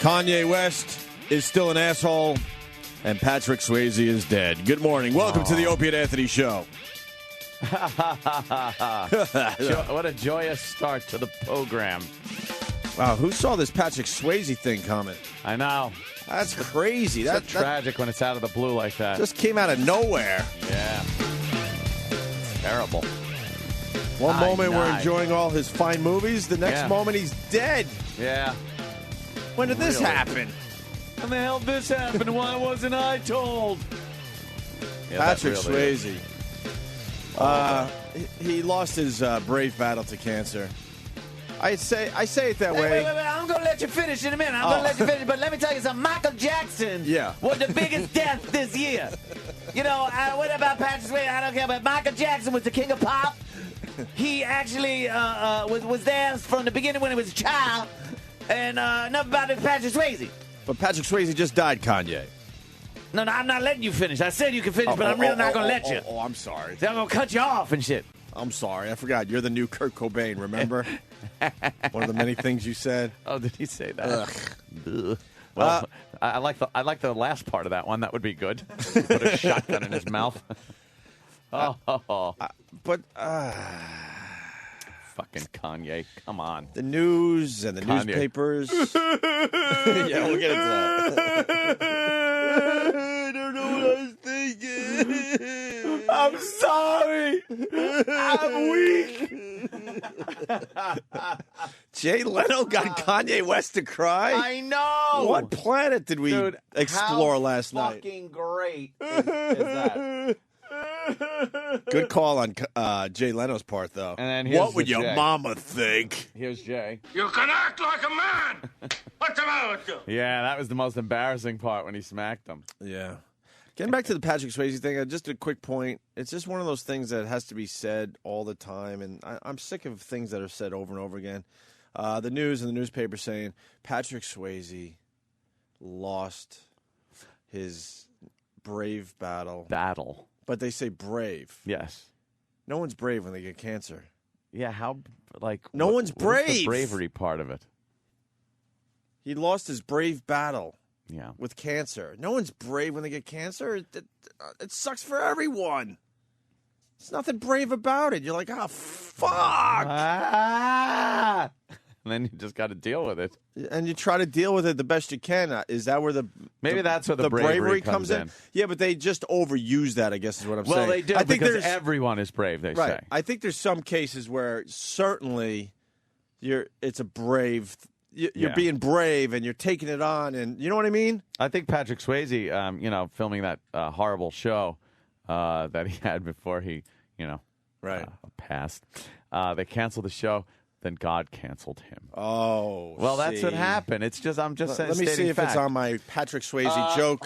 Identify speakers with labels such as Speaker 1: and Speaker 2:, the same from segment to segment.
Speaker 1: Kanye West is still an asshole, and Patrick Swayze is dead. Good morning. Welcome to the Opie and Anthony Show.
Speaker 2: What a joyous start to the program.
Speaker 1: Wow, who saw this Patrick Swayze thing coming?
Speaker 2: I know.
Speaker 1: That's crazy.
Speaker 2: That's tragic when it's out of the blue like that.
Speaker 1: Just came out of nowhere.
Speaker 2: Yeah. Terrible.
Speaker 1: One moment we're enjoying all his fine movies. The next moment he's dead.
Speaker 2: Yeah.
Speaker 1: When did this happen?
Speaker 2: When the hell did this happen? Why wasn't I told? Yeah,
Speaker 1: Patrick
Speaker 2: really
Speaker 1: Swayze. He lost his brave battle to cancer. I say it that way.
Speaker 2: Wait. I'm going to let you finish in a minute. I'm going to let you finish. But let me tell you something. Michael Jackson was the biggest death this year. You know, what about Patrick Swayze? I don't care. But Michael Jackson was the king of pop. He actually was there from the beginning when he was a child. And enough about it, Patrick Swayze.
Speaker 1: But Patrick Swayze just died, Kanye.
Speaker 2: No, I'm not letting you finish. I said you can finish, but I'm really not going to let you.
Speaker 1: Oh, I'm sorry.
Speaker 2: I'm going to cut you off and shit.
Speaker 1: I'm sorry. I forgot. You're the new Kurt Cobain, remember? One of the many things you said.
Speaker 2: Oh, did he say that? Ugh. Well, I like the last part of that one. That would be good. Put a shotgun in his mouth. Fucking Kanye. Come on.
Speaker 1: The news and the newspapers. Yeah, we'll get into that. I don't know what I was thinking.
Speaker 2: I'm sorry. I'm weak.
Speaker 1: Jay Leno got Kanye West to cry?
Speaker 2: I know.
Speaker 1: What planet did we explore last night?
Speaker 2: Fucking great is that?
Speaker 1: Good call on Jay Leno's part, though.
Speaker 2: And then
Speaker 1: what would your mama think?
Speaker 2: Here's Jay.
Speaker 3: You can act like a man. What's the matter with you?
Speaker 2: Yeah, that was the most embarrassing part when he smacked him.
Speaker 1: Yeah. Getting back to the Patrick Swayze thing, just a quick point. It's just one of those things that has to be said all the time, and I'm sick of things that are said over and over again. The news and the newspaper saying Patrick Swayze lost his brave battle. But they say brave.
Speaker 2: Yes.
Speaker 1: No one's brave when they get cancer.
Speaker 2: Yeah, how,
Speaker 1: No one's brave.
Speaker 2: What's the bravery part of it?
Speaker 1: He lost his brave battle.
Speaker 2: Yeah.
Speaker 1: With cancer. No one's brave when they get cancer. It sucks for everyone. There's nothing brave about it. You're like, oh, fuck.
Speaker 2: And then you just got to deal with it.
Speaker 1: And you try to deal with it the best you can. Is that where
Speaker 2: that's where the bravery
Speaker 1: comes in? Yeah, but they just overuse that, I guess is what I'm saying.
Speaker 2: Well, they do because everyone is brave, they say.
Speaker 1: I think there's some cases where certainly it's a brave You're being brave and you're taking it on, and you know what I mean?
Speaker 2: I think Patrick Swayze, filming that horrible show that he had before he, passed, they canceled the show. Then God canceled him.
Speaker 1: Oh,
Speaker 2: well, that's what happened. It's just I'm just saying.
Speaker 1: Let me see if it's on my Patrick Swayze joke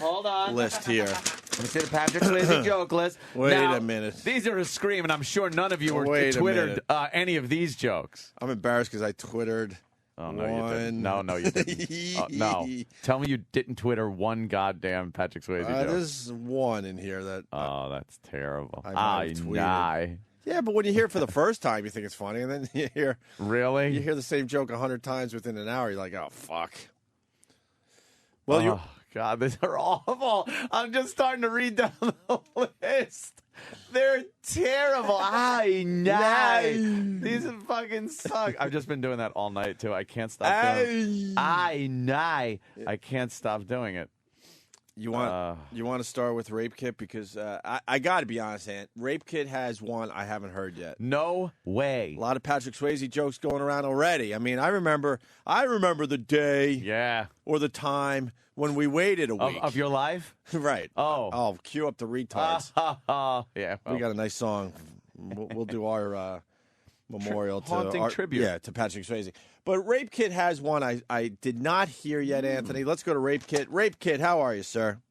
Speaker 1: list here.
Speaker 2: Let me see the Patrick Swayze joke list.
Speaker 1: Wait a minute.
Speaker 2: These are a scream, and I'm sure none of you were twittered any of these jokes.
Speaker 1: I'm embarrassed because I twittered.
Speaker 2: Oh, no, you didn't. No, you didn't. No. Tell me you didn't Twitter one goddamn Patrick Swayze joke.
Speaker 1: There's one in here that...
Speaker 2: Oh, that's terrible.
Speaker 1: I tweeted. Yeah, but when you hear it for the first time, you think it's funny, and then you hear...
Speaker 2: Really?
Speaker 1: You hear the same joke 100 times within an hour, you're like, oh, fuck. Well,
Speaker 2: God, these are awful. I'm just starting to read down the list. They're terrible. These fucking suck. I've just been doing that all night, too. I can't stop doing it. I can't stop doing it.
Speaker 1: You want to start with Rape Kit? Because I got to be honest, Ant. Rape Kit has one I haven't heard yet.
Speaker 2: No way.
Speaker 1: A lot of Patrick Swayze jokes going around already. I mean, I remember the day or the time when we waited a week.
Speaker 2: Of your life?
Speaker 1: Right.
Speaker 2: Oh,
Speaker 1: cue up the retards.
Speaker 2: Yeah. Well.
Speaker 1: We got a nice song. We'll do our memorial to
Speaker 2: tribute.
Speaker 1: To Patrick Swayze. But Rape Kit has one I did not hear yet, Anthony. Let's go to Rape Kit. Rape Kit, how are you, sir?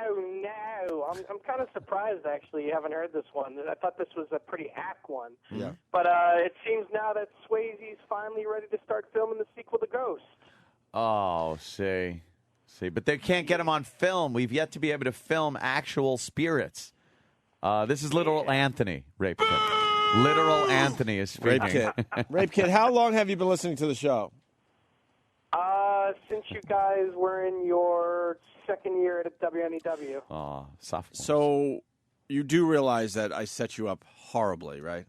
Speaker 4: Oh, no. I'm kind of surprised, actually, you haven't heard this one. I thought this was a pretty hack one.
Speaker 1: Yeah.
Speaker 4: But it seems now that Swayze's finally ready to start filming the sequel to Ghost.
Speaker 2: Oh, see, but they can't get him on film. We've yet to be able to film actual spirits. This is Literal Anthony, Rape Kit. Literal Anthony is speaking.
Speaker 1: Rape Kit. Rape Kit, how long have you been listening to the show?
Speaker 4: since you guys were in your second year at WNEW.
Speaker 2: Oh, sophomore.
Speaker 1: So you do realize that I set you up horribly, right?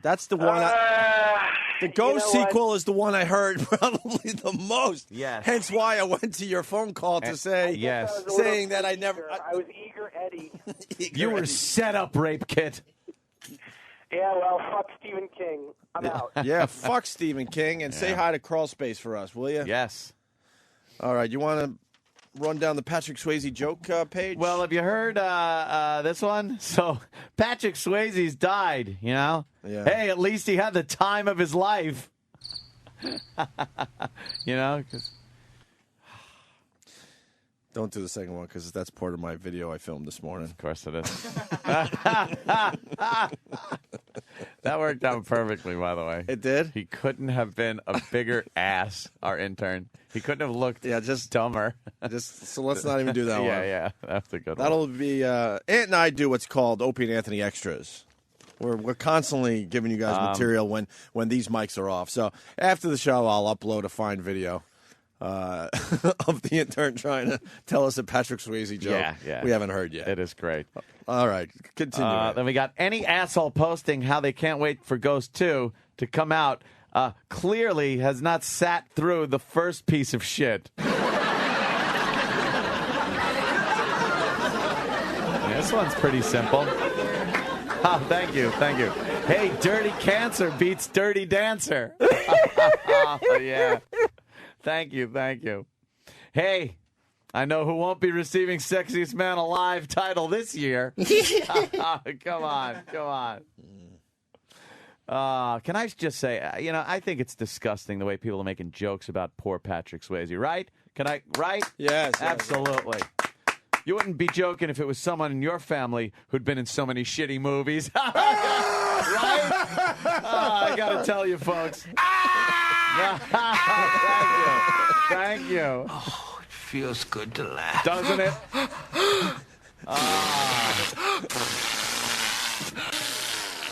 Speaker 1: That's the one. The Ghost sequel is the one I heard probably the most.
Speaker 2: Yes.
Speaker 1: Hence why I went to your phone call to say, saying that I never.
Speaker 4: I was eager Eddie.
Speaker 2: You were set up, rape kit.
Speaker 4: Yeah, well, fuck Stephen King. I'm out.
Speaker 1: Yeah, fuck Stephen King, and say hi to Crawl Space for us, will you?
Speaker 2: Yes.
Speaker 1: All right, you want to run down the Patrick Swayze joke page?
Speaker 2: Well, have you heard this one? So Patrick Swayze's died, you know?
Speaker 1: Yeah.
Speaker 2: Hey, at least he had the time of his life. You know? 'Cause...
Speaker 1: Don't do the second one because that's part of my video I filmed this morning.
Speaker 2: Of course it is. That worked out perfectly, by the way.
Speaker 1: It did?
Speaker 2: He couldn't have been a bigger ass, our intern. He couldn't have looked
Speaker 1: just
Speaker 2: dumber.
Speaker 1: So let's not even do that one.
Speaker 2: Yeah, that's a good one.
Speaker 1: That'll be Ant and I do what's called Opie and Anthony Extras. We're constantly giving you guys material when these mics are off. So after the show, I'll upload a fine video of the intern trying to tell us a Patrick Swayze joke we haven't heard yet.
Speaker 2: It is great.
Speaker 1: All right, continue.
Speaker 2: Then we got any asshole posting how they can't wait for Ghost 2 to come out clearly has not sat through the first piece of shit. This one's pretty simple. Oh, thank you. Hey, Dirty Cancer beats Dirty Dancer. Oh, yeah. Thank you. Hey, I know who won't be receiving Sexiest Man Alive title this year. Come on. Can I just say, I think it's disgusting the way people are making jokes about poor Patrick Swayze, right? Right?
Speaker 1: Yes.
Speaker 2: Absolutely. You wouldn't be joking if it was someone in your family who'd been in so many shitty movies. Right? I got to tell you, folks. Thank you.
Speaker 3: Oh, it feels good to laugh.
Speaker 2: Doesn't it?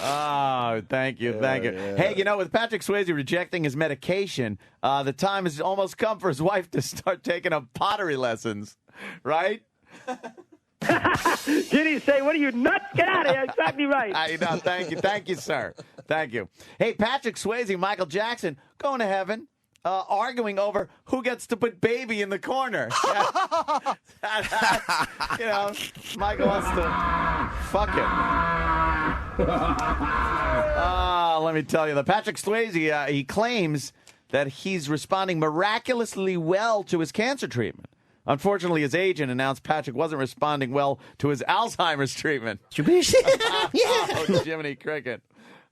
Speaker 2: Oh, thank you.
Speaker 1: Yeah.
Speaker 2: Hey, with Patrick Swayze rejecting his medication, the time has almost come for his wife to start taking up pottery lessons, right?
Speaker 5: Did he say, what are you, nuts? Get out of here. Exactly right.
Speaker 2: Thank you, sir. Thank you. Hey, Patrick Swayze and Michael Jackson going to heaven, arguing over who gets to put baby in the corner. Michael wants to fuck it. Let me tell you, the Patrick Swayze, he claims that he's responding miraculously well to his cancer treatment. Unfortunately, his agent announced Patrick wasn't responding well to his Alzheimer's treatment. Oh, Jiminy Cricket.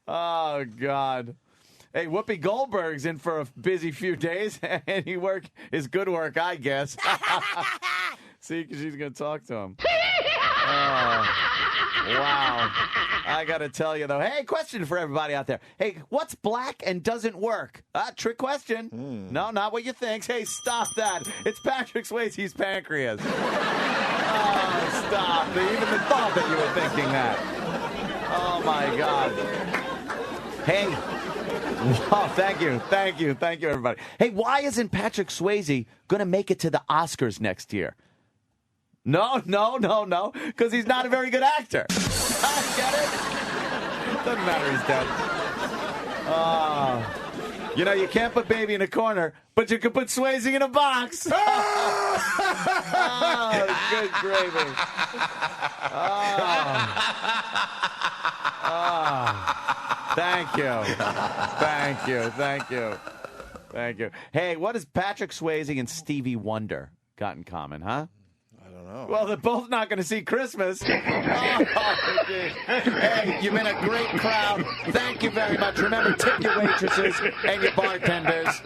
Speaker 2: Oh, God. Hey, Whoopi Goldberg's in for a busy few days, and his good work, I guess. See, because she's going to talk to him. Wow. I got to tell you, though. Hey, question for everybody out there. Hey, what's black and doesn't work? Trick question. No, not what you think. Hey, stop that. It's Patrick Swayze's pancreas. Oh, stop. Even the thought that you were thinking that. Oh, my God. Hey. Oh, thank you, everybody. Hey, why isn't Patrick Swayze going to make it to the Oscars next year? No, because he's not a very good actor. Get it? Doesn't matter, he's dead. You can't put baby in a corner, but you can put Swayze in a box. Oh, good gravy. Thank you. Hey, what does Patrick Swayze and Stevie Wonder got in common, huh?
Speaker 1: I don't know.
Speaker 2: Well, they're both not going to see Christmas. Hey, you've been a great crowd. Thank you very much. Remember, tip your waitresses and your bartenders.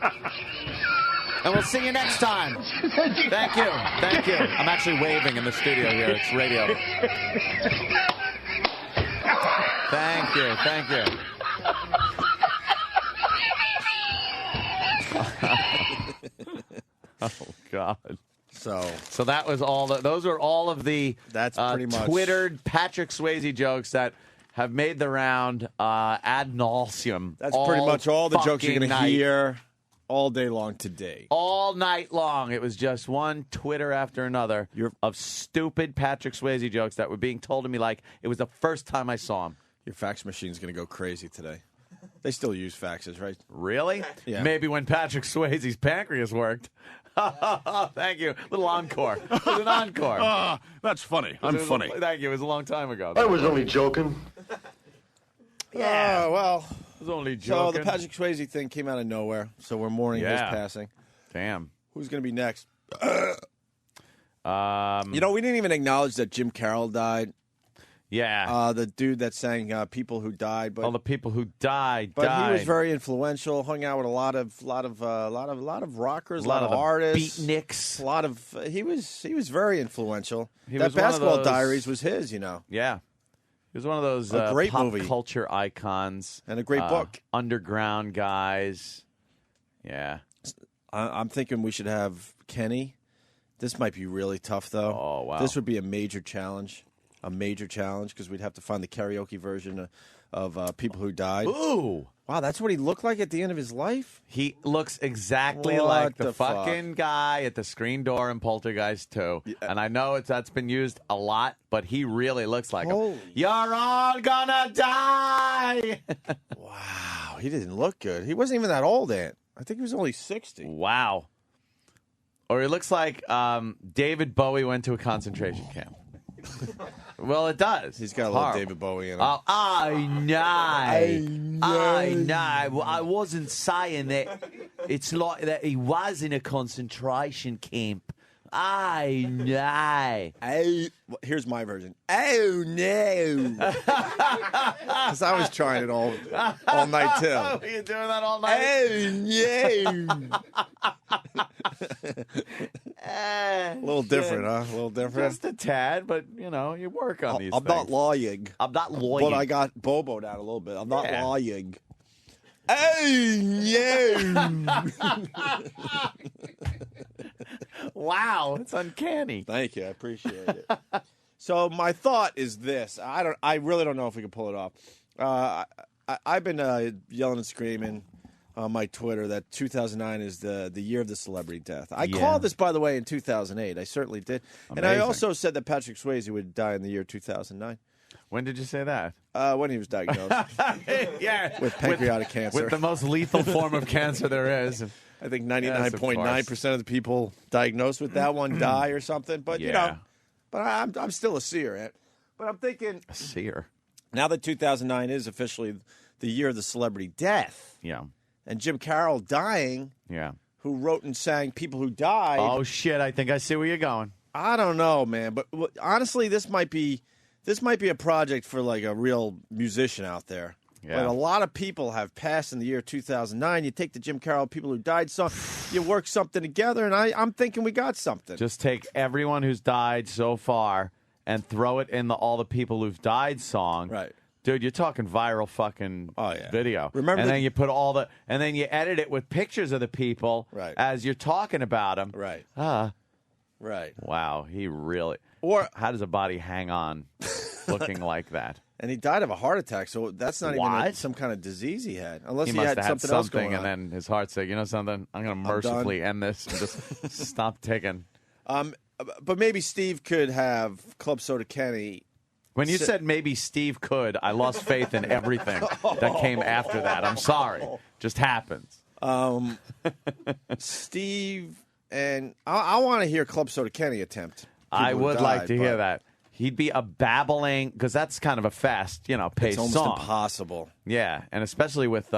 Speaker 2: And we'll see you next time. Thank you. I'm actually waving in the studio here. It's radio. Thank you. Oh, God.
Speaker 1: So
Speaker 2: that was all. Those are all of the
Speaker 1: that's pretty much
Speaker 2: Twittered Patrick Swayze jokes that have made the round ad nauseum.
Speaker 1: That's pretty much all the jokes you're going to hear all day long today.
Speaker 2: All night long, it was just one Twitter after another of stupid Patrick Swayze jokes that were being told to me like it was the first time I saw him.
Speaker 1: Your fax machine's going to go crazy today. They still use faxes, right?
Speaker 2: Really?
Speaker 1: Yeah.
Speaker 2: Maybe when Patrick Swayze's pancreas worked. Thank you. Little encore. It was an encore.
Speaker 6: That's funny. I'm funny.
Speaker 2: Thank you. It was a long time ago.
Speaker 7: I was only joking.
Speaker 1: Yeah, well,
Speaker 2: I was only
Speaker 1: so
Speaker 2: joking.
Speaker 1: the Patrick Swayze thing came out of nowhere, so we're mourning his passing.
Speaker 2: Damn.
Speaker 1: Who's going to be next? You know, we didn't even acknowledge that Jim Carroll died.
Speaker 2: Yeah.
Speaker 1: The dude that sang "People Who Died," but
Speaker 2: all the people who died.
Speaker 1: he was very influential. Hung out with a lot of rockers, a lot of artists,
Speaker 2: beatniks.
Speaker 1: A lot of he was very influential.
Speaker 2: He
Speaker 1: that
Speaker 2: was one of
Speaker 1: Basketball
Speaker 2: those-
Speaker 1: Diaries was his, you know.
Speaker 2: Yeah. He was one of those
Speaker 1: A great
Speaker 2: pop
Speaker 1: movie.
Speaker 2: culture icons.
Speaker 1: And a great book.
Speaker 2: Underground guys. Yeah.
Speaker 1: I'm thinking we should have Kenny. This might be really tough, though.
Speaker 2: Oh, wow.
Speaker 1: This would be a major challenge. Because we'd have to find the karaoke version of People Who Died.
Speaker 2: Ooh.
Speaker 1: Wow, that's what he looked like at the end of his life?
Speaker 2: He looks exactly
Speaker 1: What
Speaker 2: like the
Speaker 1: the fuck?
Speaker 2: fucking guy at the screen door in Poltergeist 2. And I know that's been used a lot, but he really looks like him.
Speaker 1: Holy-
Speaker 2: You're all gonna die.
Speaker 1: Wow, he didn't look good. He wasn't even that old, Ant. I think he was only 60.
Speaker 2: Wow. Or he looks like David Bowie went to a concentration camp. Well, it does.
Speaker 1: He's got a little David Bowie in him.
Speaker 2: I know. Well, I wasn't saying that it's like that he was in a concentration camp. I know.
Speaker 1: Here's my version. Oh, no. Because I was trying it all night, too.
Speaker 2: Oh, you're doing that all night?
Speaker 1: A little different, huh? A little different.
Speaker 2: Just a tad, but, you know, you work on these
Speaker 1: I'm
Speaker 2: things.
Speaker 1: not lying.
Speaker 2: I'm not lying.
Speaker 1: But I got Bobo down a little bit. I'm not
Speaker 2: Yeah.
Speaker 1: lying. Oh, no.
Speaker 2: Wow, it's uncanny.
Speaker 1: Thank you. I appreciate it. So my thought is this. I really don't know if we can pull it off. I've been yelling and screaming on my Twitter that 2009 is the year of the celebrity death. I called this, by the way, in 2008. I certainly did. And I
Speaker 2: Amazing.
Speaker 1: also said that Patrick Swayze would die in the year 2009
Speaker 2: When did you say that?
Speaker 1: when he was diagnosed
Speaker 2: Yeah.
Speaker 1: with pancreatic cancer.
Speaker 2: With the most lethal form of cancer there is.
Speaker 1: I think
Speaker 2: Yes, of
Speaker 1: 99.9% of the people diagnosed with that one die or something. But, you know, but I'm still a seer, Ed. But I'm thinking,
Speaker 2: Seer.
Speaker 1: now that 2009 is officially the year of the celebrity death,
Speaker 2: Yeah.
Speaker 1: and Jim Carroll dying,
Speaker 2: Yeah.
Speaker 1: who wrote and sang People Who Died,
Speaker 2: Oh, shit. I think I see where you're going.
Speaker 1: I don't know, man. But honestly, this might be a project for like a real musician out there.
Speaker 2: Yeah.
Speaker 1: But a lot of people have passed in the year 2009. You take the Jim Carroll People Who Died song, you work something together, and I'm thinking we got something.
Speaker 2: Just take everyone who's died so far and throw it in the All the People Who've Died song.
Speaker 1: Right.
Speaker 2: Dude, you're talking viral fucking video.
Speaker 1: Remember
Speaker 2: and
Speaker 1: the-
Speaker 2: then you put and then you edit it with pictures of the people as you're talking about them.
Speaker 1: Right. Right.
Speaker 2: Wow, he really.
Speaker 1: Or
Speaker 2: how does a body hang on looking like that?
Speaker 1: And he died of a heart attack, so that's not even
Speaker 2: What?
Speaker 1: some kind of disease he had. Unless
Speaker 2: He
Speaker 1: he,
Speaker 2: must
Speaker 1: had
Speaker 2: have had
Speaker 1: something else
Speaker 2: something,
Speaker 1: going on.
Speaker 2: and then his heart said, "You know something? I'm going to mercifully end this and just stop ticking."
Speaker 1: But maybe Steve could have Club Soda Kenny.
Speaker 2: When you said maybe Steve could, I lost faith in everything that came after that. I'm sorry. Just happens.
Speaker 1: Steve and I want to hear Club Soda Kenny attempt.
Speaker 2: I
Speaker 1: People Who
Speaker 2: would like
Speaker 1: Died,
Speaker 2: to hear
Speaker 1: but
Speaker 2: that. He'd be a babbling, because that's kind of a fast, paced
Speaker 1: It's almost
Speaker 2: song.
Speaker 1: impossible.
Speaker 2: Yeah, and especially with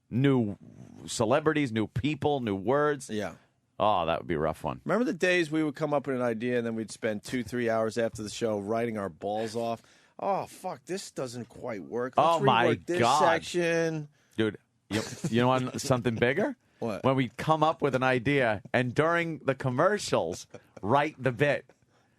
Speaker 2: new celebrities, new people, new words.
Speaker 1: Yeah.
Speaker 2: Oh, that would be a rough one.
Speaker 1: Remember the days we would come up with an idea and then we'd spend 2-3 hours after the show writing our balls off? Oh, fuck, this doesn't quite work. Let's
Speaker 2: Oh, my
Speaker 1: rework this
Speaker 2: God.
Speaker 1: section.
Speaker 2: Dude, you want something bigger?
Speaker 1: What?
Speaker 2: When we come up with an idea and during the commercials, write the bit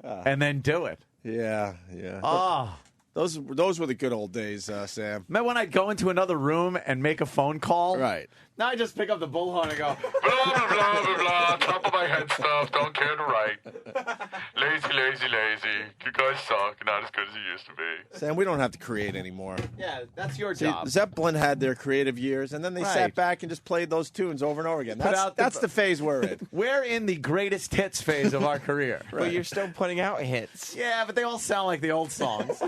Speaker 2: and then do it.
Speaker 1: Yeah.
Speaker 2: Oh.
Speaker 1: Those were the good old days, Sam.
Speaker 2: Remember when I'd go into another room and make a phone call?
Speaker 1: Right.
Speaker 2: Now I just pick up the bullhorn and go,
Speaker 3: Blah, blah, blah, blah, blah. Top of my head stuff. Don't care to write. Lazy. You guys suck. Not as good as you
Speaker 6: used to be.
Speaker 1: Sam, we don't have to create anymore.
Speaker 2: Yeah, that's your
Speaker 1: See,
Speaker 2: job.
Speaker 1: Zeppelin had their creative years, and then they
Speaker 2: Right.
Speaker 1: sat back and just played those tunes over and over again.
Speaker 2: Put out
Speaker 1: That's the phase we're in.
Speaker 2: We're in the greatest hits phase of our career.
Speaker 7: But you're still putting out hits.
Speaker 2: Yeah, but they all sound like the old songs.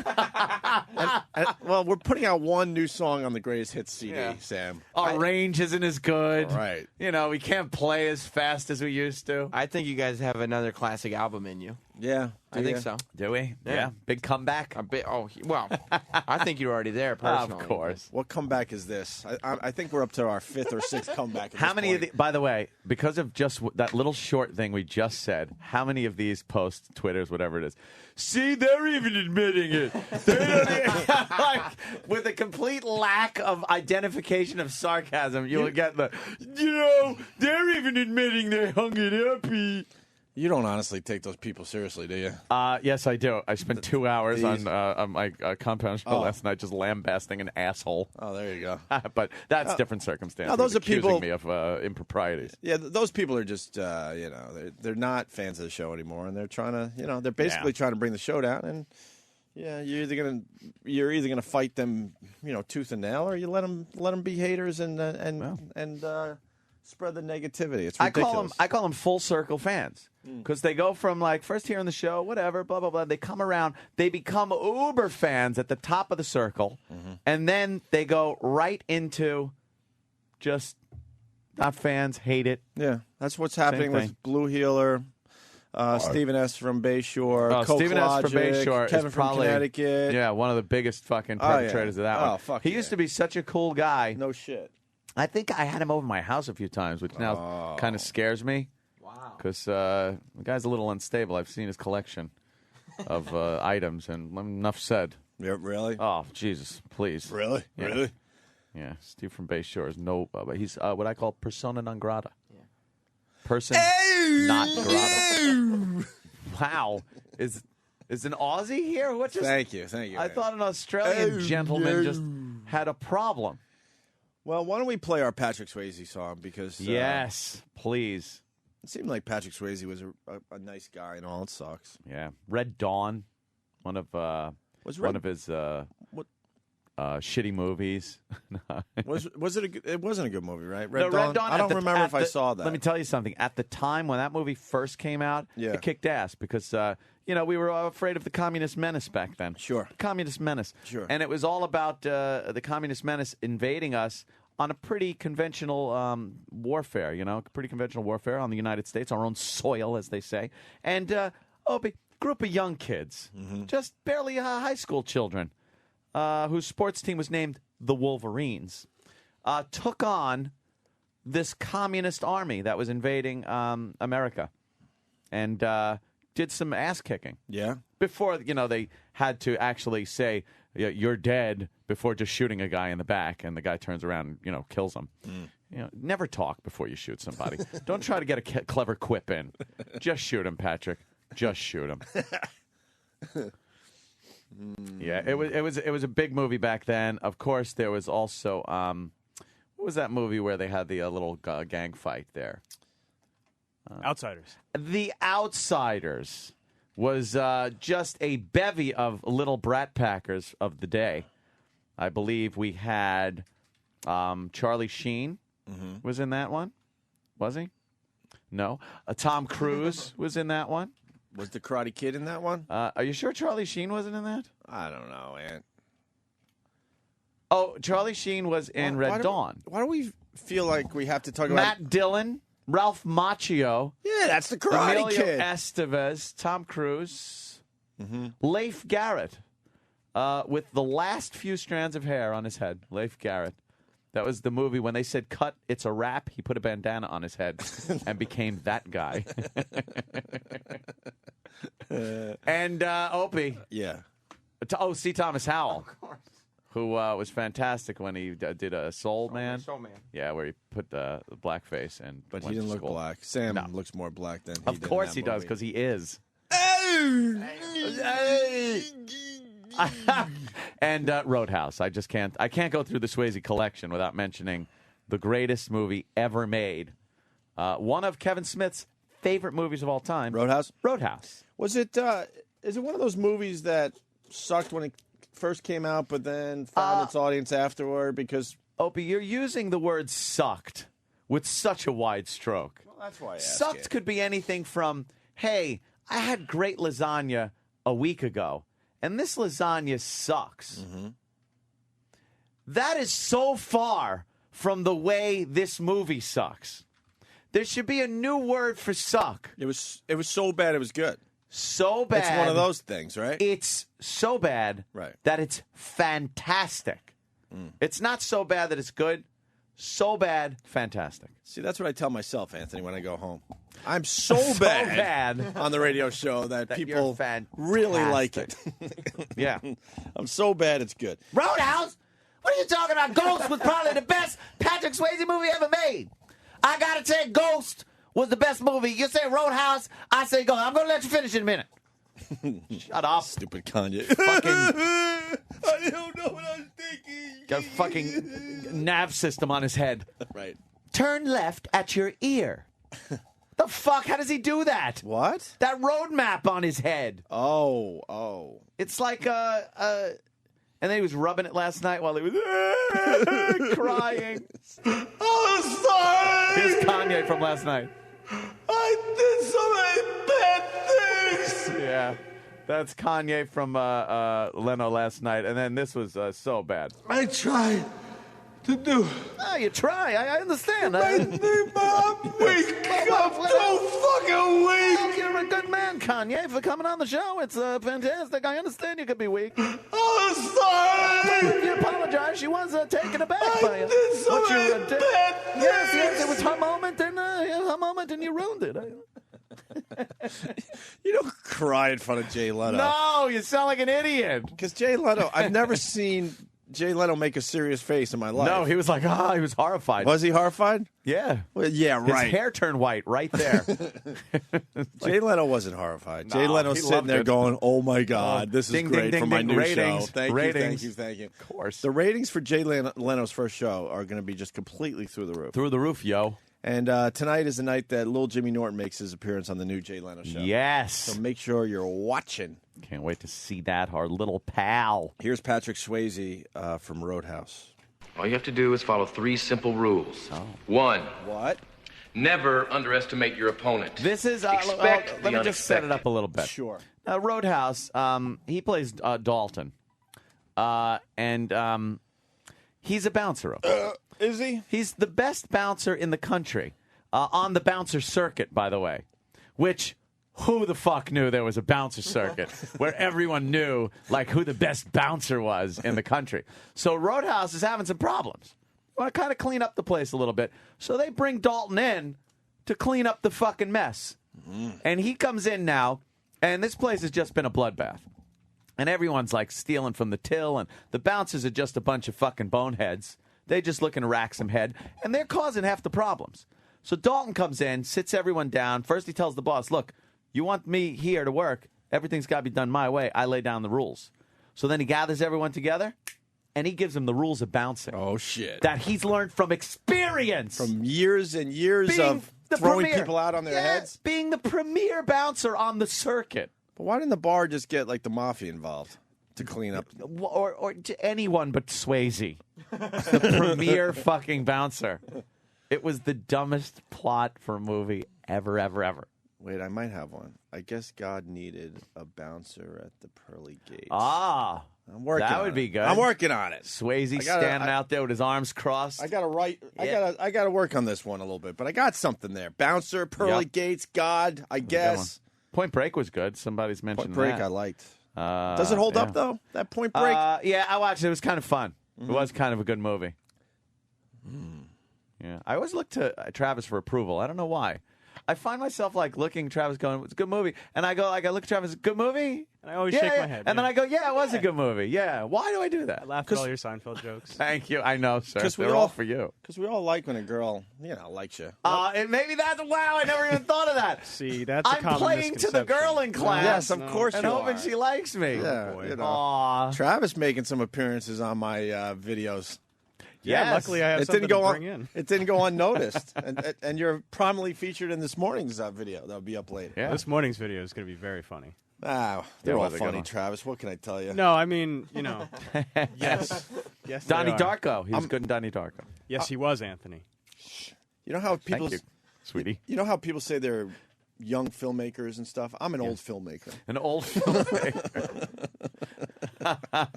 Speaker 1: Well, we're putting out one new song on the Greatest Hits CD,
Speaker 2: Yeah.
Speaker 1: Sam.
Speaker 2: Our range isn't as good.
Speaker 1: Right.
Speaker 2: You know, we can't play as fast as we used to.
Speaker 7: I think you guys have another classic album in you.
Speaker 1: Yeah,
Speaker 7: I think so.
Speaker 2: Do we?
Speaker 7: Yeah.
Speaker 2: Big comeback.
Speaker 7: A bit. Well, I think you're already there personally.
Speaker 2: Of course.
Speaker 1: What comeback is this? I think we're up to our fifth or sixth comeback. At
Speaker 2: How
Speaker 1: this
Speaker 2: many of
Speaker 1: point.
Speaker 2: the, by the way, because of just that little short thing we just said, how many of these posts, Twitters, whatever it is, see, they're even admitting it. They don't like, with a complete lack of identification of sarcasm, you will get the, they're even admitting they hung it up.
Speaker 1: You don't honestly take those people seriously, do you?
Speaker 2: Yes, I do. I spent 2 hours
Speaker 1: These-
Speaker 2: on my compound show last night just lambasting an asshole.
Speaker 1: Oh, there you go.
Speaker 2: But that's different circumstances.
Speaker 1: no, those are
Speaker 2: accusing
Speaker 1: people-
Speaker 2: me of improprieties.
Speaker 1: Yeah, those people are just, they're not fans of the show anymore, and they're trying to, they're basically trying to bring the show down. And yeah, you're either gonna fight them, tooth and nail, or you let them be haters and spread the negativity. It's ridiculous.
Speaker 2: I call them full circle fans because they go from like first hearing the show, whatever, blah blah blah. They come around, they become uber fans at the top of the circle, and then they go right into just not fans, hate it.
Speaker 1: Yeah, that's what's happening
Speaker 2: thing.
Speaker 1: with Blue Healer, Stephen S. from Bayshore,
Speaker 2: Oh,
Speaker 1: Coke
Speaker 2: Stephen S. from
Speaker 1: Logic,
Speaker 2: Bayshore
Speaker 1: Kevin
Speaker 2: is
Speaker 1: from
Speaker 2: probably
Speaker 1: Connecticut.
Speaker 2: Yeah, one of the biggest fucking
Speaker 1: Oh, yeah.
Speaker 2: perpetrators of that
Speaker 1: Oh,
Speaker 2: one.
Speaker 1: fuck
Speaker 2: He
Speaker 1: yeah.
Speaker 2: used to be such a cool guy.
Speaker 1: No shit.
Speaker 2: I think I had him over my house a few times, which now kind of scares me. Wow. Because the guy's a little unstable. I've seen his collection of items, and enough said.
Speaker 1: Yeah, really?
Speaker 2: Oh, Jesus, please.
Speaker 1: Really?
Speaker 2: Yeah.
Speaker 1: Really?
Speaker 2: Yeah, Steve from Bayshore is no, but he's what I call persona non grata. Yeah. Person not grata. Wow. Is an Aussie here? What just?
Speaker 1: Thank you.
Speaker 2: I
Speaker 1: man.
Speaker 2: thought an Australian gentleman just had a problem.
Speaker 1: Well, why don't we play our Patrick Swayze song? Because
Speaker 2: Yes, please.
Speaker 1: it seemed like Patrick Swayze was a nice guy and all. It sucks.
Speaker 2: Yeah, Red Dawn, one of his shitty movies.
Speaker 1: Was it? It wasn't a good movie, right?
Speaker 2: No, Red Dawn.
Speaker 1: I don't remember if I saw that.
Speaker 2: Let me tell you something. At the time when that movie first came out,
Speaker 1: Yeah.
Speaker 2: it kicked ass because we were afraid of the communist menace back then.
Speaker 1: Sure.
Speaker 2: Communist menace.
Speaker 1: Sure.
Speaker 2: And it was all about the communist menace invading us on a pretty conventional warfare. Pretty conventional warfare on the United States, our own soil, as they say. And a group of young kids, just barely high school children, whose sports team was named the Wolverines, took on this communist army that was invading America and did some ass kicking.
Speaker 1: Yeah.
Speaker 2: Before, they had to actually say, you're dead, before just shooting a guy in the back, and the guy turns around and, kills him. Never talk before you shoot somebody. Don't try to get a clever quip in. Just shoot him, Patrick. Just shoot him. Yeah, it was a big movie back then. Of course, there was also what was that movie where they had the little gang fight there?
Speaker 8: Outsiders.
Speaker 2: The Outsiders was just a bevy of little brat packers of the day. I believe we had Charlie Sheen was in that one. Was he? No. Tom Cruise was in that one.
Speaker 1: Was the Karate Kid in that one?
Speaker 2: Are you sure Charlie Sheen wasn't in that?
Speaker 1: I don't know, man.
Speaker 2: Oh, Charlie Sheen was in Red Dawn.
Speaker 1: Why do we feel like we have to talk about
Speaker 2: Matt Dillon, Ralph Macchio.
Speaker 1: Yeah, that's the Karate
Speaker 2: Emilio
Speaker 1: Kid.
Speaker 2: Estevez, Tom Cruise, Leif Garrett, with the last few strands of hair on his head. Leif Garrett. That was the movie when they said, cut, it's a wrap. He put a bandana on his head and became that guy. And Opie.
Speaker 1: Yeah.
Speaker 2: C. Thomas Howell. Of course. Who was fantastic when he did a Soul Man.
Speaker 7: Soul Man.
Speaker 2: Yeah, where he put the blackface and
Speaker 1: But he
Speaker 2: went to
Speaker 1: didn't look
Speaker 2: school.
Speaker 1: black. Sam looks more black than he did
Speaker 2: Of course
Speaker 1: in
Speaker 2: he
Speaker 1: that
Speaker 2: does,
Speaker 1: movie.
Speaker 2: because he is. And Roadhouse. I can't go through the Swayze collection without mentioning the greatest movie ever made. One of Kevin Smith's favorite movies of all time.
Speaker 1: Roadhouse?
Speaker 2: Roadhouse.
Speaker 1: Was it? Is it one of those movies that sucked when it first came out, but then found its audience afterward because...
Speaker 2: Opie, you're using the word sucked with such a wide stroke.
Speaker 1: Well, that's why I asked
Speaker 2: Sucked
Speaker 1: it.
Speaker 2: could be anything from, hey, I had great lasagna a week ago, and this lasagna sucks.
Speaker 1: Mm-hmm.
Speaker 2: That is so far from the way this movie sucks. There should be a new word for suck.
Speaker 1: It was so bad it was good.
Speaker 2: So bad.
Speaker 1: It's one of those things, right?
Speaker 2: It's so bad
Speaker 1: Right.
Speaker 2: that it's fantastic. It's not so bad that it's good. So bad, fantastic.
Speaker 1: See, that's what I tell myself, Anthony, when I go home. I'm so,
Speaker 2: So
Speaker 1: bad
Speaker 2: bad.
Speaker 1: on the radio show that people
Speaker 2: you're
Speaker 1: really like it.
Speaker 2: Yeah.
Speaker 1: I'm so bad it's good.
Speaker 2: Roadhouse? What are you talking about? Ghost was probably the best Patrick Swayze movie ever made. I gotta say, Ghost was the best movie. You say Roadhouse, I say Ghost. I'm gonna let you finish in a minute. Shut up.
Speaker 1: Stupid Kanye.
Speaker 2: Fucking
Speaker 1: I don't know what I was thinking.
Speaker 2: got a fucking nav system on his head.
Speaker 1: Right.
Speaker 2: Turn left at your ear. The fuck? How does he do that?
Speaker 1: What?
Speaker 2: That road map on his head.
Speaker 1: Oh.
Speaker 2: It's like and then he was rubbing it last night while he was crying.
Speaker 1: I'm sorry.
Speaker 2: Here's Kanye from last night.
Speaker 1: I did so many bad things.
Speaker 2: Yeah. That's Kanye from Leno last night. And then this was so bad.
Speaker 1: I tried to do.
Speaker 2: Oh, you try. I understand.
Speaker 1: I'm weak. I'm so fucking weak.
Speaker 2: Well, you're a good man, Kanye, for coming on the show. It's fantastic. I understand you could be weak.
Speaker 1: I'm sorry.
Speaker 2: You apologize. She was taken aback by you.
Speaker 1: did so
Speaker 2: What
Speaker 1: many
Speaker 2: did.
Speaker 1: bad
Speaker 2: Yes, it was her moment, and you ruined it.
Speaker 1: You don't cry in front of Jay Leno.
Speaker 2: No, you sound like an idiot.
Speaker 1: Because Jay Leno, I've never seen Jay Leno make a serious face in my life.
Speaker 2: No, he was like, he was horrified.
Speaker 1: Was he horrified?
Speaker 2: Yeah.
Speaker 1: Well, yeah,
Speaker 2: His
Speaker 1: right.
Speaker 2: hair turned white right there.
Speaker 1: Jay Leno wasn't horrified. Jay
Speaker 2: No,
Speaker 1: Leno's
Speaker 2: he
Speaker 1: sitting
Speaker 2: loved
Speaker 1: there
Speaker 2: it.
Speaker 1: going, "Oh my God, this is
Speaker 2: Ding,
Speaker 1: great
Speaker 2: ding,
Speaker 1: for
Speaker 2: ding,
Speaker 1: my
Speaker 2: ding.
Speaker 1: new
Speaker 2: Ratings.
Speaker 1: show." Thank
Speaker 2: Ratings.
Speaker 1: you.
Speaker 2: Of course.
Speaker 1: The ratings for Jay Leno's first show are going to be just completely through the roof.
Speaker 2: Through the roof, yo.
Speaker 1: And tonight is the night that Lil Jimmy Norton makes his appearance on the new Jay Leno show.
Speaker 2: Yes.
Speaker 1: So make sure you're watching.
Speaker 2: Can't wait to see that, our little pal.
Speaker 1: Here's Patrick Swayze from Roadhouse.
Speaker 6: All you have to do is follow 3 simple rules. 1,
Speaker 1: What?
Speaker 6: never underestimate your opponent.
Speaker 2: This is,
Speaker 6: Expect
Speaker 2: let
Speaker 6: the
Speaker 2: me just set it up a little bit.
Speaker 1: Sure.
Speaker 2: Roadhouse, he plays Dalton. And he's a bouncer.
Speaker 1: Is he?
Speaker 2: He's the best bouncer in the country on the bouncer circuit, by the way, which who the fuck knew there was a bouncer circuit where everyone knew like who the best bouncer was in the country. So Roadhouse is having some problems. Want to kind of clean up the place a little bit. So they bring Dalton in to clean up the fucking mess. And he comes in now, and this place has just been a bloodbath. And everyone's like stealing from the till, and the bouncers are just a bunch of fucking boneheads. They just looking to rack some head, and they're causing half the problems. So Dalton comes in, sits everyone down. First he tells the boss, look, you want me here to work, everything's got to be done my way. I lay down the rules. So then he gathers everyone together, and he gives them the rules of bouncing.
Speaker 1: Oh, shit.
Speaker 2: That he's learned from experience.
Speaker 1: From years and years
Speaker 2: Being
Speaker 1: of
Speaker 2: the
Speaker 1: throwing
Speaker 2: premier-
Speaker 1: people out on their heads?
Speaker 2: Being the premier bouncer on the circuit.
Speaker 1: But why didn't the bar just get, like, the mafia involved to clean up?
Speaker 2: Or to anyone but Swayze. The premier fucking bouncer. It was the dumbest plot for a movie ever.
Speaker 1: Wait, I might have one. I guess God needed a bouncer at the pearly gates.
Speaker 2: Ah.
Speaker 1: I'm working
Speaker 2: that
Speaker 1: on
Speaker 2: would
Speaker 1: it.
Speaker 2: be good.
Speaker 1: I'm working on it.
Speaker 2: Swayze standing out there with his arms crossed.
Speaker 1: I gotta write.
Speaker 2: Yeah.
Speaker 1: I gotta work on this one a little bit, but I got something there. Bouncer, pearly
Speaker 2: Yep.
Speaker 1: gates, God. I guess.
Speaker 2: Point Break was good. Somebody's mentioned
Speaker 1: Point Break,
Speaker 2: that.
Speaker 1: I liked. Does it hold up though? That Point Break.
Speaker 2: Yeah, I watched it. It was kind of fun. It was kind of a good movie. Yeah, I always look to Travis for approval. I don't know why. I find myself like looking at Travis going, it's a good movie. And I go, look at Travis, good movie?
Speaker 8: And I always shake my head.
Speaker 2: And then I go, yeah, it was a good movie. Yeah. Why do I do that?
Speaker 8: I laughed at all your Seinfeld jokes.
Speaker 2: Thank you. I know, sir.
Speaker 1: 'Cause we
Speaker 2: They're
Speaker 1: all-
Speaker 2: all for you.
Speaker 1: Because we all like when a girl, likes you.
Speaker 2: And maybe that's, wow, I never even thought of that.
Speaker 8: See, that's a
Speaker 2: I'm
Speaker 8: common
Speaker 2: playing to the
Speaker 8: misconception.
Speaker 2: girl in class.
Speaker 1: Yes, of course
Speaker 2: and
Speaker 1: you
Speaker 2: hoping
Speaker 1: are.
Speaker 2: she likes me.
Speaker 1: Yeah,
Speaker 8: boy.
Speaker 1: you know.
Speaker 2: Aw.
Speaker 1: Travis making some appearances on my videos.
Speaker 8: Yeah,
Speaker 2: Yes.
Speaker 8: luckily I have
Speaker 1: It
Speaker 8: something
Speaker 1: didn't go
Speaker 8: to
Speaker 1: on.
Speaker 8: bring in.
Speaker 1: It didn't go unnoticed, and you're prominently featured in this morning's video that'll be up later.
Speaker 2: Yeah.
Speaker 8: This morning's video is going to be very funny.
Speaker 1: They're
Speaker 9: That
Speaker 1: all
Speaker 9: was a good
Speaker 1: funny,
Speaker 9: one.
Speaker 1: Travis. What can I tell you?
Speaker 8: No, I mean, yes. Yes, they
Speaker 7: Donnie
Speaker 8: are.
Speaker 7: Darko. He was good in Donnie Darko.
Speaker 8: Yes, he was, Anthony.
Speaker 1: You know how people,
Speaker 7: Thank you, sweetie.
Speaker 1: you know how people say they're young filmmakers and stuff? I'm an old filmmaker.
Speaker 7: An old filmmaker.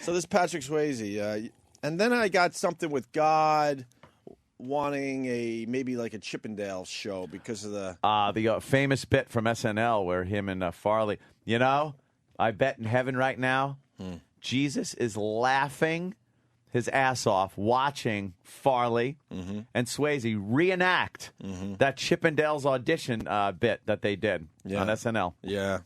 Speaker 1: So this Patrick Swayze, and then I got something with God wanting maybe like a Chippendale show because of the
Speaker 9: famous bit from SNL where him and Farley, I bet in heaven right now, Jesus is laughing his ass off watching Farley and Swayze reenact that Chippendales audition bit that they did on SNL.
Speaker 1: Yeah.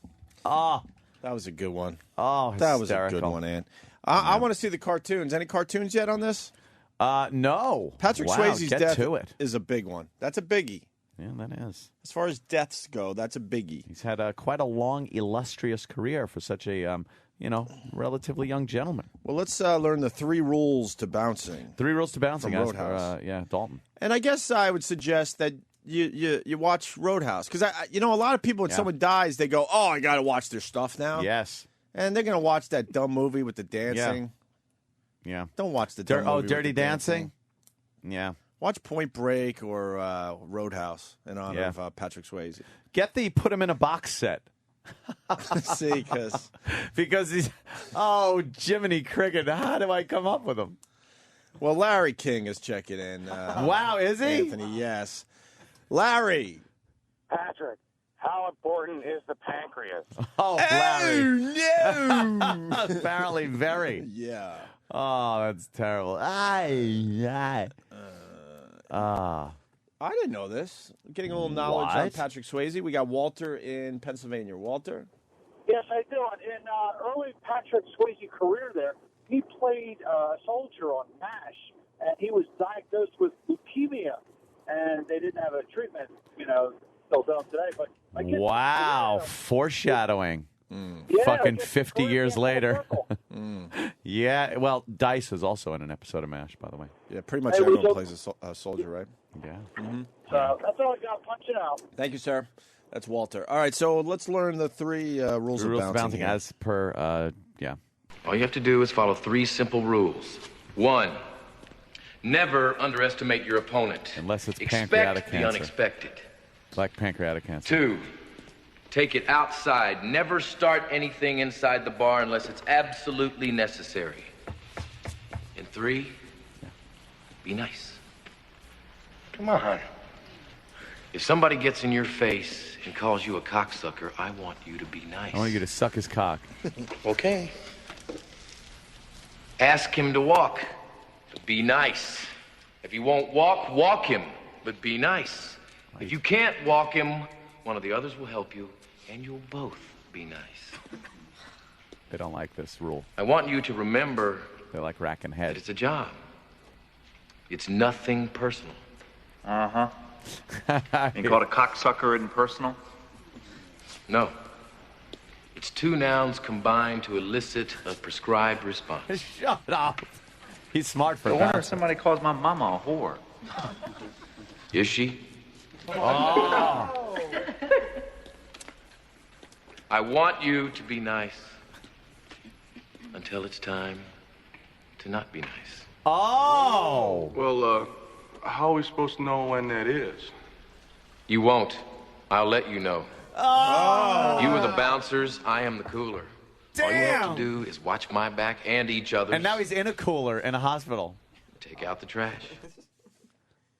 Speaker 9: Oh,
Speaker 1: that was a good one.
Speaker 9: Oh,
Speaker 1: that was a
Speaker 9: hysterical.
Speaker 1: good one, Ann. I want to see the cartoons. Any cartoons yet on this?
Speaker 9: No.
Speaker 1: Patrick
Speaker 9: Wow,
Speaker 1: Swayze's
Speaker 9: get
Speaker 1: death
Speaker 9: to it.
Speaker 1: is a big one. That's a biggie.
Speaker 9: Yeah, that is.
Speaker 1: As far as deaths go, that's a biggie.
Speaker 9: He's had quite a long, illustrious career for such a, relatively young gentleman.
Speaker 1: Well, let's learn the 3 rules to bouncing.
Speaker 9: 3 rules to bouncing,
Speaker 1: From
Speaker 9: as
Speaker 1: Roadhouse.
Speaker 9: per, Dalton.
Speaker 1: And I guess I would suggest that you watch Roadhouse because a lot of people when someone dies they go, oh, I got to watch their stuff now.
Speaker 9: Yes.
Speaker 1: And they're gonna watch that dumb movie with the dancing.
Speaker 9: Yeah.
Speaker 1: Don't watch the dumb movie with
Speaker 9: Dirty
Speaker 1: the
Speaker 9: Dancing? Yeah.
Speaker 1: Watch Point Break or Roadhouse in honor of Patrick Swayze.
Speaker 9: Get the put him in a box set.
Speaker 1: See,
Speaker 9: because he's Jiminy Cricket. How do I come up with him?
Speaker 1: Well, Larry King is checking in.
Speaker 9: Wow, is he?
Speaker 1: Anthony, yes. Larry.
Speaker 10: Patrick, how important is the pancreas?
Speaker 9: Oh, Larry.
Speaker 1: No.
Speaker 9: Apparently very.
Speaker 1: Yeah.
Speaker 9: Oh, that's terrible. I
Speaker 1: didn't know this. Getting a little knowledge on
Speaker 9: What?
Speaker 1: Patrick Swayze. We got Walter in Pennsylvania. Walter?
Speaker 11: Yes, I do. In early Patrick Swayze career there, he played a soldier on MASH, and he was diagnosed with leukemia, and they didn't have a treatment, still don't today. But I guess
Speaker 9: Wow. Foreshadowing.
Speaker 11: Yeah,
Speaker 9: Fucking
Speaker 11: just
Speaker 9: 50
Speaker 11: bring
Speaker 9: years
Speaker 11: it full
Speaker 9: later.
Speaker 11: circle.
Speaker 9: Yeah. Well, Dice is also in an episode of MASH, by the way.
Speaker 1: Yeah, pretty much
Speaker 11: Hey, we
Speaker 1: everyone
Speaker 11: just-
Speaker 1: plays a soldier, right?
Speaker 9: Yeah.
Speaker 11: So that's all I got. Punch it out.
Speaker 1: Thank you, sir. That's Walter. All right, so let's learn the 3 rules
Speaker 9: The
Speaker 1: of
Speaker 9: rules
Speaker 1: bouncing.
Speaker 9: of bouncing
Speaker 1: here.
Speaker 9: as per,
Speaker 6: All you have to do is follow 3 simple rules. 1, never underestimate your opponent.
Speaker 9: Unless it's
Speaker 6: Expect
Speaker 9: pancreatic
Speaker 6: the
Speaker 9: cancer.
Speaker 6: unexpected.
Speaker 9: Like pancreatic cancer.
Speaker 6: 2, take it outside. Never start anything inside the bar unless it's absolutely necessary. And 3, be nice.
Speaker 3: Come on.
Speaker 6: If somebody gets in your face and calls you a cocksucker, I want you to be nice.
Speaker 9: I want you to suck his cock.
Speaker 6: Okay. Ask him to walk, but be nice. If he won't walk, walk him, but be nice. If you can't walk him, one of the others will help you, and you'll both be nice.
Speaker 9: They don't like this rule.
Speaker 6: I want you to remember
Speaker 9: They like racking
Speaker 6: that
Speaker 9: heads.
Speaker 6: it's a job. It's nothing personal.
Speaker 12: Uh-huh. You called a cocksucker impersonal?
Speaker 6: No. It's 2 nouns combined to elicit a prescribed response.
Speaker 9: Shut up. He's smart for
Speaker 12: I wonder
Speaker 9: that.
Speaker 12: if somebody calls my mama a whore.
Speaker 6: Is she?
Speaker 9: Oh.
Speaker 6: I want you to be nice until it's time to not be nice.
Speaker 9: Oh.
Speaker 3: Well, how are we supposed to know when that is?
Speaker 6: You won't. I'll let you know.
Speaker 9: Oh.
Speaker 6: You are the bouncers. I am the cooler. All you have
Speaker 9: Damn.
Speaker 6: to do is watch my back and each other's.
Speaker 9: And now he's in a cooler in a hospital.
Speaker 6: Take out the trash.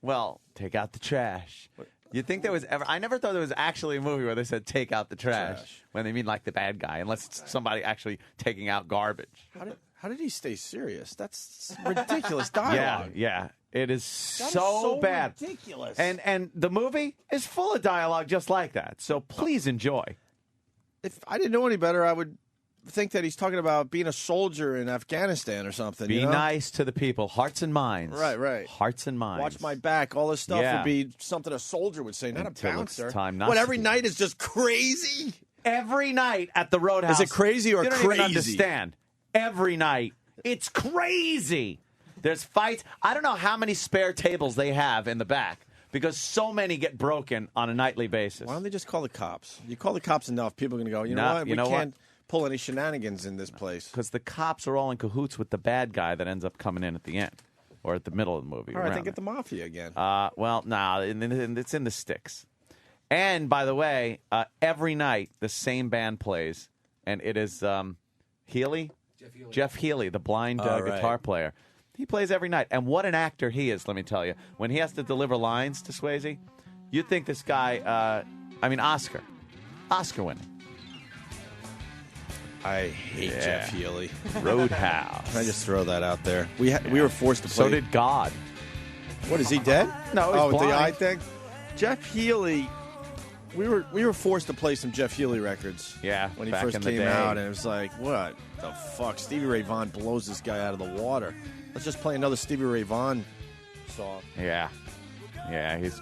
Speaker 9: Well, take out the trash. You think there was ever? I never thought there was actually a movie where they said "take out the trash" when they mean like the bad guy, unless it's somebody actually taking out garbage.
Speaker 1: How did he stay serious? That's ridiculous dialogue.
Speaker 9: Yeah. It is
Speaker 1: That is
Speaker 9: so bad,
Speaker 1: ridiculous.
Speaker 9: and the movie is full of dialogue just like that. So please enjoy.
Speaker 1: If I didn't know any better, I would think that he's talking about being a soldier in Afghanistan or something.
Speaker 9: Be
Speaker 1: you know?
Speaker 9: nice to the people, hearts and minds.
Speaker 1: Right.
Speaker 9: Hearts and minds.
Speaker 1: Watch my back. All this stuff
Speaker 9: Yeah.
Speaker 1: would be something a soldier would say, not
Speaker 9: Until
Speaker 1: a
Speaker 9: it's
Speaker 1: bouncer.
Speaker 9: time not
Speaker 1: What,
Speaker 9: to
Speaker 1: every
Speaker 9: be.
Speaker 1: night is just crazy?
Speaker 9: Every night at the Roadhouse.
Speaker 1: Is it crazy or
Speaker 9: you don't
Speaker 1: crazy?
Speaker 9: Even understand. Every night. It's crazy. There's fights. I don't know how many spare tables they have in the back because so many get broken on a nightly basis.
Speaker 1: Why don't they just call the cops? You call the cops enough, people are going to go, you know
Speaker 9: No,
Speaker 1: what?
Speaker 9: you know
Speaker 1: We
Speaker 9: what?
Speaker 1: can't pull any shenanigans in this place.
Speaker 9: Because the cops are all in cahoots with the bad guy that ends up coming in at the end or at the middle of the movie.
Speaker 1: All right,
Speaker 9: around
Speaker 1: they get the mafia again.
Speaker 9: Well, no, it's in the sticks. And by the way, every night the same band plays, and it is Healy? Jeff Healy, the blind
Speaker 1: Oh, right.
Speaker 9: guitar player. He plays every night. And what an actor he is, let me tell you. When he has to deliver lines to Swayze, you'd think this guy, Oscar winning.
Speaker 1: I hate
Speaker 9: Yeah.
Speaker 1: Jeff Healy.
Speaker 9: Roadhouse.
Speaker 1: Can I just throw that out there? We were forced to play.
Speaker 9: So did God.
Speaker 1: What, is he dead?
Speaker 9: No, he's
Speaker 1: oh, with the
Speaker 9: blind.
Speaker 1: eye thing? Jeff Healy, we were forced to play some Jeff Healy records.
Speaker 9: Yeah,
Speaker 1: when he
Speaker 9: back
Speaker 1: first
Speaker 9: in the
Speaker 1: came
Speaker 9: day.
Speaker 1: out, and it was like, what the fuck? Stevie Ray Vaughan blows this guy out of the water. Let's just play another Stevie Ray Vaughan song.
Speaker 9: Yeah. Yeah, he's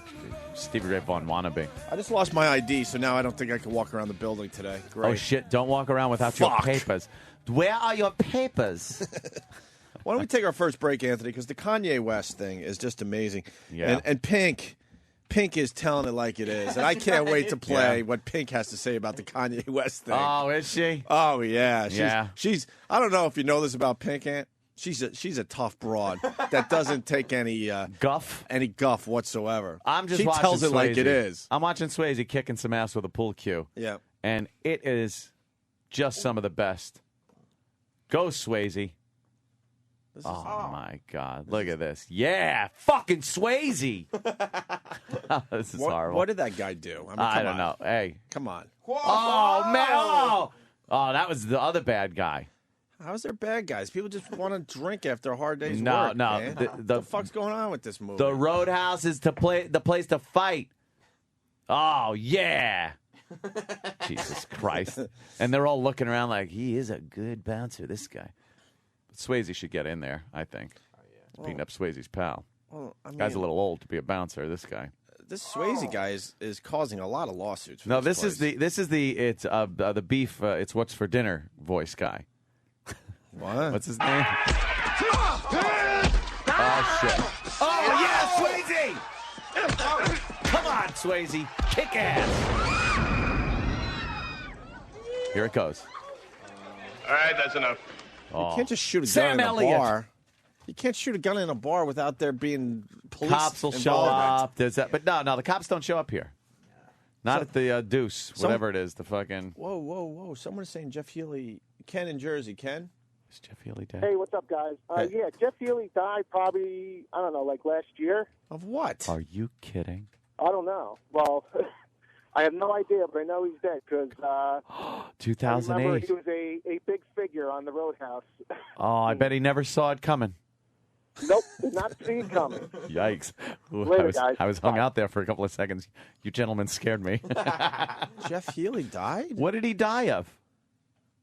Speaker 9: Stevie Ray Vaughan wannabe.
Speaker 1: I just lost my ID, so now I don't think I can walk around the building today. Great.
Speaker 9: Oh, shit. Don't walk around without your papers. Where are your papers?
Speaker 1: Why don't we take our first break, Anthony? Because the Kanye West thing is just amazing.
Speaker 9: Yeah.
Speaker 1: And Pink is telling it like it is. And I can't wait to play
Speaker 9: Yeah.
Speaker 1: what Pink has to say about the Kanye West thing.
Speaker 9: Oh, is she?
Speaker 1: Oh, yeah.
Speaker 9: Yeah.
Speaker 1: She's I don't know if you know this about Pink, Ant. She's a tough broad that doesn't take any
Speaker 9: guff
Speaker 1: whatsoever.
Speaker 9: I'm just
Speaker 1: she
Speaker 9: watching
Speaker 1: tells it
Speaker 9: Swayze.
Speaker 1: like it is.
Speaker 9: I'm watching Swayze kicking some ass with a pool cue.
Speaker 1: Yeah.
Speaker 9: And it is just some of the best. Go, Swayze. Oh, my God. Look at this. Yeah. Fucking Swayze. This is horrible.
Speaker 1: What did that guy do? I
Speaker 9: I
Speaker 1: come
Speaker 9: don't
Speaker 1: on.
Speaker 9: know. Hey.
Speaker 1: Come on.
Speaker 9: Oh, man. Oh, that was the other bad guy.
Speaker 1: How's there bad guys? People just want to drink after a hard day's
Speaker 9: No,
Speaker 1: work.
Speaker 9: no.
Speaker 1: man.
Speaker 9: The-
Speaker 1: What the fuck's going on with this movie?
Speaker 9: The Roadhouse is the place to fight. Oh, yeah. Jesus Christ. And they're all looking around like, he is a good bouncer, this guy. But Swayze should get in there, I think. He's beating up Swayze's pal.
Speaker 1: Well, I
Speaker 9: Guy's a
Speaker 1: mean-
Speaker 9: little old to be a bouncer, this guy.
Speaker 1: This Swayze guy is causing a lot of lawsuits. For
Speaker 9: No,
Speaker 1: this
Speaker 9: this is the the beef. It's what's for dinner voice guy.
Speaker 1: What?
Speaker 9: What's his name? Oh shit! Oh yeah, Swayze! Come on, Swayze, kick ass! Here it goes.
Speaker 3: All right, that's enough.
Speaker 1: You can't just shoot a gun
Speaker 9: Sam
Speaker 1: in
Speaker 9: Elliott.
Speaker 1: a bar. You can't shoot a gun in a bar without there being police
Speaker 9: Cops will show
Speaker 1: involvement.
Speaker 9: up. There's that, but no, the cops don't show up here. Not at the Deuce, whatever it is. The fucking
Speaker 1: Whoa! Someone is saying Jeff Healy, Ken in Jersey. Ken,
Speaker 9: is Jeff Healy dead?
Speaker 11: Hey, what's up, guys? Yeah, Jeff Healy died probably, I don't know, like last year.
Speaker 1: Of what?
Speaker 9: Are you kidding?
Speaker 11: I don't know. Well, I have no idea, but I know he's dead because I remember
Speaker 9: 2008.
Speaker 11: he was a big figure on the Roadhouse.
Speaker 9: Oh, I bet he never saw it coming.
Speaker 11: Nope, did not see it coming.
Speaker 9: Yikes! Ooh,
Speaker 11: Later,
Speaker 9: I
Speaker 11: guys.
Speaker 9: was hung out there for a couple of seconds. You gentlemen scared me.
Speaker 1: Jeff Healy died
Speaker 9: What did he die of?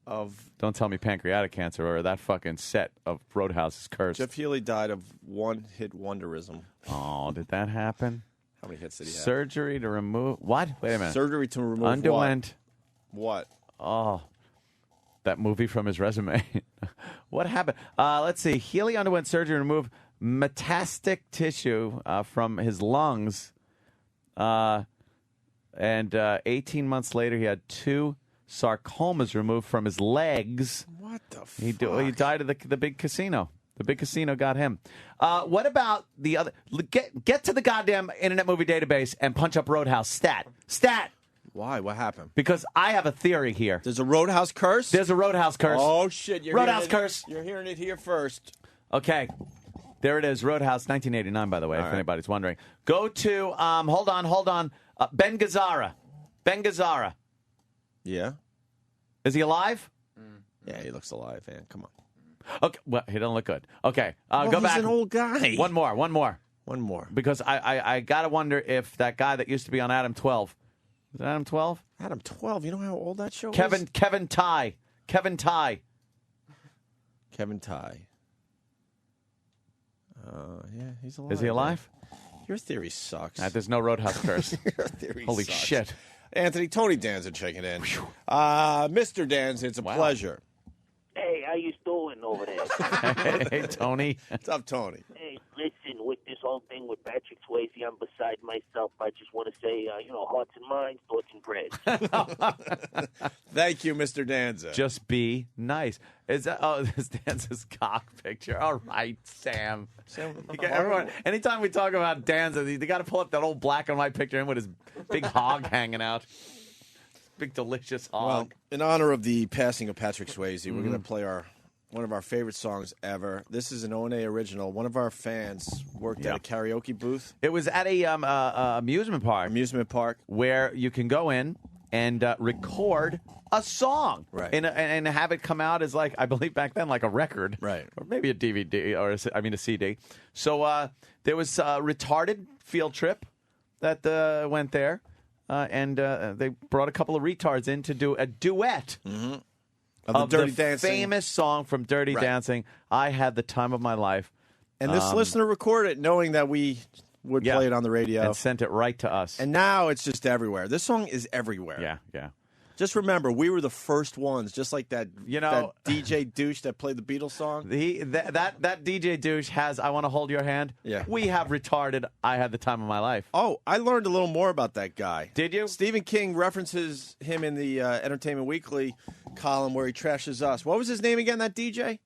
Speaker 1: of
Speaker 9: Don't tell me pancreatic cancer or that fucking set of Roadhouse is cursed.
Speaker 1: Jeff Healy died of one-hit wonderism.
Speaker 9: Oh, did that happen?
Speaker 1: How many hits did he have?
Speaker 9: Surgery to remove what? Wait a minute.
Speaker 1: Surgery to remove
Speaker 9: Underwent.
Speaker 1: what?
Speaker 9: Oh, that movie from his resume. What happened? Let's see. Healy underwent surgery to remove metastatic tissue from his lungs. And 18 months later, he had 2 sarcomas removed from his legs.
Speaker 1: What the fuck?
Speaker 9: He died at the big casino. The big casino got him. What about the other? Get to the goddamn Internet Movie Database and punch up Roadhouse. Stat.
Speaker 1: Why? What happened?
Speaker 9: Because I have a theory here.
Speaker 1: There's a Roadhouse curse?
Speaker 9: There's a Roadhouse curse.
Speaker 1: Oh, shit.
Speaker 9: Roadhouse curse.
Speaker 1: You're hearing it here first.
Speaker 9: Okay. There it is. Roadhouse, 1989, by the way, if anybody's wondering. Go to, hold on. Ben Gazzara. Ben Gazzara.
Speaker 1: Yeah?
Speaker 9: Is he alive?
Speaker 1: Yeah, he looks alive, man. Come on.
Speaker 9: Okay. Well, he doesn't look good. Okay.
Speaker 1: Well,
Speaker 9: go
Speaker 1: he's
Speaker 9: back.
Speaker 1: an old guy.
Speaker 9: One more.
Speaker 1: One more.
Speaker 9: Because I got to wonder if that guy that used to be on Adam 12. Is it Adam 12?
Speaker 1: Adam 12. You know how old that show was?
Speaker 9: Kevin Ty.
Speaker 1: Kevin Ty. Yeah, he's alive.
Speaker 9: Is he alive?
Speaker 1: Your theory sucks.
Speaker 9: There's no Roadhouse curse.
Speaker 1: Your theory
Speaker 9: Holy
Speaker 1: sucks.
Speaker 9: shit.
Speaker 1: Anthony, Tony Danza checking in. Mr. Danza, it's a pleasure.
Speaker 13: Hey, how you doing over there?
Speaker 9: Hey, Tony.
Speaker 1: What's up, Tony?
Speaker 13: Hey, listen, with this whole thing with Patrick Swayze. I'm beside myself. I just want to say, hearts and minds, thoughts and prayers.
Speaker 1: Thank you, Mr. Danza.
Speaker 9: Just be nice. Is that? Oh, this Danza's cock picture. All right, Sam. Everyone, anytime we talk about Danza, they got to pull up that old black and white picture of him with his big hog hanging out. Big delicious hog.
Speaker 1: Well, in honor of the passing of Patrick Swayze, we're going to play one of our favorite songs ever. This is an O&A original. One of our fans worked at a karaoke booth.
Speaker 9: It was at a amusement park.
Speaker 1: Amusement park.
Speaker 9: Where you can go in and record a song.
Speaker 1: Right.
Speaker 9: And have it come out as, like, I believe back then, like a record.
Speaker 1: Right.
Speaker 9: Or maybe a DVD, or a CD. So there was a retarded field trip that went there. And they brought a couple of retards in to do a duet.
Speaker 1: Mm-hmm. Of the Dirty Dancing.
Speaker 9: Famous song from Dirty Dancing. I had the time of my life.
Speaker 1: And this listener recorded it knowing that we would play it on the radio.
Speaker 9: And sent it right to us.
Speaker 1: And now it's just everywhere. This song is everywhere.
Speaker 9: Yeah.
Speaker 1: Just remember, we were the first ones, just like that that DJ douche that played the Beatles song.
Speaker 9: That DJ douche has I Want to Hold Your Hand.
Speaker 1: Yeah.
Speaker 9: We have retarded I Had the Time of My Life.
Speaker 1: Oh, I learned a little more about that guy.
Speaker 9: Did you?
Speaker 1: Stephen King references him in the Entertainment Weekly column where he trashes us. What was his name again, that DJ?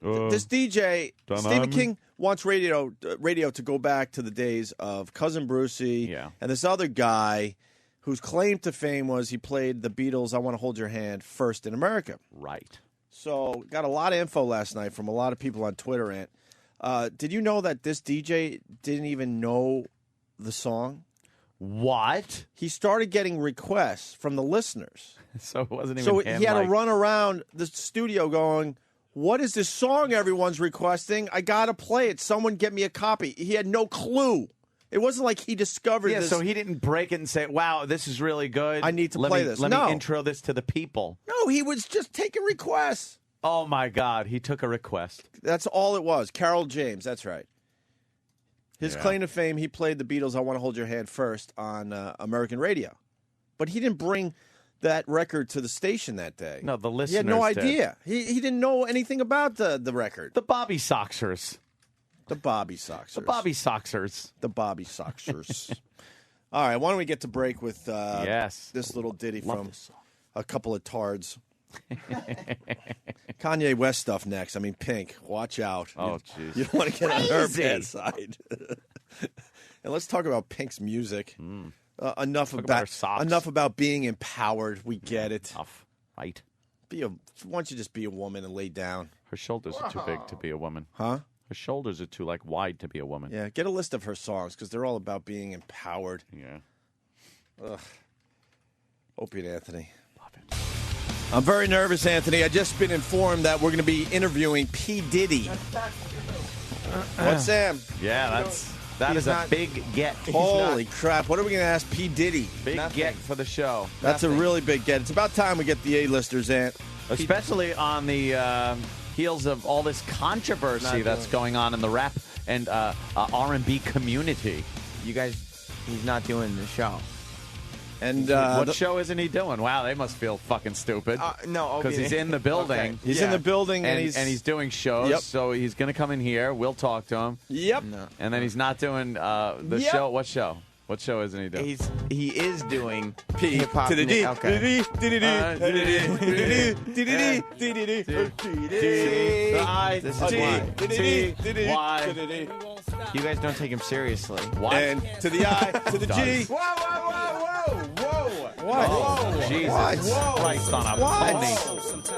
Speaker 1: This DJ, Stephen King wants radio to go back to the days of Cousin Brucey and this other guy whose claim to fame was he played the Beatles' I Want to Hold Your Hand first in America.
Speaker 9: Right.
Speaker 1: So got a lot of info last night from a lot of people on Twitter, Ant. Did you know that this DJ didn't even know the song?
Speaker 9: What?
Speaker 1: He started getting requests from the listeners.
Speaker 9: So it wasn't even
Speaker 1: So
Speaker 9: him,
Speaker 1: he had to run around the studio going, what is this song everyone's requesting? I got to play it. Someone get me a copy. He had no clue. It wasn't like he discovered this.
Speaker 9: So he didn't break it and say, wow, this is really good.
Speaker 1: I need to play this.
Speaker 9: Let me intro this to the people.
Speaker 1: No, he was just taking requests.
Speaker 9: Oh, my God. He took a request.
Speaker 1: That's all it was. Carol James, that's right. His claim to fame, he played the Beatles' I Want to Hold Your Hand first on American radio. But he didn't bring that record to the station that day.
Speaker 9: No, the listeners
Speaker 1: He had no
Speaker 9: did.
Speaker 1: idea. He didn't know anything about the record.
Speaker 9: The Bobby Soxers.
Speaker 1: The Bobby Soxers.
Speaker 9: The Bobby Soxers.
Speaker 1: The Bobby Soxers. All right, why don't we get to break with this little ditty from a couple of tards. Kanye West stuff next. I mean, Pink. Watch out.
Speaker 9: Oh, jeez.
Speaker 1: You don't want to get on her bad side. And let's talk about Pink's music. Enough about being empowered. We get it.
Speaker 9: Tough. Right.
Speaker 1: Why don't you just be a woman and lay down?
Speaker 9: Her shoulders are too big to be a woman.
Speaker 1: Huh?
Speaker 9: Her shoulders are too wide to be a woman.
Speaker 1: Yeah, get a list of her songs because they're all about being empowered.
Speaker 9: Yeah.
Speaker 1: Ugh. Opie and Anthony. Love it. I'm very nervous, Anthony. I just been informed that we're going to be interviewing P. Diddy. What's Sam?
Speaker 9: Yeah, that is a big get.
Speaker 1: Holy crap! What are we going to ask P. Diddy?
Speaker 9: Big get for the show.
Speaker 1: That's a really big get. It's about time we get the A-listers, Ant.
Speaker 9: Especially on the heels of all this controversy that's going on in the rap and R&B community.
Speaker 8: You guys, he's not doing the show.
Speaker 1: And
Speaker 9: what show isn't he doing? Wow, they must feel fucking stupid.
Speaker 8: No,
Speaker 9: because he's in the building.
Speaker 1: Okay. He's in the building, and
Speaker 9: he's doing shows.
Speaker 1: Yep.
Speaker 9: So he's going to come in here. We'll talk to him.
Speaker 1: Yep.
Speaker 8: No.
Speaker 9: And then he's not doing the show. What show? What show isn't he doing?
Speaker 8: He is doing
Speaker 1: P
Speaker 8: hip hop.
Speaker 1: to the D.
Speaker 8: Okay. This is why. You guys don't take him seriously.
Speaker 9: What?
Speaker 1: And to the I, to the G.
Speaker 8: Whoa!
Speaker 1: What?
Speaker 9: Oh, Jesus Christ on a pony.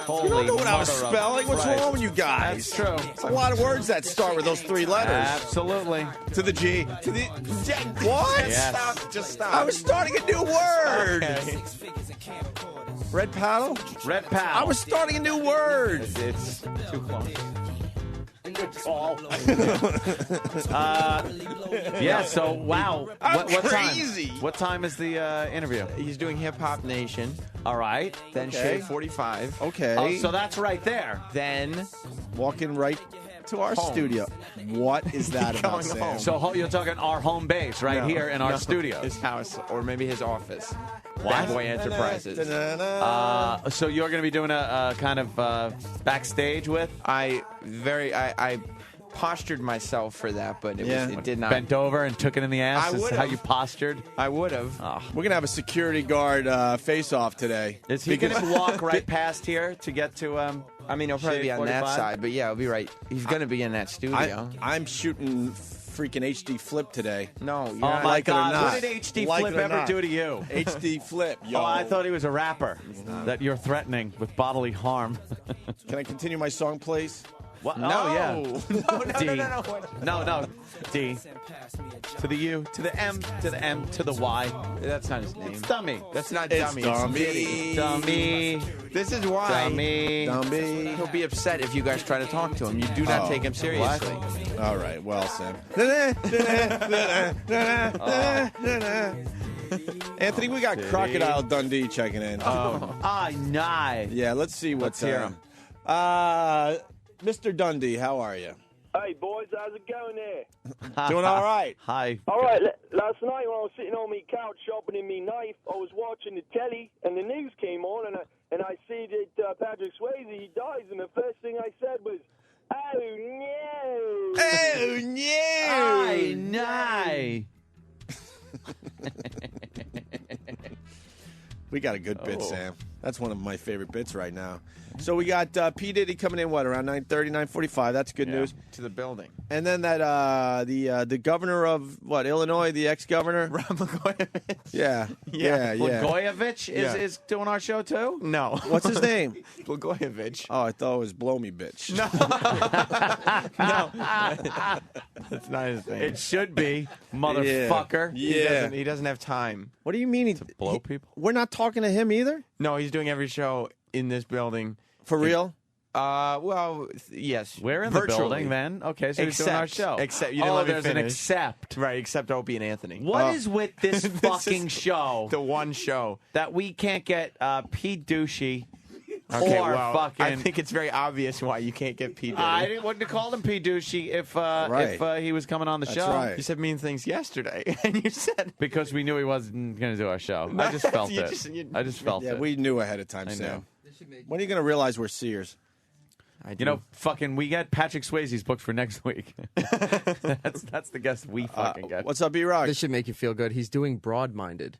Speaker 9: Holy
Speaker 1: You don't know what I was
Speaker 9: mother of
Speaker 1: spelling. What's
Speaker 9: Christ.
Speaker 1: wrong with you guys?
Speaker 9: That's true.
Speaker 1: It's a lot of words that start with those three letters.
Speaker 9: Absolutely.
Speaker 1: To the G. To the what?
Speaker 9: Yes.
Speaker 8: Just stop.
Speaker 1: I was starting a new word.
Speaker 8: Okay.
Speaker 1: Red paddle?
Speaker 9: Red Pal.
Speaker 1: I was starting a new word.
Speaker 9: It's too close.
Speaker 1: Paul.
Speaker 9: Yeah, so, wow.
Speaker 1: I'm
Speaker 9: what
Speaker 1: crazy.
Speaker 9: Time? What time is the interview?
Speaker 8: He's doing Hip Hop Nation.
Speaker 9: All right.
Speaker 8: Then
Speaker 1: Okay.
Speaker 8: Shade 45.
Speaker 1: Okay.
Speaker 9: Oh, so that's right there.
Speaker 8: Then
Speaker 1: Walking right to our
Speaker 8: Home.
Speaker 1: studio. What is that about,
Speaker 8: Going
Speaker 1: Sam?
Speaker 8: home.
Speaker 9: So you're talking our home base right
Speaker 8: No,
Speaker 9: here in our
Speaker 8: no,
Speaker 9: studio.
Speaker 8: his house, or maybe his office.
Speaker 9: What?
Speaker 8: Bad Boy Enterprises.
Speaker 9: So you're going to be doing a kind of backstage with?
Speaker 8: I
Speaker 14: postured myself for that, but it did not.
Speaker 9: Bent over and took it in the ass.
Speaker 14: I
Speaker 9: Is
Speaker 14: would've.
Speaker 9: how you postured.
Speaker 14: I would have.
Speaker 1: We're going to have a security guard face-off today.
Speaker 9: Is he going to walk right past here to get to?
Speaker 14: I mean, he'll probably be on that
Speaker 9: 45?
Speaker 14: side, but yeah, he'll be right. He's going to be in that studio.
Speaker 1: I'm shooting freaking HD Flip today.
Speaker 14: No, you're
Speaker 9: Oh
Speaker 14: not.
Speaker 9: my
Speaker 1: Like it or
Speaker 9: God!
Speaker 1: not.
Speaker 9: What did HD
Speaker 1: Like
Speaker 9: Flip
Speaker 1: it or
Speaker 9: ever
Speaker 1: not.
Speaker 9: do to you?
Speaker 1: HD Flip, yo.
Speaker 9: Oh, I thought he was a rapper that you're threatening with bodily harm.
Speaker 1: Can I continue my song, please?
Speaker 9: What?
Speaker 14: No.
Speaker 9: Oh, yeah.
Speaker 14: No,
Speaker 9: D.
Speaker 14: no.
Speaker 9: D. To the U, to the M, to the M, to the Y.
Speaker 14: That's not his name.
Speaker 9: It's Dummy.
Speaker 14: That's not
Speaker 1: It's
Speaker 14: Dummy.
Speaker 1: Dummy.
Speaker 14: Diddy.
Speaker 9: Dummy.
Speaker 14: This is why.
Speaker 9: Dummy.
Speaker 1: Dummy.
Speaker 14: He'll be upset if you guys try to talk to him. You do not take him seriously.
Speaker 1: All right, well, Sam. Anthony, we got Crocodile Dundee checking in.
Speaker 9: Nice.
Speaker 1: Yeah, let's see what's
Speaker 9: Let's hear him.
Speaker 1: Mr. Dundee, how are you?
Speaker 15: Hey, boys, how's it going there?
Speaker 1: Doing all right.
Speaker 9: Hi.
Speaker 15: All right, last night when I was sitting on my couch sharpening me knife, I was watching the telly, and the news came on, and I see that Patrick Swayze, he dies, and the first thing I said was, oh, no.
Speaker 1: Oh, no.
Speaker 9: Hi, nice.
Speaker 1: We got a good bit, Sam. That's one of my favorite bits right now. So we got P. Diddy coming in, around 9:30, 9:45. That's good news.
Speaker 14: To the building.
Speaker 1: And then that the governor of, Illinois, the ex-governor?
Speaker 14: Ron Blagojevich.
Speaker 1: Yeah.
Speaker 9: Blagojevich is doing our show, too?
Speaker 14: No.
Speaker 1: What's his name?
Speaker 14: Blagojevich.
Speaker 1: Oh, I thought it was Blow Me Bitch.
Speaker 14: No. That's not his name.
Speaker 9: It should be, motherfucker.
Speaker 1: Yeah.
Speaker 14: He doesn't have time.
Speaker 1: What do you mean?
Speaker 9: To blow people?
Speaker 1: We're not talking to him either?
Speaker 14: No, he's doing every show in this building.
Speaker 1: For real?
Speaker 14: Well, yes.
Speaker 9: We're in
Speaker 14: virtually.
Speaker 9: the building, then. Okay, so he's doing our show.
Speaker 14: Except you didn't let me
Speaker 9: there's an
Speaker 14: finish.
Speaker 9: except.
Speaker 14: Right, except Opie and Anthony.
Speaker 9: What is with this fucking show?
Speaker 14: The one show.
Speaker 9: That we can't get Pete Douchey
Speaker 14: Okay,
Speaker 9: or
Speaker 14: well,
Speaker 9: fucking...
Speaker 14: I think it's very obvious why you can't get Pete.
Speaker 9: I wouldn't have called him Pete Douchey if he was coming on the show.
Speaker 1: right.
Speaker 14: You said mean things yesterday, and you said...
Speaker 9: Because we knew he wasn't going to do our show. I just felt
Speaker 14: You
Speaker 9: it.
Speaker 14: just-
Speaker 9: I just felt
Speaker 1: Yeah,
Speaker 9: it.
Speaker 1: we knew ahead of time,
Speaker 9: I
Speaker 1: Sam.
Speaker 9: know.
Speaker 1: When are you going to realize we're seers?
Speaker 9: You know, fucking, we get Patrick Swayze's booked for next week. that's the guest we fucking get.
Speaker 1: What's up, B-Rock?
Speaker 16: This should make you feel good. He's doing Broad-Minded.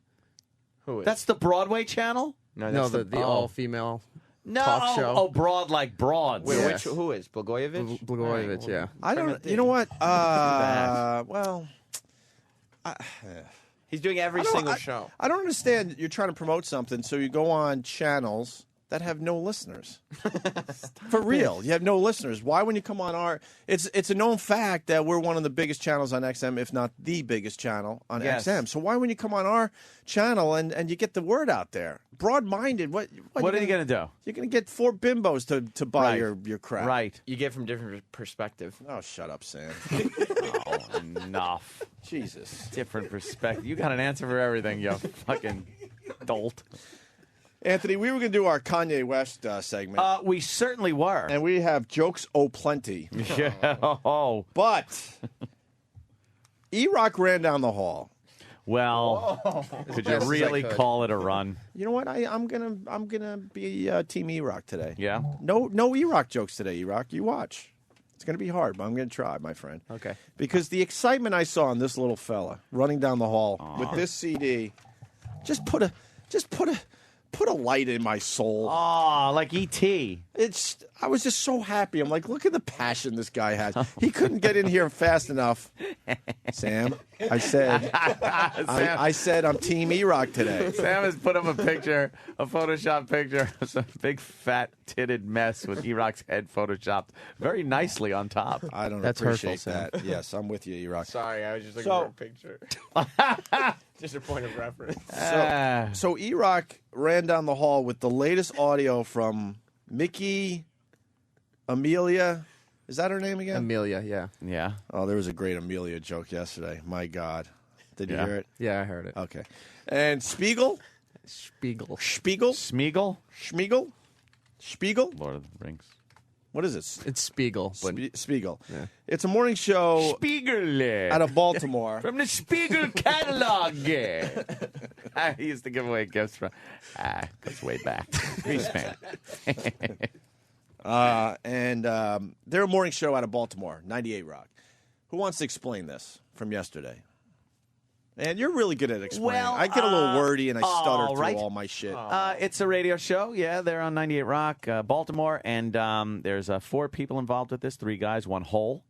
Speaker 14: Who is?
Speaker 9: That's the Broadway channel?
Speaker 16: No, the all-female
Speaker 9: No,
Speaker 16: talk show.
Speaker 9: Oh, broad like broads.
Speaker 14: Wait,
Speaker 16: Yes.
Speaker 14: who is? Blagojevich?
Speaker 16: Blagojevich, yeah.
Speaker 1: I don't... You know what? Well...
Speaker 14: He's doing every single show.
Speaker 1: I don't understand. You're trying to promote something, so you go on channels that have no listeners. For real, you have no listeners. Why, when you come on our... It's a known fact that we're one of the biggest channels on XM, if not the biggest channel on
Speaker 9: Yes.
Speaker 1: XM. So why, when you come on our channel and you get the word out there? Broad-minded, what
Speaker 9: What are you going to do?
Speaker 1: You're going to get 4 bimbos to buy
Speaker 9: Right.
Speaker 1: your crap.
Speaker 9: Right.
Speaker 14: You get from different perspective.
Speaker 1: Oh, shut up, Sam.
Speaker 9: Oh, enough.
Speaker 1: Jesus.
Speaker 9: Different perspective. You got an answer for everything, you fucking dolt.
Speaker 1: Anthony, we were going to do our Kanye West segment.
Speaker 9: We certainly were.
Speaker 1: And we have jokes plenty.
Speaker 9: Yeah. Oh.
Speaker 1: But E-Rock ran down the hall.
Speaker 9: Well, could you
Speaker 16: Yes,
Speaker 9: really
Speaker 16: I could.
Speaker 9: call it a run?
Speaker 1: You know what? I'm gonna be Team E-Rock today.
Speaker 9: Yeah.
Speaker 1: No E-Rock jokes today, E-Rock. You watch. It's gonna be hard, but I'm gonna try, my friend.
Speaker 14: Okay.
Speaker 1: Because the excitement I saw in this little fella running down the hall with this CD just put a light in my soul.
Speaker 9: Oh, like E.T.
Speaker 1: I was just so happy. I'm like, look at the passion this guy has. He couldn't get in here fast enough. Sam, I said, I said I'm Team E-Rock today.
Speaker 9: Sam has put up a Photoshop picture of some big fat titted mess with E-Rock's head photoshopped very nicely on top.
Speaker 1: I don't
Speaker 16: That's
Speaker 1: appreciate
Speaker 16: hurtful, Sam.
Speaker 1: that. Yes, I'm with you, E-Rock.
Speaker 14: Sorry, I was just looking
Speaker 1: So-
Speaker 14: for a picture. Just a point of reference.
Speaker 1: So E-Rock ran down the hall with the latest audio from Mickey Amelia. Is that her name again?
Speaker 16: Amelia, yeah.
Speaker 9: Yeah.
Speaker 1: Oh, there was a great Amelia joke yesterday. My God. Did you
Speaker 9: Yeah.
Speaker 1: hear it?
Speaker 16: Yeah, I heard it.
Speaker 1: Okay. And Spiegel?
Speaker 16: Spiegel.
Speaker 9: Smeagol?
Speaker 1: Spiegel?
Speaker 9: Lord of the Rings.
Speaker 1: What is it?
Speaker 16: It's Spiegel. But
Speaker 1: Spiegel.
Speaker 16: Yeah.
Speaker 1: It's a morning show
Speaker 9: Spiegel.
Speaker 1: out of Baltimore.
Speaker 9: From the Spiegel catalog. I used to give away gifts from. Goes way back. Grease man.
Speaker 1: And they're a morning show out of Baltimore, 98 Rock. Who wants to explain this from yesterday? And you're really good at explaining.
Speaker 9: Well,
Speaker 1: I get a little wordy and I stutter through
Speaker 9: right.
Speaker 1: all my shit.
Speaker 9: It's a radio show. Yeah, they're on 98 Rock, Baltimore. And there's 4 people involved with this, 3 guys, 1 hole.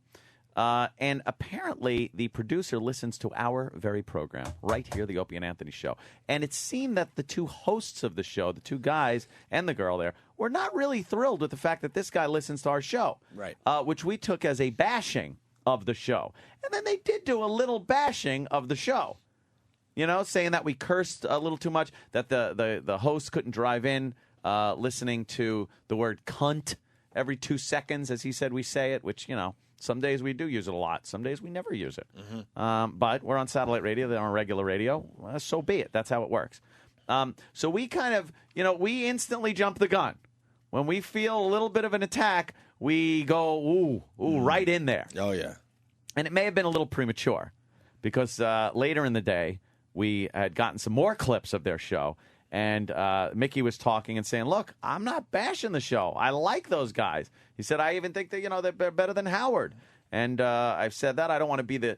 Speaker 9: And apparently the producer listens to our very program right here, the Opie and Anthony Show. And it seemed that the 2 hosts of the show, the 2 guys and the girl there, were not really thrilled with the fact that this guy listens to our show.
Speaker 1: Right.
Speaker 9: Which we took as a bashing of the show. And then they did do a little bashing of the show. You know, saying that we cursed a little too much, that the host couldn't drive in listening to the word cunt every 2 seconds, as he said we say it, which, you know, some days we do use it a lot. Some days we never use it. But we're on satellite radio. They're on regular radio. Well, so be it. That's how it works. So we kind of, you know, we instantly jump the gun. When we feel a little bit of an attack, we go, ooh, right in there.
Speaker 1: Oh, yeah.
Speaker 9: And it may have been a little premature because later in the day, we had gotten some more clips of their show. And Mickey was talking and saying, look, I'm not bashing the show. I like those guys. He said, I even think that, you know, they're better than Howard. And I've said that. I don't want to be the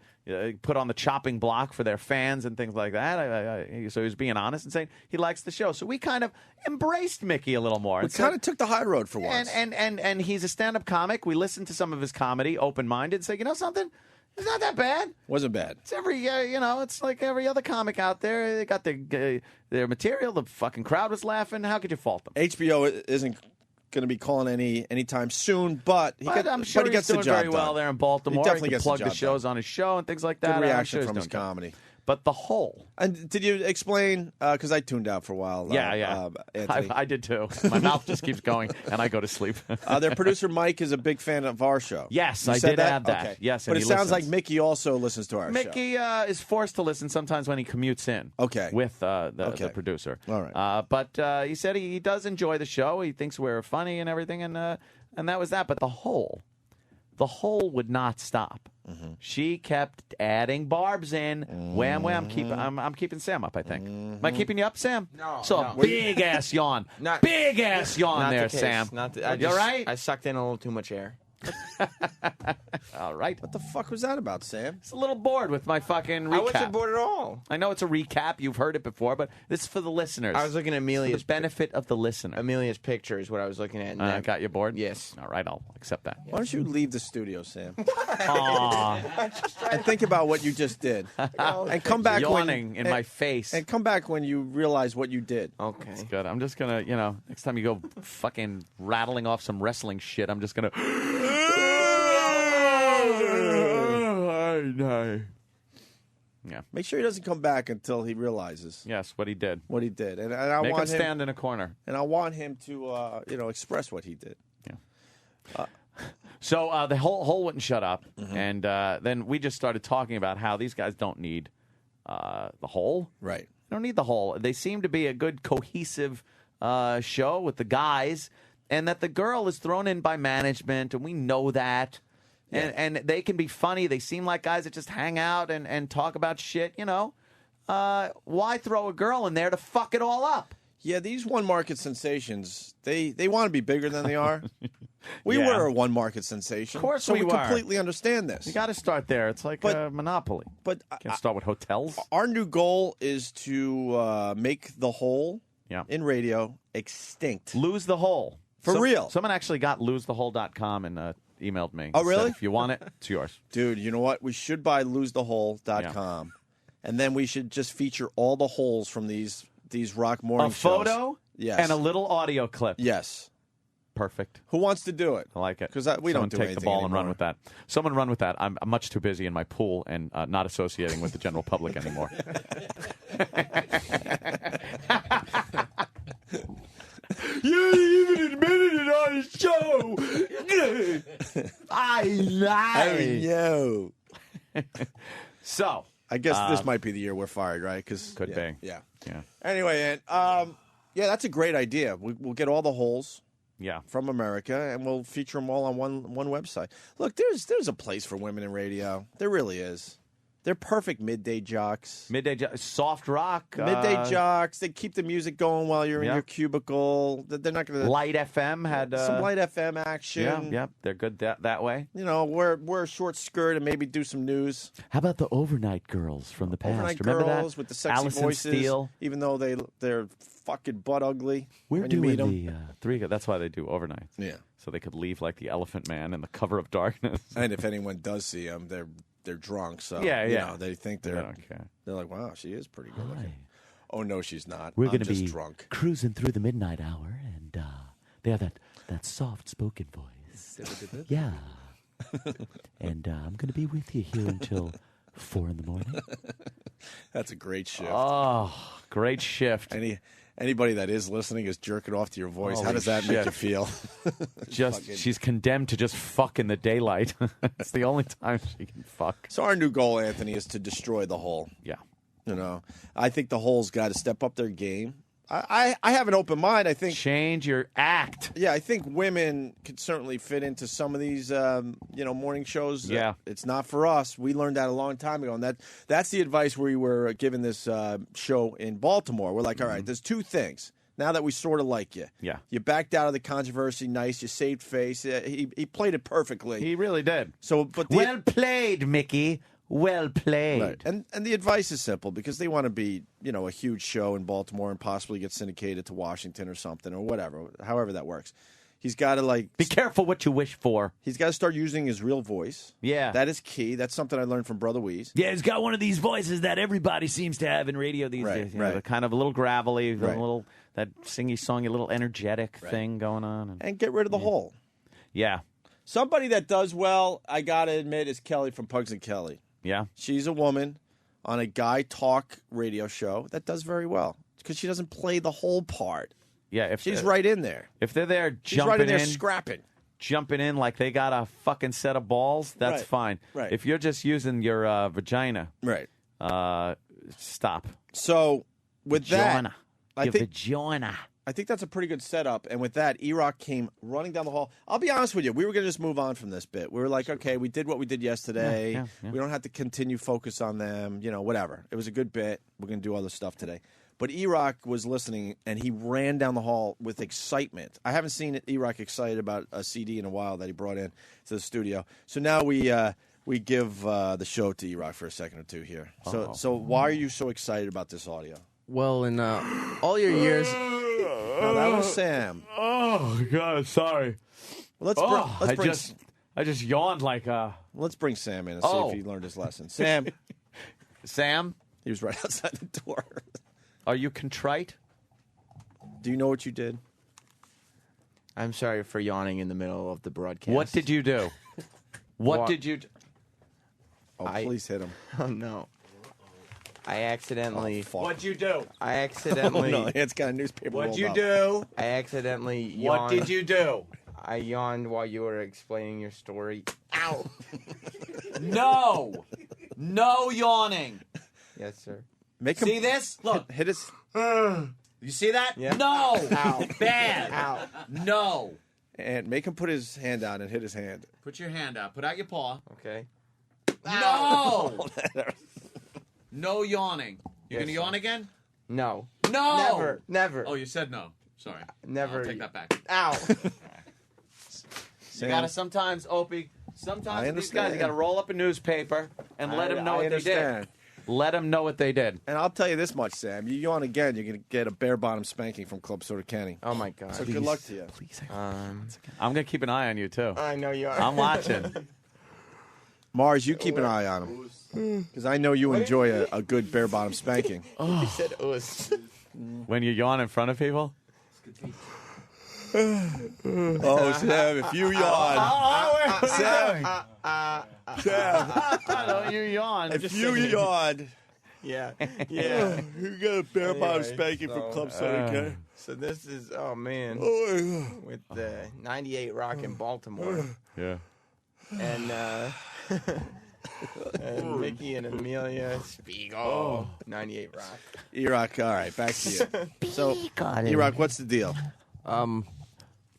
Speaker 9: put on the chopping block for their fans and things like that. So he was being honest and saying he likes the show. So we kind of embraced Mickey a little more.
Speaker 1: We kind of took the high road for once.
Speaker 9: And he's a stand-up comic. We listened to some of his comedy, open-minded, and say, you know something? It's not that bad.
Speaker 1: Wasn't bad.
Speaker 9: It's every, you know, it's like every other comic out there. They got their material. The fucking crowd was laughing. How could you fault them?
Speaker 1: HBO isn't going to be calling anytime soon, but
Speaker 9: I'm sure
Speaker 1: he
Speaker 9: he's
Speaker 1: gets
Speaker 9: doing
Speaker 1: the job
Speaker 9: very well
Speaker 1: done.
Speaker 9: there in Baltimore.
Speaker 1: He definitely
Speaker 9: can
Speaker 1: gets
Speaker 9: plug
Speaker 1: the
Speaker 9: the
Speaker 1: job
Speaker 9: shows
Speaker 1: done.
Speaker 9: on his show and things like that.
Speaker 1: Good
Speaker 9: I'm
Speaker 1: reaction
Speaker 9: sure
Speaker 1: from
Speaker 9: he's
Speaker 1: his
Speaker 9: doing good.
Speaker 1: comedy.
Speaker 9: But the whole.
Speaker 1: And did you explain, because I tuned out for a while.
Speaker 9: Yeah.
Speaker 1: Anthony.
Speaker 9: I did too. My mouth just keeps going, and I go to sleep.
Speaker 1: Their producer, Mike, is a big fan of our show.
Speaker 9: Yes,
Speaker 1: You
Speaker 9: I
Speaker 1: said
Speaker 9: did add that.
Speaker 1: Okay.
Speaker 9: Yes,
Speaker 1: but
Speaker 9: and
Speaker 1: it
Speaker 9: he
Speaker 1: sounds like
Speaker 9: listens.
Speaker 1: Mickey also listens to our show.
Speaker 9: Mickey is forced to listen sometimes when he commutes in.
Speaker 1: Okay.
Speaker 9: With the producer.
Speaker 1: All right.
Speaker 9: But he said he does enjoy the show. He thinks we're funny and everything, and that was that. But the whole would not stop.
Speaker 1: Mm-hmm.
Speaker 9: She kept adding barbs in. Wham, wham. I'm keeping Sam up, I think. Am I keeping you up, Sam?
Speaker 14: No.
Speaker 9: So
Speaker 14: no.
Speaker 9: big ass yawn. Big ass yawn
Speaker 14: Not
Speaker 9: there,
Speaker 14: the case.
Speaker 9: Sam. You all right?
Speaker 14: I sucked in a little too much air.
Speaker 9: All right.
Speaker 1: What the fuck was that about, Sam?
Speaker 9: It's a little bored with my fucking recap.
Speaker 14: I wasn't bored at all.
Speaker 9: I know it's a recap. You've heard it before, but this is for the listeners.
Speaker 14: I was looking at Amelia's
Speaker 9: for the benefit of the listener.
Speaker 14: Amelia's picture is what I was looking at. And
Speaker 9: Got you bored?
Speaker 14: Yes.
Speaker 9: All right, I'll accept that.
Speaker 1: Why don't you leave the studio, Sam?
Speaker 9: Aw.
Speaker 1: And think about what you just did. And come back
Speaker 9: Yawning in my face.
Speaker 1: And come back when you realize what you did.
Speaker 14: Okay.
Speaker 9: That's good. I'm just going to, next time you go fucking rattling off some wrestling shit, I'm just going to... Yeah.
Speaker 1: Make sure he doesn't come back until he realizes.
Speaker 9: Yes, what he did.
Speaker 1: What he did. And I
Speaker 9: Make
Speaker 1: want
Speaker 9: him stand in a corner.
Speaker 1: And I want him to, express what he did.
Speaker 9: Yeah. So the whole wouldn't shut up, and then we just started talking about how these guys don't need the whole.
Speaker 1: Right.
Speaker 9: They don't need the whole. They seem to be a good cohesive show with the guys, and that the girl is thrown in by management, and we know that.
Speaker 1: Yeah.
Speaker 9: And they can be funny. They seem like guys that just hang out and talk about shit, Why throw a girl in there to fuck it all up?
Speaker 1: Yeah, these one-market sensations, they want to be bigger than they are. We
Speaker 9: Yeah.
Speaker 1: were a one-market sensation.
Speaker 9: Of course
Speaker 1: so
Speaker 9: we were.
Speaker 1: completely understand this.
Speaker 9: You got to start there. It's like a monopoly.
Speaker 1: But
Speaker 9: Can't start with hotels.
Speaker 1: Our new goal is to make the whole in radio extinct.
Speaker 9: Lose the whole.
Speaker 1: For real.
Speaker 9: Someone actually got losethewhole.com and emailed me.
Speaker 1: Oh,
Speaker 9: Said,
Speaker 1: really?
Speaker 9: if you want it, it's yours.
Speaker 1: Dude, you know what? We should buy losethewhole.com. And then we should just feature all the holes from these rock morning
Speaker 9: A
Speaker 1: shows.
Speaker 9: photo
Speaker 1: Yes.
Speaker 9: and a little audio clip.
Speaker 1: Yes.
Speaker 9: Perfect.
Speaker 1: Who wants to do it?
Speaker 9: I like it.
Speaker 1: Because we don't
Speaker 9: Someone
Speaker 1: do
Speaker 9: take
Speaker 1: anything
Speaker 9: the ball and run
Speaker 1: anymore.
Speaker 9: with that. Someone run with that. I'm much too busy in my pool and not associating with the general public anymore.
Speaker 2: You even admitted it on his show. I lied.
Speaker 1: know.
Speaker 9: So
Speaker 1: I guess this might be the year we're fired, right?
Speaker 9: Could be.
Speaker 1: Yeah.
Speaker 9: Yeah.
Speaker 1: Anyway, and that's a great idea. We'll get all the holes.
Speaker 9: Yeah.
Speaker 1: From America, and we'll feature them all on one website. Look, there's a place for women in radio. There really is. They're perfect midday jocks.
Speaker 9: Soft rock.
Speaker 1: Midday jocks. They keep the music going while you're in
Speaker 9: Yeah.
Speaker 1: your cubicle. They're not going to.
Speaker 9: Light FM had
Speaker 1: some Light FM action.
Speaker 9: Yeah, they're good that way.
Speaker 1: You know, wear a short skirt and maybe do some news.
Speaker 9: How about the Overnight Girls from the past?
Speaker 1: Overnight
Speaker 9: Remember
Speaker 1: girls
Speaker 9: that?
Speaker 1: with the sexy
Speaker 9: Alison
Speaker 1: voices,
Speaker 9: Steele.
Speaker 1: even though they're fucking butt ugly.
Speaker 9: We're
Speaker 1: when you meet
Speaker 9: doing
Speaker 1: them.
Speaker 9: the three. That's why they do overnights.
Speaker 1: Yeah.
Speaker 9: So they could leave like the Elephant Man in the cover of darkness.
Speaker 1: And if anyone does see them, they're drunk. So
Speaker 9: Yeah,
Speaker 1: you
Speaker 9: yeah.
Speaker 1: know, they think they're
Speaker 9: Okay.
Speaker 1: they're like, wow, she is pretty good looking. Oh no, she's not.
Speaker 9: We're
Speaker 1: I'm
Speaker 9: going to
Speaker 1: just
Speaker 9: be
Speaker 1: drunk.
Speaker 9: cruising through the midnight hour, and they have that soft spoken voice. Yeah. And I'm going to be with you here until 4 in the morning.
Speaker 1: That's a great shift.
Speaker 9: Oh, great shift.
Speaker 1: Anybody that is listening is jerking off to your voice. How
Speaker 9: Holy
Speaker 1: does that make
Speaker 9: shit.
Speaker 1: you feel?
Speaker 9: She's condemned to just fuck in the daylight. It's the only time she can fuck.
Speaker 1: So our new goal, Anthony, is to destroy the Hole.
Speaker 9: Yeah.
Speaker 1: You know, I think the Hole's got to step up their game. I have an open mind. I think
Speaker 9: change your act.
Speaker 1: Yeah, I think women could certainly fit into some of these, morning shows.
Speaker 9: Yeah.
Speaker 1: It's not for us. We learned that a long time ago, and that's the advice we were given this show in Baltimore. We're like, all right, there's two things. Now that we sort of like you,
Speaker 9: Yeah.
Speaker 1: you backed out of the controversy. Nice, you saved face. He played it perfectly.
Speaker 9: He really did.
Speaker 1: So, but
Speaker 9: Well played, Mickey. Well played.
Speaker 1: Right. And the advice is simple because they want to be, a huge show in Baltimore and possibly get syndicated to Washington or something or whatever, however that works. He's got to
Speaker 9: be careful what you wish for.
Speaker 1: He's got to start using his real voice.
Speaker 9: Yeah.
Speaker 1: That is key. That's something I learned from Brother Weeze.
Speaker 9: Yeah, he's got one of these voices that everybody seems to have in radio these days. You know,
Speaker 1: right.
Speaker 9: the kind of a little gravelly,
Speaker 1: Right.
Speaker 9: a little that singy-songy, little energetic thing going on.
Speaker 1: And get rid of the Hole.
Speaker 9: Yeah.
Speaker 1: Somebody that does well, I got to admit, is Kelly from Pugs and Kelly.
Speaker 9: Yeah.
Speaker 1: She's a woman on a guy talk radio show that does very well because she doesn't play the whole part.
Speaker 9: Yeah, if
Speaker 1: She's right in there.
Speaker 9: If they're there
Speaker 1: She's
Speaker 9: jumping
Speaker 1: right in there
Speaker 9: in,
Speaker 1: scrapping.
Speaker 9: jumping in like they got a fucking set of balls, that's
Speaker 1: Right,
Speaker 9: fine.
Speaker 1: right.
Speaker 9: If you're just using your vagina,
Speaker 1: right?
Speaker 9: Stop.
Speaker 1: So with
Speaker 9: Vagina.
Speaker 1: that,
Speaker 9: Your vagina.
Speaker 1: I think that's a pretty good setup. And with that, E-Rock came running down the hall. I'll be honest with you. We were going to just move on from this bit. We were like, okay, we did what we did yesterday.
Speaker 9: Yeah.
Speaker 1: We don't have to continue focus on them. Whatever. It was a good bit. We're going to do other stuff today. But E-Rock was listening, and he ran down the hall with excitement. I haven't seen E-Rock excited about a CD in a while that he brought in to the studio. So now we give the show to E-Rock for a second or two here. So why are you so excited about this audio?
Speaker 16: Well, in all your years...
Speaker 1: No, that was Sam.
Speaker 9: Oh God, sorry.
Speaker 1: Let's bring
Speaker 9: I just yawned like
Speaker 1: Let's bring Sam in and see if he learned his lesson. Sam.
Speaker 9: Sam?
Speaker 1: He was right outside the door.
Speaker 9: Are you contrite?
Speaker 1: Do you know what you did?
Speaker 14: I'm sorry for yawning in the middle of the broadcast.
Speaker 9: What did you do? What did you do?
Speaker 1: Oh, please hit him.
Speaker 14: Oh, no. I accidentally...
Speaker 9: What'd you do?
Speaker 14: I accidentally...
Speaker 1: Oh, no, it's got a newspaper
Speaker 9: What'd
Speaker 1: rolled
Speaker 9: you
Speaker 1: up.
Speaker 9: do?
Speaker 14: I accidentally yawned.
Speaker 9: What did you do?
Speaker 14: I yawned while you were explaining your story. Ow!
Speaker 9: No! No yawning.
Speaker 14: Yes, sir.
Speaker 1: Make him
Speaker 9: See this? Look.
Speaker 1: hit his.
Speaker 9: You see that?
Speaker 14: Yeah.
Speaker 9: No!
Speaker 14: Ow.
Speaker 9: Bad!
Speaker 14: Ow.
Speaker 9: No!
Speaker 1: And make him put his hand down and hit his hand.
Speaker 9: Put your hand out. Put out your paw.
Speaker 14: Okay.
Speaker 9: No! No yawning. You're
Speaker 14: Yes,
Speaker 9: going to yawn again?
Speaker 14: No.
Speaker 9: No!
Speaker 14: Never. Never.
Speaker 9: Oh, you said no. Sorry.
Speaker 14: Never.
Speaker 9: I'll take that back.
Speaker 14: Ow.
Speaker 9: You gotta sometimes, Opie. Sometimes with these guys, you gotta roll up a newspaper and let them know what they did. Let them know what they did.
Speaker 1: And I'll tell you this much, Sam. You yawn again, you're going to get a bare bottom spanking from Club Soda Kenny.
Speaker 14: Oh, my God.
Speaker 1: So good luck to you.
Speaker 9: Please. I'm going to keep an eye on you, too.
Speaker 14: I know you are.
Speaker 9: I'm watching.
Speaker 1: Mars, you keep an eye on him. Because I know you enjoy a good bare bottom spanking.
Speaker 14: He said us.
Speaker 9: When you yawn in front of people?
Speaker 1: Oh, Sam, if you yawn. Sam,
Speaker 9: Don't you yawn.
Speaker 1: if you yawn,
Speaker 14: Yeah.
Speaker 1: you get a bare bottom
Speaker 14: Anyway,
Speaker 1: spanking from
Speaker 14: so,
Speaker 1: Club Soda Kenny.
Speaker 14: So this is, oh, man,
Speaker 1: Oh,
Speaker 14: with the 98 Rock in Baltimore.
Speaker 9: Yeah.
Speaker 14: And, and Mickey and Amelia Spiegel. 98 Rock.
Speaker 1: E-Rock, all right, back to you. So, E-Rock, what's the deal?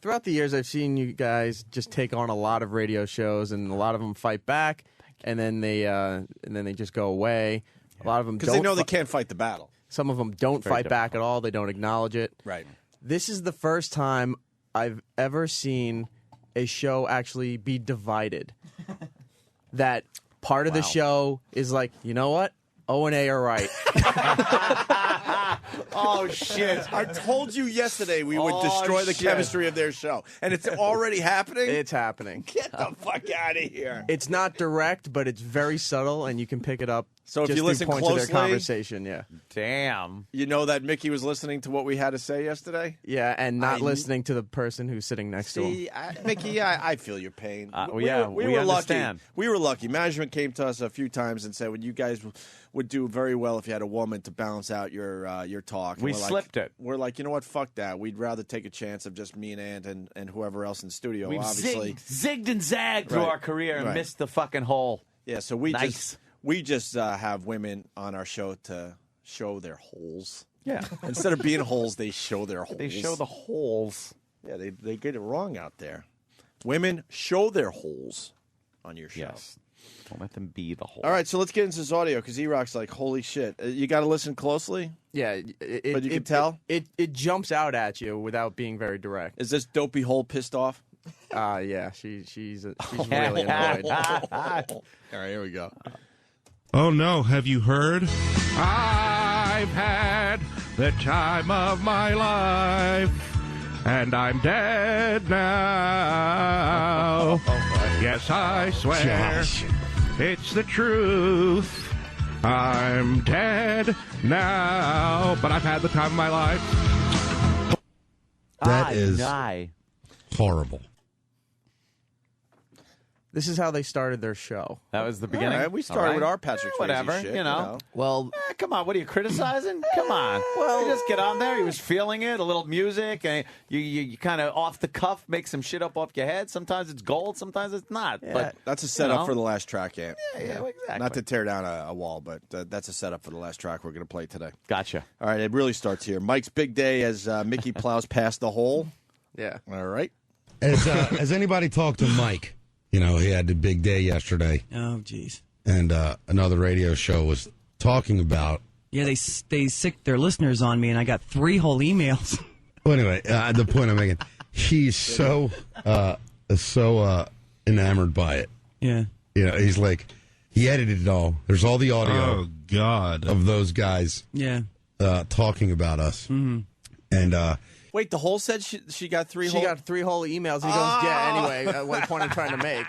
Speaker 16: Throughout the years, I've seen you guys just take on a lot of radio shows, and a lot of them fight back. and then they just go away. A lot of them
Speaker 1: Because they know they can't fight the battle.
Speaker 16: Some of them don't
Speaker 1: Very
Speaker 16: fight back at all. They don't acknowledge it.
Speaker 1: Right.
Speaker 16: This is the first time I've ever seen a show actually be divided. That part of the show is like, you know what? O and A are right.
Speaker 1: Oh, shit. I told you yesterday we would destroy the chemistry of their show. And it's already happening?
Speaker 16: It's happening.
Speaker 1: Get the fuck out of here.
Speaker 16: It's not direct, but it's very subtle, and you can pick it up.
Speaker 1: So if
Speaker 16: just
Speaker 1: you
Speaker 16: through
Speaker 1: listen
Speaker 16: points
Speaker 1: closely,
Speaker 16: of their conversation, yeah.
Speaker 9: Damn.
Speaker 1: You know that Mickey was listening to what we had to say yesterday?
Speaker 16: Yeah, and not listening to the person who's sitting next to him.
Speaker 1: See, Mickey, I feel your pain.
Speaker 9: We
Speaker 1: were
Speaker 9: understand.
Speaker 1: lucky. We were lucky. Management came to us a few times and said, well, you guys would do very well if you had a woman to balance out your talk. And
Speaker 9: We
Speaker 1: we're
Speaker 9: slipped it.
Speaker 1: We're like, you know what? Fuck that. We'd rather take a chance of just me and Ant and whoever else in the studio,
Speaker 9: We've
Speaker 1: obviously.
Speaker 9: zigged and zagged through
Speaker 1: Right.
Speaker 9: our career and
Speaker 1: Right.
Speaker 9: missed the fucking hole.
Speaker 1: Yeah, so we just have women on our show to show their holes.
Speaker 9: Yeah.
Speaker 1: Instead of being holes, they show their holes.
Speaker 9: They show the holes.
Speaker 1: Yeah, they get it wrong out there. Women show their holes on your show.
Speaker 9: Yes. Don't let them be the hole.
Speaker 1: All right, so let's get into this audio because E-Rock's like, holy shit. You got to listen closely.
Speaker 16: Yeah,
Speaker 1: But you can tell?
Speaker 16: It jumps out at you without being very direct.
Speaker 1: Is this dopey hole pissed off?
Speaker 16: Yeah, she's really annoyed.
Speaker 1: All right, here we go.
Speaker 17: Oh no, have you heard? I've had the time of my life, and I'm dead now. Yes, I swear,
Speaker 18: Josh.
Speaker 17: it's the truth. I'm dead now, but I've had the time of my life.
Speaker 18: That is horrible.
Speaker 16: This is how they started their show.
Speaker 9: That was the beginning.
Speaker 1: All right, we started with our Patrick Swayze
Speaker 9: whatever,
Speaker 1: shit,
Speaker 9: you know.
Speaker 16: Well,
Speaker 9: Come on, what are you criticizing? Come on. Well, you just get on there. He was feeling it, a little music, and you kind of off the cuff make some shit up off your head. Sometimes it's gold, sometimes it's not.
Speaker 1: Yeah,
Speaker 9: But
Speaker 1: that's a setup
Speaker 9: you know.
Speaker 1: for the last track, Ant.
Speaker 9: Yeah, exactly.
Speaker 1: Not to tear down a wall, but that's a setup for the last track we're going to play today.
Speaker 9: Gotcha.
Speaker 1: All right, it really starts here. Mike's big day as Mickey plows past the hole.
Speaker 16: Yeah.
Speaker 1: All right.
Speaker 18: Has anybody talked to Mike? You know, he had the big day yesterday.
Speaker 19: Oh, jeez.
Speaker 18: And another radio show was talking about.
Speaker 19: Yeah, they sicked their listeners on me, and I got 3 whole emails.
Speaker 18: Well, anyway, the point I'm making, he's so enamored by it.
Speaker 19: Yeah.
Speaker 18: You know, he's like, he edited it all. There's all the audio.
Speaker 17: Oh, God.
Speaker 18: Of those guys.
Speaker 19: Yeah.
Speaker 18: Talking about us.
Speaker 19: Mm-hmm.
Speaker 18: And
Speaker 1: Wait, the hole said she got 3
Speaker 16: She
Speaker 1: whole?
Speaker 16: got 3 whole emails. And he goes, yeah, anyway, what point I'm trying to make.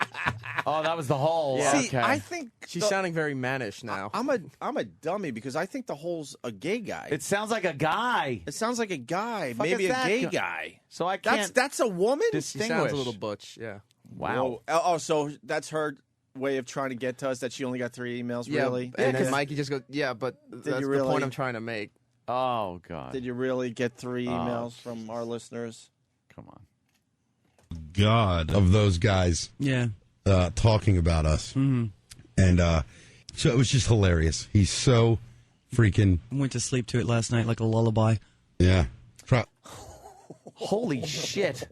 Speaker 9: Oh, that was the hole.
Speaker 16: Yeah.
Speaker 1: See,
Speaker 9: Okay.
Speaker 1: I think
Speaker 16: She's sounding very mannish now.
Speaker 1: I'm a dummy because I think the hole's a gay guy.
Speaker 9: It sounds like a guy.
Speaker 1: It sounds like a guy,
Speaker 9: Fuck
Speaker 1: maybe
Speaker 9: is
Speaker 1: a
Speaker 9: that
Speaker 1: gay
Speaker 9: guy?
Speaker 1: guy.
Speaker 9: So I can't.
Speaker 1: That's a woman.
Speaker 16: She
Speaker 9: distinguish.
Speaker 16: sounds a little butch, yeah.
Speaker 9: Wow.
Speaker 1: Whoa. Oh, so that's her way of trying to get to us that she only got 3 emails.
Speaker 16: Yeah,
Speaker 1: Really?
Speaker 16: and then Mikey just goes, yeah, but that's
Speaker 1: you
Speaker 16: the
Speaker 1: really?
Speaker 16: point I'm trying to make.
Speaker 9: Oh, God.
Speaker 1: Did you really get 3
Speaker 9: Oh.
Speaker 1: emails from our listeners?
Speaker 9: Come on.
Speaker 17: God.
Speaker 18: of those guys
Speaker 19: Yeah.
Speaker 18: talking about us.
Speaker 19: Mm-hmm.
Speaker 18: And so it was just hilarious. He's so freaking.
Speaker 19: Went to sleep to it last night like a lullaby.
Speaker 18: Yeah.
Speaker 9: Holy shit.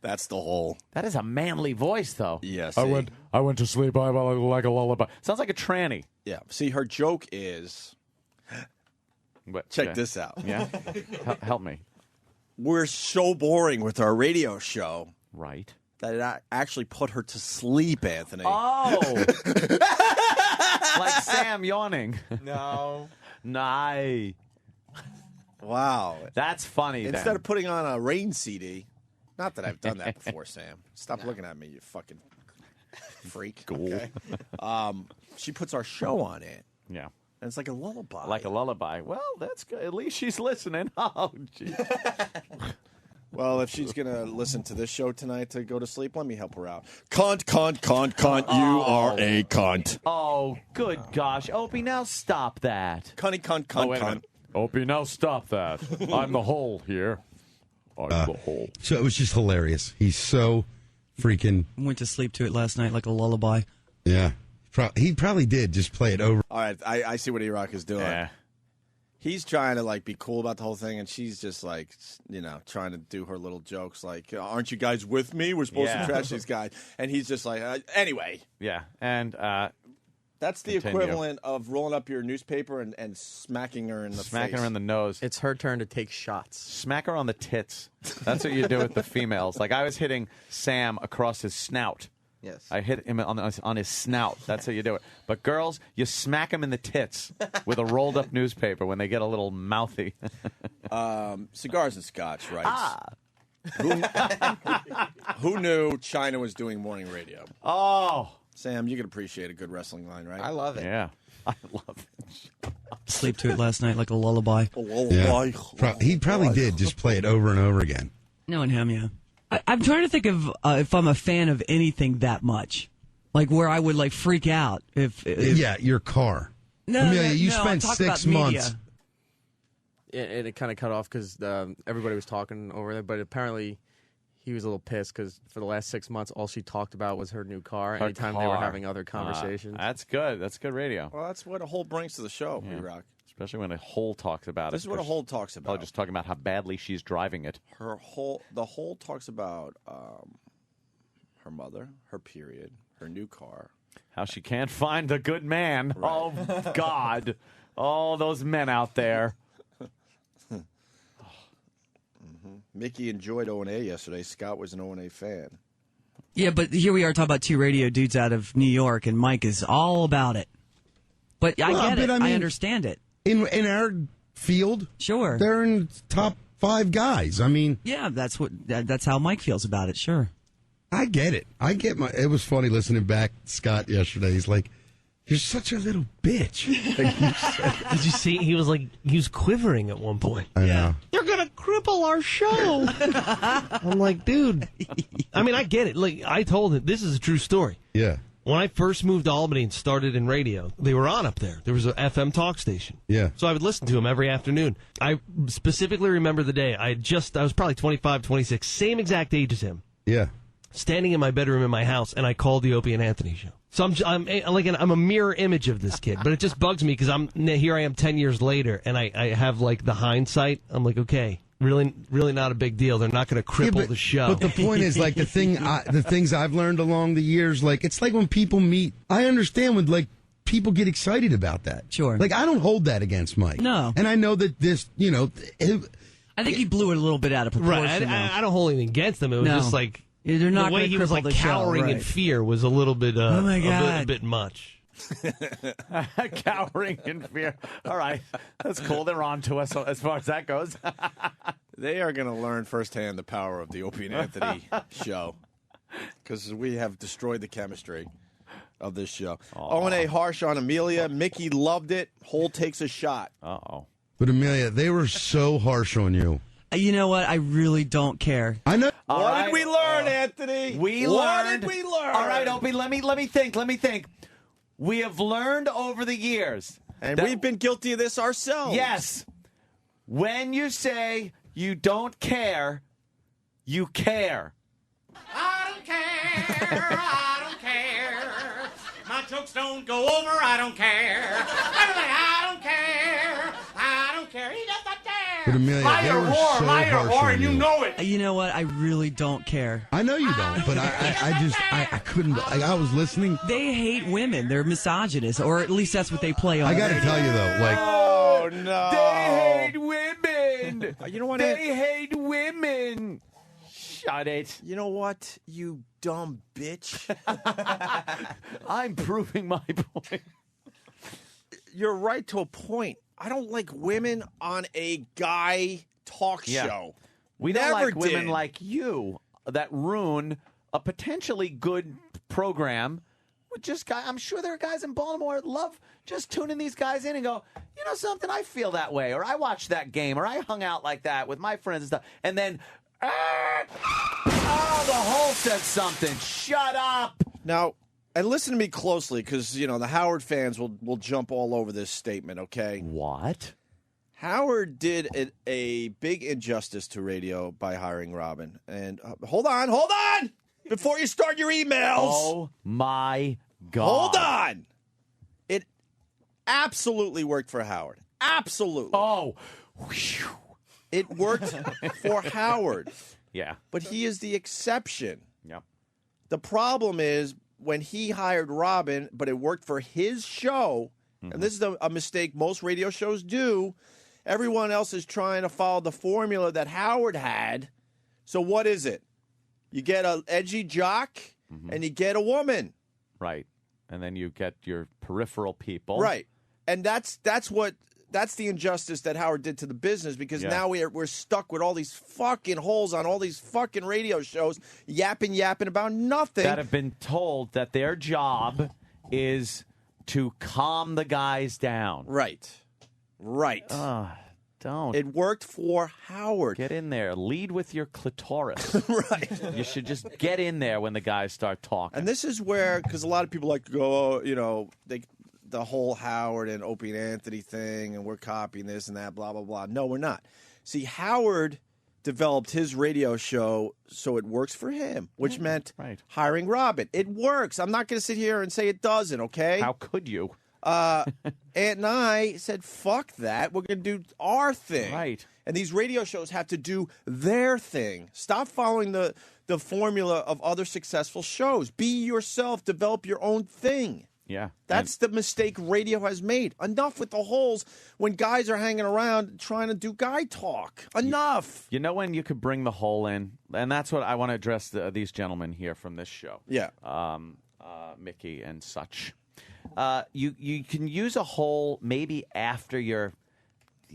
Speaker 1: That's the hole.
Speaker 9: That is a manly voice, though.
Speaker 1: Yes.
Speaker 9: I went to sleep like a lullaby. Sounds like a tranny.
Speaker 1: Yeah. See, her joke is.
Speaker 9: But,
Speaker 1: Check this out.
Speaker 9: Yeah? Help me.
Speaker 1: We're so boring with our radio show
Speaker 9: Right.
Speaker 1: that it actually put her to sleep, Anthony.
Speaker 9: Oh. Like Sam yawning.
Speaker 1: No.
Speaker 9: Nah.
Speaker 1: Wow.
Speaker 9: That's funny.
Speaker 1: Instead
Speaker 9: then.
Speaker 1: of putting on a Rain CD. Not that I've done that before, Sam. Stop looking at me, you fucking freak. Okay? She puts our show on it.
Speaker 9: Yeah.
Speaker 1: And it's like a lullaby.
Speaker 9: Like a lullaby. Well, that's good. At least she's listening. Oh, geez.
Speaker 1: Well, if she's going to listen to this show tonight to go to sleep, let me help her out. Cunt. You are a cunt.
Speaker 9: Oh, good gosh. Opie, now stop that.
Speaker 1: Cunty, cunt.
Speaker 9: Oh, wait a minute. Opie, now stop that. I'm the hole here. I'm the hole.
Speaker 18: So it was just hilarious. He's so freaking.
Speaker 19: Went to sleep to it last night like a lullaby.
Speaker 18: Yeah. He probably did just play it over.
Speaker 1: All right, I see what E-Rock is doing.
Speaker 9: Yeah.
Speaker 1: He's trying to, like, be cool about the whole thing, and she's just, like, you know, trying to do her little jokes, like, aren't you guys with me? We're supposed to trash these guys. And he's just like, anyway.
Speaker 9: Yeah. And
Speaker 1: That's the
Speaker 9: Continue.
Speaker 1: equivalent of rolling up your newspaper and smacking her in the
Speaker 9: Smacking
Speaker 1: face.
Speaker 9: her in the nose.
Speaker 16: It's her turn to take shots.
Speaker 9: Smack her on the tits. That's what you do with the females. Like I was hitting Sam across his snout.
Speaker 14: Yes.
Speaker 9: I hit him on his snout. That's how you do it. But girls, you smack them in the tits with a rolled up newspaper when they get a little mouthy.
Speaker 1: Cigars and Scotch writes. Who knew China was doing morning radio?
Speaker 9: Oh.
Speaker 1: Sam, you can appreciate a good wrestling line, right?
Speaker 14: I love it.
Speaker 9: Yeah. I love it.
Speaker 19: Sleep to it last night like a lullaby.
Speaker 18: Yeah. He probably did just play it over and over again.
Speaker 19: Knowing him, yeah. I'm trying to think of if I'm a fan of anything that much, like where I would like freak out if
Speaker 18: Yeah, your car.
Speaker 19: No,
Speaker 18: Amelia, you
Speaker 19: no,
Speaker 18: spent
Speaker 19: talk
Speaker 18: 6
Speaker 19: about
Speaker 18: months.
Speaker 19: media.
Speaker 16: And it kind of cut off because everybody was talking over there, but apparently he was a little pissed because for the last 6 months, all she talked about was her new car.
Speaker 9: Her
Speaker 16: Anytime they were
Speaker 9: car.
Speaker 16: having other conversations.
Speaker 9: That's good. That's good radio.
Speaker 1: Well, that's what a whole brings to the show,
Speaker 9: Yeah.
Speaker 1: B-Rock.
Speaker 9: Especially when a whole talks about
Speaker 1: This
Speaker 9: it.
Speaker 1: is what a whole talks about.
Speaker 9: Probably just talking about how badly she's driving it.
Speaker 1: The whole talks about her mother, her period, her new car.
Speaker 9: How she can't find a good man. Right. Oh, God. All those men out there.
Speaker 1: Mickey enjoyed O&A yesterday. Scott was an O&A fan.
Speaker 19: Yeah, but here we are talking about two radio dudes out of New York, and Mike is all about it. But I get it. I understand it.
Speaker 18: In our field,
Speaker 19: sure,
Speaker 18: they're in top 5 guys. I mean,
Speaker 19: yeah, that's how Mike feels about it. Sure,
Speaker 18: I get it. It was funny listening back to Scott yesterday. He's like, "You're such a little bitch."
Speaker 20: Did you see? He was quivering at one point.
Speaker 18: I know.
Speaker 20: They're gonna cripple our show. I'm like, dude. I mean, I get it. Like I told him, this is a true story.
Speaker 18: Yeah.
Speaker 20: When I first moved to Albany and started in radio, they were on up there. There was an FM talk station.
Speaker 18: Yeah.
Speaker 20: So I would listen to them every afternoon. I specifically remember the day. I was probably 25, 26, same exact age as him.
Speaker 18: Yeah.
Speaker 20: Standing in my bedroom in my house, and I called the Opie and Anthony show. So I'm a mirror image of this kid, but it just bugs me because here I am 10 years later, and I have like the hindsight. I'm like, okay, really not a big deal. They're not going to cripple the show.
Speaker 18: But the point is, like the things I've learned along the years, like it's like when people meet. I understand when like people get excited about that.
Speaker 19: Sure.
Speaker 18: Like I don't hold that against Mike.
Speaker 19: No.
Speaker 18: And I know that this,
Speaker 19: I think he blew it a little bit out of proportion.
Speaker 20: Right. I don't hold anything against them. It was just like.
Speaker 19: They're not
Speaker 20: the way he was like
Speaker 19: the show,
Speaker 20: cowering
Speaker 19: right.
Speaker 20: in fear was a little bit,
Speaker 19: oh my God.
Speaker 20: a bit much.
Speaker 9: Cowering in fear. All right. That's cool. They're on to us as far as that goes.
Speaker 1: They are going to learn firsthand the power of the Opie and Anthony show because we have destroyed the chemistry of this show. O&A harsh on Amelia. Mickey loved it. Hole takes a shot.
Speaker 9: Uh-oh.
Speaker 18: But Amelia, they were so harsh on you.
Speaker 19: You know what? I really don't care.
Speaker 18: I know.
Speaker 1: What did we learn, Anthony?
Speaker 9: What
Speaker 1: did we learn?
Speaker 9: All right, Opie, let me think. We have learned over the years.
Speaker 1: And we've been guilty of this ourselves.
Speaker 9: Yes. When you say you don't care, you care.
Speaker 3: I don't care. My jokes don't go over, I don't care. I don't care. He does not care.
Speaker 18: But Amelia, they were so harsh on you.
Speaker 3: know it.
Speaker 19: You know what? I really don't care.
Speaker 18: I know you don't, but I couldn't. I was listening.
Speaker 19: They hate women. They're misogynists, or at least that's what they play on.
Speaker 18: I got to tell you though, like,
Speaker 1: Oh, no.
Speaker 9: They hate women.
Speaker 1: You know what?
Speaker 9: They hate women. Shut it.
Speaker 1: You know what, you dumb bitch?
Speaker 9: I'm proving my point.
Speaker 1: You're right to a point. I don't like women on a guy talk show.
Speaker 9: We
Speaker 1: Never
Speaker 9: don't like women
Speaker 1: did.
Speaker 9: like you that ruin a potentially good program. With just I'm sure there are guys in Baltimore that love just tuning these guys in and go, you know something, I feel that way, or I watched that game, or I hung out like that with my friends and stuff. And then, the Hole said something. Shut up.
Speaker 1: Now, and listen to me closely, because, the Howard fans will jump all over this statement, okay?
Speaker 9: What?
Speaker 1: Howard did a big injustice to radio by hiring Robin. And hold on, before you start your emails.
Speaker 9: Oh, my God.
Speaker 1: Hold on. It absolutely worked for Howard. Absolutely.
Speaker 9: Oh.
Speaker 1: It worked for Howard.
Speaker 9: Yeah.
Speaker 1: But he is the exception.
Speaker 9: Yep.
Speaker 1: The problem is when he hired Robin, but it worked for his show, and this is a mistake most radio shows do, everyone else is trying to follow the formula that Howard had. So what is it? You get an edgy jock, and you get a woman.
Speaker 9: Right. And then you get your peripheral people.
Speaker 1: Right. And that's the injustice that Howard did to the business, because now we're stuck with all these fucking holes on all these fucking radio shows yapping about nothing.
Speaker 9: That have been told that their job is to calm the guys down.
Speaker 1: Right.
Speaker 9: Don't.
Speaker 1: It worked for Howard.
Speaker 9: Get in there. Lead with your clitoris.
Speaker 1: Right.
Speaker 9: You should just get in there when the guys start talking.
Speaker 1: And this is where, because a lot of people like to go, the whole Howard and Opie and Anthony thing, and we're copying this and that, blah, blah, blah. No, we're not. See, Howard developed his radio show so it works for him, which meant hiring Robin. It works. I'm not going to sit here and say it doesn't, okay?
Speaker 9: How could you?
Speaker 1: Aunt and I said, fuck that. We're going to do our thing.
Speaker 9: Right.
Speaker 1: And these radio shows have to do their thing. Stop following the formula of other successful shows. Be yourself. Develop your own thing.
Speaker 9: Yeah.
Speaker 1: That's the mistake radio has made. Enough with the holes when guys are hanging around trying to do guy talk. Enough.
Speaker 9: You know when you could bring the hole in? And that's what I want to address these gentlemen here from this show.
Speaker 1: Yeah.
Speaker 9: Mickey and such. You can use a hole maybe after you're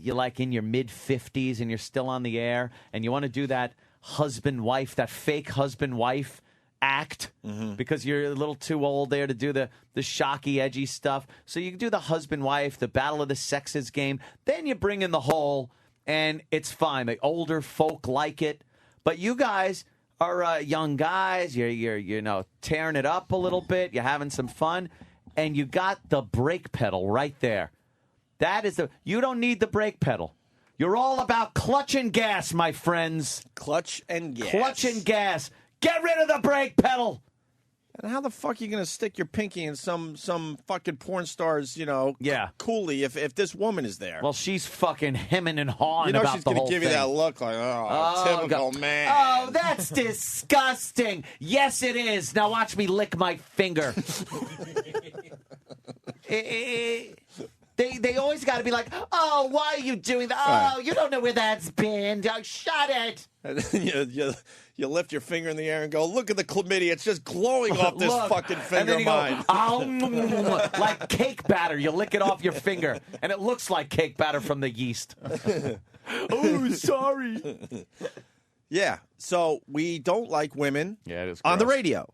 Speaker 9: like in your mid-50s and you're still on the air and you want to do that husband-wife, that fake husband-wife act because you're a little too old there to do the shocky, edgy stuff. So you can do the husband-wife, the battle of the sexes game. Then you bring in the hole, and it's fine. The older folk like it. But you guys are young guys. You're tearing it up a little bit. You're having some fun. And you got the brake pedal right there. You don't need the brake pedal. You're all about clutch and gas, my friends.
Speaker 1: Clutch and gas.
Speaker 9: Clutch and gas. Get rid of the brake pedal.
Speaker 1: And how the fuck are you going to stick your pinky in some fucking porn star's, coolie if this woman is there?
Speaker 9: Well, she's fucking hemming and hawing about
Speaker 1: she's
Speaker 9: the whole
Speaker 1: give
Speaker 9: thing.
Speaker 1: you that look like, typical
Speaker 9: God.
Speaker 1: man.
Speaker 9: Oh, that's disgusting. Yes, it is. Now watch me lick my finger. They always got to be like, oh, why are you doing that? Oh, you don't know where that's been. Oh, shut it.
Speaker 1: And then you lift your finger in the air and go, look at the chlamydia. It's just glowing off this fucking finger of mine.
Speaker 9: Oh, like cake batter. You lick it off your finger, and it looks like cake batter from the yeast. Oh, sorry.
Speaker 1: Yeah, so we don't like women
Speaker 9: it is
Speaker 1: on the
Speaker 9: gross.
Speaker 1: radio.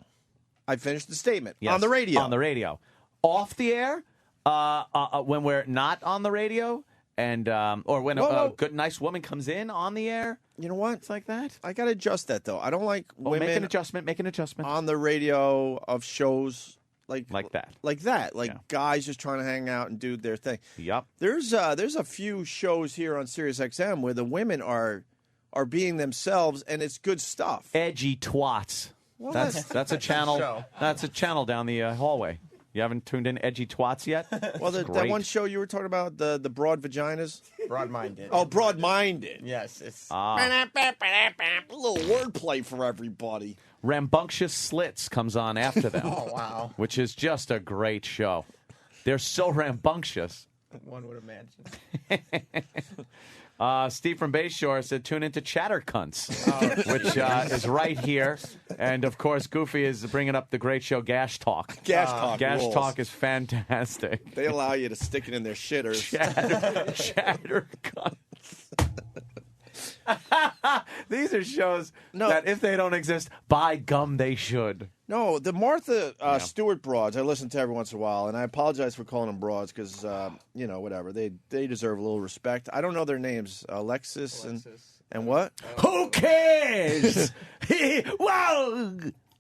Speaker 1: I finished the statement.
Speaker 9: Yes,
Speaker 1: on the radio.
Speaker 9: On the radio. Off the air, when we're not on the radio, and or when a good, nice woman comes in on the air.
Speaker 1: You know what?
Speaker 9: It's like that.
Speaker 1: I got to adjust that, though. I don't like women
Speaker 9: Make an adjustment.
Speaker 1: on the radio of shows like
Speaker 9: that.
Speaker 1: Like guys just trying to hang out and do their thing.
Speaker 9: Yep.
Speaker 1: There's a few shows here on Sirius XM where the women are being themselves, and it's good stuff.
Speaker 9: Edgy twats.
Speaker 1: Well,
Speaker 9: that's a channel. That's a channel down the hallway. You haven't tuned in Edgy Twats yet?
Speaker 1: Well, that one show you were talking about, the broad vaginas?
Speaker 16: Broad-minded.
Speaker 1: Oh, broad-minded.
Speaker 16: Yes. It's
Speaker 1: a little wordplay for everybody.
Speaker 9: Rambunctious Slits comes on after them.
Speaker 16: Oh, wow.
Speaker 9: Which is just a great show. They're so rambunctious.
Speaker 16: One would imagine.
Speaker 9: Steve from Bayshore said, tune into Chatter Cunts, which is right here. And, of course, Goofy is bringing up the great show Gash Talk. Gash
Speaker 1: rules.
Speaker 9: Talk is fantastic.
Speaker 1: They allow you to stick it in their shitters.
Speaker 9: Chatter Cunts. These are shows that, if they don't exist, by gum, they should.
Speaker 1: No, the Martha Stewart broads, I listen to every once in a while, and I apologize for calling them broads because, whatever. They deserve a little respect. I don't know their names. Alexis. And what?
Speaker 9: Who cares? Wow.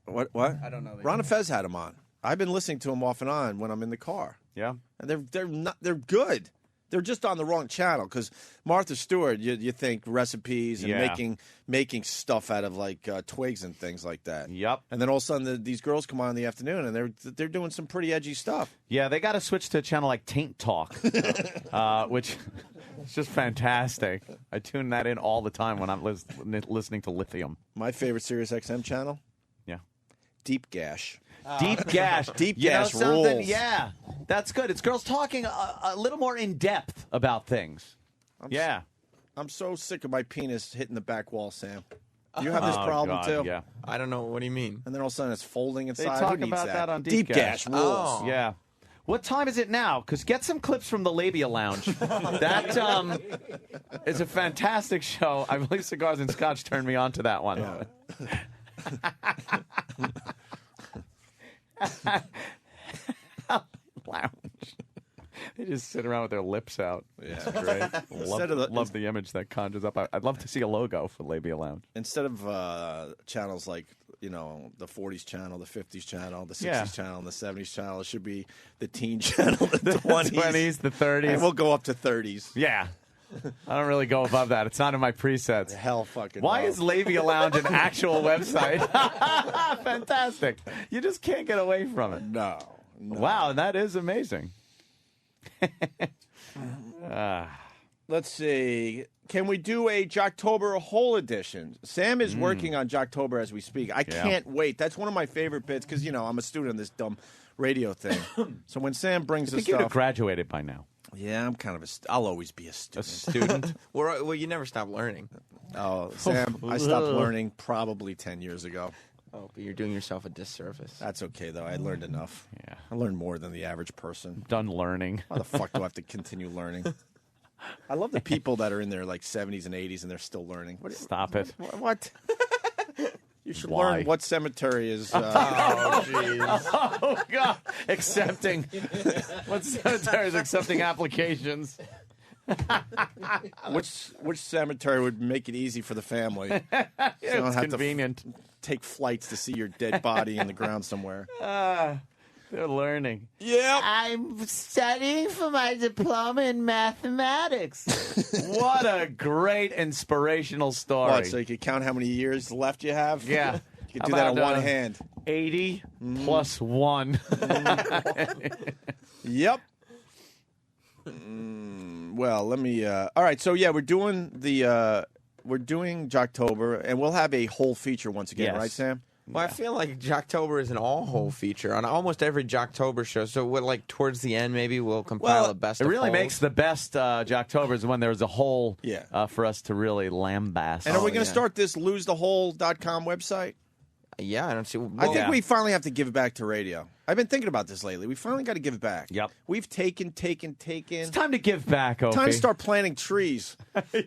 Speaker 1: What?
Speaker 16: I don't know.
Speaker 1: Ron Fez had them on. I've been listening to them off and on when I'm in the car.
Speaker 9: Yeah.
Speaker 1: And they're good. They're just on the wrong channel because Martha Stewart, you think recipes and making stuff out of like twigs and things like that.
Speaker 9: Yep.
Speaker 1: And then all of a sudden these girls come on in the afternoon and they're doing some pretty edgy stuff.
Speaker 9: Yeah, they got to switch to a channel like Taint Talk, which is just fantastic. I tune that in all the time when I'm listening to Lithium.
Speaker 1: My favorite Sirius XM channel?
Speaker 9: Yeah.
Speaker 1: Deep gash.
Speaker 9: Deep gash.
Speaker 1: Deep
Speaker 9: You know
Speaker 1: gash
Speaker 9: something?
Speaker 1: rules.
Speaker 9: Yeah, that's good. It's girls talking a little more in depth about things.
Speaker 1: I'm so sick of my penis hitting the back wall, Sam. Do you have this problem
Speaker 9: God,
Speaker 1: too?
Speaker 9: Yeah.
Speaker 14: I don't know. What do you mean?
Speaker 1: And then all of a sudden it's folding
Speaker 9: They
Speaker 1: inside.
Speaker 9: talk
Speaker 1: Who needs
Speaker 9: about that on
Speaker 1: Deep gash rules.
Speaker 14: Oh.
Speaker 9: Yeah. What time is it now? Because get some clips from the Labia Lounge. That is a fantastic show. I believe Cigars and Scotch turned me on to that one. Lounge. They just sit around with their lips out.
Speaker 1: Yeah, great.
Speaker 9: Love the image that conjures up. I'd love to see a logo for Labia Lounge.
Speaker 1: Instead of channels like, the 40s channel, the 50s channel, the 60s channel, and the 70s channel, it should be the teen channel, the 20s.
Speaker 9: The 30s.
Speaker 1: And we'll go up to 30s.
Speaker 9: Yeah. I don't really go above that. It's not in my presets.
Speaker 1: Hell fucking
Speaker 9: Why
Speaker 1: no.
Speaker 9: is Labia Lounge an actual website? Fantastic. You just can't get away from it.
Speaker 1: No.
Speaker 9: Wow, that is amazing.
Speaker 1: Let's see. Can we do a Jocktober whole edition? Sam is working on Jocktober as we speak. I can't wait. That's one of my favorite bits because, I'm a student of this dumb radio thing. So when Sam brings
Speaker 9: I
Speaker 1: this
Speaker 9: think you'd have
Speaker 1: stuff.
Speaker 9: graduated by now.
Speaker 1: Yeah, I'm kind of I'll always be a student.
Speaker 14: A student? well, you never stop learning.
Speaker 1: Oh, Sam, I stopped learning probably 10 years ago.
Speaker 14: Oh, but you're doing yourself a disservice.
Speaker 1: That's okay, though. I learned enough. Yeah. I learned more than the average person.
Speaker 9: Done learning.
Speaker 1: Why the fuck do I have to continue learning? I love the people that are in their 70s and 80s and they're still learning.
Speaker 9: Stop it.
Speaker 1: What? You should
Speaker 9: Why?
Speaker 1: learn what cemetery is.
Speaker 14: Oh, jeez.
Speaker 9: Oh, God. Accepting. What cemetery is accepting applications?
Speaker 1: Which cemetery would make it easy for the family? So you don't
Speaker 9: It's
Speaker 1: have
Speaker 9: convenient.
Speaker 1: to take flights to see your dead body in the ground somewhere.
Speaker 9: They're learning.
Speaker 1: Yeah.
Speaker 2: I'm studying for my diploma in mathematics.
Speaker 9: What a great inspirational story.
Speaker 1: What, so you could count how many years left you have?
Speaker 9: Yeah.
Speaker 1: You could do that on one hand.
Speaker 9: 80 plus 1.
Speaker 1: Yep. Well, let me. All right, so yeah, we're doing Jocktober, and we'll have a whole feature once again,
Speaker 14: Yes.
Speaker 1: right, Sam?
Speaker 14: Well, I feel like Jocktober is an all-hole feature on almost every Jocktober show. So, towards the end, maybe we'll compile a best
Speaker 9: It
Speaker 14: of
Speaker 9: really
Speaker 14: holes.
Speaker 9: makes the best Jocktobers when there's a hole
Speaker 1: Yeah.
Speaker 9: for us to really lambast.
Speaker 1: And are we going to start this losethehole.com website?
Speaker 14: Yeah, I don't see.
Speaker 1: I think we finally have to give it back to radio. I've been thinking about this lately. We finally got to give it back.
Speaker 9: Yep.
Speaker 1: We've taken.
Speaker 9: It's time to give back, Opie.
Speaker 1: Time to start planting trees.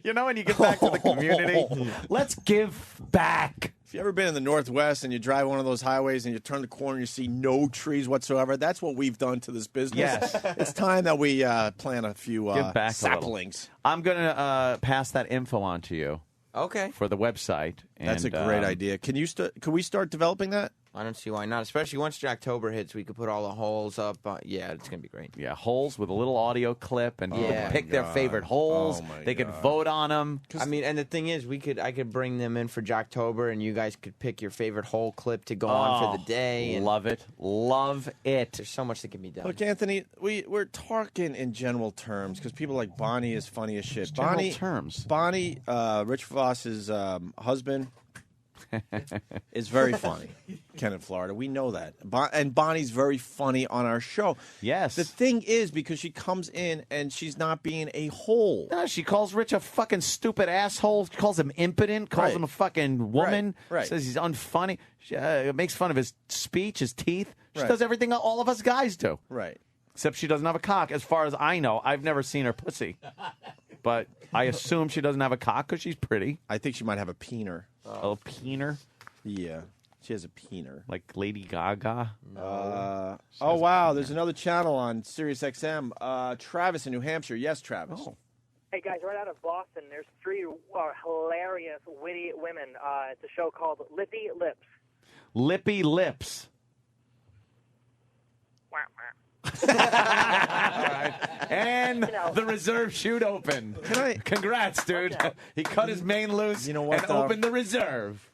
Speaker 9: You know, when you get back to the community, let's give back.
Speaker 1: If you've ever been in the Northwest and you drive one of those highways and you turn the corner and you see no trees whatsoever, that's what we've done to this business.
Speaker 9: Yes.
Speaker 1: It's time that we plant a few
Speaker 9: Give back
Speaker 1: saplings.
Speaker 9: I'm going to pass that info on to you.
Speaker 14: Okay.
Speaker 9: For the website.
Speaker 1: That's a
Speaker 9: And,
Speaker 1: great idea. Can we start developing that?
Speaker 14: I don't see why not. Especially once Jocktober hits, we could put all the holes up. Yeah, it's gonna be great.
Speaker 9: Yeah, holes with a little audio clip, and people
Speaker 14: Yeah.
Speaker 9: can pick their favorite holes.
Speaker 1: Oh, my
Speaker 9: they could
Speaker 1: God.
Speaker 9: vote on them.
Speaker 14: I mean, and the thing is, I could bring them in for Jocktober, and you guys could pick your favorite hole clip to go on for the day. And
Speaker 9: Love it. Love it.
Speaker 14: There's so much that can be done.
Speaker 1: Look, Anthony, we're talking in general terms because people like Bonnie is funny as shit.
Speaker 9: general
Speaker 1: Bonnie,
Speaker 9: terms.
Speaker 1: Bonnie, Rich Voss's husband, is very funny. Ken in Florida, we know that. And Bonnie's very funny on our show.
Speaker 9: Yes.
Speaker 1: The thing is, because she comes in and she's not being a hole.
Speaker 9: No, she calls Rich a fucking stupid asshole. She calls him impotent. Calls
Speaker 1: Right.
Speaker 9: him a fucking woman.
Speaker 1: Right.
Speaker 9: Says he's unfunny. She makes fun of his speech, his teeth. She
Speaker 1: Right.
Speaker 9: does everything all of us guys do.
Speaker 1: Right.
Speaker 9: Except she doesn't have a cock, as far as I know. I've never seen her pussy. But I assume she doesn't have a cock because she's pretty.
Speaker 1: I think she might have a peener.
Speaker 9: A peener?
Speaker 1: Yeah. She has a peener.
Speaker 9: Like Lady Gaga?
Speaker 1: Oh, wow. There's another channel on Sirius XM. Travis in New Hampshire. Yes, Travis.
Speaker 9: Oh.
Speaker 21: Hey guys, right out of Boston, there's three hilarious, witty women. It's a show called Lippy Lips.
Speaker 9: Lippy Lips. And the reserve chute open. Congrats, dude. He cut his main loose
Speaker 1: You know what,
Speaker 9: and
Speaker 1: though?
Speaker 9: opened the reserve.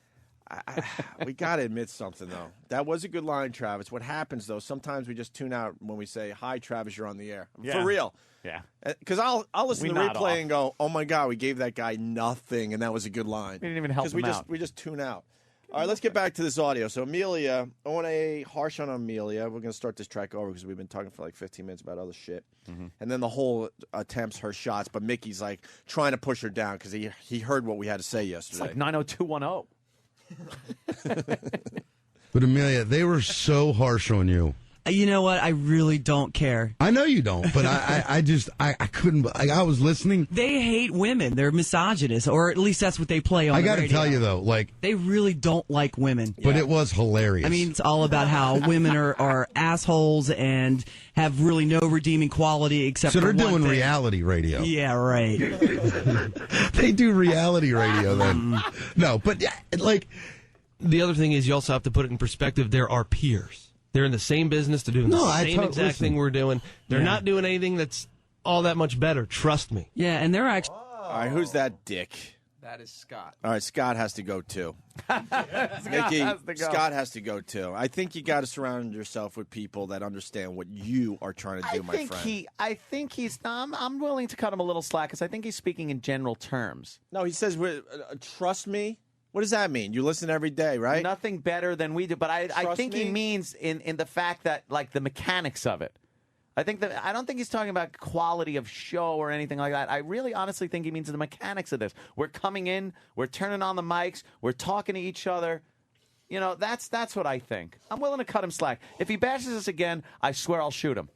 Speaker 1: We got to admit something, though. That was a good line, Travis. What happens, though, sometimes we just tune out when we say, hi, Travis, you're on the air.
Speaker 9: Yeah.
Speaker 1: For real.
Speaker 9: Yeah.
Speaker 1: Because I'll listen
Speaker 9: We
Speaker 1: to the
Speaker 9: nod
Speaker 1: replay
Speaker 9: off.
Speaker 1: and go, oh, my God, we gave that guy nothing, and that was a good line.
Speaker 9: We didn't even help
Speaker 1: Because
Speaker 9: him out.
Speaker 1: we just tune out. All right, let's get back to this audio. So Amelia, O&A, harsh on Amelia. We're going to start this track over because we've been talking for like 15 minutes about other shit. And then the whole attempts her shots, but Mickey's like trying to push her down because he heard what we had to say yesterday.
Speaker 9: It's like 90210.
Speaker 18: But Amelia, they were so harsh on you.
Speaker 19: You know what? I really don't care.
Speaker 18: I know you don't, but I couldn't. I was listening.
Speaker 19: They hate women. They're misogynists, or at least that's what they play on
Speaker 18: I
Speaker 19: the
Speaker 18: got to
Speaker 19: radio.
Speaker 18: tell you though, like
Speaker 19: They really don't like women.
Speaker 18: but it was hilarious.
Speaker 19: I mean, it's all about how women are assholes and have really no redeeming quality except
Speaker 18: so
Speaker 19: for
Speaker 18: they're
Speaker 19: one
Speaker 18: doing
Speaker 19: thing.
Speaker 18: reality radio.
Speaker 19: Yeah, right.
Speaker 18: They do reality radio then. No, but like
Speaker 20: the other thing is you also have to put it in perspective. There are peers. They're in the same business. They're doing the same exact thing we're doing. They're not doing anything that's all that much better. Trust me.
Speaker 19: Yeah, and they're actually.
Speaker 1: All right, who's that dick?
Speaker 16: That is Scott.
Speaker 1: All right, Scott has to go too. Mickey, Scott has to go too. I think you got to surround yourself with people that understand what you are trying to do, my friend.
Speaker 9: I think he's. I'm willing to cut him a little slack because I think he's speaking in general terms.
Speaker 1: No, he says, "Trust me." What does that mean? You listen every day, right?
Speaker 9: Nothing better than we do, but I think he means in the fact that like the mechanics of it. I don't think he's talking about quality of show or anything like that. I really honestly think he means the mechanics of this. We're coming in, we're turning on the mics, we're talking to each other. You know, that's what I think. I'm willing to cut him slack. If he bashes us again, I swear I'll shoot him.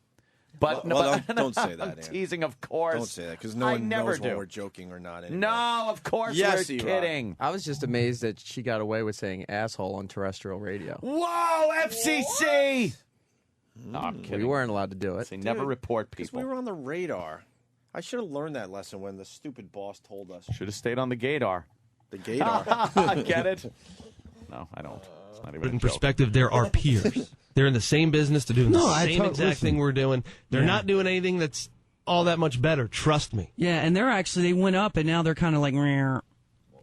Speaker 9: But
Speaker 1: don't say that.
Speaker 9: I'm teasing, of course.
Speaker 1: Don't say that because no one knows when we're joking or not. Anymore.
Speaker 9: No, of course we're kidding.
Speaker 16: I was just amazed that she got away with saying asshole on terrestrial radio.
Speaker 9: Whoa, FCC! No, I'm kidding.
Speaker 16: We weren't allowed to do it.
Speaker 9: They never report people.
Speaker 1: Because we were on the radar. I should have learned that lesson when the stupid boss told us.
Speaker 9: Should have stayed on the gaydar.
Speaker 1: The gaydar.
Speaker 9: Get it? No, I don't. It's not even
Speaker 20: Put
Speaker 9: a
Speaker 20: in
Speaker 9: joke.
Speaker 20: perspective, there are peers. They're in the same business. They're doing the same exact thing we're doing. They're not doing anything that's all that much better. Trust me.
Speaker 19: Yeah, and they went up, and now they're kind of like. Meow.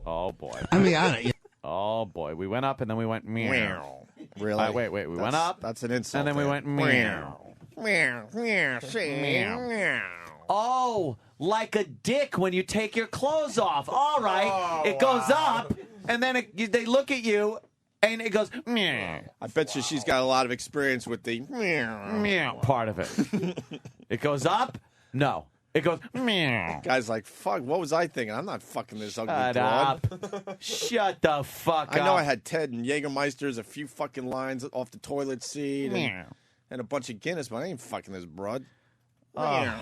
Speaker 9: Oh boy.
Speaker 18: I mean,
Speaker 9: oh boy. We went up and then we went meow.
Speaker 1: Really?
Speaker 9: Wait. We went up.
Speaker 1: That's an insult.
Speaker 9: And then we went meow. Oh, like a dick when you take your clothes off. All right. It goes up, and then they look at you, and it goes meow.
Speaker 1: I bet you she's got a lot of experience with the
Speaker 9: meow part of it. It goes up? No. It goes meow.
Speaker 1: Guy's like, fuck, what was I thinking? I'm not fucking this ugly
Speaker 9: Shut
Speaker 1: broad.
Speaker 9: up. Shut the fuck up.
Speaker 1: I know I had Ted and Jägermeister's, a few fucking lines off the toilet seat, and a bunch of Guinness, but I ain't fucking this broad.
Speaker 9: I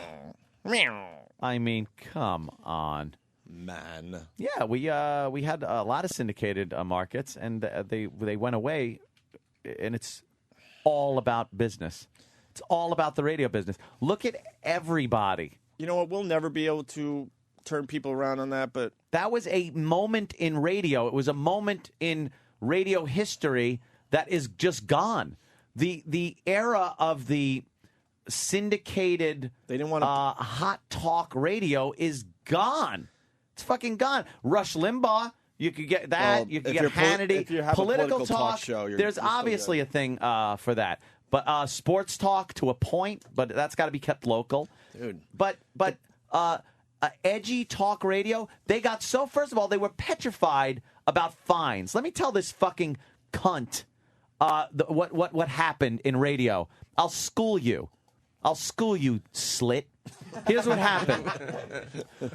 Speaker 9: mean, come on.
Speaker 1: Man.
Speaker 9: Yeah, we had a lot of syndicated markets, and they went away, and it's all about business. It's all about the radio business. Look at everybody.
Speaker 1: You know what? We'll never be able to turn people around on that, but
Speaker 9: that was a moment in radio. It was a moment in radio history that is just gone. The era of the syndicated hot talk radio is gone. It's fucking gone. Rush Limbaugh, you could get that.
Speaker 1: Well,
Speaker 9: you could
Speaker 1: if
Speaker 9: get
Speaker 1: you're
Speaker 9: Hannity.
Speaker 1: if you have a political talk show,
Speaker 9: there's obviously a thing for that. But sports talk to a point, but that's got to be kept local.
Speaker 1: Dude.
Speaker 9: But edgy talk radio, they got so, first of all, they were petrified about fines. Let me tell this fucking cunt what happened in radio. I'll school you, slit. Here's what happened.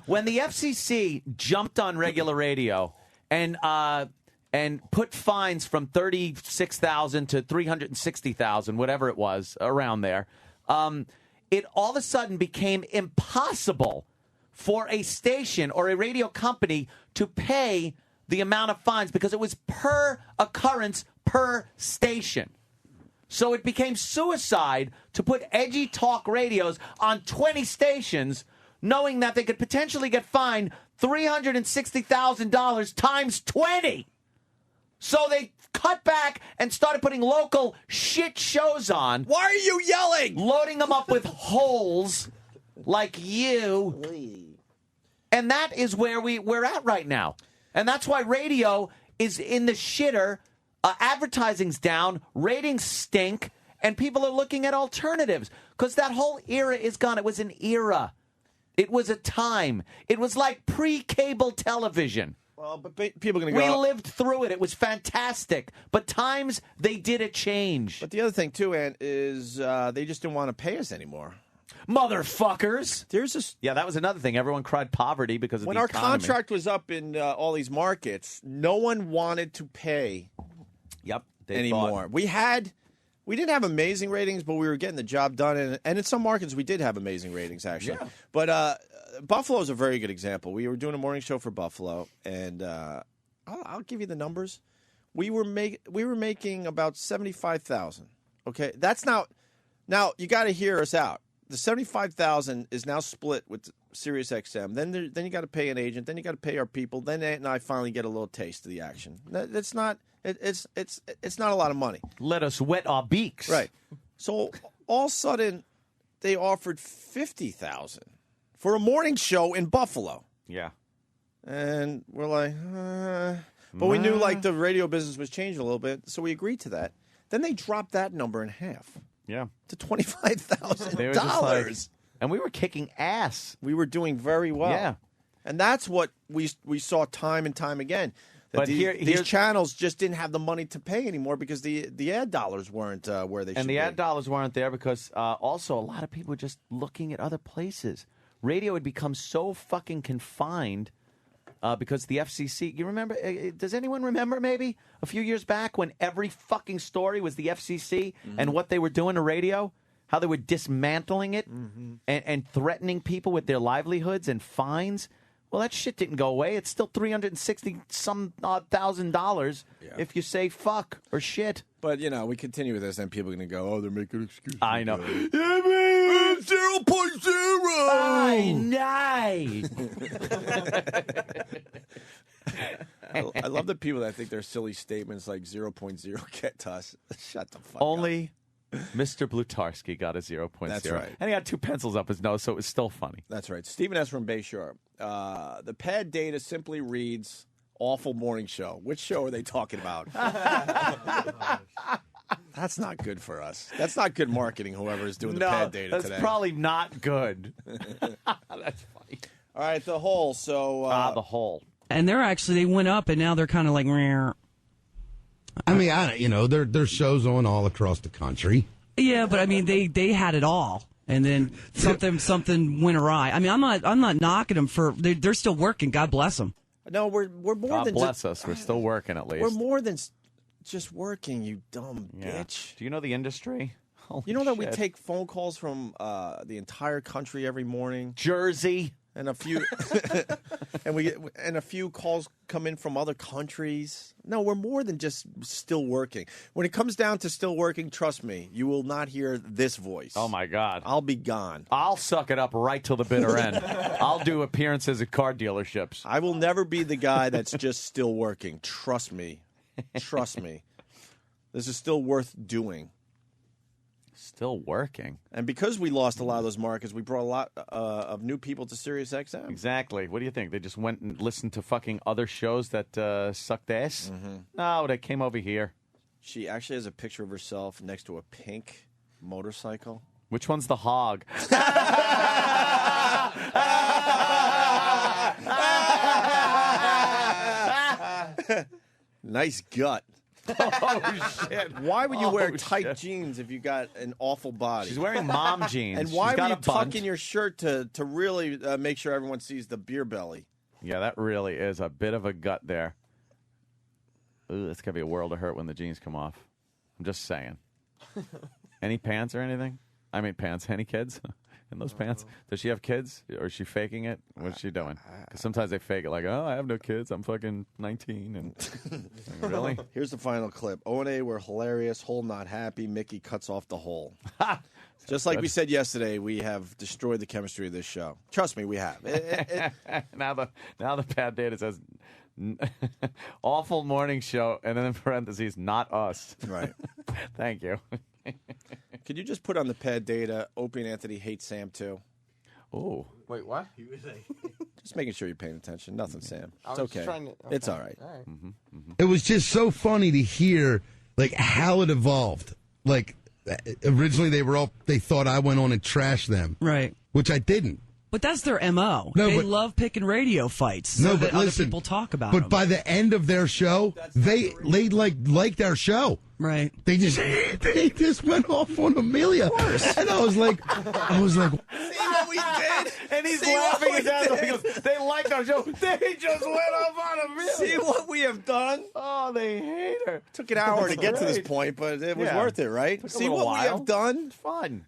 Speaker 9: When the FCC jumped on regular radio and put fines from $36,000 to $360,000, whatever it was, around there, it all of a sudden became impossible for a station or a radio company to pay the amount of fines because it was per occurrence per station. So it became suicide to put edgy talk radios on 20 stations, knowing that they could potentially get fined $360,000 times 20. So they cut back and started putting local shit shows on.
Speaker 1: Why are you yelling?
Speaker 9: Loading them up with holes like you. And that is where we're at right now. And that's why radio is in the shitter. Advertising's down, ratings stink, and people are looking at alternatives. Because that whole era is gone. It was an era. It was a time. It was like pre-cable television.
Speaker 1: Well, but people are going to
Speaker 2: We
Speaker 1: go.
Speaker 2: lived through it. It was fantastic. But times, they did change.
Speaker 1: But the other thing, too, Ant, is they just didn't want to pay us anymore.
Speaker 2: Motherfuckers.
Speaker 1: There's this.
Speaker 9: Yeah, that was another thing. Everyone cried poverty because of
Speaker 1: When
Speaker 9: the
Speaker 1: our
Speaker 9: economy.
Speaker 1: contract was up in all these markets, no one wanted to pay
Speaker 9: they
Speaker 1: anymore.
Speaker 9: thought-
Speaker 1: We didn't have amazing ratings, but we were getting the job done. And in some markets, we did have amazing ratings, actually.
Speaker 9: Yeah.
Speaker 1: But Buffalo is a very good example. We were doing a morning show for Buffalo, and I'll give you the numbers. We were making about $75,000. Okay, that's now you got to hear us out. The $75,000 is now split with SiriusXM. Then you got to pay an agent. Then you got to pay our people. Then Ant and I finally get a little taste of the action. That's not. It's not a lot of money.
Speaker 9: Let us wet our beaks.
Speaker 1: Right. So all of a sudden, they offered $50,000 for a morning show in Buffalo.
Speaker 9: Yeah.
Speaker 1: And we're like, but we knew like the radio business was changing a little bit, so we agreed to that. Then they dropped that number in half.
Speaker 9: Yeah.
Speaker 1: To $25,000.
Speaker 9: They were just like, and we were kicking ass.
Speaker 1: We were doing very well.
Speaker 9: Yeah.
Speaker 1: And that's what we saw time and time again. That
Speaker 9: But
Speaker 1: these
Speaker 9: here's-
Speaker 1: channels just didn't have the money to pay anymore because the ad dollars weren't where they should
Speaker 9: And the
Speaker 1: be.
Speaker 9: ad dollars weren't there because also a lot of people were just looking at other places. Radio had become so fucking confined because the FCC. You remember? Does anyone remember maybe a few years back when every fucking story was the FCC and what they were doing to radio? How they were dismantling it and threatening people with their livelihoods and fines? Well, that shit didn't go away. It's still $360,000 if you say fuck or shit.
Speaker 1: But, we continue with this, and people are going to go, oh, they're making excuses.
Speaker 9: I know.
Speaker 1: 0.0. I love the people that think their silly statements like 0.0 get to us. Shut the fuck up.
Speaker 9: Only Mr. Blutarski got a 0.0.
Speaker 1: That's right.
Speaker 9: And he got 2 pencils up his nose, so it was still funny.
Speaker 1: That's right. Stephen S. from Bayshore. The pad data simply reads, awful morning show. Which show are they talking about? That's not good for us. That's not good marketing, whoever is doing the pad data
Speaker 9: that's
Speaker 1: today.
Speaker 9: probably not good. That's funny.
Speaker 1: All right, the hole. So
Speaker 9: the hole.
Speaker 19: And they went up, and now they're kind of like, rare.
Speaker 18: I mean, there's shows on all across the country.
Speaker 19: Yeah, but I mean, they had it all, and then something went awry. I mean, I'm not knocking them for they're still working. God bless them.
Speaker 1: No, we're more
Speaker 9: God
Speaker 1: than
Speaker 9: bless us. We're still working at least.
Speaker 1: we're more than just working. You dumb
Speaker 9: Yeah.
Speaker 1: bitch.
Speaker 9: Do you know the industry? Holy
Speaker 1: You know that we
Speaker 9: shit.
Speaker 1: take phone calls from the entire country every morning,
Speaker 9: Jersey,
Speaker 1: and a few, and a few calls come in from other countries. No, we're more than just still working. When it comes down to still working, trust me, you will not hear this voice.
Speaker 9: Oh my God,
Speaker 1: I'll be gone.
Speaker 9: I'll suck it up right till the bitter end. I'll do appearances at car dealerships.
Speaker 1: I will never be the guy that's just still working. Trust me. Trust me. This is still worth doing.
Speaker 9: Still working.
Speaker 1: And because we lost a lot of those markets, we brought a lot of new people to SiriusXM.
Speaker 9: Exactly. What do you think? They just went and listened to fucking other shows that sucked ass? No, they came over here.
Speaker 1: She actually has a picture of herself next to a pink motorcycle.
Speaker 9: Which one's the hog?
Speaker 1: Nice gut.
Speaker 9: Oh, shit.
Speaker 1: Why would you wear
Speaker 9: Oh,
Speaker 1: tight
Speaker 9: shit.
Speaker 1: jeans if you got an awful body?
Speaker 9: She's wearing mom jeans.
Speaker 1: And why
Speaker 9: She's got
Speaker 1: were you
Speaker 9: a bunt.
Speaker 1: tucking your shirt to really make sure everyone sees the beer belly?
Speaker 9: Yeah, that really is a bit of a gut there. Ooh, it's going to be a world of hurt when the jeans come off. I'm just saying. Any pants or anything? I mean, pants. Any kids in those pants? Does she have kids? Or is she faking it? What's she doing? Because sometimes they fake it like, oh, I have no kids. I'm fucking 19. And really?
Speaker 1: Here's the final clip. O&A were hilarious. Hole not happy. Mickey cuts off the hole. Just like we said yesterday, we have destroyed the chemistry of this show. Trust me, we have.
Speaker 9: now the bad data says awful morning show, and then in parentheses, not us.
Speaker 1: Right.
Speaker 9: Thank you.
Speaker 1: Could you just put on the pad data, Opie and Anthony hate Sam too?
Speaker 9: Oh.
Speaker 14: Wait, what?
Speaker 1: Just making sure you're paying attention. Nothing, Sam.
Speaker 14: I
Speaker 1: It's
Speaker 14: was
Speaker 1: okay.
Speaker 14: trying to-
Speaker 1: It's
Speaker 14: okay.
Speaker 1: all right.
Speaker 14: All right.
Speaker 18: It was just so funny to hear like how it evolved. Like originally they thought I went on and trashed them.
Speaker 19: Right.
Speaker 18: Which I didn't.
Speaker 19: But that's their MO.
Speaker 18: No,
Speaker 19: they
Speaker 18: but-
Speaker 19: love picking radio fights so
Speaker 18: No,
Speaker 19: that
Speaker 18: but listen,
Speaker 19: other people talk about
Speaker 18: But
Speaker 19: them.
Speaker 18: by the end of their show, they liked our show.
Speaker 19: Right.
Speaker 18: They just went off on Amelia, and I was like,
Speaker 8: See what we did?
Speaker 9: And he's
Speaker 8: See what
Speaker 9: laughing
Speaker 8: we
Speaker 9: his ass off.
Speaker 8: did?
Speaker 9: He goes, they liked our show. They just went off on Amelia.
Speaker 1: See what we have done?
Speaker 9: Oh, they hate her.
Speaker 1: Took an hour to get to this
Speaker 9: Great.
Speaker 1: point, but it was
Speaker 9: Yeah.
Speaker 1: worth it, right?
Speaker 9: Took a
Speaker 1: See
Speaker 9: little
Speaker 1: what we
Speaker 9: while.
Speaker 1: have done?
Speaker 9: Fun.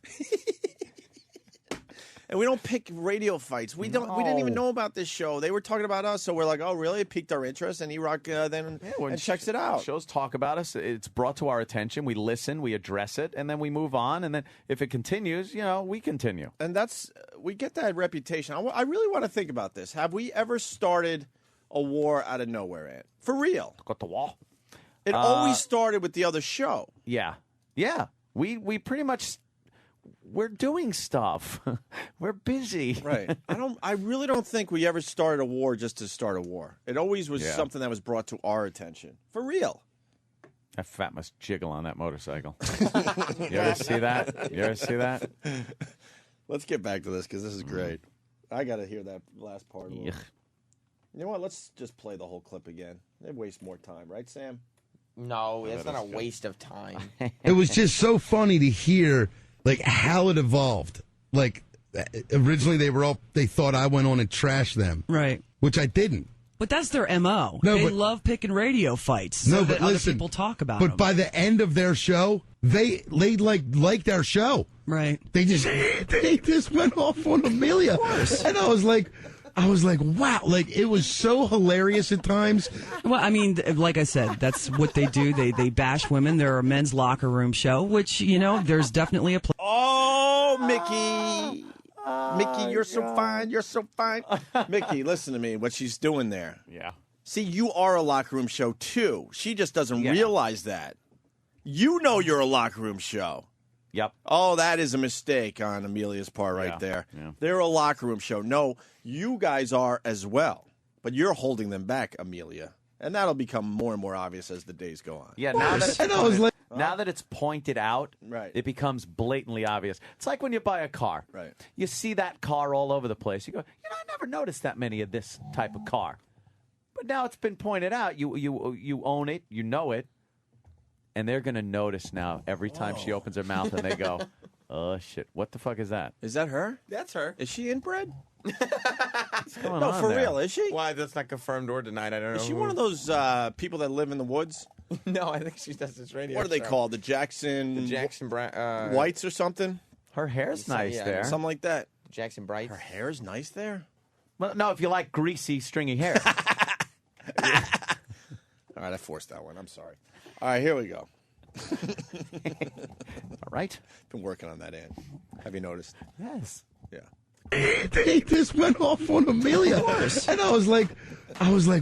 Speaker 1: And we don't pick radio fights. We didn't even know about this show. They were talking about us, so we're like, oh, really? It piqued our interest, and E-Rock then and checks it out.
Speaker 9: Shows talk about us. It's brought to our attention. We listen, we address it, and then we move on. And then if it continues, we continue.
Speaker 1: And we get that reputation. I really want to think about this. Have we ever started a war out of nowhere, Ant? For real?
Speaker 9: Got the wall.
Speaker 1: It always started with the other show.
Speaker 9: Yeah. Yeah. We pretty much, we're doing stuff. We're busy.
Speaker 1: Right. I really don't think we ever started a war just to start a war. It always was
Speaker 9: Yeah.
Speaker 1: something that was brought to our attention. For real.
Speaker 9: That fat must jiggle on that motorcycle. You ever see that? You ever see that?
Speaker 1: Let's get back to this because this is great. I got to hear that last part. A little.
Speaker 9: Yuck.
Speaker 1: You know what? Let's just play the whole clip again. They waste more time, right, Sam?
Speaker 14: No, it's not a waste of time.
Speaker 18: it was just so funny to hear like how it evolved. Like originally they thought I went on and trashed them,
Speaker 19: right?
Speaker 18: Which I didn't.
Speaker 19: But that's their MO.
Speaker 18: No,
Speaker 19: they
Speaker 18: but-
Speaker 19: love picking radio fights so
Speaker 18: No,
Speaker 19: that
Speaker 18: but
Speaker 19: other
Speaker 18: listen,
Speaker 19: people talk about
Speaker 18: But
Speaker 19: them.
Speaker 18: by the end of their show, they liked our show.
Speaker 19: Right.
Speaker 18: They just went off on Amelia, and I was like, wow, like it was so hilarious at times.
Speaker 19: Well, I mean, like I said, that's what they do. They bash women. They're a men's locker room show, which, there's definitely a place.
Speaker 1: Oh, Mickey. Mickey, you're so fine. You're so fine. Mickey, listen to me. What she's doing there.
Speaker 9: Yeah.
Speaker 1: See, you are a locker room show, too. She just doesn't realize that. You know you're a locker room show.
Speaker 9: Yep.
Speaker 1: Oh, that is a mistake on Amelia's part right there.
Speaker 9: Yeah.
Speaker 1: They're a locker room show. No, you guys are as well. But you're holding them back, Amelia. And that'll become more and more obvious as the days go on.
Speaker 9: Yeah, now that,
Speaker 18: And I was like,
Speaker 9: now that it's pointed out,
Speaker 1: Right.
Speaker 9: it becomes blatantly obvious. It's like when you buy a car.
Speaker 1: Right.
Speaker 9: You see that car all over the place. You go, I never noticed that many of this type of car. But now it's been pointed out. You own it. You know it. And they're going to notice now every time she opens her mouth and they go, oh, shit, what the fuck is that?
Speaker 1: Is that her?
Speaker 14: That's her.
Speaker 1: Is she inbred?
Speaker 9: What's going
Speaker 1: No,
Speaker 9: on
Speaker 1: for
Speaker 9: there?
Speaker 1: real, is she?
Speaker 14: Why? That's not confirmed or denied. I don't know.
Speaker 1: Is she
Speaker 14: who-
Speaker 1: one of those people that live in the woods?
Speaker 14: No, I think she does this radio.
Speaker 1: What are they
Speaker 14: show.
Speaker 1: called? The Jackson,
Speaker 14: The Jackson
Speaker 1: Whites or something?
Speaker 9: Her hair's nice
Speaker 14: yeah,
Speaker 9: there.
Speaker 1: Something like that.
Speaker 14: Jackson Bright.
Speaker 1: Her hair's nice there.
Speaker 9: Well, no, if you like greasy, stringy hair.
Speaker 1: All right, I forced that one. I'm sorry. All right, here we go.
Speaker 9: All right.
Speaker 1: Been working on that, Ann. Have you noticed?
Speaker 9: Yes.
Speaker 1: Yeah.
Speaker 18: they just went off on Amelia, and I was like,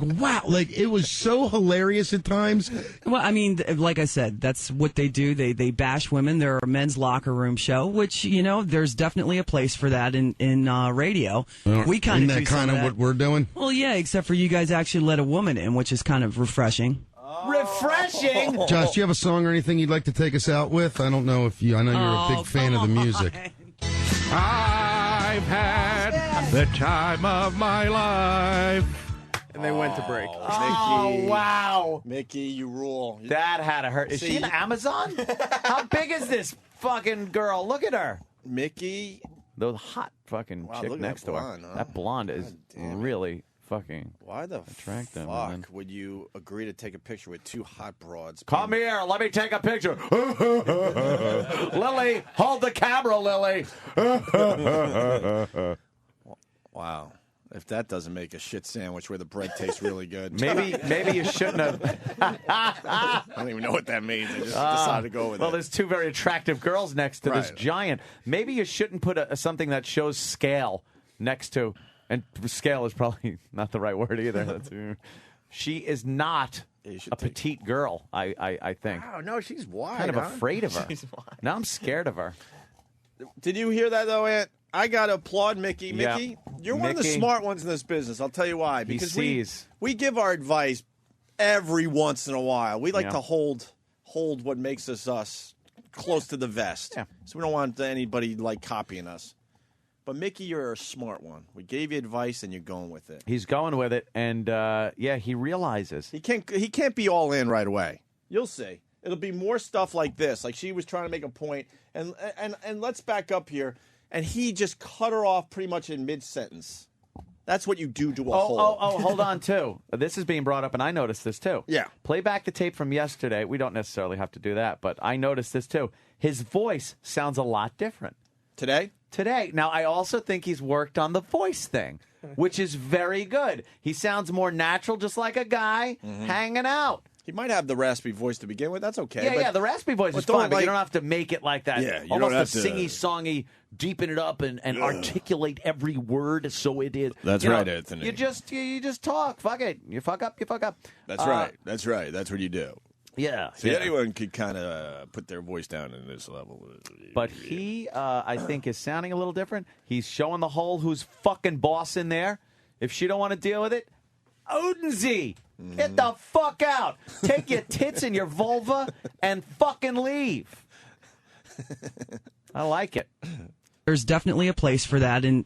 Speaker 18: wow, like it was so hilarious at times.
Speaker 19: Well, I mean, like I said, that's what they do. They bash women. They're a men's locker room show, which, there's definitely a place for that in radio. We kind
Speaker 18: Isn't
Speaker 19: of
Speaker 18: that
Speaker 19: do some
Speaker 18: kind
Speaker 19: of
Speaker 18: of
Speaker 19: that.
Speaker 18: what we're doing?
Speaker 19: Well, yeah, except for you guys actually let a woman in, which is kind of refreshing.
Speaker 9: Refreshing.
Speaker 18: Josh, do you have a song or anything you'd like to take us out with? I don't know if you. I know you're a big fan of the music.
Speaker 17: I've had the time of my life.
Speaker 14: And they went to break.
Speaker 9: Oh, wow.
Speaker 1: Mickey, you rule.
Speaker 9: That had to hurt. Is she an Amazon? How big is this fucking girl? Look at her.
Speaker 1: Mickey.
Speaker 9: The hot fucking
Speaker 1: Wow,
Speaker 9: chick
Speaker 1: look at
Speaker 9: next
Speaker 1: that
Speaker 9: to her.
Speaker 1: blonde, huh?
Speaker 9: That blonde is really fucking
Speaker 1: Why the
Speaker 9: attractive.
Speaker 1: fuck
Speaker 9: man.
Speaker 1: would you agree to take a picture with two hot broads?
Speaker 9: Come here. Let me take a picture. Lily, hold the camera, Lily.
Speaker 1: Wow. If that doesn't make a shit sandwich where the bread tastes really good.
Speaker 9: Maybe you shouldn't have.
Speaker 1: I don't even know what that means. I just decided to go with
Speaker 9: Well,
Speaker 1: it.
Speaker 9: there's two very attractive girls next to this
Speaker 1: Right.
Speaker 9: giant. Maybe you shouldn't put something that shows scale next to, and scale is probably not the right word either. She is not a petite girl, I think.
Speaker 1: Wow, no, she's wide.
Speaker 9: Kind of
Speaker 1: huh?
Speaker 9: afraid of her. Now I'm scared of her.
Speaker 1: Did you hear that, though, Ant? I got to applaud Mickey.
Speaker 9: Yeah.
Speaker 1: Mickey, you're one of the
Speaker 9: Mickey.
Speaker 1: smart ones in this business. I'll tell you why. Because
Speaker 9: sees.
Speaker 1: we give our advice every once in a while. We like
Speaker 9: Yeah.
Speaker 1: to hold what makes us close to the vest.
Speaker 9: Yeah.
Speaker 1: So we don't want anybody, copying us. But Mickey, you're a smart one. We gave you advice, and you're going with it.
Speaker 9: He's going with it, and he realizes
Speaker 1: He can't be all in right away. You'll see. It'll be more stuff like this. Like she was trying to make a point, and let's back up here. And he just cut her off pretty much in mid-sentence. That's what you do to a whole.
Speaker 9: Hold on, too. This is being brought up, and I noticed this, too.
Speaker 1: Yeah.
Speaker 9: Play back the tape from yesterday. We don't necessarily have to do that, but I noticed this, too. His voice sounds a lot different.
Speaker 1: Today?
Speaker 9: Today. Now, I also think he's worked on the voice thing, which is very good. He sounds more natural, just like a guy hanging out.
Speaker 1: He might have the raspy voice to begin with. That's okay.
Speaker 9: Yeah, the raspy voice is fine, but you don't have to make it like that.
Speaker 1: Yeah, you
Speaker 9: almost
Speaker 1: don't have
Speaker 9: a singy-songy, deepen it up and articulate every word so it is.
Speaker 1: That's right, Anthony.
Speaker 9: You just talk. Fuck it. You fuck up, you fuck up.
Speaker 1: That's right. That's right. That's what you do.
Speaker 9: Yeah.
Speaker 1: See, anyone could kind of put their voice down in this level.
Speaker 9: But he, I think, is sounding a little different. He's showing the whole who's fucking boss in there. If she don't want to deal with it, Odensey, get the fuck out. Take your tits and your vulva and fucking leave. I like it.
Speaker 19: There's definitely a place for that in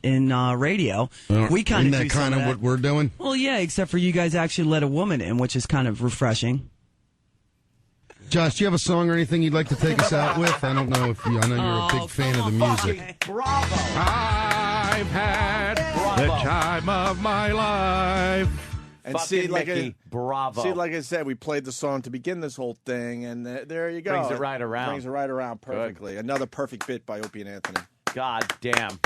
Speaker 19: radio. We kind
Speaker 18: Isn't
Speaker 19: of
Speaker 18: that
Speaker 19: do some
Speaker 18: kind
Speaker 19: of
Speaker 18: of
Speaker 19: that.
Speaker 18: what we're doing?
Speaker 19: Well, yeah, except for you guys actually let a woman in, which is kind of refreshing.
Speaker 18: Josh, do you have a song or anything you'd like to take us out with? I don't know if you. I know you're a big fan of the music.
Speaker 9: Bravo.
Speaker 17: I've had the time of my life.
Speaker 1: And
Speaker 9: Fucking
Speaker 1: see, like
Speaker 9: Mickey, bravo.
Speaker 1: See, like I said, we played the song to begin this whole thing, and there you go.
Speaker 9: Brings it right around.
Speaker 1: Brings it right around perfectly. Another perfect bit by Opie and Anthony.
Speaker 9: God damn.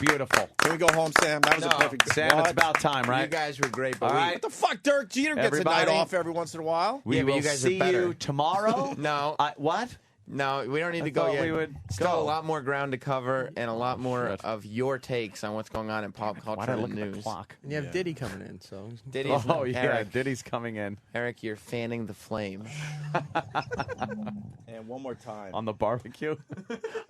Speaker 9: Beautiful.
Speaker 1: Can we go home, Sam? That was a perfect.
Speaker 9: Sam,
Speaker 1: What?
Speaker 9: it's about time, right?
Speaker 14: You guys were great, but
Speaker 9: All right.
Speaker 1: What the fuck, Dirk Jeter gets
Speaker 9: Everybody.
Speaker 1: a night off every once in a while.
Speaker 9: We
Speaker 14: Yeah, but
Speaker 9: will
Speaker 14: you guys are
Speaker 9: see
Speaker 14: better.
Speaker 9: you tomorrow.
Speaker 14: No.
Speaker 9: What?
Speaker 14: No, we don't need
Speaker 9: I
Speaker 14: to go
Speaker 9: thought
Speaker 14: yet.
Speaker 9: we would
Speaker 14: Still
Speaker 9: go.
Speaker 14: a lot more ground to cover and a lot more of your takes on what's going on in pop culture
Speaker 9: Why'd I
Speaker 14: and
Speaker 9: look at
Speaker 14: news.
Speaker 9: the clock?
Speaker 16: And you have Diddy coming in, so
Speaker 14: Diddy's
Speaker 9: Oh, yeah,
Speaker 14: Eric,
Speaker 9: Diddy's coming in.
Speaker 14: Eric, you're fanning the flame.
Speaker 1: And one more time.
Speaker 9: On the barbecue?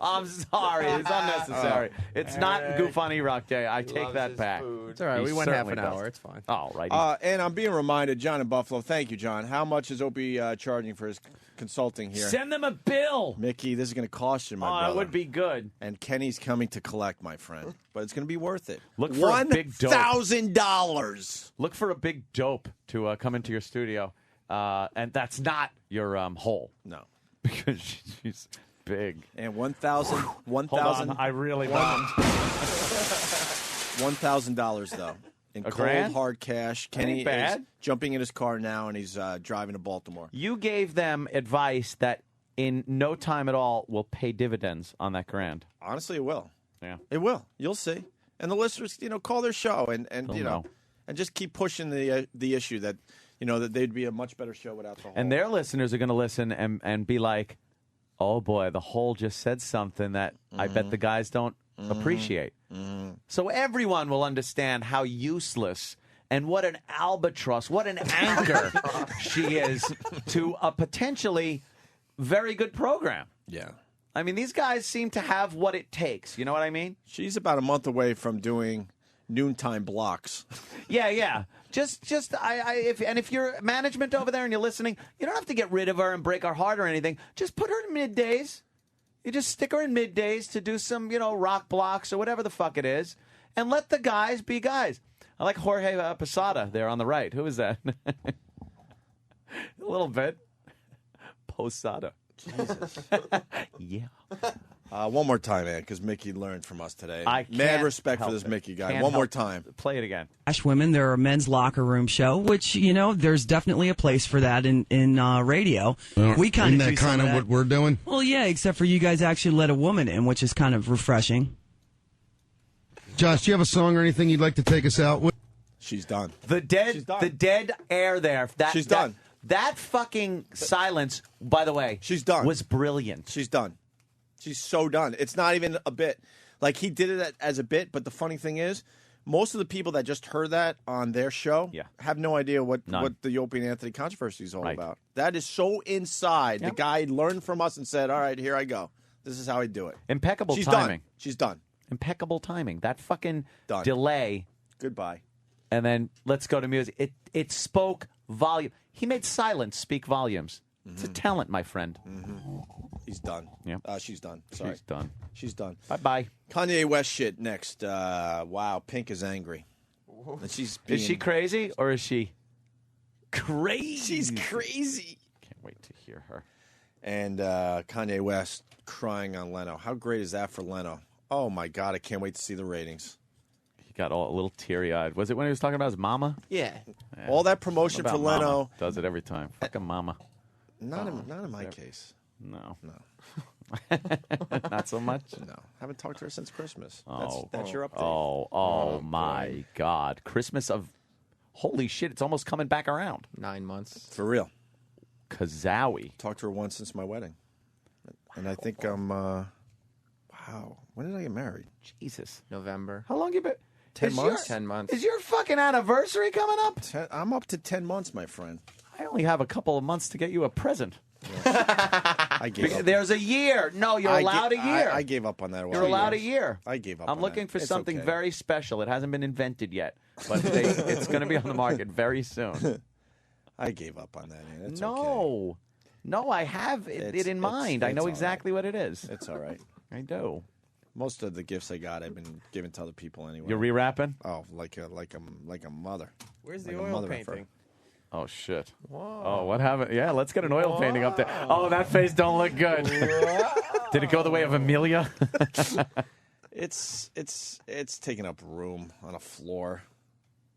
Speaker 9: I'm sorry. It's unnecessary. It's not Goof on E-Rock Day. I take that back.
Speaker 16: it's all right.
Speaker 9: He
Speaker 16: We went half
Speaker 9: certainly
Speaker 16: an
Speaker 9: does.
Speaker 16: hour. It's fine.
Speaker 9: All right.
Speaker 1: And I'm being reminded, John in Buffalo. Thank you, John. How much is Opie charging for his consulting here?
Speaker 9: Send them a bill.
Speaker 1: Mickey, this is going to cost you, my brother.
Speaker 9: It would be good.
Speaker 1: And Kenny's coming to collect, my friend. But it's going to be worth it.
Speaker 9: Look for a big dope.
Speaker 1: $1,000.
Speaker 9: Look for a big dope to come into your studio. And that's not your hole.
Speaker 1: No.
Speaker 9: Because she's big.
Speaker 1: And 1,000.
Speaker 9: Hold on. I really bombed.
Speaker 1: $1,000 though. In
Speaker 9: A
Speaker 1: cold,
Speaker 9: grand?
Speaker 1: hard cash. Kenny
Speaker 9: Ain't bad.
Speaker 1: is jumping in his car now, and he's driving to Baltimore.
Speaker 9: You gave them advice that in no time at all will pay dividends on that grand.
Speaker 1: Honestly, it will.
Speaker 9: Yeah.
Speaker 1: It will. You'll see. And the listeners, call their show and
Speaker 9: They'll
Speaker 1: you know,
Speaker 9: know.
Speaker 1: and just keep pushing the issue that that they'd be a much better show without the whole.
Speaker 9: And their listeners are going to listen and be like, oh, boy, the whole just said something that I bet the guys don't appreciate. So everyone will understand how useless and what an albatross, what an anchor she is to a potentially very good program.
Speaker 1: Yeah.
Speaker 9: I mean, these guys seem to have what it takes. You know what I mean?
Speaker 1: She's about a month away from doing noontime blocks.
Speaker 9: Yeah. If you're management over there and you're listening, you don't have to get rid of her and break her heart or anything. Just put her in middays. You just stick her in middays to do some, rock blocks or whatever the fuck it is, and let the guys be guys. I like Jorge Posada there on the right. Who is that? A little bit. Posada.
Speaker 1: Jesus.
Speaker 9: Yeah.
Speaker 1: One more time, man, because Mickey learned from us today.
Speaker 19: I
Speaker 1: Mad
Speaker 19: can't
Speaker 1: respect for
Speaker 19: help
Speaker 1: this
Speaker 19: it.
Speaker 1: Mickey guy.
Speaker 19: Can't
Speaker 1: One more
Speaker 19: help
Speaker 1: time.
Speaker 9: Play it again.
Speaker 19: Ash Women, they're a men's locker room show, which, there's definitely a place for that in radio. We kind
Speaker 18: Isn't
Speaker 19: of
Speaker 18: that
Speaker 19: do some
Speaker 18: kind of
Speaker 19: that.
Speaker 18: what we're doing?
Speaker 19: Well, yeah, except for you guys actually let a woman in, which is kind of refreshing.
Speaker 18: Josh, do you have a song or anything you'd like to take us out with?
Speaker 1: She's done.
Speaker 9: The dead air there.
Speaker 1: She's done.
Speaker 9: That fucking silence, by the way,
Speaker 1: she's done.
Speaker 9: Was brilliant.
Speaker 1: She's done. She's so done. It's not even a bit. Like, he did it as a bit, but the funny thing is, most of the people that just heard that on their show have no idea what the Opie and Anthony controversy is all about. That is so inside. The guy learned from us and said, all right, here I go. This is how I do it.
Speaker 9: Impeccable
Speaker 1: She's
Speaker 9: timing.
Speaker 1: Done. She's done.
Speaker 9: Impeccable timing. That fucking
Speaker 1: Done.
Speaker 9: delay.
Speaker 1: Goodbye.
Speaker 9: And then let's go to music. It spoke volume. He made silence speak volumes. It's a talent, my friend.
Speaker 1: He's done.
Speaker 9: Yeah.
Speaker 1: She's done. Sorry.
Speaker 9: She's done.
Speaker 1: She's done.
Speaker 9: Bye-bye.
Speaker 1: Kanye West shit next. Wow, Pink is angry. And
Speaker 9: Is she crazy or is she crazy?
Speaker 1: She's crazy.
Speaker 9: Can't wait to hear her.
Speaker 1: And Kanye West crying on Leno. How great is that for Leno? Oh, my God. I can't wait to see the ratings.
Speaker 9: He got all a little teary-eyed. Was it when he was talking about his mama?
Speaker 1: Yeah. All that promotion
Speaker 9: What
Speaker 1: for
Speaker 9: about
Speaker 1: Leno.
Speaker 9: Mama? Does it every time. Fucking mama.
Speaker 1: Not in my case.
Speaker 9: No.
Speaker 1: No.
Speaker 9: Not so much?
Speaker 1: No. Haven't talked to her since Christmas.
Speaker 9: Oh.
Speaker 1: That's your update.
Speaker 9: Oh, my God. Christmas of... Holy shit, it's almost coming back around.
Speaker 14: 9 months.
Speaker 1: For real.
Speaker 9: Kazowie.
Speaker 1: Talked to her once since my wedding. And I think I'm... wow. When did I get married?
Speaker 9: Jesus.
Speaker 14: November.
Speaker 9: How long you been...
Speaker 1: 10 months?
Speaker 14: 10 months.
Speaker 9: Is your fucking anniversary coming up?
Speaker 1: I'm up to 10 months, my friend.
Speaker 9: I only have a couple of months to get you a present.
Speaker 1: I gave up.
Speaker 9: There's a year. No, you're allowed a year.
Speaker 1: I gave up on that.
Speaker 9: You're allowed a year.
Speaker 1: I gave up
Speaker 9: I'm
Speaker 1: on
Speaker 9: looking
Speaker 1: that.
Speaker 9: for
Speaker 1: It's
Speaker 9: something
Speaker 1: okay.
Speaker 9: very special. It hasn't been invented yet, but it's going to be on the market very soon.
Speaker 1: I gave up on that. Man. It's
Speaker 9: No, I have it in mind. I know
Speaker 1: all
Speaker 9: exactly what it is.
Speaker 1: It's all right.
Speaker 9: I do.
Speaker 1: Most of the gifts I got, I've been giving to other people anyway.
Speaker 9: You're rewrapping?
Speaker 1: Oh, like a mother.
Speaker 14: Where's
Speaker 1: Like
Speaker 14: the
Speaker 1: a
Speaker 14: oil
Speaker 1: mother
Speaker 14: painting?
Speaker 9: Oh, shit.
Speaker 14: Whoa.
Speaker 9: Oh, what happened? Yeah, let's get an oil painting up there. Oh, that face don't look good. Did it go the way of Amelia?
Speaker 1: It's taking up room on a floor.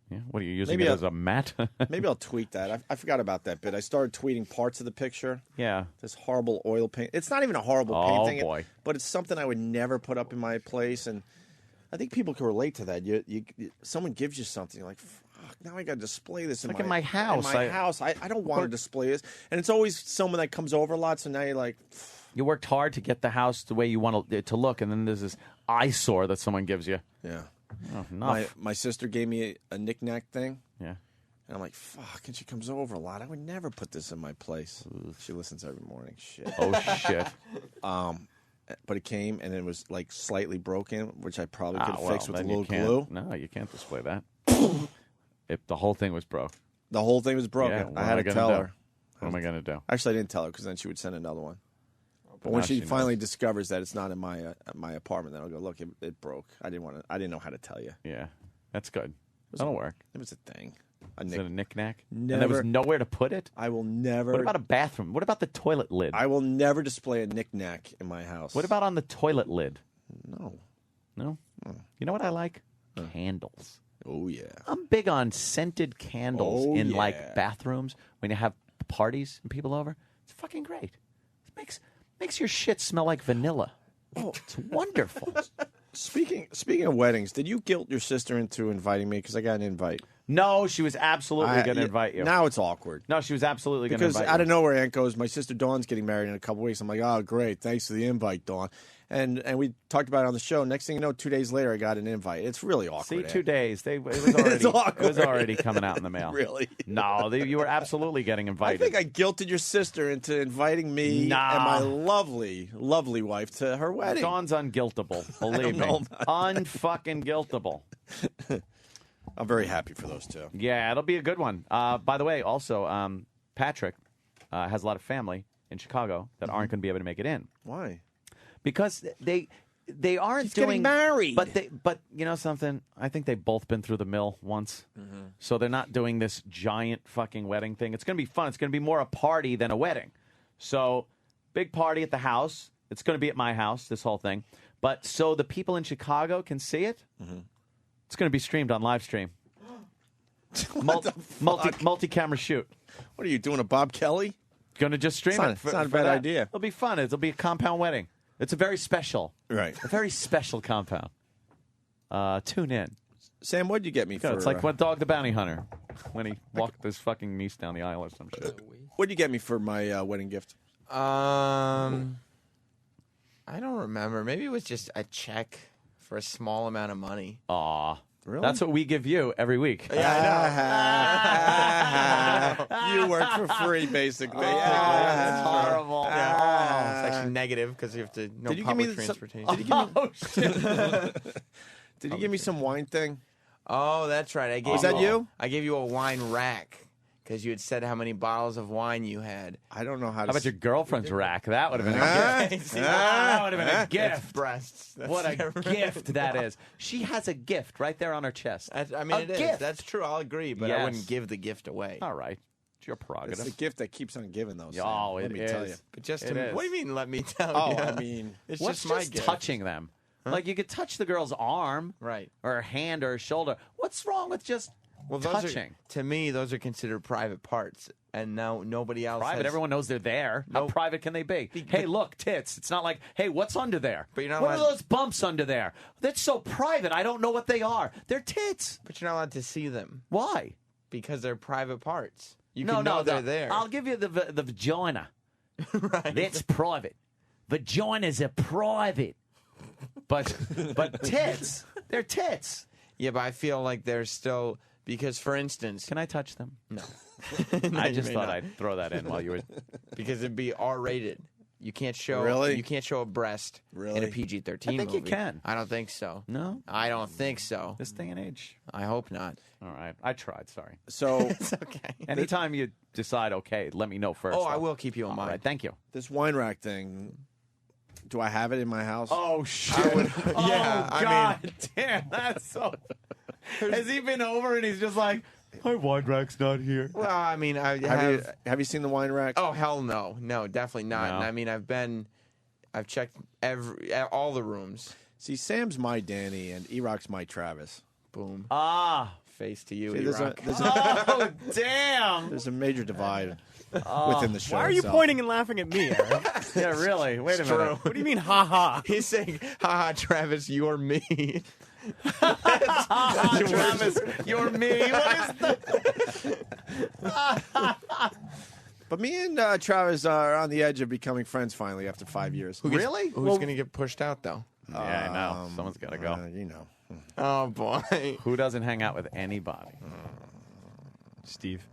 Speaker 9: Yeah. What are you using
Speaker 1: Maybe
Speaker 9: it as a mat?
Speaker 1: Maybe I'll tweet that. I forgot about that bit. I started tweeting parts of the picture.
Speaker 9: Yeah.
Speaker 1: This horrible oil paint. It's not even a horrible
Speaker 9: Oh,
Speaker 1: painting.
Speaker 9: boy.
Speaker 1: But it's something I would never put up in my place, and I think people can relate to that. Someone gives you something, you're like, fuck, now I got to display this
Speaker 9: Like in my house.
Speaker 1: In my house. I don't want to display this. And it's always someone that comes over a lot, so now you're like...
Speaker 9: You worked hard to get the house the way you want it to look, and then there's this eyesore that someone gives you.
Speaker 1: Yeah.
Speaker 9: Oh, enough.
Speaker 1: My sister gave me a knick-knack thing.
Speaker 9: Yeah.
Speaker 1: And I'm like, fuck, and she comes over a lot. I would never put this in my place. She listens every morning. Shit.
Speaker 9: Oh, shit.
Speaker 1: But it came, and it was, like, slightly broken, which I probably could fix with a
Speaker 9: then
Speaker 1: little
Speaker 9: you can't-
Speaker 1: glue.
Speaker 9: No, you can't display that. If the whole thing was broke.
Speaker 1: The whole thing was broken.
Speaker 9: Yeah, what
Speaker 1: I
Speaker 9: am
Speaker 1: had
Speaker 9: I
Speaker 1: to
Speaker 9: gonna
Speaker 1: tell
Speaker 9: do?
Speaker 1: her.
Speaker 9: What am I going to do?
Speaker 1: Actually, I didn't tell her because then she would send another one. But
Speaker 9: now
Speaker 1: when she
Speaker 9: she
Speaker 1: finally discovers that it's not in my apartment, then I'll go, look, it broke. I didn't know how to tell you.
Speaker 9: Yeah, that's good. That'll work.
Speaker 1: It was a thing.
Speaker 9: Is it a knick-knack?
Speaker 1: Never.
Speaker 9: And there was nowhere to put it?
Speaker 1: I will never.
Speaker 9: What about a bathroom? What about the toilet lid?
Speaker 1: I will never display a knick-knack in my house.
Speaker 9: What about on the toilet lid?
Speaker 1: No.
Speaker 9: No? You know what I like? Candles.
Speaker 1: Oh, yeah.
Speaker 9: I'm big on scented candles
Speaker 1: Oh,
Speaker 9: in
Speaker 1: yeah.
Speaker 9: like bathrooms when you have parties and people over. It's fucking great. It makes your shit smell like vanilla. Oh, it's wonderful.
Speaker 1: Speaking of weddings, did you guilt your sister into inviting me? Because I got an invite.
Speaker 9: No, she was absolutely going to invite you.
Speaker 1: Now it's awkward.
Speaker 9: No, she was absolutely going to invite you.
Speaker 1: Because out of nowhere, Aunt goes, my sister Dawn's getting married in a couple weeks. I'm like, oh, great. Thanks for the invite, Dawn. And we talked about it on the show. Next thing you know, 2 days later, I got an invite. It's really awkward.
Speaker 9: See,
Speaker 1: Aunt.
Speaker 9: 2 days. It was
Speaker 1: It's
Speaker 9: already,
Speaker 1: awkward.
Speaker 9: it was already coming out in the mail.
Speaker 1: Really?
Speaker 9: No, you were absolutely getting
Speaker 1: I
Speaker 9: invited.
Speaker 1: think I guilted your sister into inviting me
Speaker 9: Nah.
Speaker 1: and my lovely, lovely wife to her wedding.
Speaker 9: Dawn's unguiltable. Believe me. Unfucking guiltable.
Speaker 1: I'm very happy for those two.
Speaker 9: Yeah, it'll be a good one. By the way, also, Patrick has a lot of family in Chicago that aren't going to be able to make it in.
Speaker 1: Why?
Speaker 9: Because they aren't
Speaker 1: He's
Speaker 9: doing
Speaker 1: getting married.
Speaker 9: But you know something? I think they've both been through the mill once. So they're not doing this giant fucking wedding thing. It's going to be fun. It's going to be more a party than a wedding. So big party at the house. It's going to be at my house, this whole thing. But so the people in Chicago can see it, it's going to be streamed on live stream. Multi-camera shoot.
Speaker 1: What are you doing, a Bob Kelly?
Speaker 9: Going to just stream it.
Speaker 1: It's not a bad idea.
Speaker 9: It'll be fun. It'll be a compound wedding. It's a very special.
Speaker 1: Right.
Speaker 9: A very special compound. Tune in.
Speaker 1: Sam, what'd you get me for?
Speaker 9: It's like what Dog the Bounty Hunter when he walked his fucking niece down the aisle or some shit.
Speaker 1: What'd you get me for my wedding gift?
Speaker 14: I don't remember. Maybe it was just a check for a small amount of money.
Speaker 9: Aw.
Speaker 1: Really?
Speaker 9: That's what we give you every week.
Speaker 14: Yeah,
Speaker 1: I know. You work for free, basically.
Speaker 9: That's horrible.
Speaker 14: Yeah. It's actually negative because you have to no
Speaker 1: Did you give me
Speaker 14: public
Speaker 1: some-
Speaker 14: transportation.
Speaker 1: did you give me-
Speaker 9: Oh, shit.
Speaker 1: Did you give me some wine thing?
Speaker 14: Oh, that's right. I gave
Speaker 1: Was that you?
Speaker 14: I gave you a wine rack. because you had said how many bottles of wine you had.
Speaker 1: I don't know how
Speaker 9: How
Speaker 1: to.
Speaker 9: about your girlfriend's rack? That would have been
Speaker 1: Ah,
Speaker 9: a gift.
Speaker 14: See,
Speaker 9: That would have been a
Speaker 14: It's
Speaker 9: gift.
Speaker 14: breasts. That's
Speaker 9: What a
Speaker 14: never-
Speaker 9: gift that is. She has a gift right there on her chest.
Speaker 14: I mean,
Speaker 9: A
Speaker 14: it is.
Speaker 9: gift.
Speaker 14: That's true. I'll agree, but I
Speaker 9: Yes.
Speaker 14: wouldn't give the gift away.
Speaker 9: All right. It's your
Speaker 1: It's
Speaker 9: prerogative.
Speaker 1: the gift that keeps on giving, though. Sam.
Speaker 9: Oh,
Speaker 1: Let
Speaker 9: it
Speaker 1: me tell you.
Speaker 9: is.
Speaker 14: But just
Speaker 9: It
Speaker 14: to,
Speaker 9: is.
Speaker 14: what do you mean? Let me tell
Speaker 1: Oh,
Speaker 14: you.
Speaker 1: I mean,
Speaker 14: it's
Speaker 9: What's
Speaker 14: just my
Speaker 9: just
Speaker 14: gift.
Speaker 9: touching them? Like you could touch the girl's arm,
Speaker 14: Right.
Speaker 9: or her hand, or her shoulder. What's wrong with just
Speaker 14: Well, those
Speaker 9: touching?
Speaker 14: to me, those are considered private parts, and now nobody else.
Speaker 9: Private.
Speaker 14: has-
Speaker 9: Everyone knows they're there. How
Speaker 14: Nope.
Speaker 9: private can they be? Hey, look, tits. It's not like, hey, what's under there?
Speaker 14: But you're not
Speaker 9: what are
Speaker 14: allowed-
Speaker 9: those bumps under there? That's so private. I don't know what they are. They're tits.
Speaker 14: But you're not allowed to see them
Speaker 9: Why?
Speaker 14: because they're private parts. You
Speaker 9: no,
Speaker 14: can know
Speaker 9: no,
Speaker 14: they're
Speaker 9: no.
Speaker 14: there.
Speaker 9: I'll give you the vagina.
Speaker 14: right.
Speaker 9: That's private. Vaginas are private. But tits, they're tits.
Speaker 14: Yeah, but I feel like they're still because, for instance,
Speaker 9: Can I touch them?
Speaker 14: no.
Speaker 9: I
Speaker 14: You
Speaker 9: just
Speaker 14: may
Speaker 9: thought
Speaker 14: not.
Speaker 9: I'd throw that in while you were.
Speaker 14: because it'd be R-rated. You can't show
Speaker 1: Really?
Speaker 14: You can't show a breast in a
Speaker 1: Really?
Speaker 14: PG-13
Speaker 9: I think you
Speaker 14: movie.
Speaker 9: can.
Speaker 14: I don't think so.
Speaker 9: No,
Speaker 14: I don't think so.
Speaker 9: this day and age.
Speaker 14: I hope not.
Speaker 9: All right, I tried. Sorry.
Speaker 1: So
Speaker 14: It's okay.
Speaker 9: Anytime you decide, okay, let me know first.
Speaker 14: Oh, I
Speaker 9: though.
Speaker 14: will keep you in
Speaker 9: All
Speaker 14: mind.
Speaker 9: right, thank you.
Speaker 1: this wine rack thing. Do I have it in my house?
Speaker 9: Oh shit!
Speaker 14: Yeah, I mean-
Speaker 9: God damn, that's so. Has he been over and he's just like, my wine rack's not here?
Speaker 14: Well, I mean, I
Speaker 1: Have you seen the wine rack?
Speaker 14: Oh hell no, no, definitely not.
Speaker 9: No.
Speaker 14: And I mean, I've checked all the rooms.
Speaker 1: See, Sam's my Danny and E-Rock's my Travis.
Speaker 14: Boom,
Speaker 9: Ah,
Speaker 14: face to you,
Speaker 1: See, there's, a,
Speaker 14: E-Rock.
Speaker 1: there's, a,
Speaker 9: oh damn!
Speaker 1: there's a major divide within the show.
Speaker 4: Why are you
Speaker 1: itself.
Speaker 4: pointing and laughing at me, Eric?
Speaker 9: Yeah, really. Wait a minute.
Speaker 4: What do you mean, ha ha?
Speaker 14: He's saying, "Ha Travis, you're me."
Speaker 9: Travis, you're me. What is
Speaker 1: But me and Travis are on the edge of becoming friends finally after 5 years.
Speaker 9: Really?
Speaker 14: Who's gonna get pushed out though?
Speaker 9: Yeah, I know. Someone's got to go.
Speaker 1: You know.
Speaker 14: Oh boy,
Speaker 9: Who doesn't hang out with anybody?
Speaker 4: Steve.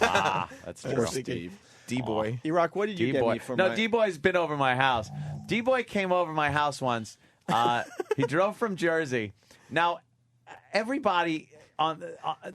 Speaker 9: Ah, that's true.
Speaker 1: Poor Steve.
Speaker 14: D-boy.
Speaker 1: E-Rock, what did you get
Speaker 9: D-boy.
Speaker 1: me for
Speaker 9: No,
Speaker 1: my...
Speaker 9: D-boy's been over my house. D-boy came over my house once. He drove from Jersey. Now, everybody on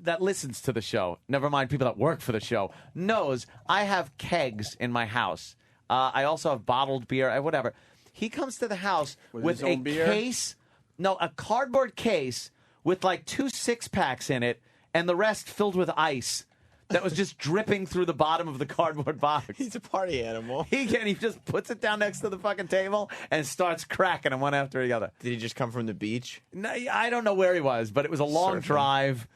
Speaker 9: that listens to the show, never mind people that work for the show, knows I have kegs in my house. I also have bottled beer, whatever. He comes to the house with
Speaker 1: his
Speaker 9: a
Speaker 1: own beer?
Speaker 9: case, a cardboard case with like 2 6-packs in it, and the rest filled with ice. That was just dripping through the bottom of the cardboard box.
Speaker 14: He's a party animal.
Speaker 9: He just puts it down next to the fucking table and starts cracking them one after the other.
Speaker 14: Did he just come from the beach?
Speaker 9: No, I don't know where he was, but it was a long
Speaker 14: Surfing.
Speaker 9: drive.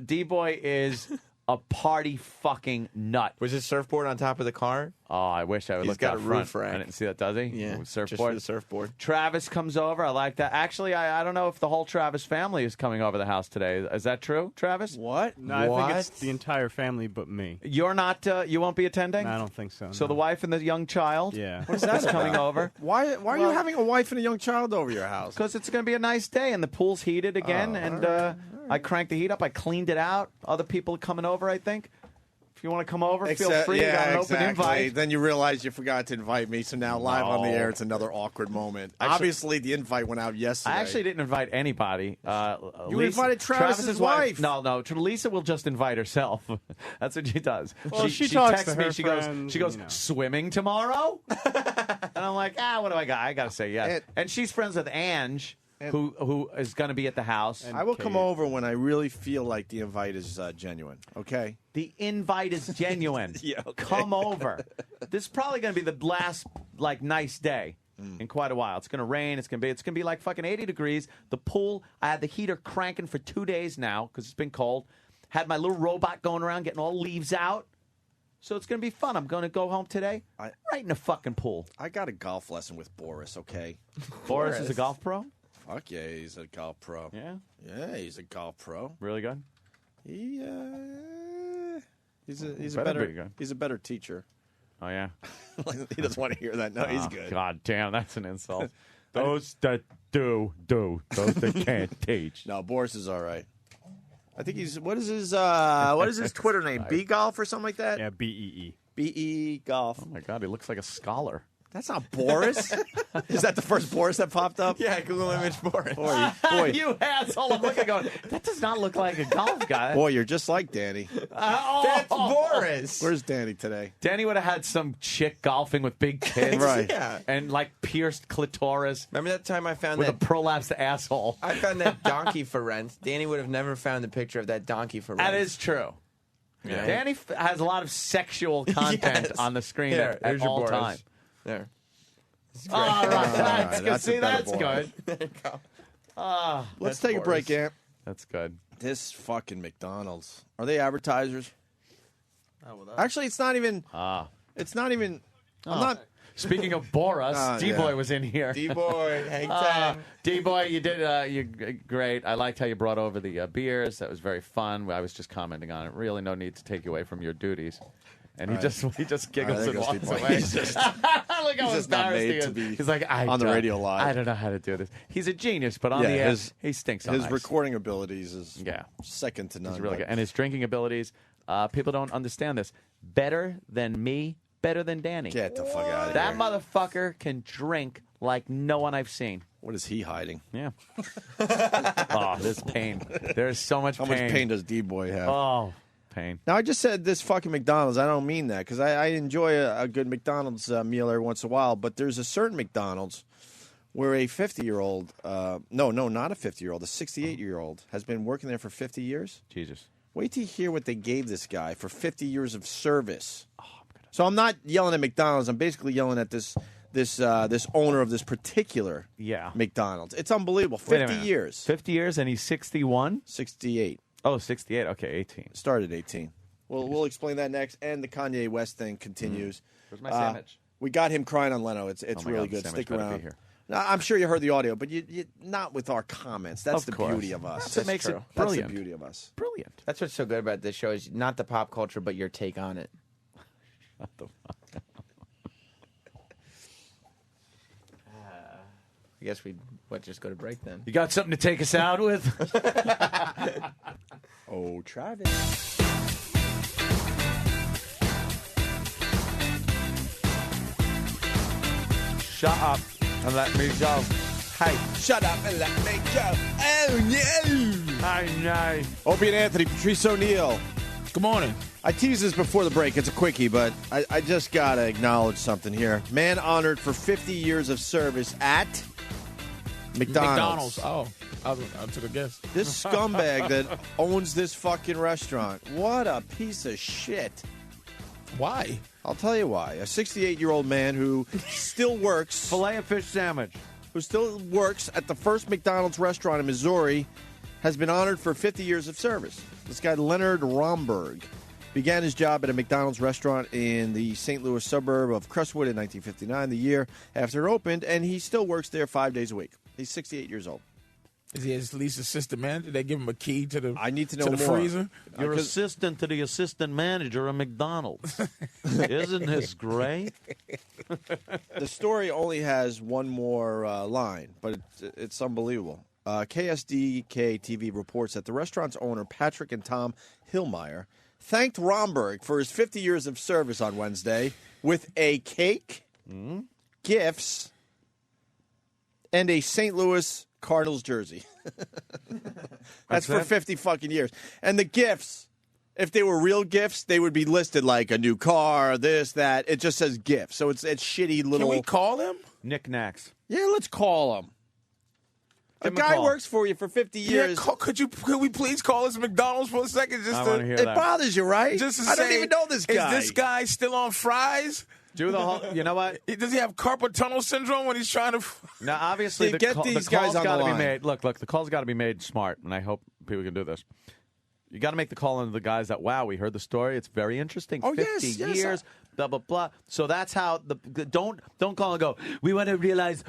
Speaker 9: D-Boy is a party fucking nut.
Speaker 14: Was his surfboard on top of the car?
Speaker 9: Oh, I wish I would
Speaker 14: He's
Speaker 9: look
Speaker 14: got
Speaker 9: out
Speaker 14: a
Speaker 9: front.
Speaker 14: roof rack.
Speaker 9: I didn't see that, does he?
Speaker 14: Yeah,
Speaker 9: Ooh,
Speaker 14: just for
Speaker 9: surfboard.
Speaker 14: the surfboard.
Speaker 9: Travis comes over. I like that. Actually, I don't know if the whole Travis family is coming over the house today. Is that true, Travis?
Speaker 1: What?
Speaker 4: No, I think it's the entire family but me.
Speaker 9: You're not. You won't be attending.
Speaker 4: No, I don't think so.
Speaker 9: So
Speaker 4: no.
Speaker 9: the wife and the young child.
Speaker 4: Yeah.
Speaker 1: What is that
Speaker 9: is coming
Speaker 1: about?
Speaker 9: over.
Speaker 1: Why are you having a wife and a young child over your house?
Speaker 9: Because it's going to be a nice day and the pool's heated again. And I cranked the heat up. I cleaned it out. Other people are coming over, I think. If you want to come over, feel free.
Speaker 1: Yeah,
Speaker 9: I got an
Speaker 1: exactly.
Speaker 9: open invite.
Speaker 1: Then you realize you forgot to invite me, so now live on the
Speaker 9: No.
Speaker 1: air, it's another awkward moment.
Speaker 9: Actually-
Speaker 1: Obviously, the invite went out yesterday.
Speaker 9: I actually didn't invite anybody.
Speaker 1: You invited Travis's wife.
Speaker 9: No. Lisa will just invite herself. That's what she does.
Speaker 4: Well, she talks
Speaker 9: texts
Speaker 4: to
Speaker 9: me.
Speaker 4: her
Speaker 9: She
Speaker 4: friends,
Speaker 9: goes,
Speaker 4: you know.
Speaker 9: swimming tomorrow? And I'm like, what do I got? I got to say yes. And she's friends with Ange, who is going to be at the house.
Speaker 1: I will come over when I really feel like the invite is genuine. Okay.
Speaker 9: The invite is genuine.
Speaker 1: Yeah, okay.
Speaker 9: Come over. This is probably going to be the last nice day in quite a while. It's going to rain. It's going to be like fucking 80 degrees. The pool. I had the heater cranking for 2 days now because it's been cold. Had my little robot going around getting all leaves out. So it's going to be fun. I'm going to go home today right in the fucking pool.
Speaker 1: I got a golf lesson with Boris. Okay.
Speaker 9: Boris is a golf pro.
Speaker 1: Fuck yeah, he's a golf pro.
Speaker 9: Yeah.
Speaker 1: Yeah, he's a golf pro.
Speaker 9: Really good.
Speaker 1: He's a
Speaker 9: Better be
Speaker 1: better
Speaker 9: good.
Speaker 1: he's a better teacher.
Speaker 9: Oh yeah.
Speaker 1: He doesn't want to hear that. No, he's
Speaker 9: Oh,
Speaker 1: good.
Speaker 9: God damn, that's an insult. Those that do. Those that can't teach.
Speaker 1: No, Boris is all right. I think he's what is his Twitter name? B Golf or something like that?
Speaker 4: Yeah, BEE.
Speaker 1: BE Golf.
Speaker 9: Oh my God, he looks like a scholar.
Speaker 1: That's not Boris. Is that the first Boris that popped up?
Speaker 14: Yeah, Google image Boris.
Speaker 1: Boy,
Speaker 9: You asshole! I'm looking, going. That does not look like a golf guy.
Speaker 1: boy, you're just like Danny.
Speaker 14: That's Boris.
Speaker 1: Where's Danny today?
Speaker 9: Danny would have had some chick golfing with big kids,
Speaker 1: Right.
Speaker 14: Yeah.
Speaker 9: and like pierced clitoris
Speaker 14: Remember that time I found
Speaker 9: with
Speaker 14: that
Speaker 9: a prolapsed asshole.
Speaker 14: I found that donkey for rent. Danny would have never found a picture of that donkey for rent.
Speaker 9: That is true.
Speaker 14: Yeah.
Speaker 9: Danny has a lot of sexual content
Speaker 14: Yes.
Speaker 9: on the screen
Speaker 14: Here,
Speaker 9: at
Speaker 14: here's your
Speaker 9: all
Speaker 14: Boris.
Speaker 9: time.
Speaker 14: There.
Speaker 9: All right, that's good.
Speaker 1: that's a
Speaker 9: See,
Speaker 1: better
Speaker 9: that's
Speaker 1: Boris.
Speaker 9: good.
Speaker 14: There you go.
Speaker 1: Let's
Speaker 14: That's
Speaker 1: take a break,
Speaker 14: Boris.
Speaker 1: Ant.
Speaker 9: That's good.
Speaker 1: This fucking McDonald's. Are they advertisers?
Speaker 16: Oh, well,
Speaker 1: Actually, it's not even. It's not even. I'm not.
Speaker 9: Speaking of Boris, D-Boy
Speaker 1: yeah.
Speaker 9: was in here.
Speaker 14: D-Boy, hang time.
Speaker 9: D-Boy, you did you great. I liked how you brought over the beers. That was very fun. I was just commenting on it. Really, no need to take you away from your duties. And he just giggles
Speaker 1: there
Speaker 9: and
Speaker 1: goes
Speaker 9: walks
Speaker 1: D-Boy.
Speaker 9: away.
Speaker 1: He's just-
Speaker 9: Look how
Speaker 1: he's just not
Speaker 9: embarrassed he
Speaker 1: made
Speaker 9: is.
Speaker 1: to be
Speaker 9: He's like,
Speaker 1: on the radio live.
Speaker 9: I don't know how to do this. He's a genius, but on the air, he stinks on
Speaker 1: His
Speaker 9: ice.
Speaker 1: recording abilities is
Speaker 9: Yeah.
Speaker 1: second to none.
Speaker 9: He's really
Speaker 1: but-
Speaker 9: good. And his drinking abilities, people don't understand this. Better than me, better than Danny.
Speaker 1: Get the fuck out of
Speaker 9: That
Speaker 1: here.
Speaker 9: motherfucker can drink like no one I've seen.
Speaker 1: What is he hiding?
Speaker 9: Yeah. Oh, this pain. There's so much
Speaker 1: How
Speaker 9: pain.
Speaker 1: much pain does D-Boy have?
Speaker 9: Oh, pain.
Speaker 1: Now, I just said this fucking McDonald's. I don't mean that because I enjoy a good McDonald's meal every once in a while. But there's a certain McDonald's where a 50-year-old, no, not a 50-year-old, a 68-year-old has been working there for 50 years.
Speaker 9: Jesus.
Speaker 1: Wait till you hear what they gave this guy for 50 years of service. So I'm not yelling at McDonald's. I'm basically yelling at this owner of this particular McDonald's. It's unbelievable.
Speaker 9: Wait a
Speaker 1: 50
Speaker 9: minute.
Speaker 1: years.
Speaker 9: 50 years and he's 61?
Speaker 1: 68.
Speaker 9: Oh, 68. Okay, 18.
Speaker 1: Started 18. We'll explain that next. And the Kanye West thing continues.
Speaker 9: Where's my sandwich?
Speaker 1: We got him crying on Leno. It's
Speaker 9: Oh my
Speaker 1: really
Speaker 9: God, the
Speaker 1: good.
Speaker 9: sandwich
Speaker 1: Stick
Speaker 9: better be
Speaker 1: around.
Speaker 9: here.
Speaker 1: Now, I'm sure you heard the audio, but you not with our comments. That's
Speaker 9: Of
Speaker 1: the
Speaker 9: course.
Speaker 1: beauty of us.
Speaker 9: That's what makes it
Speaker 14: true.
Speaker 1: That's
Speaker 9: brilliant.
Speaker 1: the beauty of us.
Speaker 9: Brilliant.
Speaker 14: That's what's so good about this show is not the pop culture, but your take on it.
Speaker 9: What the fuck?
Speaker 14: I guess we'd just go to break then.
Speaker 9: You got something to take us out with?
Speaker 1: Oh, Travis.
Speaker 9: Shut up and let me go. Hey.
Speaker 1: Shut up and let me go. Oh, no.
Speaker 9: I know.
Speaker 1: Opie and Anthony, Patrice O'Neill.
Speaker 17: Good morning.
Speaker 1: I teased this before the break. It's a quickie, but I just got to acknowledge something here. Man honored for 50 years of service at McDonald's.
Speaker 17: Oh, I took a guess.
Speaker 1: This scumbag that owns this fucking restaurant. What a piece of shit.
Speaker 17: Why?
Speaker 1: I'll tell you why. A 68-year-old man who still works.
Speaker 9: Filet-O-Fish sandwich.
Speaker 1: Who still works at the first McDonald's restaurant in Missouri has been honored for 50 years of service. This guy, Leonard Romberg, began his job at a McDonald's restaurant in the St. Louis suburb of Crestwood in 1959, the year after it opened, and he still works there 5 days a week. He's 68 years old.
Speaker 17: Is he at least assistant manager? They give him a key to the
Speaker 1: I need to know
Speaker 17: to the
Speaker 1: more.
Speaker 17: freezer?
Speaker 9: You're assistant to the assistant manager of McDonald's. Isn't this great?
Speaker 1: The story only has one more line, but it's unbelievable. KSDK TV reports that the restaurant's owner, Patrick and Tom Hillmeyer, thanked Romberg for his 50 years of service on Wednesday with a cake, gifts, and a St. Louis Cardinals jersey. That's for
Speaker 9: it?
Speaker 1: 50 fucking years. And the gifts, if they were real gifts, they would be listed like a new car, this, that. It just says gifts. So it's shitty little.
Speaker 17: Can we call him?
Speaker 9: Knickknacks.
Speaker 1: Yeah, let's call him. A
Speaker 9: Give him a
Speaker 1: guy
Speaker 9: call.
Speaker 1: works for you for 50 years.
Speaker 17: Yeah, could we please call us McDonald's for a second?
Speaker 9: I wanna hear
Speaker 1: It
Speaker 9: that.
Speaker 1: bothers you, right?
Speaker 17: Just to
Speaker 1: I don't
Speaker 17: say,
Speaker 1: even know this guy.
Speaker 17: Is this guy still on fries?
Speaker 9: Do the whole. You know what?
Speaker 17: Does he have carpal tunnel syndrome when he's trying to?
Speaker 9: Now, obviously,
Speaker 1: Steve, get
Speaker 9: the
Speaker 1: these
Speaker 9: call's
Speaker 1: guys on the
Speaker 9: gotta be
Speaker 1: line.
Speaker 9: made. Look, the call's got to be made smart, and I hope people can do this. You got to make the call into the guys that, wow, we heard the story. It's very interesting.
Speaker 1: Oh,
Speaker 9: 50
Speaker 1: yes,
Speaker 9: years, blah, blah, blah. So that's how don't call and go, we want to realize,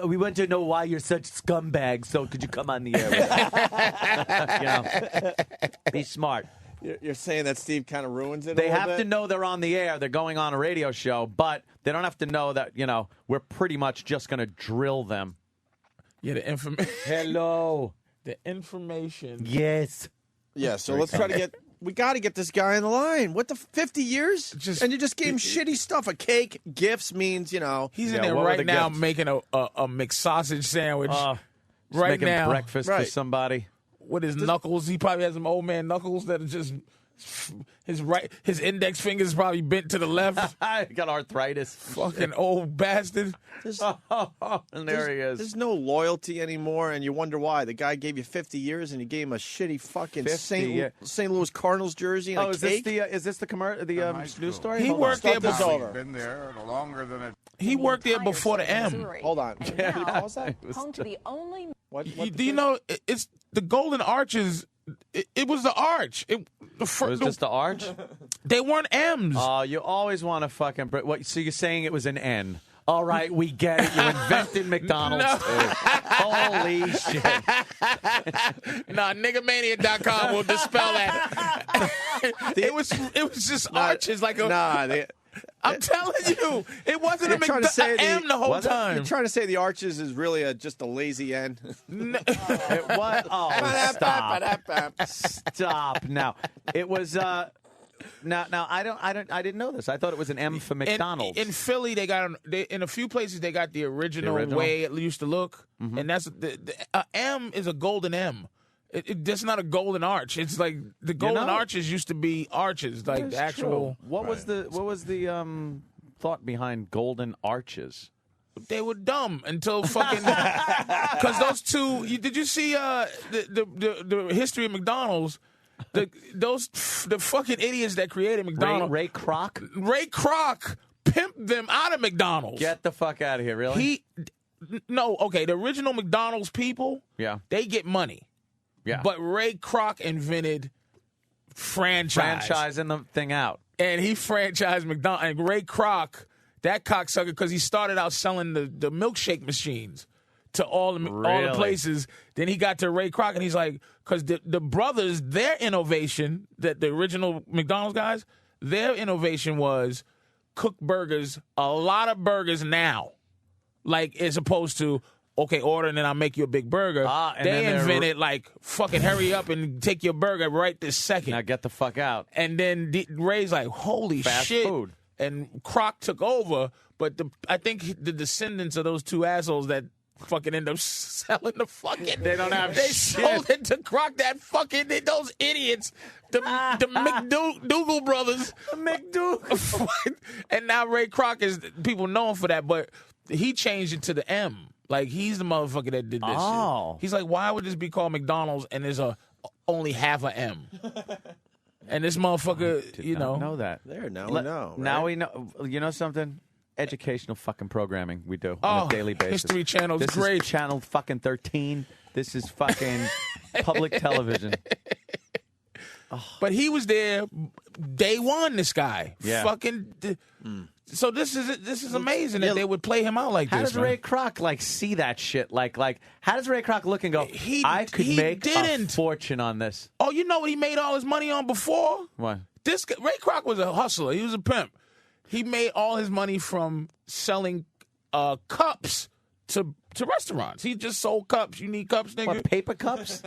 Speaker 9: we want to know why you're such scumbags, so could you come on the air with us? Be smart.
Speaker 1: You're saying that Steve kind of ruins it.
Speaker 9: They
Speaker 1: a little
Speaker 9: have
Speaker 1: bit?
Speaker 9: to know they're on the air. They're going on a radio show, but they don't have to know that, we're pretty much just going to drill them.
Speaker 17: Yeah, the information.
Speaker 9: Hello.
Speaker 17: The information.
Speaker 9: Yes.
Speaker 1: Yeah, so let's try to get We got to get this guy in the line. What the 50 years? And you just gave him shitty stuff. A cake, gifts means,
Speaker 5: He's in there right now making a McSausage sandwich. Right
Speaker 9: making
Speaker 5: now.
Speaker 9: breakfast for somebody.
Speaker 5: With his knuckles. He probably has some old man knuckles that are just his index finger is probably bent to the left.
Speaker 9: Got arthritis.
Speaker 5: Fucking old bastard.
Speaker 9: And there he is.
Speaker 1: There's no loyalty anymore, and you wonder why. The guy gave you 50 years, and you gave him a shitty fucking
Speaker 9: 50,
Speaker 1: St. Louis Cardinals jersey and a cake.
Speaker 9: Is this the news story?
Speaker 5: He worked there before.
Speaker 22: Been there longer than a.
Speaker 5: He worked there before the M.
Speaker 1: Hold on.
Speaker 22: Pause
Speaker 1: that.
Speaker 22: Home to the only.
Speaker 5: Do you know it's the Golden Arches? It was the arch. It
Speaker 9: was just the arch?
Speaker 5: They weren't M's.
Speaker 9: Oh, you always want to fucking. So you're saying it was an N? All right, we get it. You invented McDonald's. Holy shit.
Speaker 5: Nah, niggamania.com will dispel that. It was just arches like a. I'm telling you, it wasn't an M the whole time.
Speaker 1: You're trying to say the Arches is really just a lazy N?
Speaker 9: What? Oh, stop! Stop now. It was. Now I didn't know this. I thought it was an M for McDonald's.
Speaker 5: In Philly, in a few places they got the original way it used to look, and that's the M is a golden M. That's not a golden arch. It's like the golden arches used to be arches, like the actual.
Speaker 9: True. What was the thought behind golden arches?
Speaker 5: They were dumb until fucking because those two. Did you see the history of McDonald's? The fucking idiots that created McDonald's.
Speaker 9: Ray Kroc.
Speaker 5: Ray Kroc pimped them out of McDonald's.
Speaker 9: Get the fuck out of here! Really?
Speaker 5: Okay. The original McDonald's people.
Speaker 9: Yeah.
Speaker 5: They get money.
Speaker 9: Yeah.
Speaker 5: But Ray Kroc invented
Speaker 9: franchising the thing out.
Speaker 5: And he franchised McDonald's. And Ray Kroc, that cocksucker, because he started out selling the milkshake machines to all the places. Then he got to Ray Kroc, and he's like, because the brothers, their innovation, that the original McDonald's guys, their innovation was cook burgers, a lot of burgers now, like as opposed to, okay, order and then I'll make you a big burger. They invented like fucking hurry up and take your burger right this second.
Speaker 9: Now get the fuck out.
Speaker 5: And then Ray's like, holy
Speaker 9: Fast
Speaker 5: shit.
Speaker 9: food.
Speaker 5: And Kroc took over, but I think the descendants of those two assholes that fucking end up selling the fucking.
Speaker 9: They don't have
Speaker 5: They
Speaker 9: shit.
Speaker 5: sold it to Kroc. That fucking those idiots, the McDougal brothers,
Speaker 9: McDougal,
Speaker 5: and now Ray Kroc is people know him for that, but he changed it to the M. Like he's the motherfucker that did this shit. He's like, why would this be called McDonald's and there's only half a M? And this motherfucker,
Speaker 9: know that.
Speaker 1: There, now we know. Right?
Speaker 9: Now we know. You know something? Educational fucking programming we do on a daily basis.
Speaker 5: History Channel's
Speaker 9: this
Speaker 5: great.
Speaker 9: Is channel fucking 13. This is fucking public television.
Speaker 5: But he was there day one. This guy,
Speaker 9: Yeah.
Speaker 5: fucking. So this is amazing that they would play him out like
Speaker 9: How
Speaker 5: this.
Speaker 9: does Ray Kroc see that shit? Like how does Ray Kroc look and go? I could make a fortune on this.
Speaker 5: Oh, you know what he made all his money on before?
Speaker 9: What?
Speaker 5: This guy, Ray Kroc was a hustler. He was a pimp. He made all his money from selling cups to restaurants. He just sold cups. You need cups, nigga.
Speaker 9: What, paper cups?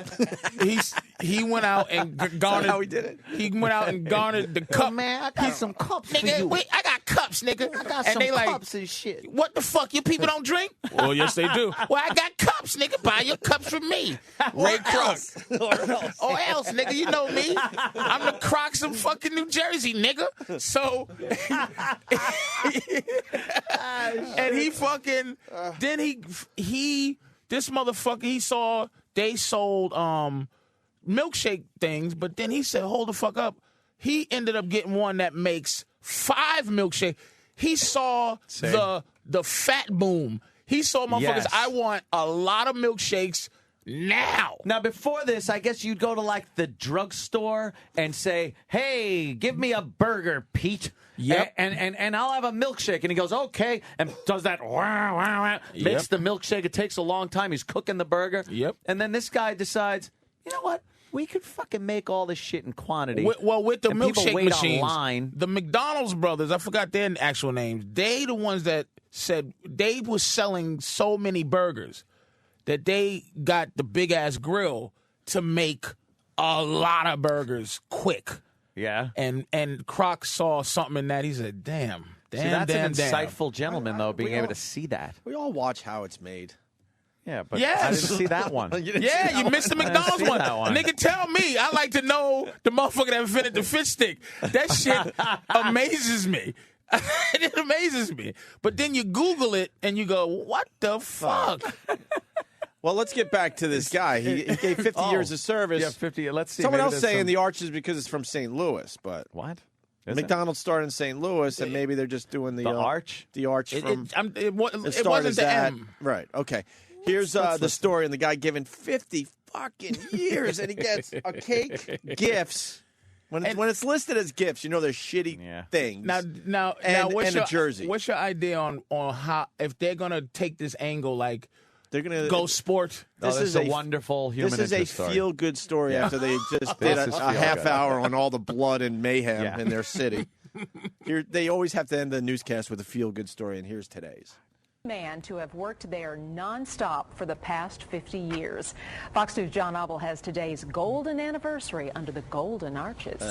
Speaker 5: He went out and garnered.
Speaker 1: how he did it?
Speaker 5: He went out and garnered the cup.
Speaker 9: Man, I got some cups
Speaker 5: nigga,
Speaker 9: for you.
Speaker 5: wait, I got cups, nigga.
Speaker 9: I got
Speaker 5: and
Speaker 9: some
Speaker 5: they like,
Speaker 9: cups and shit.
Speaker 5: What the fuck? You people don't drink? Well, yes, they do. Well, I got cups, nigga. Buy your cups from me. Ray Kroc. Or else, nigga. You know me. I'm the Crocs of fucking New Jersey, nigga. So, and he fucking, then this motherfucker, they sold milkshake things, but then he said, hold the fuck up. He ended up getting one that makes 5 milkshakes. He saw the fat boom. He saw motherfuckers,
Speaker 9: Yes.
Speaker 5: I want a lot of milkshakes now.
Speaker 9: Now, before this, I guess you'd go to like the drugstore and say, "Hey, give me a burger, Pete."
Speaker 5: Yep.
Speaker 9: And I'll have a milkshake. And he goes, "Okay," and does that. Wah, wah, wah, makes the milkshake. It takes a long time. He's cooking the burger.
Speaker 5: Yep.
Speaker 9: And then this guy decides, you know what? We could fucking make all this shit in quantity.
Speaker 5: With the
Speaker 9: and people
Speaker 5: milkshake
Speaker 9: wait
Speaker 5: machines,
Speaker 9: online.
Speaker 5: the McDonald's brothers, I forgot their actual names. They the ones that said they were selling so many burgers that they got the big ass grill to make a lot of burgers quick.
Speaker 9: Yeah.
Speaker 5: And Croc saw something in that. He said, damn.
Speaker 9: See, that's an insightful gentleman, though, being able to see that.
Speaker 1: We all watch how it's made.
Speaker 9: Yeah, but
Speaker 5: Yes.
Speaker 9: I didn't see that one.
Speaker 5: Yeah, you missed the McDonald's one. A nigga tell me. I like to know the motherfucker that invented the fish stick. That shit amazes me. It amazes me. But then you Google it and you go, what the fuck?
Speaker 1: Well, let's get back to this guy. He gave 50 years of service.
Speaker 9: Yeah, 50. Let's see.
Speaker 1: Someone
Speaker 9: maybe
Speaker 1: else
Speaker 9: there's
Speaker 1: saying
Speaker 9: some-
Speaker 1: the Arch is because it's from St. Louis, but
Speaker 9: what? Is
Speaker 1: McDonald's started in St. Louis, and maybe they're just doing the
Speaker 9: Arch.
Speaker 1: The Arch from
Speaker 5: it
Speaker 1: started
Speaker 5: wasn't
Speaker 1: as
Speaker 5: the
Speaker 1: that.
Speaker 5: M.
Speaker 1: Right. Okay. Here's the story, and the guy given 50 fucking years, and he gets a cake, gifts. When it's listed as gifts, you know they're shitty things.
Speaker 5: Now, what's
Speaker 1: and
Speaker 5: your
Speaker 1: a jersey.
Speaker 5: What's your idea on how if they're gonna take this angle like
Speaker 1: they're gonna
Speaker 5: go sport?
Speaker 9: This is a wonderful human
Speaker 1: This is a
Speaker 9: interest story.
Speaker 1: feel-good story
Speaker 9: Yeah.
Speaker 1: after they just
Speaker 9: This
Speaker 1: did
Speaker 9: is
Speaker 1: a
Speaker 9: feel
Speaker 1: half
Speaker 9: good.
Speaker 1: hour on all the blood and mayhem
Speaker 9: Yeah.
Speaker 1: in their city. Here, they always have to end the newscast with a feel-good story, and here's today's.
Speaker 7: Man to have worked there nonstop for the past 50 years. Fox News' John Obel has today's golden anniversary under the Golden Arches.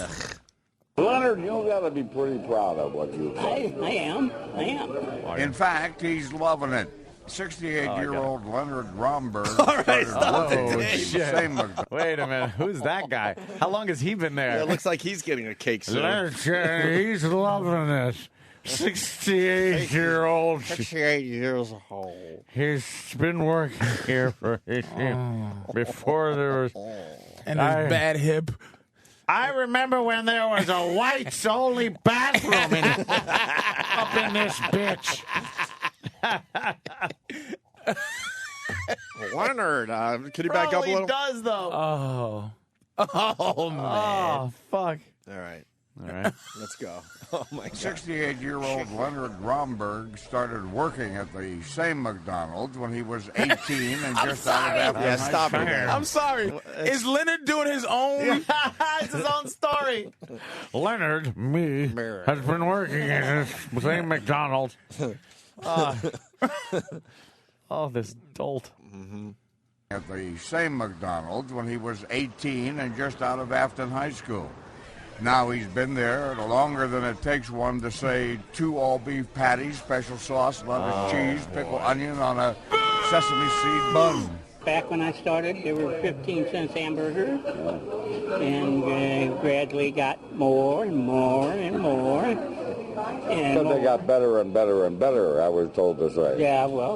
Speaker 10: Leonard, you got to be pretty proud of what you've done.
Speaker 23: I am.
Speaker 10: In fact, he's loving it. 68-year-old Leonard Romberg.
Speaker 9: All right,
Speaker 10: started
Speaker 9: stop
Speaker 10: working
Speaker 9: it.
Speaker 10: with the same McDonald's.
Speaker 9: Wait a minute. Who's that guy? How long has he been there?
Speaker 1: Yeah, it looks like he's getting a cake soon.
Speaker 9: He's loving this. 68-year-old.
Speaker 1: 68 years old.
Speaker 9: He's been working here for 18. Before there was.
Speaker 5: And his bad hip.
Speaker 9: I remember when there was a whites-only bathroom up in this bitch.
Speaker 1: Leonard, could you back up a little?
Speaker 9: He does, though.
Speaker 5: Oh, man.
Speaker 9: Oh, fuck.
Speaker 1: All right.
Speaker 9: All right.
Speaker 1: Let's go. Oh, my God.
Speaker 10: 68-year-old Leonard Romberg started working at the same McDonald's when he was 18 and just out of after
Speaker 1: Yeah,
Speaker 10: high
Speaker 1: stop
Speaker 10: school.
Speaker 1: it there.
Speaker 5: I'm sorry. Is Leonard doing his own?
Speaker 9: It's his own story. Leonard, has been working at the same McDonald's. Oh, this dolt.
Speaker 10: At the same McDonald's when he was 18 and just out of Afton High School. Now he's been there longer than it takes one to say 2 all-beef patties, special sauce, lettuce, cheese, pickle, onion on a sesame seed bun.
Speaker 23: Back when I started, there were 15-cent hamburgers, and gradually got more and more and more. And
Speaker 10: But they got better and better and better, I was told to say.
Speaker 23: yeah, well,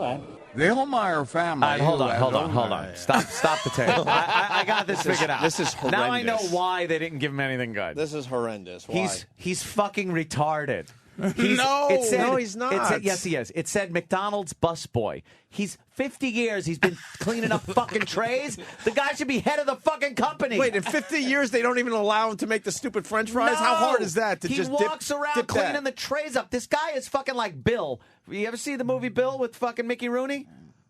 Speaker 10: The Hillmeyer family.
Speaker 9: Hold
Speaker 10: who has
Speaker 9: on. Stop the tape. I got this figured out.
Speaker 1: This is horrendous.
Speaker 9: Now I know why they didn't give him anything good.
Speaker 1: This is horrendous. Why?
Speaker 9: He's fucking retarded.
Speaker 1: No, he's not.
Speaker 9: It said, yes, he is. It said McDonald's busboy. He's 50 years. He's been cleaning up fucking trays. The guy should be head of the fucking company.
Speaker 1: Wait, in 50 years they don't even allow him to make the stupid French fries?
Speaker 9: No!
Speaker 1: How hard is that to
Speaker 9: he
Speaker 1: just
Speaker 9: walks
Speaker 1: dip,
Speaker 9: around
Speaker 1: dip
Speaker 9: cleaning
Speaker 1: that?
Speaker 9: the trays up. This guy is fucking like Bill. You ever see the movie Bill with fucking Mickey Rooney?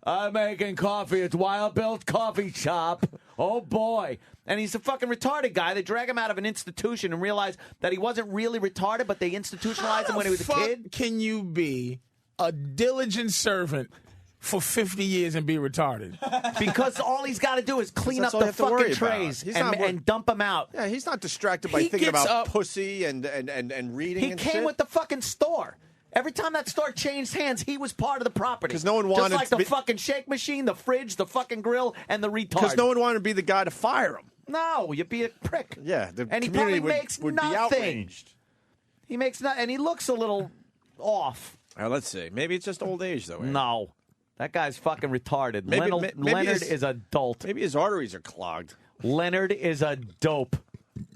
Speaker 9: I'm making coffee at Wild Bill's Coffee Shop. Oh, boy. And he's a fucking retarded guy. They drag him out of an institution and realize that he wasn't really retarded, but they institutionalized him when he was a kid.
Speaker 5: Can you be a diligent servant for 50 years and be retarded?
Speaker 9: Because all he's got to do is clean up
Speaker 1: That's all you
Speaker 9: the
Speaker 1: have to worry
Speaker 9: fucking
Speaker 1: about.
Speaker 9: trays
Speaker 1: He's not
Speaker 9: and dump them out.
Speaker 1: Yeah, he's not distracted by
Speaker 5: He
Speaker 1: thinking
Speaker 5: gets
Speaker 1: about
Speaker 5: up-
Speaker 1: pussy and reading
Speaker 9: He
Speaker 1: and
Speaker 9: came
Speaker 1: shit.
Speaker 9: with the fucking store. Every time that store changed hands, he was part of the property.
Speaker 1: 'Cause no one
Speaker 9: Just
Speaker 1: wanted
Speaker 9: like
Speaker 1: to
Speaker 9: the
Speaker 1: be-
Speaker 9: fucking shake machine, the fridge, the fucking grill, and the retard.
Speaker 1: Because no one wanted to be the guy to fire him.
Speaker 9: No, you'd be a prick.
Speaker 1: Yeah, the
Speaker 9: And he
Speaker 1: community
Speaker 9: probably makes
Speaker 1: would be
Speaker 9: nothing.
Speaker 1: outraged.
Speaker 9: He makes nothing, and he looks a little off.
Speaker 1: All right, let's see. Maybe it's just old age, though. Aaron.
Speaker 9: No, that guy's fucking retarded.
Speaker 1: Maybe-
Speaker 9: Leonard,
Speaker 1: maybe
Speaker 9: Leonard
Speaker 1: his-
Speaker 9: is a dolt.
Speaker 1: Maybe his arteries are clogged.
Speaker 9: Leonard is a dope.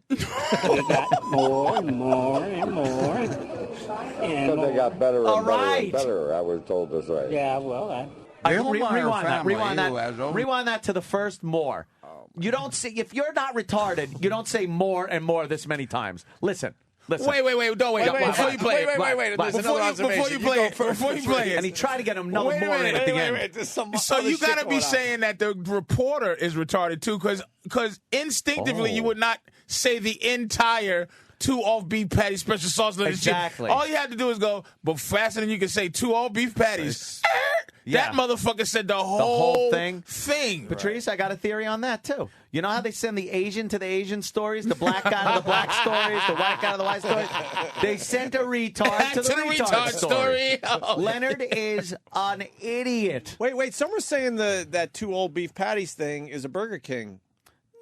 Speaker 23: they got more and more and more. And
Speaker 10: But they got better
Speaker 9: All
Speaker 10: and better
Speaker 9: right.
Speaker 10: and better, I was told to say.
Speaker 23: yeah, well,
Speaker 10: The Hillmeyer
Speaker 9: Rewind that.
Speaker 10: family,
Speaker 9: Rewind
Speaker 10: who has
Speaker 9: that.
Speaker 10: owned-
Speaker 9: Rewind that to the first more. You don't say if you're not retarded. You don't say more and more this many times. Listen. Listen.
Speaker 5: Wait. Don't wait. Before you play it.
Speaker 1: Wait. There's another
Speaker 5: Before you
Speaker 1: observation.
Speaker 5: play
Speaker 1: You
Speaker 5: it.
Speaker 1: go first.
Speaker 5: Before you play it.
Speaker 9: And he tried to get another
Speaker 5: Wait a
Speaker 9: more in
Speaker 5: minute,
Speaker 9: at the
Speaker 1: Wait,
Speaker 9: end.
Speaker 1: there's some
Speaker 5: So
Speaker 1: other
Speaker 5: you
Speaker 1: shit
Speaker 5: gotta be
Speaker 1: going on.
Speaker 5: saying that the reporter is retarded too, because instinctively you would not say the entire 2 all-beef patties, special sauce, lettuce,
Speaker 9: Exactly.
Speaker 5: chicken. All you have to do is go, but faster than you can say 2 all-beef patties. That motherfucker said the whole
Speaker 9: thing.
Speaker 5: thing.
Speaker 9: Patrice, I got a theory on that too. You know how they send the Asian to the Asian stories, the black guy to the black stories, the white guy to the white stories? They sent a retard to the retard story. Leonard is an idiot.
Speaker 1: Wait. Someone's saying that 2 old beef patties thing is a Burger King.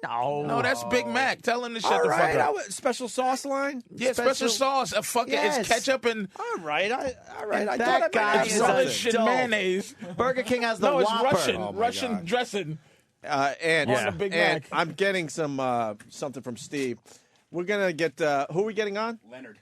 Speaker 5: No, that's Big Mac. Tell him to shut the fuck
Speaker 1: All
Speaker 5: up.
Speaker 1: right, special sauce line?
Speaker 5: Yeah, special sauce. A fucking it's ketchup and
Speaker 1: all right. I thought
Speaker 9: That
Speaker 1: I
Speaker 9: guy is
Speaker 5: relish
Speaker 9: a
Speaker 5: and
Speaker 9: dope.
Speaker 5: mayonnaise.
Speaker 9: Burger King has the
Speaker 5: No, it's
Speaker 9: Whopper.
Speaker 5: Russian dressing.
Speaker 1: And
Speaker 5: On the Big Mac.
Speaker 1: I'm getting something from Steve. We're gonna get who are we getting on?
Speaker 3: Leonard.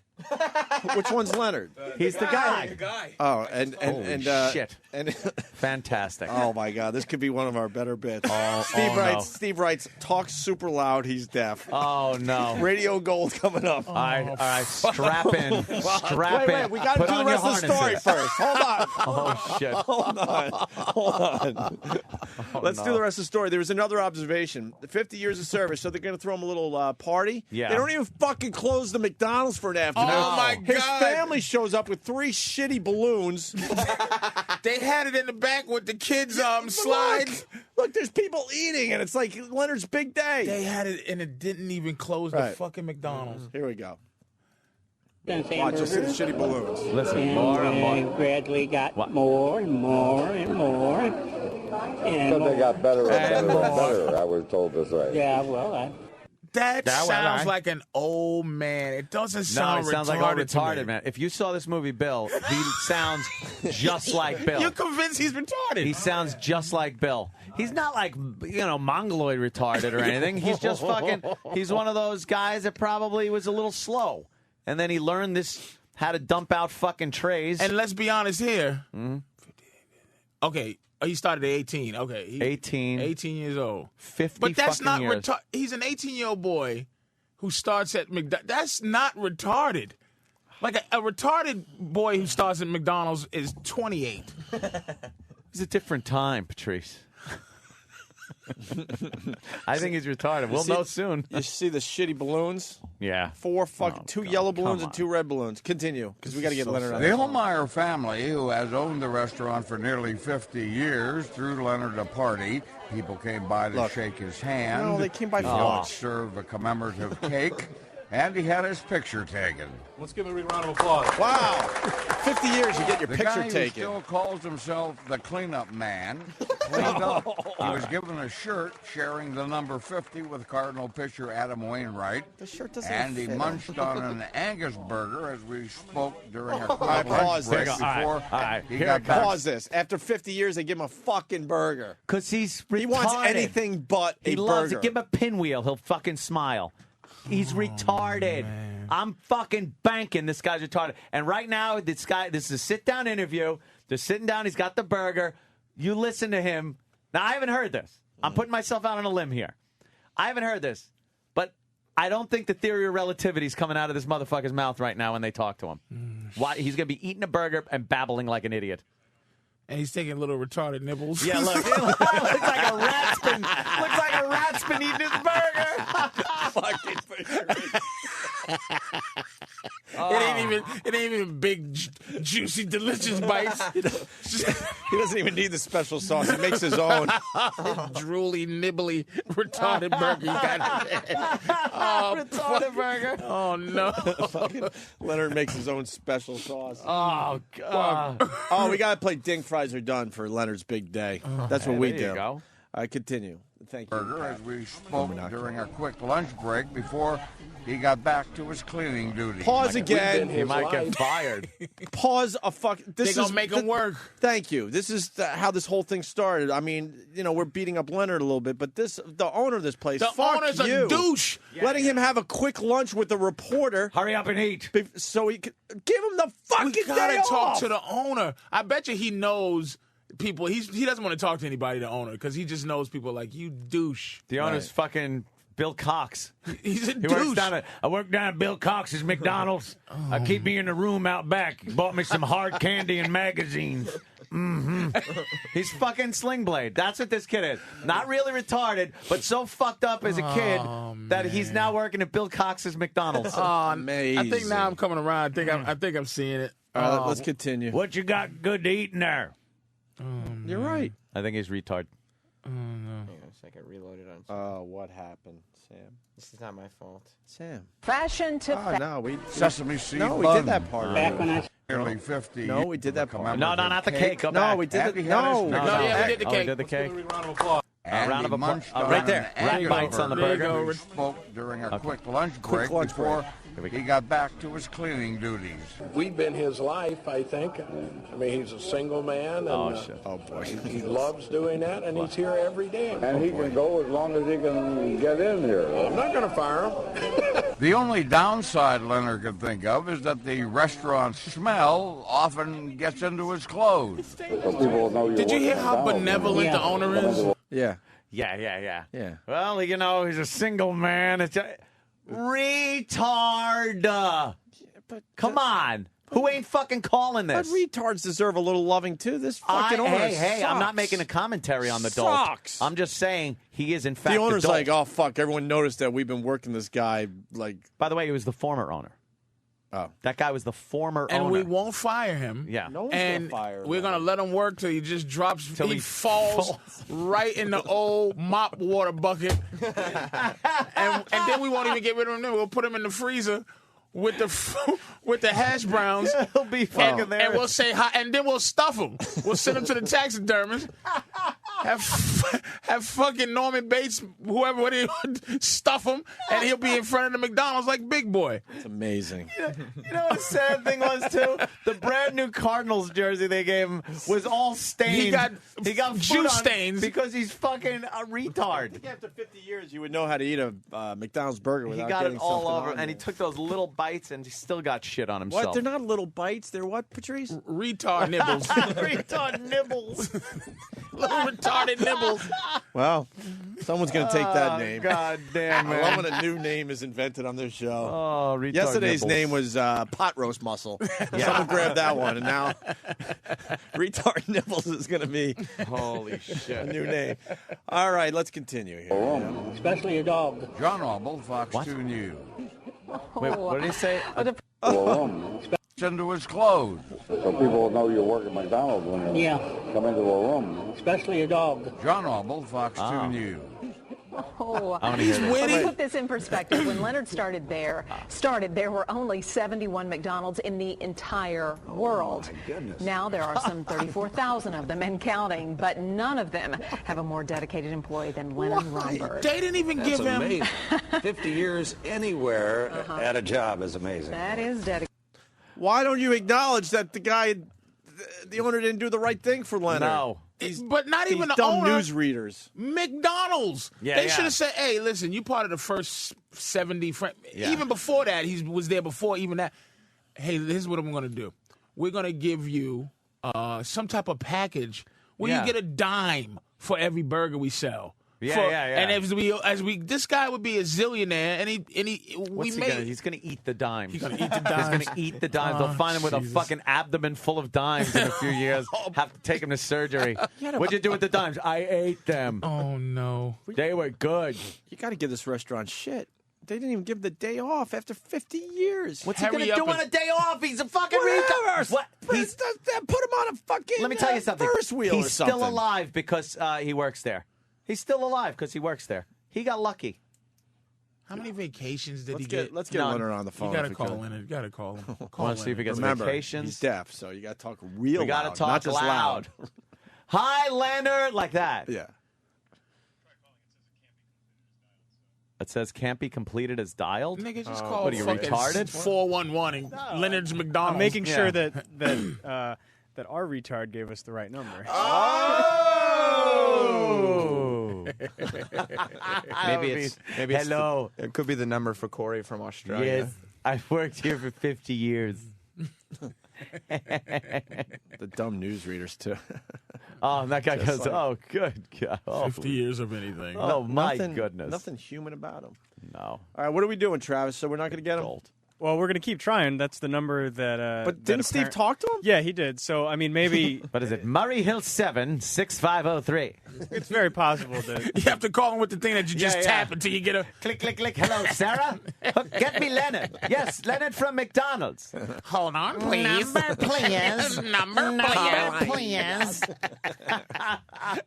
Speaker 1: Which one's Leonard?
Speaker 9: He's the guy.
Speaker 1: Oh, and
Speaker 9: Holy shit.
Speaker 1: And
Speaker 9: Fantastic.
Speaker 1: oh my God, this could be one of our better bits.
Speaker 9: no.
Speaker 1: Steve writes, talks super loud. He's deaf.
Speaker 9: Oh no.
Speaker 1: Radio gold coming up.
Speaker 9: All right, strap in. Strap
Speaker 1: Wait,
Speaker 9: in.
Speaker 1: we got to
Speaker 9: Put
Speaker 1: do the
Speaker 9: on your
Speaker 1: rest of the story
Speaker 9: harnesses.
Speaker 1: first. Hold on.
Speaker 9: Oh shit.
Speaker 1: Hold on. Let's do the rest of the story. There was another observation. 50 years of service, so they're going to throw him a little party.
Speaker 9: Yeah.
Speaker 1: They don't even fucking close the McDonald's for an afternoon.
Speaker 5: Oh, my
Speaker 1: His
Speaker 5: God.
Speaker 1: family shows up with 3 shitty balloons.
Speaker 5: They had it in the back with the kids slides.
Speaker 1: Look, there's people eating, and it's like Leonard's big day.
Speaker 5: They had it and it didn't even close the fucking McDonald's.
Speaker 1: Here we go.
Speaker 23: Since
Speaker 1: Watch, you'll see the
Speaker 23: hamburgers.
Speaker 1: shitty balloons.
Speaker 9: Listen,
Speaker 23: And
Speaker 9: more and more.
Speaker 23: gradually got more and more and more. And
Speaker 6: They got better and
Speaker 9: And
Speaker 6: better and
Speaker 9: more.
Speaker 6: better, I was told to say.
Speaker 23: yeah, well,
Speaker 5: That sounds like an old man. It doesn't
Speaker 9: No,
Speaker 5: sound
Speaker 9: he sounds like
Speaker 5: retarded
Speaker 9: all
Speaker 5: to me.
Speaker 9: retarded, man. If you saw this movie, Bill, he sounds just like Bill.
Speaker 5: You're convinced he's retarded.
Speaker 9: He sounds just like Bill. He's not like, mongoloid retarded or anything. He's just fucking, he's one of those guys that probably was a little slow. And then he learned how to dump out fucking trays.
Speaker 5: And let's be honest here. Okay, he started at 18. Okay. 18 years old.
Speaker 9: 50
Speaker 5: But that's
Speaker 9: fucking
Speaker 5: not
Speaker 9: years.
Speaker 5: retarded. He's an 18-year-old boy who starts at McDonald's. That's not retarded. Like a retarded boy who starts at McDonald's is 28.
Speaker 9: It's a different time, Patrice. I think he's retarded. We'll know soon.
Speaker 1: You see the shitty balloons?
Speaker 9: Yeah.
Speaker 1: 2 yellow balloons and 2 red balloons. Continue, because we got to get Leonard on.
Speaker 10: The Hillmeyer family, who has owned the restaurant for nearly 50 years, threw Leonard a party. People came by to shake his hand.
Speaker 1: No, they came by for lunch.
Speaker 10: Serve a commemorative cake, and he had his picture taken.
Speaker 3: Let's give him a big round of applause.
Speaker 1: Wow. 50 years, you get your
Speaker 10: The
Speaker 1: picture
Speaker 10: guy who
Speaker 1: taken.
Speaker 10: still calls himself the cleanup man cleaned up. He was given a shirt sharing the number 50 with Cardinal pitcher Adam Wainwright.
Speaker 1: The shirt doesn't
Speaker 10: And he
Speaker 1: fit him.
Speaker 10: munched on an Angus burger as we spoke during a
Speaker 1: All right, pause
Speaker 10: break
Speaker 1: this.
Speaker 10: before he
Speaker 9: Here
Speaker 10: got
Speaker 9: it
Speaker 10: back.
Speaker 1: Pause this. After 50 years, they give him a fucking burger.
Speaker 9: Because he's retarded.
Speaker 1: He wants anything but a
Speaker 9: He loves
Speaker 1: burger.
Speaker 9: it. Give him a pinwheel. He'll fucking smile. He's retarded. I'm fucking banking this guy's retarded. And right now, this is a sit-down interview. They're sitting down. He's got the burger. You listen to him. Now, I haven't heard this. I'm putting myself out on a limb here. I haven't heard this. But I don't think the theory of relativity is coming out of this motherfucker's mouth right now when they talk to him. Why? He's going to be eating a burger and babbling like an idiot.
Speaker 5: And he's taking little retarded nibbles.
Speaker 9: Yeah, look. It looks like a rat's been, looks like a rat's been eating his burger.
Speaker 1: Fucking
Speaker 5: It ain't even big, juicy, delicious bites.
Speaker 1: He doesn't even need the special sauce. He makes his own.
Speaker 5: Drooly, nibbly, retarded burger. You got it.
Speaker 9: Retarded burger.
Speaker 5: Oh no.
Speaker 1: Fucking Leonard makes his own special sauce.
Speaker 9: Oh, God.
Speaker 1: Oh, we got to play Ding Fries Are Done for Leonard's big day. That's what we
Speaker 9: there
Speaker 1: do.
Speaker 9: you go.
Speaker 1: I continue. Thank you.
Speaker 10: Burger as we spoke during a quick lunch break before he got back to his cleaning duty.
Speaker 1: Pause again.
Speaker 9: He might get fired.
Speaker 1: Pause a fuck.
Speaker 5: They gonna make him work.
Speaker 1: Thank you. This is how this whole thing started. I mean, we're beating up Leonard a little bit, but the owner of this place,
Speaker 5: The
Speaker 1: fuck
Speaker 5: owner's
Speaker 1: you.
Speaker 5: a douche.
Speaker 1: Letting him have a quick lunch with the reporter.
Speaker 9: Hurry up and eat.
Speaker 1: So he could give him the fucking
Speaker 5: We gotta
Speaker 1: day
Speaker 5: talk
Speaker 1: off.
Speaker 5: to the owner. I bet you he knows people. He doesn't want to talk to anybody, the owner, because he just knows people like you douche.
Speaker 9: The owner's fucking Bill Cox.
Speaker 5: He's a
Speaker 9: He
Speaker 5: douche.
Speaker 9: I work down at Bill Cox's McDonald's. I keep me in the room out back. He bought me some hard candy and magazines. He's fucking Sling Blade. That's what this kid is. Not really retarded, but so fucked up as a kid that he's now working at Bill Cox's McDonald's.
Speaker 1: Amazing.
Speaker 5: I think now I'm coming around. I think I'm seeing it.
Speaker 1: All right, let's continue.
Speaker 9: What you got good to eat in there?
Speaker 1: You're right.
Speaker 9: I think he's retard.
Speaker 14: Hang on a second. Reloaded on.
Speaker 1: What happened, Sam?
Speaker 14: This is not my fault.
Speaker 1: Sam.
Speaker 7: Fashion to
Speaker 1: Oh, no, we
Speaker 10: Sesame seed
Speaker 1: No, we
Speaker 10: bun.
Speaker 1: did that part.
Speaker 10: Back when
Speaker 1: already.
Speaker 10: I nearly 50.
Speaker 1: No, we did that part.
Speaker 9: No, not the cake. Go
Speaker 1: No,
Speaker 9: back.
Speaker 1: we did
Speaker 10: Happy
Speaker 1: it.
Speaker 10: had his
Speaker 1: No,
Speaker 10: picture.
Speaker 5: yeah, we did the
Speaker 9: Oh, we
Speaker 5: cake.
Speaker 9: did the cake.
Speaker 10: Andy
Speaker 9: round of applause.
Speaker 10: munched on
Speaker 9: Right there.
Speaker 10: an egg
Speaker 9: Rat bites on the
Speaker 10: burger.
Speaker 9: burger.
Speaker 10: He spoke during a quick lunch
Speaker 1: Quick
Speaker 10: break
Speaker 1: lunch
Speaker 10: before he got back to his cleaning duties.
Speaker 11: We've been his life, I think. I mean, he's a single man, and
Speaker 1: Oh, boy.
Speaker 11: he loves doing that, and he's here every day.
Speaker 6: And he can go as long as he can get in here.
Speaker 11: I'm not going to fire him.
Speaker 10: The only downside Leonard could think of is that the restaurant smell often gets into his clothes.
Speaker 6: So people know
Speaker 5: Did you hear how benevolent the owner is?
Speaker 1: Yeah.
Speaker 9: Yeah. Well, you know, he's a single man. It's retard. Come on. Who ain't fucking calling
Speaker 1: But
Speaker 9: this?
Speaker 1: retards deserve a little loving, too. This fucking owner
Speaker 9: hey, I'm not
Speaker 1: sucks.
Speaker 9: making a commentary on the dolt.
Speaker 1: Sucks.
Speaker 9: I'm just saying he is, in fact,
Speaker 1: The owner's
Speaker 9: dolt.
Speaker 1: like, oh, fuck, everyone noticed that we've been working this guy, like...
Speaker 9: By the way, he was the former owner.
Speaker 1: Oh.
Speaker 9: That guy was the former
Speaker 5: And
Speaker 9: owner.
Speaker 5: we won't fire him.
Speaker 9: Yeah.
Speaker 1: No one's
Speaker 5: And
Speaker 1: gonna fire him.
Speaker 5: we're going to let him work till he just drops,
Speaker 9: Till
Speaker 5: he
Speaker 9: he
Speaker 5: falls right in the old mop water bucket. and then we won't even get rid of him then. We'll put him in the freezer with the hash browns.
Speaker 9: He'll be fucking there.
Speaker 5: And we'll say hi, and then we'll stuff him. We'll send him to the taxidermist. Have fucking Norman Bates, whoever, stuff him, and he'll be in front of the McDonald's like Big Boy.
Speaker 1: It's amazing.
Speaker 9: You know what the sad thing was, too? The brand new Cardinals jersey they gave him was all stained.
Speaker 5: He got
Speaker 9: juice
Speaker 5: juice stains.
Speaker 9: because he's fucking a retard.
Speaker 1: After 50 years, you would know how to eat a McDonald's burger
Speaker 9: He
Speaker 1: without
Speaker 9: got
Speaker 1: getting
Speaker 9: it all
Speaker 1: something
Speaker 9: over,
Speaker 1: on
Speaker 9: and he
Speaker 1: there.
Speaker 9: took those little bites, and he still got shit on himself.
Speaker 1: What? They're not little bites. They're what, Patrice?
Speaker 5: Retard nibbles.
Speaker 9: retard nibbles.
Speaker 5: Little retarded nibbles.
Speaker 1: Well, someone's going to take that name.
Speaker 9: God damn,
Speaker 1: I
Speaker 9: man.
Speaker 1: love when a new name is invented on this show.
Speaker 9: Oh, retard
Speaker 1: Yesterday's
Speaker 9: nibbles.
Speaker 1: name was pot roast muscle. Someone grabbed that one, and now retard nibbles is going to be
Speaker 9: Holy
Speaker 1: a
Speaker 9: shit.
Speaker 1: new name. All right, let's continue here.
Speaker 23: Especially a dog.
Speaker 10: John Obel, Fox 2 News.
Speaker 9: Wait, what did he say?
Speaker 10: Into his clothes.
Speaker 6: So people know you work at McDonald's when you come into a room.
Speaker 23: Especially a dog.
Speaker 10: John Obel, Fox 2 News.
Speaker 7: Oh,
Speaker 5: He's witty.
Speaker 7: to put this in perspective, when Leonard started, there were only 71 McDonald's in the entire world.
Speaker 6: My goodness.
Speaker 7: Now there are some 34,000 of them and counting, but none of them have a more dedicated employee than Leonard Romberg.
Speaker 5: They didn't even give him.
Speaker 12: Amazing. 50 years anywhere at a job is amazing.
Speaker 7: That is dedicated.
Speaker 1: Why don't you acknowledge that the owner didn't do the right thing for Leonard?
Speaker 9: No.
Speaker 5: But not even
Speaker 1: These
Speaker 5: the
Speaker 1: dumb
Speaker 5: owner.
Speaker 1: news readers.
Speaker 5: McDonald's.
Speaker 9: Yeah,
Speaker 5: They
Speaker 9: yeah.
Speaker 5: should have said, hey, listen, you part of the first 70.
Speaker 9: Yeah.
Speaker 5: Even before that, he was there before even that. Hey, this is what I'm going to do. We're going to give you some type of package where
Speaker 9: Yeah.
Speaker 5: you get a dime for every burger we sell.
Speaker 9: Yeah, yeah.
Speaker 5: And as we, this guy would be a zillionaire, and
Speaker 9: He's gonna eat the dimes.
Speaker 5: He's gonna eat the dimes.
Speaker 9: He's gonna eat the dimes. They'll find him with a fucking abdomen full of dimes in a few years. Have to take him to surgery. What'd you do with the dimes? I ate them.
Speaker 5: Oh no,
Speaker 9: they were good.
Speaker 1: You got to give this restaurant shit. They didn't even give the day off after 50 years.
Speaker 9: What's he gonna do on a day off? He's a fucking retard. What?
Speaker 1: Put him on a fucking
Speaker 9: Let me tell you something.
Speaker 1: Ferris wheel
Speaker 9: He's
Speaker 1: or something.
Speaker 9: still alive because he works there. He's still alive because he works there. He got lucky.
Speaker 5: how many vacations did he
Speaker 1: Let's
Speaker 5: get?
Speaker 1: Let's get
Speaker 9: None.
Speaker 1: Leonard on the phone.
Speaker 5: You gotta
Speaker 1: if we
Speaker 5: call
Speaker 1: could.
Speaker 5: Leonard. You gotta call him.
Speaker 9: Want to see if he gets
Speaker 1: Remember,
Speaker 9: vacations?
Speaker 1: he's deaf, so you got to talk real
Speaker 9: We gotta
Speaker 1: loud,
Speaker 9: talk
Speaker 1: not just
Speaker 9: loud. Hi, Leonard, like that.
Speaker 1: Yeah.
Speaker 9: It says can't be completed as dialed.
Speaker 5: Nigga, just call
Speaker 9: What are you
Speaker 5: fucking
Speaker 9: retarded?
Speaker 5: 411 and Leonard's McDonald's.
Speaker 4: I'm making sure
Speaker 9: Yeah.
Speaker 4: that our retard gave us the right number.
Speaker 9: Oh!
Speaker 14: Maybe it's
Speaker 9: hello.
Speaker 14: it could be the number for Corey from Australia.
Speaker 9: Yes, I've worked here for 50 years.
Speaker 1: The dumb newsreaders, too.
Speaker 9: Oh, and that guy
Speaker 1: Just
Speaker 9: goes,
Speaker 1: like-
Speaker 9: oh, good God. Oh,
Speaker 5: 50 years of anything.
Speaker 9: oh my
Speaker 1: Nothing-
Speaker 9: goodness.
Speaker 1: Nothing human about him.
Speaker 9: No.
Speaker 1: All right, what are we doing, Travis? So we're not going to get him?
Speaker 9: Gold.
Speaker 4: Well, we're going to keep trying. That's the number that.
Speaker 1: But didn't Steve talk to him?
Speaker 4: Yeah, he did. So, I mean, maybe.
Speaker 2: What is it? Murray Hill 76503.
Speaker 4: It's very possible that.
Speaker 5: You have to call him with the thing that you just tap until you get a.
Speaker 2: Click, click, click. Hello, Sarah. Get me Leonard. Yes, Leonard from McDonald's.
Speaker 5: Hold on, please.
Speaker 2: Number, please.
Speaker 5: Number,
Speaker 2: please.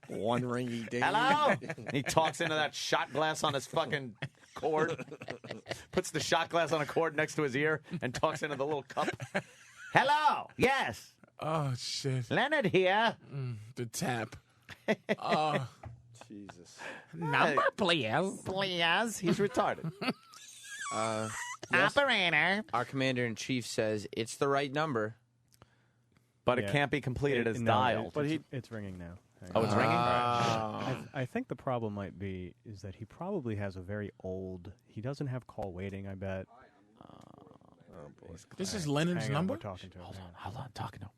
Speaker 1: One ringy ding.
Speaker 2: Hello? He talks into that shot glass on his fucking cord. Puts the shot glass on a cord next to his ear and talks into the little cup. Hello? Yes.
Speaker 5: Oh, shit.
Speaker 2: Leonard here.
Speaker 5: The tap. Oh.
Speaker 1: Jesus.
Speaker 5: Number, please.
Speaker 2: Please. He's retarded.
Speaker 14: Yes.
Speaker 2: Operator.
Speaker 14: Our commander-in-chief says it's the right number.
Speaker 9: But it can't be completed as dialed.
Speaker 4: But it's ringing now.
Speaker 9: Oh, it's ringing?
Speaker 4: I think the problem might be is that he probably has a very old. He doesn't have call waiting, I bet.
Speaker 1: Oh, boy.
Speaker 5: This is Leonard's
Speaker 4: Hang on,
Speaker 5: number?
Speaker 4: we're talking to him.
Speaker 9: Hold on, talking to him.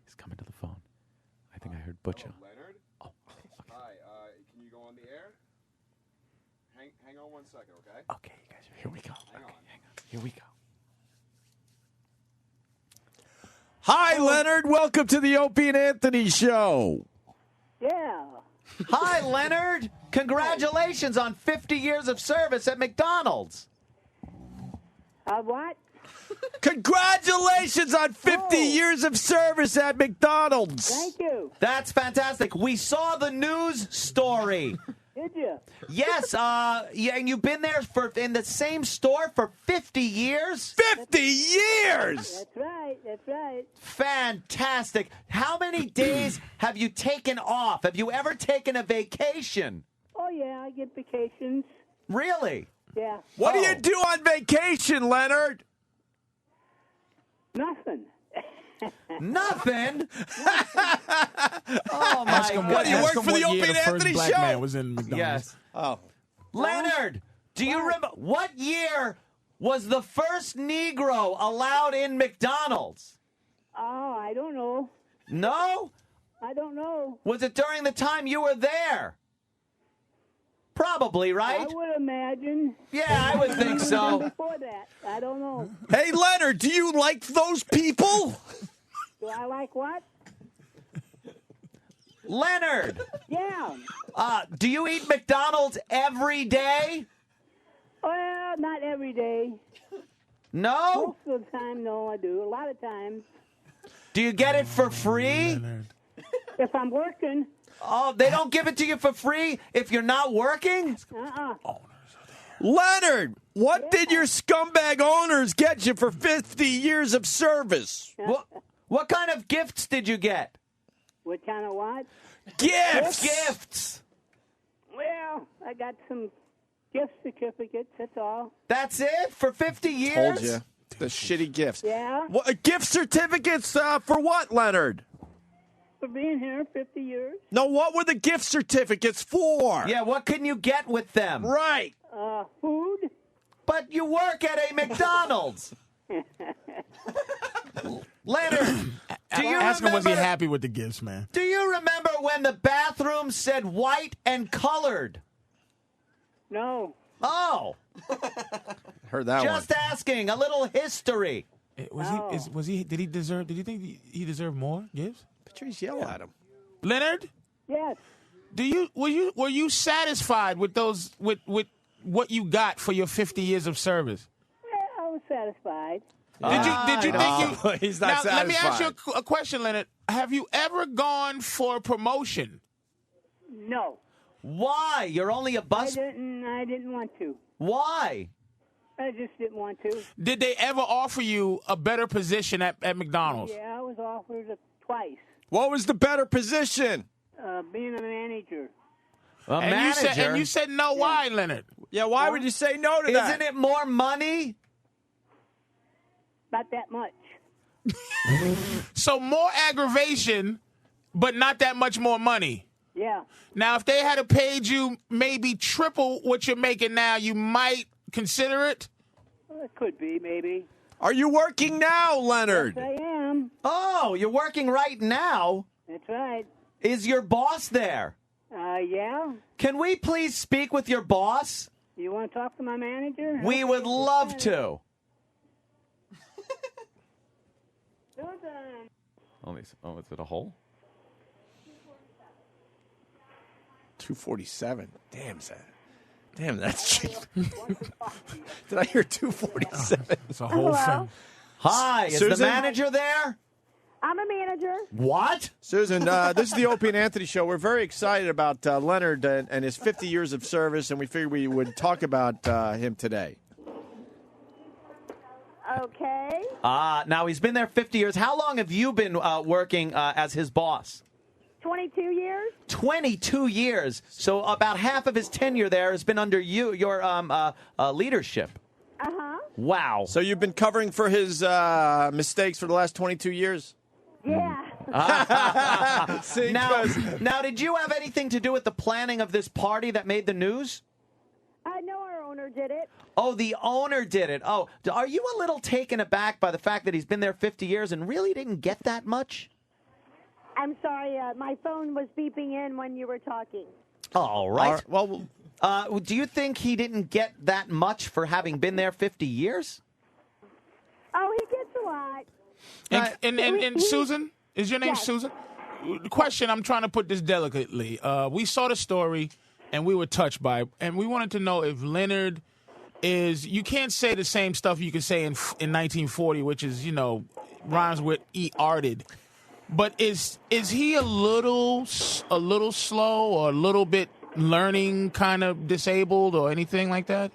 Speaker 9: He's coming to the phone. I think I heard Butcher.
Speaker 13: Leonard?
Speaker 9: Oh.
Speaker 13: Hi, can you go on the air? Hang on 1 second, okay?
Speaker 9: Okay, you guys. Here we go. Hang on. Here we go.
Speaker 1: Hi, Leonard. Welcome to the Opie and Anthony Show.
Speaker 23: Yeah.
Speaker 2: Hi, Leonard. Congratulations on 50 years of service at McDonald's.
Speaker 23: What?
Speaker 1: Congratulations on 50 years of service at McDonald's.
Speaker 23: Thank you.
Speaker 2: That's fantastic. We saw the news story.
Speaker 23: Did you?
Speaker 2: Yes, and you've been there in the same store for 50 years?
Speaker 1: 50 years!
Speaker 23: That's right. That's right.
Speaker 2: Fantastic. How many days have you taken off? Have you ever taken a vacation?
Speaker 23: Oh, yeah, I get vacations.
Speaker 2: Really?
Speaker 23: Yeah.
Speaker 1: What do you do on vacation, Leonard?
Speaker 23: Nothing.
Speaker 2: Nothing? Oh, my
Speaker 5: Ask him
Speaker 2: God.
Speaker 1: What, do you work for the Opie and
Speaker 5: first
Speaker 1: Anthony
Speaker 5: black
Speaker 1: Show?
Speaker 5: man was in McDonald's.
Speaker 2: Yes.
Speaker 1: Oh.
Speaker 2: Leonard, do you remember what year was the first Negro allowed in McDonald's?
Speaker 23: Oh, I don't know.
Speaker 2: No?
Speaker 23: I don't know.
Speaker 2: Was it during the time you were there? Probably, right?
Speaker 23: I would imagine.
Speaker 2: Yeah, I would think so.
Speaker 23: Before that, I don't know.
Speaker 1: Hey, Leonard, do you like those people?
Speaker 23: Do I like what?
Speaker 2: Leonard,
Speaker 23: Yeah.
Speaker 2: do you eat McDonald's every day?
Speaker 23: Well, not every day.
Speaker 2: No?
Speaker 23: Most of the time, no, I do. A lot of times.
Speaker 2: Do you get it for free?
Speaker 23: If I'm working.
Speaker 2: Oh, they don't give it to you for free if you're not working?
Speaker 1: Leonard, what did your scumbag owners get you for 50 years of service?
Speaker 2: What kind of gifts did you get?
Speaker 23: What kind of what?
Speaker 1: Gifts!
Speaker 2: Gifts!
Speaker 23: Well, I got some gift certificates, that's all.
Speaker 2: That's it? For 50 years?
Speaker 1: Told you. The shitty gifts.
Speaker 23: Yeah.
Speaker 1: What, gift certificates for what, Leonard?
Speaker 23: For being here 50 years.
Speaker 1: No, what were the gift certificates for?
Speaker 2: Yeah, what can you get with them?
Speaker 1: Right.
Speaker 23: Food.
Speaker 2: But you work at a McDonald's. Leonard, do you
Speaker 5: Ask him, was he
Speaker 2: remember-
Speaker 5: happy with the gifts, man?
Speaker 2: Do you remember when the bathroom said white and colored?
Speaker 23: No.
Speaker 2: Oh.
Speaker 1: Heard that
Speaker 2: Just asking. A little history.
Speaker 5: Was he? Did he deserve? Did you think he deserved more gifts?
Speaker 1: Patrice, yell at him.
Speaker 5: Leonard,
Speaker 23: Yes.
Speaker 5: were you satisfied with those with what you got for your 50 years of service?
Speaker 23: Well, I was satisfied.
Speaker 5: Did you think you?
Speaker 1: He's not
Speaker 5: now, let me ask you
Speaker 1: satisfied.
Speaker 5: a question, Leonard. Have you ever gone for a promotion?
Speaker 23: No.
Speaker 2: Why? You're only a bus.
Speaker 23: I didn't want to.
Speaker 2: Why?
Speaker 23: I just didn't want to.
Speaker 5: Did they ever offer you a better position at McDonald's?
Speaker 23: Yeah, I was offered it twice.
Speaker 1: What was the better position?
Speaker 23: Being a manager.
Speaker 2: A
Speaker 5: and
Speaker 2: manager?
Speaker 5: You said no. Why, Leonard?
Speaker 1: Yeah, why would you say no to that?
Speaker 2: Isn't it more money?
Speaker 23: Not that much.
Speaker 5: So more aggravation, but not that much more money.
Speaker 23: Yeah.
Speaker 5: Now, if they had paid you maybe triple what you're making now, you might consider it.
Speaker 23: Well, it could be, maybe.
Speaker 1: Are you working now, Leonard?
Speaker 23: Yes, I am.
Speaker 2: Oh, you're working right now?
Speaker 23: That's right.
Speaker 2: Is your boss there?
Speaker 23: Yeah.
Speaker 2: Can we please speak with your boss?
Speaker 23: You want to talk to my manager?
Speaker 2: We would love to.
Speaker 9: Oh, is it a hole?
Speaker 1: 247. Damn, that's cheap. Did I hear 247?
Speaker 5: It's a whole thing.
Speaker 2: Hi, is the
Speaker 1: Susan?
Speaker 2: manager there?
Speaker 23: I'm a manager.
Speaker 2: What?
Speaker 1: Susan, this is the Opie and Anthony Show. We're very excited about Leonard and his 50 years of service, and we figured we would talk about him today.
Speaker 23: Okay.
Speaker 2: Now, he's been there 50 years. How long have you been working as his boss?
Speaker 23: 22 years.
Speaker 2: 22 years. So about half of his tenure there has been under your leadership.
Speaker 23: Uh-huh.
Speaker 2: Wow.
Speaker 1: So you've been covering for his mistakes for the last 22 years?
Speaker 23: Yeah.
Speaker 1: See,
Speaker 2: now, did you have anything to do with the planning of this party that made the news?
Speaker 23: No, our owner did it.
Speaker 2: Oh, the owner did it. Oh, are you a little taken aback by the fact that he's been there 50 years and really didn't get that much?
Speaker 23: I'm sorry, my phone was beeping in when you were talking.
Speaker 2: All right.
Speaker 1: Well,
Speaker 2: do you think he didn't get that much for having been there 50 years?
Speaker 23: Oh, he gets a lot.
Speaker 5: And Susan, is your name
Speaker 23: Yes.
Speaker 5: Susan? The question, I'm trying to put this delicately. We saw the story, and we were touched by it, and we wanted to know if Leonard is, you can't say the same stuff you could say in 1940, which is, rhymes with E-arted. But is he a little slow or a little bit learning kind of disabled or anything like that?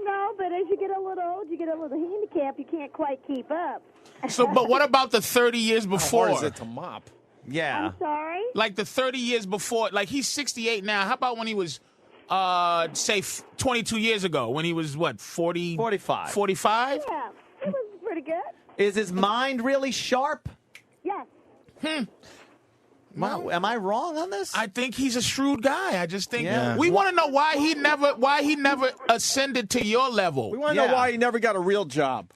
Speaker 23: No, but as you get a little old, you get a little handicap. You can't quite keep up.
Speaker 5: So, but what about the 30 years before?
Speaker 1: How hard is it to mop?
Speaker 2: Yeah.
Speaker 23: I'm sorry?
Speaker 5: Like the 30 years before, like he's 68 now. How about when he was, say, 22 years ago, when he was, what, 40?
Speaker 2: 45.
Speaker 5: 45?
Speaker 23: Yeah, it was pretty good.
Speaker 2: Is his mind really sharp?
Speaker 23: Yes.
Speaker 2: Wow. Am I wrong on this?
Speaker 5: I think he's a shrewd guy. I just think
Speaker 2: Yeah.
Speaker 5: we want to know why he never ascended to your level.
Speaker 1: We want to know why he never got a real job.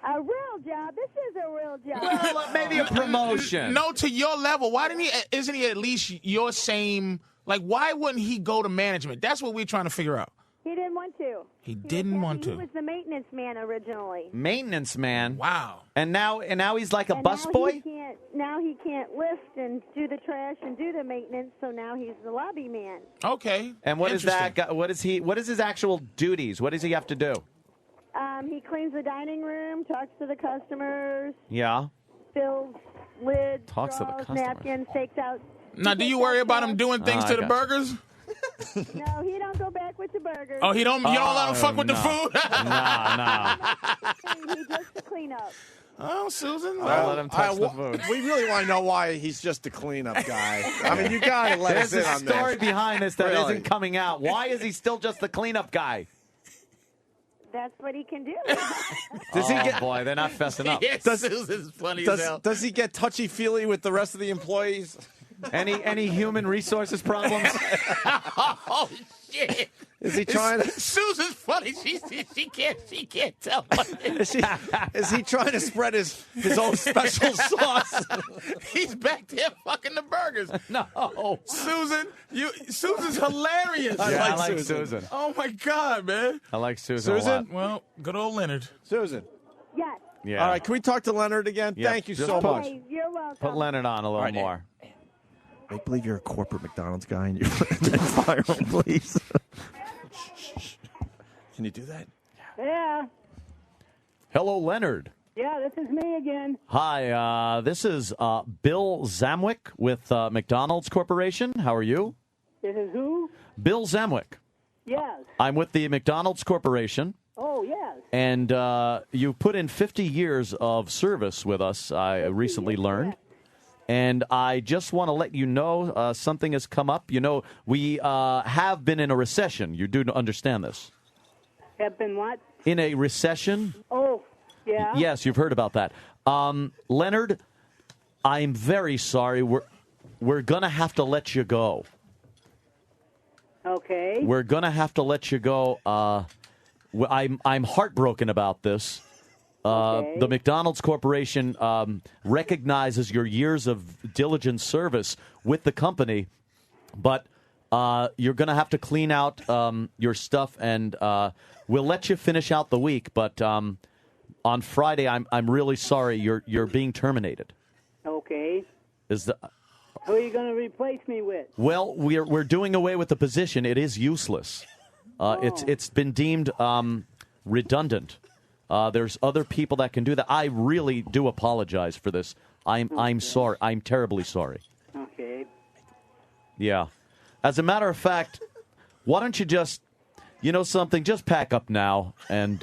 Speaker 23: A real job. This is a real job.
Speaker 2: Well, maybe a promotion.
Speaker 5: No, to your level. Why didn't he? Isn't he at least your same? Like, why wouldn't he go to management? That's what we're trying to figure out.
Speaker 23: He didn't want to.
Speaker 5: He didn't want
Speaker 23: He
Speaker 5: to.
Speaker 23: was the maintenance man originally.
Speaker 2: Maintenance man.
Speaker 5: Wow.
Speaker 2: And now he's like a
Speaker 23: And
Speaker 2: busboy?
Speaker 23: Now he can't lift and do the trash and do the maintenance, so now he's the lobby man.
Speaker 5: Okay.
Speaker 2: And what is
Speaker 5: Interesting.
Speaker 2: that? What is his actual duties? What does he have to do?
Speaker 23: He cleans the dining room, talks to the customers,
Speaker 2: Yeah.
Speaker 23: fills lids,
Speaker 2: Talks to the
Speaker 23: straws,
Speaker 2: customers.
Speaker 23: napkins, takes out.
Speaker 5: Now, do you worry about him doing things
Speaker 2: I
Speaker 5: to the
Speaker 2: got you.
Speaker 5: burgers?
Speaker 23: No, he don't go back with the burgers.
Speaker 5: Oh, you don't let him fuck with the
Speaker 2: no.
Speaker 5: food?
Speaker 2: No.
Speaker 23: He does the cleanup.
Speaker 5: Oh, Susan.
Speaker 2: I'll let him touch the food.
Speaker 1: We really want to know why he's just a cleanup guy. I mean, you got to let
Speaker 2: There's
Speaker 1: us in
Speaker 2: a
Speaker 1: on
Speaker 2: story
Speaker 1: this.
Speaker 2: behind this that
Speaker 1: Really?
Speaker 2: not coming out. Why is he still just the cleanup guy?
Speaker 23: That's what he can do.
Speaker 1: Does he
Speaker 2: Oh,
Speaker 1: get?
Speaker 2: boy, they're not fessing up.
Speaker 5: Yes, Susan's funny as hell.
Speaker 1: Does he get touchy feely with the rest of the employees?
Speaker 2: Any human resources problems?
Speaker 5: Oh, shit.
Speaker 1: Is he trying to?
Speaker 5: Susan's funny. She can't tell.
Speaker 1: Is he trying to spread his own special sauce?
Speaker 5: He's back there fucking the burgers.
Speaker 2: No.
Speaker 5: Susan's hilarious.
Speaker 2: I like Susan.
Speaker 5: Oh my God, man.
Speaker 2: I like Susan a
Speaker 1: Susan?
Speaker 2: lot.
Speaker 5: Well, good old Leonard.
Speaker 1: Susan.
Speaker 23: Yes.
Speaker 2: Yeah.
Speaker 1: All right, can we talk to Leonard again?
Speaker 2: Yeah,
Speaker 1: Thank you
Speaker 2: just
Speaker 1: so
Speaker 2: put-
Speaker 1: much.
Speaker 23: Hey, you're welcome.
Speaker 2: Put Leonard on a little
Speaker 1: right,
Speaker 2: more.
Speaker 1: Make believe you're a corporate McDonald's guy and you fire him, please. Can you do that?
Speaker 23: Yeah.
Speaker 2: Hello, Leonard.
Speaker 23: Yeah, this is me again.
Speaker 2: Hi, this is Bill Zamwick with McDonald's Corporation. How are you?
Speaker 23: This is who?
Speaker 2: Bill Zamwick.
Speaker 23: Yes.
Speaker 2: I'm with the McDonald's Corporation.
Speaker 23: Oh, yes.
Speaker 2: And you put in 50 years of service with us, I recently learned. And I just want to let you know something has come up. You know, we have been in a recession. You do understand this.
Speaker 23: Have been what?
Speaker 2: In a recession?
Speaker 23: Oh, yeah.
Speaker 2: Yes, you've heard about that. Leonard, I'm very sorry. We're going to have to let you go.
Speaker 23: Okay.
Speaker 2: We're going to have to let you go.
Speaker 9: I'm heartbroken about this. The McDonald's Corporation recognizes your years of diligent service with the company, but you're going to have to clean out your stuff, and we'll let you finish out the week. But on Friday, I'm really sorry you're being terminated.
Speaker 23: Okay.
Speaker 9: Who
Speaker 23: are you going to replace me with?
Speaker 9: Well, we're doing away with the position. It is useless. It's been deemed redundant. There's other people that can do that. I really do apologize for this. I'm sorry. I'm terribly sorry.
Speaker 23: Okay.
Speaker 9: Yeah. As a matter of fact, why don't you just, something? Just pack up now and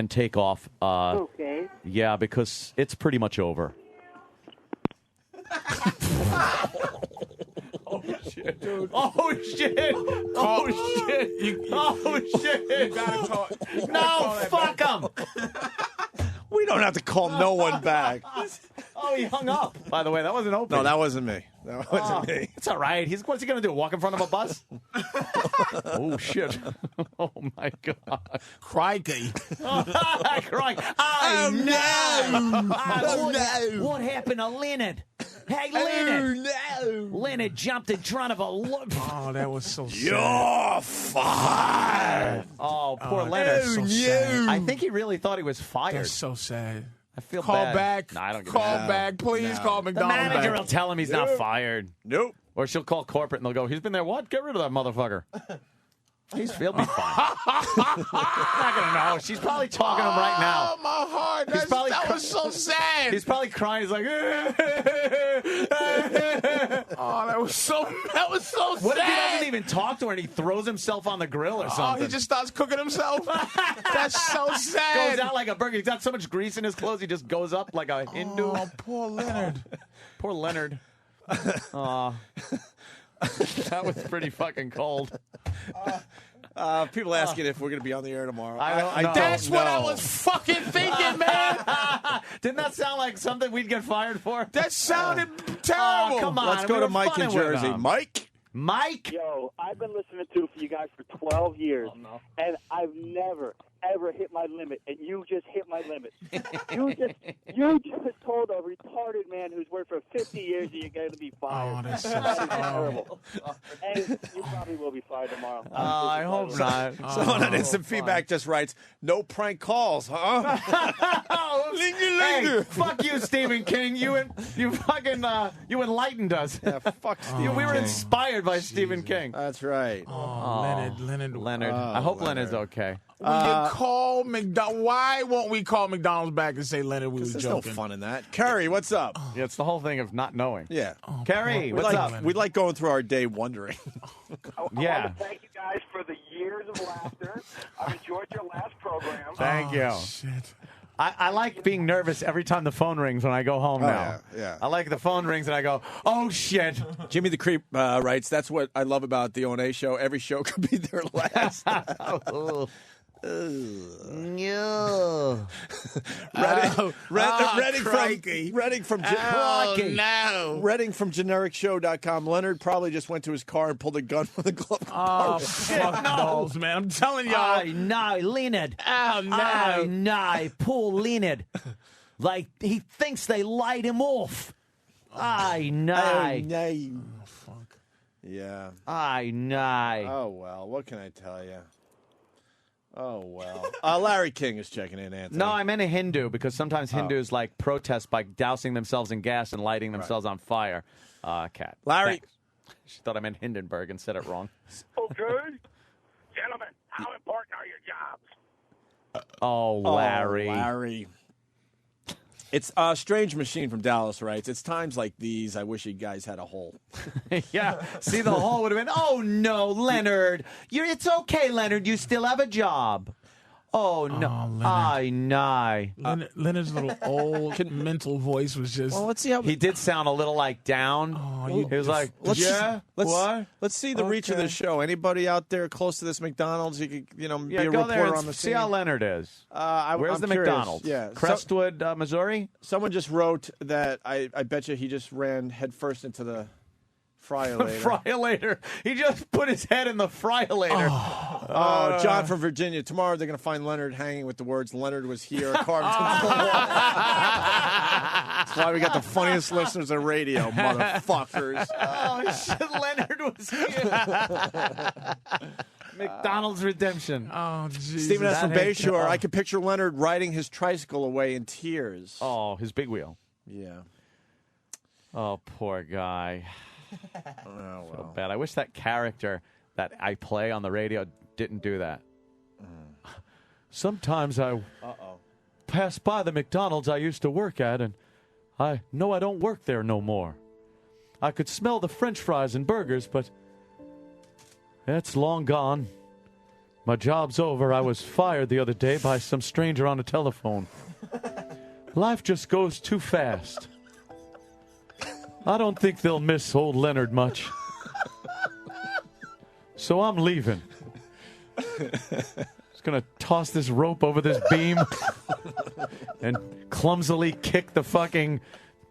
Speaker 9: take off.
Speaker 23: Okay.
Speaker 9: Yeah, because it's pretty much over.
Speaker 5: Oh shit, dude! Oh shit! Oh shit! Oh shit! You gotta call.
Speaker 2: No, fuck him.
Speaker 1: We don't have to call no one back.
Speaker 9: Oh, he hung up. By the way, that wasn't open.
Speaker 1: No, that wasn't me. That wasn't me.
Speaker 9: It's all right. What's he going to do? Walk in front of a bus? Oh, shit. Oh, my God.
Speaker 5: Crikey.
Speaker 9: Crikey.
Speaker 2: Oh, no.
Speaker 9: Oh,
Speaker 2: What happened to Leonard? Hey, Leonard.
Speaker 1: No.
Speaker 2: Leonard jumped in front of a...
Speaker 5: Oh, that was so sad.
Speaker 1: You're fired.
Speaker 9: Oh, poor Leonard.
Speaker 5: So sad.
Speaker 9: I think he really thought he was fired.
Speaker 5: That's so sad.
Speaker 9: I feel
Speaker 5: Call
Speaker 9: bad.
Speaker 5: back.
Speaker 9: No, I don't give
Speaker 5: Call
Speaker 9: a
Speaker 5: back. Please call
Speaker 9: The
Speaker 5: McDonald's
Speaker 9: manager
Speaker 5: back.
Speaker 9: will tell him he's not fired.
Speaker 1: Nope.
Speaker 9: Or she'll call corporate and they'll go, he's been there what? Get rid of that motherfucker. He'll be fine. Not going to know. She's probably talking to him right now.
Speaker 5: Oh, my heart. That was so sad.
Speaker 9: He's probably crying. He's like,
Speaker 5: Oh, that was so sad.
Speaker 9: What if he doesn't even talk to her and he throws himself on the grill or something?
Speaker 5: Oh, he just starts cooking himself? That's so sad.
Speaker 9: Goes out like a burger. He's got so much grease in his clothes, he just goes up like a Hindu.
Speaker 5: Oh, poor Leonard.
Speaker 9: Poor Leonard. Aw. That was pretty fucking cold.
Speaker 1: People asking if we're going to be on the air tomorrow.
Speaker 9: I don't
Speaker 5: That's
Speaker 9: know.
Speaker 5: what I was fucking thinking, man.
Speaker 9: Didn't that sound like something we'd get fired for?
Speaker 5: That sounded terrible.
Speaker 9: Oh, come on.
Speaker 1: Let's go
Speaker 9: We
Speaker 1: to
Speaker 9: were
Speaker 1: Mike in
Speaker 9: funning with
Speaker 1: Jersey.
Speaker 9: him. Mike?
Speaker 15: Yo, I've been listening to you guys for 12 years, and I've never, ever hit my limit, and you just hit my limit. you just told a retarded man who's worked for 50 years that you're going to be fired.
Speaker 5: Oh, that's so
Speaker 15: That is
Speaker 5: sad.
Speaker 15: terrible. And you probably will be fired tomorrow.
Speaker 9: I hope not.
Speaker 1: Someone on Instant Feedback just writes, no prank calls, huh?
Speaker 9: Hey, fuck you, Stephen King. You fucking you enlightened us.
Speaker 1: Yeah, fuck Stephen
Speaker 9: We were
Speaker 1: King.
Speaker 9: inspired by Stephen King.
Speaker 1: That's right.
Speaker 5: Oh, Leonard.
Speaker 9: I hope Leonard's okay.
Speaker 5: Will you call McDonald's? Why won't we call McDonald's back and say, Leonard, we was
Speaker 1: There's
Speaker 5: joking?
Speaker 1: no fun in that. Kerry, what's up?
Speaker 9: Yeah, it's the whole thing of not knowing.
Speaker 1: Yeah.
Speaker 9: Kerry,
Speaker 1: We
Speaker 9: what's
Speaker 1: like,
Speaker 9: up?
Speaker 1: we like going through our day wondering.
Speaker 9: Yeah.
Speaker 15: I want to thank you guys for the years of laughter. I've enjoyed your last program.
Speaker 9: Thank you.
Speaker 5: Shit.
Speaker 9: I like being nervous every time the phone rings when I go home now.
Speaker 1: yeah.
Speaker 9: I like the phone rings and I go, oh, shit.
Speaker 1: Jimmy the Creep writes, that's what I love about the O&A show. Every show could be their last.
Speaker 9: No.
Speaker 1: Redding from genericshow.com. Leonard probably just went to his car and pulled a gun with a glove.
Speaker 5: Oh, fuck those, man. I'm telling y'all.
Speaker 2: Oh, no, Leonard.
Speaker 5: Oh, no.
Speaker 2: Oh, no, poor Leonard. Like, he thinks they light him off. I know.
Speaker 5: Fuck.
Speaker 1: Yeah.
Speaker 2: I know.
Speaker 1: Oh, well, what can I tell you? Oh, well. Larry King is checking in, Anthony.
Speaker 9: No, I meant a Hindu because sometimes Hindus like protest by dousing themselves in gas and lighting themselves on fire. Cat.
Speaker 1: Larry.
Speaker 9: Thanks. She thought I meant Hindenburg and said it wrong.
Speaker 15: Okay. Gentlemen, how important are your jobs?
Speaker 9: Oh, Larry.
Speaker 1: Larry. It's Strange Machine from Dallas writes, it's times like these I wish you guys had a hole.
Speaker 9: Yeah. See, the hole would have been, oh, no, Leonard. It's okay, Leonard. You still have a job. Oh, no. I know.
Speaker 5: Leonard's little old mental voice was just...
Speaker 1: Well, let's see how...
Speaker 9: He did sound a little like down. He was like,
Speaker 1: Let's
Speaker 9: what?
Speaker 1: see the reach of the show. Anybody out there close to this McDonald's? You could, be a
Speaker 9: go there
Speaker 1: reporter
Speaker 9: and
Speaker 1: on the
Speaker 9: see
Speaker 1: scene.
Speaker 9: how Leonard is. Where's
Speaker 1: I'm
Speaker 9: the
Speaker 1: curious.
Speaker 9: McDonald's?
Speaker 1: Yeah,
Speaker 9: Crestwood, Missouri?
Speaker 1: Someone just wrote that I bet you he just ran headfirst into the Fryolator.
Speaker 9: Fryolator. He just put his head in the fryolator.
Speaker 1: Oh, John from Virginia. Tomorrow they're going to find Leonard hanging with the words "Leonard was here" carved into the wall. That's why we got the funniest listeners on radio, motherfuckers.
Speaker 9: Oh shit! Leonard was here. McDonald's redemption.
Speaker 5: Oh, Jesus.
Speaker 1: Stephen S. from Bayshore.
Speaker 9: Oh.
Speaker 1: I can picture Leonard riding his tricycle away in tears.
Speaker 9: Oh, his big wheel.
Speaker 1: Yeah.
Speaker 9: Oh, poor guy.
Speaker 1: Oh,
Speaker 9: So bad. I wish that character that I play on the radio didn't do that. Sometimes I pass by the McDonald's I used to work at, and I know I don't work there no more. I could smell the French fries and burgers, but it's long gone. My job's over. I was fired the other day by some stranger on the telephone. Life just goes too fast. I don't think they'll miss old Leonard much. So I'm leaving. Just going to toss this rope over this beam and clumsily kick the fucking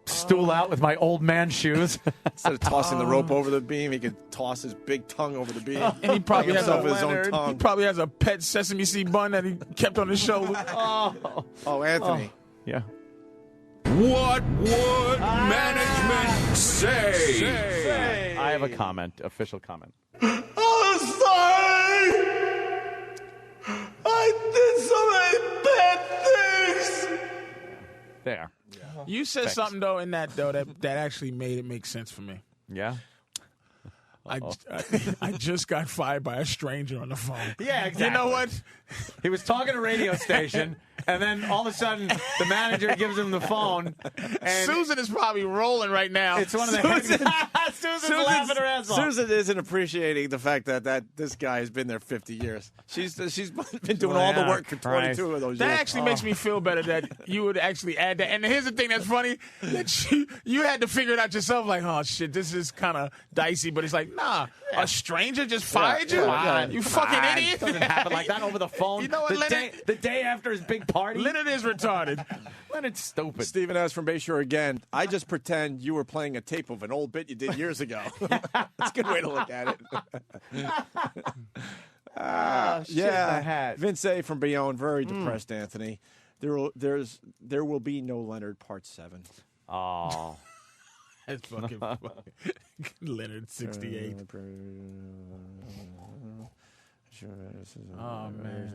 Speaker 9: stool out with my old man shoes.
Speaker 1: Instead of tossing the rope over the beam, he could toss his big tongue over the beam.
Speaker 5: And he probably has
Speaker 1: himself his own
Speaker 5: Leonard.
Speaker 1: tongue.
Speaker 5: He probably has a pet sesame seed bun that he kept on his shoulder.
Speaker 1: Oh, Anthony.
Speaker 9: Yeah.
Speaker 17: What would management say?
Speaker 9: I have a comment, official comment.
Speaker 17: I'm sorry. I did so many bad things.
Speaker 9: There.
Speaker 5: You said
Speaker 9: Thanks.
Speaker 5: something though in that that actually made it make sense for me.
Speaker 9: Yeah.
Speaker 5: I just got fired by a stranger on the phone.
Speaker 9: Yeah, exactly.
Speaker 5: You know what?
Speaker 9: He was talking to a radio station, and then all of a sudden, the manager gives him the phone. And
Speaker 5: Susan is probably rolling right now.
Speaker 9: it's one of the Susan's laughing her ass off.
Speaker 1: Susan isn't appreciating the fact that this guy has been there 50 years. She's been doing all the work for 22 of those
Speaker 5: That
Speaker 1: years.
Speaker 5: actually makes me feel better that you would actually add that. And here's the thing that's funny, that you had to figure it out yourself, like, oh, shit, this is kind of dicey. But it's like, nah, a stranger just fired you? You fucking idiot.
Speaker 9: It doesn't happen like that over the phone.
Speaker 5: You know what,
Speaker 9: the day after his big party.
Speaker 5: Leonard is retarded.
Speaker 9: Leonard's stupid.
Speaker 1: Stephen S. from Bayshore again. I just pretend you were playing a tape of an old bit you did years ago. That's a good way to look at it.
Speaker 9: Shit in the hat.
Speaker 1: Vince A. from Bayonne, very depressed, Anthony. There will be no Leonard Part 7.
Speaker 9: Oh.
Speaker 5: That's fucking funny. Leonard 68. Oh, man.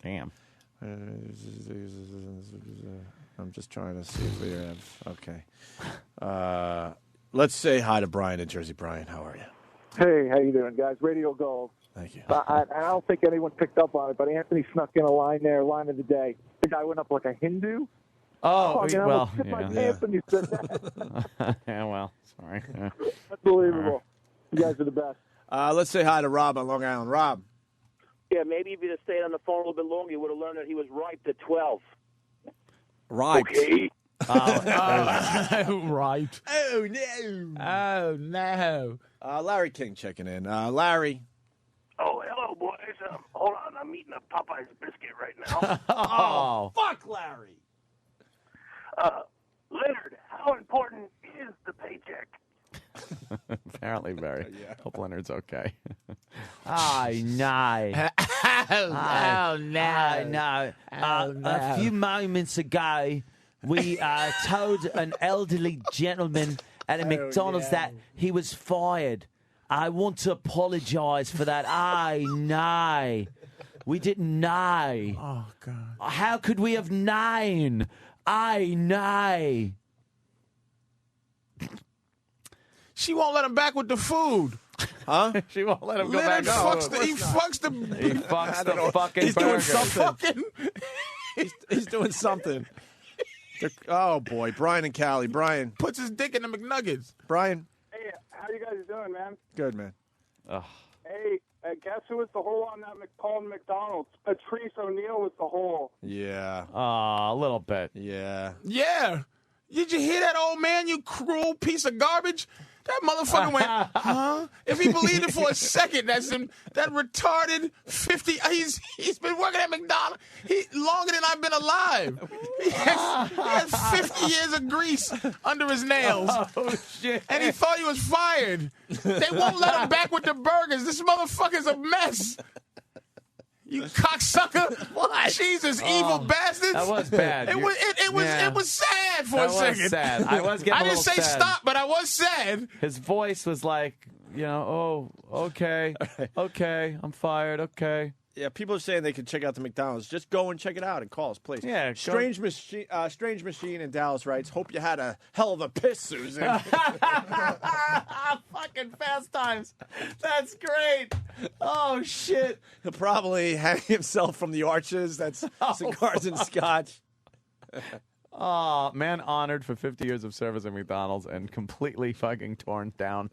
Speaker 9: Damn.
Speaker 1: I'm just trying to see if we have. Okay. Let's say hi to Brian in Jersey. Brian, how are you?
Speaker 8: Hey, how you doing, guys? Radio Gold.
Speaker 1: Thank you.
Speaker 8: I don't think anyone picked up on it, but Anthony snuck in a line there, line of the day. The guy went up like a Hindu.
Speaker 9: Oh,
Speaker 8: man,
Speaker 9: well,
Speaker 8: I my
Speaker 9: yeah.
Speaker 8: pants when you said that.
Speaker 9: Yeah, well, sorry. Yeah.
Speaker 8: Unbelievable. You guys are the best.
Speaker 1: Let's say hi to Rob on Long Island. Rob.
Speaker 20: Yeah, maybe if you'd have stayed on the phone a little bit longer, you would have learned that he was ripe at 12.
Speaker 1: Right.
Speaker 20: Okay.
Speaker 5: Right.
Speaker 1: Oh, no.
Speaker 5: Oh, no.
Speaker 1: Larry King checking in. Larry.
Speaker 21: Oh, hello, boys. Hold on, I'm eating a Popeye's biscuit right now.
Speaker 9: Oh.
Speaker 1: Fuck Larry.
Speaker 21: Leonard, how important is the paycheck?
Speaker 9: Apparently very. Hope Leonard's okay.
Speaker 2: Oh, no.
Speaker 5: Oh, no.
Speaker 2: No.
Speaker 5: Oh, no.
Speaker 2: A few moments ago, we told an elderly gentleman at a McDonald's that he was fired. I want to apologize for that. No. We didn't know.
Speaker 5: Oh, God.
Speaker 2: How could we have known? No.
Speaker 5: She won't let him back with the food.
Speaker 1: Huh?
Speaker 9: She won't let him go
Speaker 5: Leonard
Speaker 9: back
Speaker 5: fucks
Speaker 9: home.
Speaker 5: he fucks the
Speaker 9: fucking
Speaker 1: He's doing
Speaker 9: burger.
Speaker 1: something. He's doing something. Oh, boy. Brian and Callie. Brian.
Speaker 5: Puts his dick in the McNuggets.
Speaker 1: Brian.
Speaker 8: Hey, how you guys doing, man?
Speaker 1: Good, man.
Speaker 8: Hey, guess who was the hole on that McCall McDonald's? Patrice O'Neal was the hole.
Speaker 1: Yeah.
Speaker 9: A little bit.
Speaker 1: Yeah.
Speaker 5: Yeah. Did you hear that, old man, you cruel piece of garbage? That motherfucker went, huh? If he believed it for a second, that retarded 50. He's been working at McDonald's longer than I've been alive. He has 50 years of grease under his nails.
Speaker 9: Oh shit!
Speaker 5: And he thought he was fired. They won't let him back with the burgers. This motherfucker's a mess. You cocksucker! What? Jesus, evil bastards!
Speaker 9: That was bad.
Speaker 5: It was sad for a second.
Speaker 9: Was sad. I was getting
Speaker 5: I didn't say
Speaker 9: sad.
Speaker 5: stop, but I was sad.
Speaker 9: His voice was like, okay, I'm fired. Okay.
Speaker 1: Yeah, people are saying they can check out the McDonald's. Just go and check it out and call us, please.
Speaker 9: Yeah,
Speaker 1: Strange Machine in Dallas writes, hope you had a hell of a piss, Susan.
Speaker 9: Fucking Fast Times. That's great. Oh, shit.
Speaker 1: He'll probably hang himself from the arches. That's cigars and scotch.
Speaker 9: Oh, man honored for 50 years of service at McDonald's and completely fucking torn down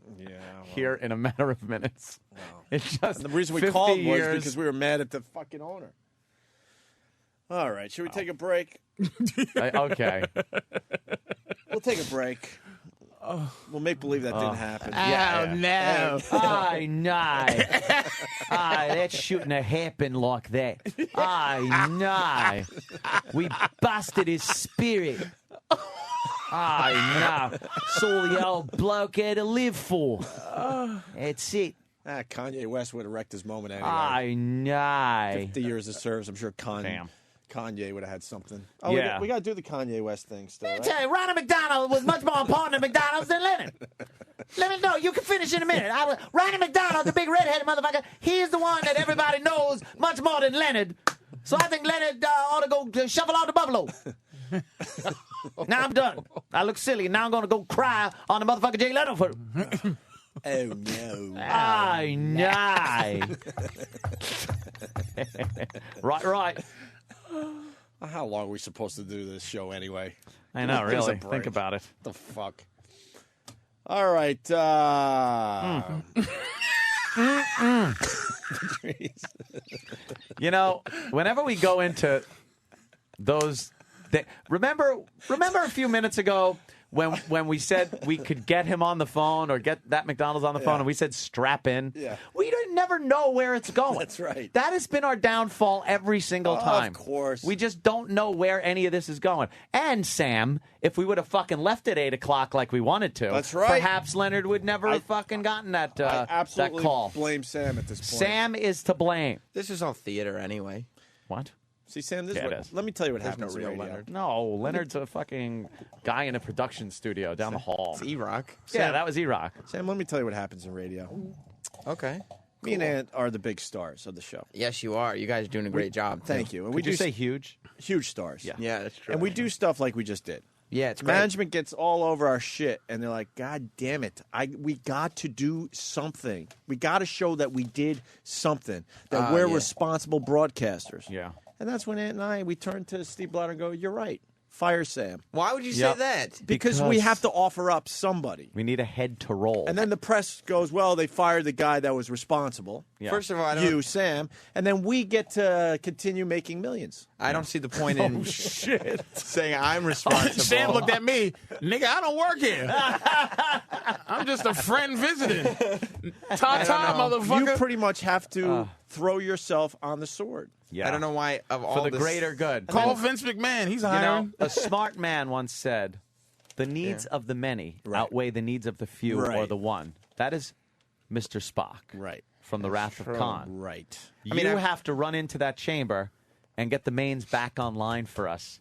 Speaker 9: here in a matter of minutes.
Speaker 1: Wow.
Speaker 9: It's just
Speaker 1: And the reason we
Speaker 9: 50
Speaker 1: called
Speaker 9: years.
Speaker 1: was because we were mad at the fucking owner. All right, should we take a break?
Speaker 9: Okay.
Speaker 1: We'll take a break. We'll make believe that didn't happen.
Speaker 5: No.
Speaker 9: I know. That shouldn't have happened like that. I know. We busted his spirit. I know. It's all the old bloke had to live for. That's it.
Speaker 1: Kanye West would have wrecked his moment anyway.
Speaker 9: I know.
Speaker 1: 50 years of service. I'm sure Kanye would have had something. Oh,
Speaker 9: Yeah.
Speaker 1: we got to do the Kanye West thing still,
Speaker 2: Let
Speaker 1: right?
Speaker 2: me tell you, Ronald McDonald was much more important to McDonald's than Leonard. Let me know. You can finish in a minute. Ronald McDonald, the big redheaded motherfucker, he's the one that everybody knows much more than Leonard. So I think Leonard ought to go shuffle out the buffalo. Now I'm done. I look silly. Now I'm going to go cry on the motherfucker Jay Leno for
Speaker 1: Oh, no.
Speaker 9: I know. Right.
Speaker 1: How long are we supposed to do this show anyway?
Speaker 9: I know,
Speaker 1: Give us a
Speaker 9: really.
Speaker 1: break.
Speaker 9: Think about it.
Speaker 1: The fuck? All right.
Speaker 9: Whenever we go into those, remember a few minutes ago when we said we could get him on the phone or get that McDonald's on the phone, and we said strap in.
Speaker 1: Yeah.
Speaker 9: We never know where it's going.
Speaker 1: That's right.
Speaker 9: That has been our downfall every single time.
Speaker 1: Of course.
Speaker 9: We just don't know where any of this is going. And Sam, if we would have fucking left at 8 o'clock like we wanted to,
Speaker 1: That's right.
Speaker 9: perhaps Leonard would never have fucking gotten that
Speaker 1: I absolutely
Speaker 9: that call.
Speaker 1: blame Sam at this point.
Speaker 9: Sam is to blame.
Speaker 14: This is all theater anyway.
Speaker 9: What?
Speaker 1: See, Sam, this
Speaker 9: Yeah,
Speaker 1: is
Speaker 9: it
Speaker 1: what,
Speaker 9: is.
Speaker 1: let me tell you what
Speaker 14: There's
Speaker 1: happens
Speaker 14: no
Speaker 1: in
Speaker 14: real
Speaker 1: radio.
Speaker 14: Leonard.
Speaker 9: No, Leonard's a fucking guy in a production studio down the hall.
Speaker 14: It's E-Rock.
Speaker 9: Yeah, that was E-Rock.
Speaker 1: Sam, let me tell you what happens in radio.
Speaker 14: Okay.
Speaker 1: Me and Ant are the big stars of the show.
Speaker 14: Yes, you are. You guys are doing a great job.
Speaker 1: Thank you. And
Speaker 9: Would you say huge?
Speaker 1: Huge stars.
Speaker 9: Yeah.
Speaker 14: Yeah, that's true.
Speaker 1: And we do stuff like we just did.
Speaker 14: Yeah, it's great.
Speaker 1: Management gets all over our shit, and they're like, God damn it. We got to do something. We got to show that we did something, that we're
Speaker 14: yeah.
Speaker 1: responsible broadcasters.
Speaker 9: Yeah.
Speaker 1: And that's when Ant and I, we turn to Steve Blatter and go, you're right. Fire Sam.
Speaker 14: Why would you
Speaker 9: Yep.
Speaker 14: say that?
Speaker 1: Because we have to offer up somebody.
Speaker 9: We need a head to roll.
Speaker 1: And then the press goes, well, they fired the guy that was responsible.
Speaker 9: Yeah.
Speaker 14: First of all, I don't,
Speaker 1: You, Sam. And then we get to continue making millions.
Speaker 14: I don't see the point in
Speaker 9: shit.
Speaker 14: saying I'm responsible.
Speaker 5: Sam looked at me, nigga, I don't work here. I'm just a friend visiting. Ta-ta, motherfucker.
Speaker 1: You pretty much have to throw yourself on the sword.
Speaker 9: Yeah.
Speaker 14: I don't know why of all
Speaker 9: For the
Speaker 14: this-
Speaker 9: greater good.
Speaker 5: Call Vince McMahon. He's
Speaker 9: You
Speaker 5: hiring.
Speaker 9: know, a smart man once said, the needs of the many outweigh the needs of the few or
Speaker 1: Right.
Speaker 9: the one. That is Mr. Spock.
Speaker 1: Right.
Speaker 9: From The Wrath of Khan.
Speaker 1: Right.
Speaker 9: You have to run into that chamber and get the mains back online for us.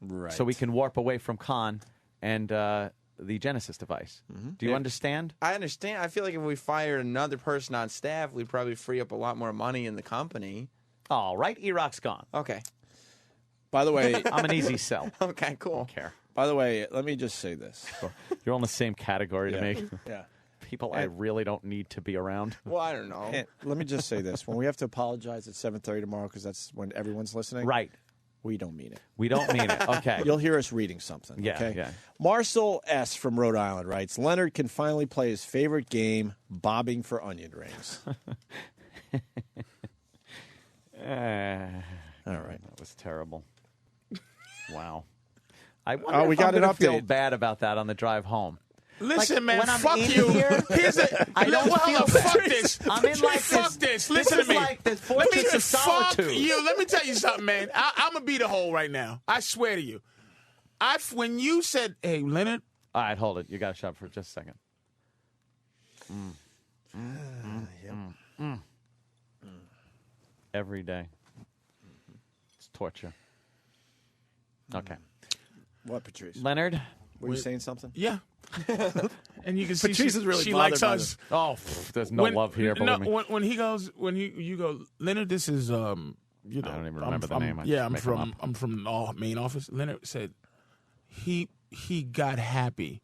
Speaker 1: Right.
Speaker 9: So we can warp away from Khan and the Genesis device. Do you understand?
Speaker 14: I understand. I feel like if we fired another person on staff, we'd probably free up a lot more money in the company.
Speaker 9: All right, E-Rock's gone.
Speaker 14: Okay.
Speaker 1: By the way,
Speaker 9: I'm an easy sell.
Speaker 14: Okay, cool.
Speaker 9: Don't care.
Speaker 1: By the way, let me just say this.
Speaker 9: You're on the same category to me.
Speaker 1: Yeah.
Speaker 9: People I really don't need to be around.
Speaker 14: Well, I don't know.
Speaker 1: And let me just say this. When we have to apologize at 7:30 tomorrow, because that's when everyone's listening.
Speaker 9: Right.
Speaker 1: We don't mean it.
Speaker 9: We don't mean it. Okay.
Speaker 1: You'll hear us reading something.
Speaker 9: Yeah,
Speaker 1: okay?
Speaker 9: yeah.
Speaker 1: Marcel S. from Rhode Island writes, Leonard can finally play his favorite game, bobbing for onion rings. All right.
Speaker 9: That was terrible. Wow. I wonder
Speaker 1: we
Speaker 9: if
Speaker 1: got
Speaker 9: I'm
Speaker 1: an
Speaker 9: gonna feel
Speaker 1: update.
Speaker 9: bad about that on the drive home.
Speaker 5: Listen, man,
Speaker 2: when I'm
Speaker 5: fuck
Speaker 2: in
Speaker 5: you.
Speaker 2: Here, I don't feel bad.
Speaker 5: Fuck this.
Speaker 2: I'm in like
Speaker 5: fuck this. Listen
Speaker 2: this
Speaker 5: to me.
Speaker 2: Is like the
Speaker 5: Let me
Speaker 2: fortress of
Speaker 5: fuck
Speaker 2: solitude.
Speaker 5: you. Let me tell you something, man. I'm gonna beat a hole right now. I swear to you. When you said, "Hey, Leonard,"
Speaker 9: all right, hold it. You got to shut up for just a second. Every day. It's torture. Okay.
Speaker 1: What, Patrice?
Speaker 9: Leonard?
Speaker 1: Were you saying something?
Speaker 5: Yeah. And you can see
Speaker 1: Patrice is really
Speaker 5: she
Speaker 1: bothered
Speaker 5: likes
Speaker 1: by
Speaker 5: us.
Speaker 1: this.
Speaker 9: Oh, there's no love here.
Speaker 5: No,
Speaker 9: Believe me.
Speaker 5: when he goes, you go, Leonard. This is you know,
Speaker 9: I don't even remember the name.
Speaker 5: I'm from the main office. Leonard said he got happy,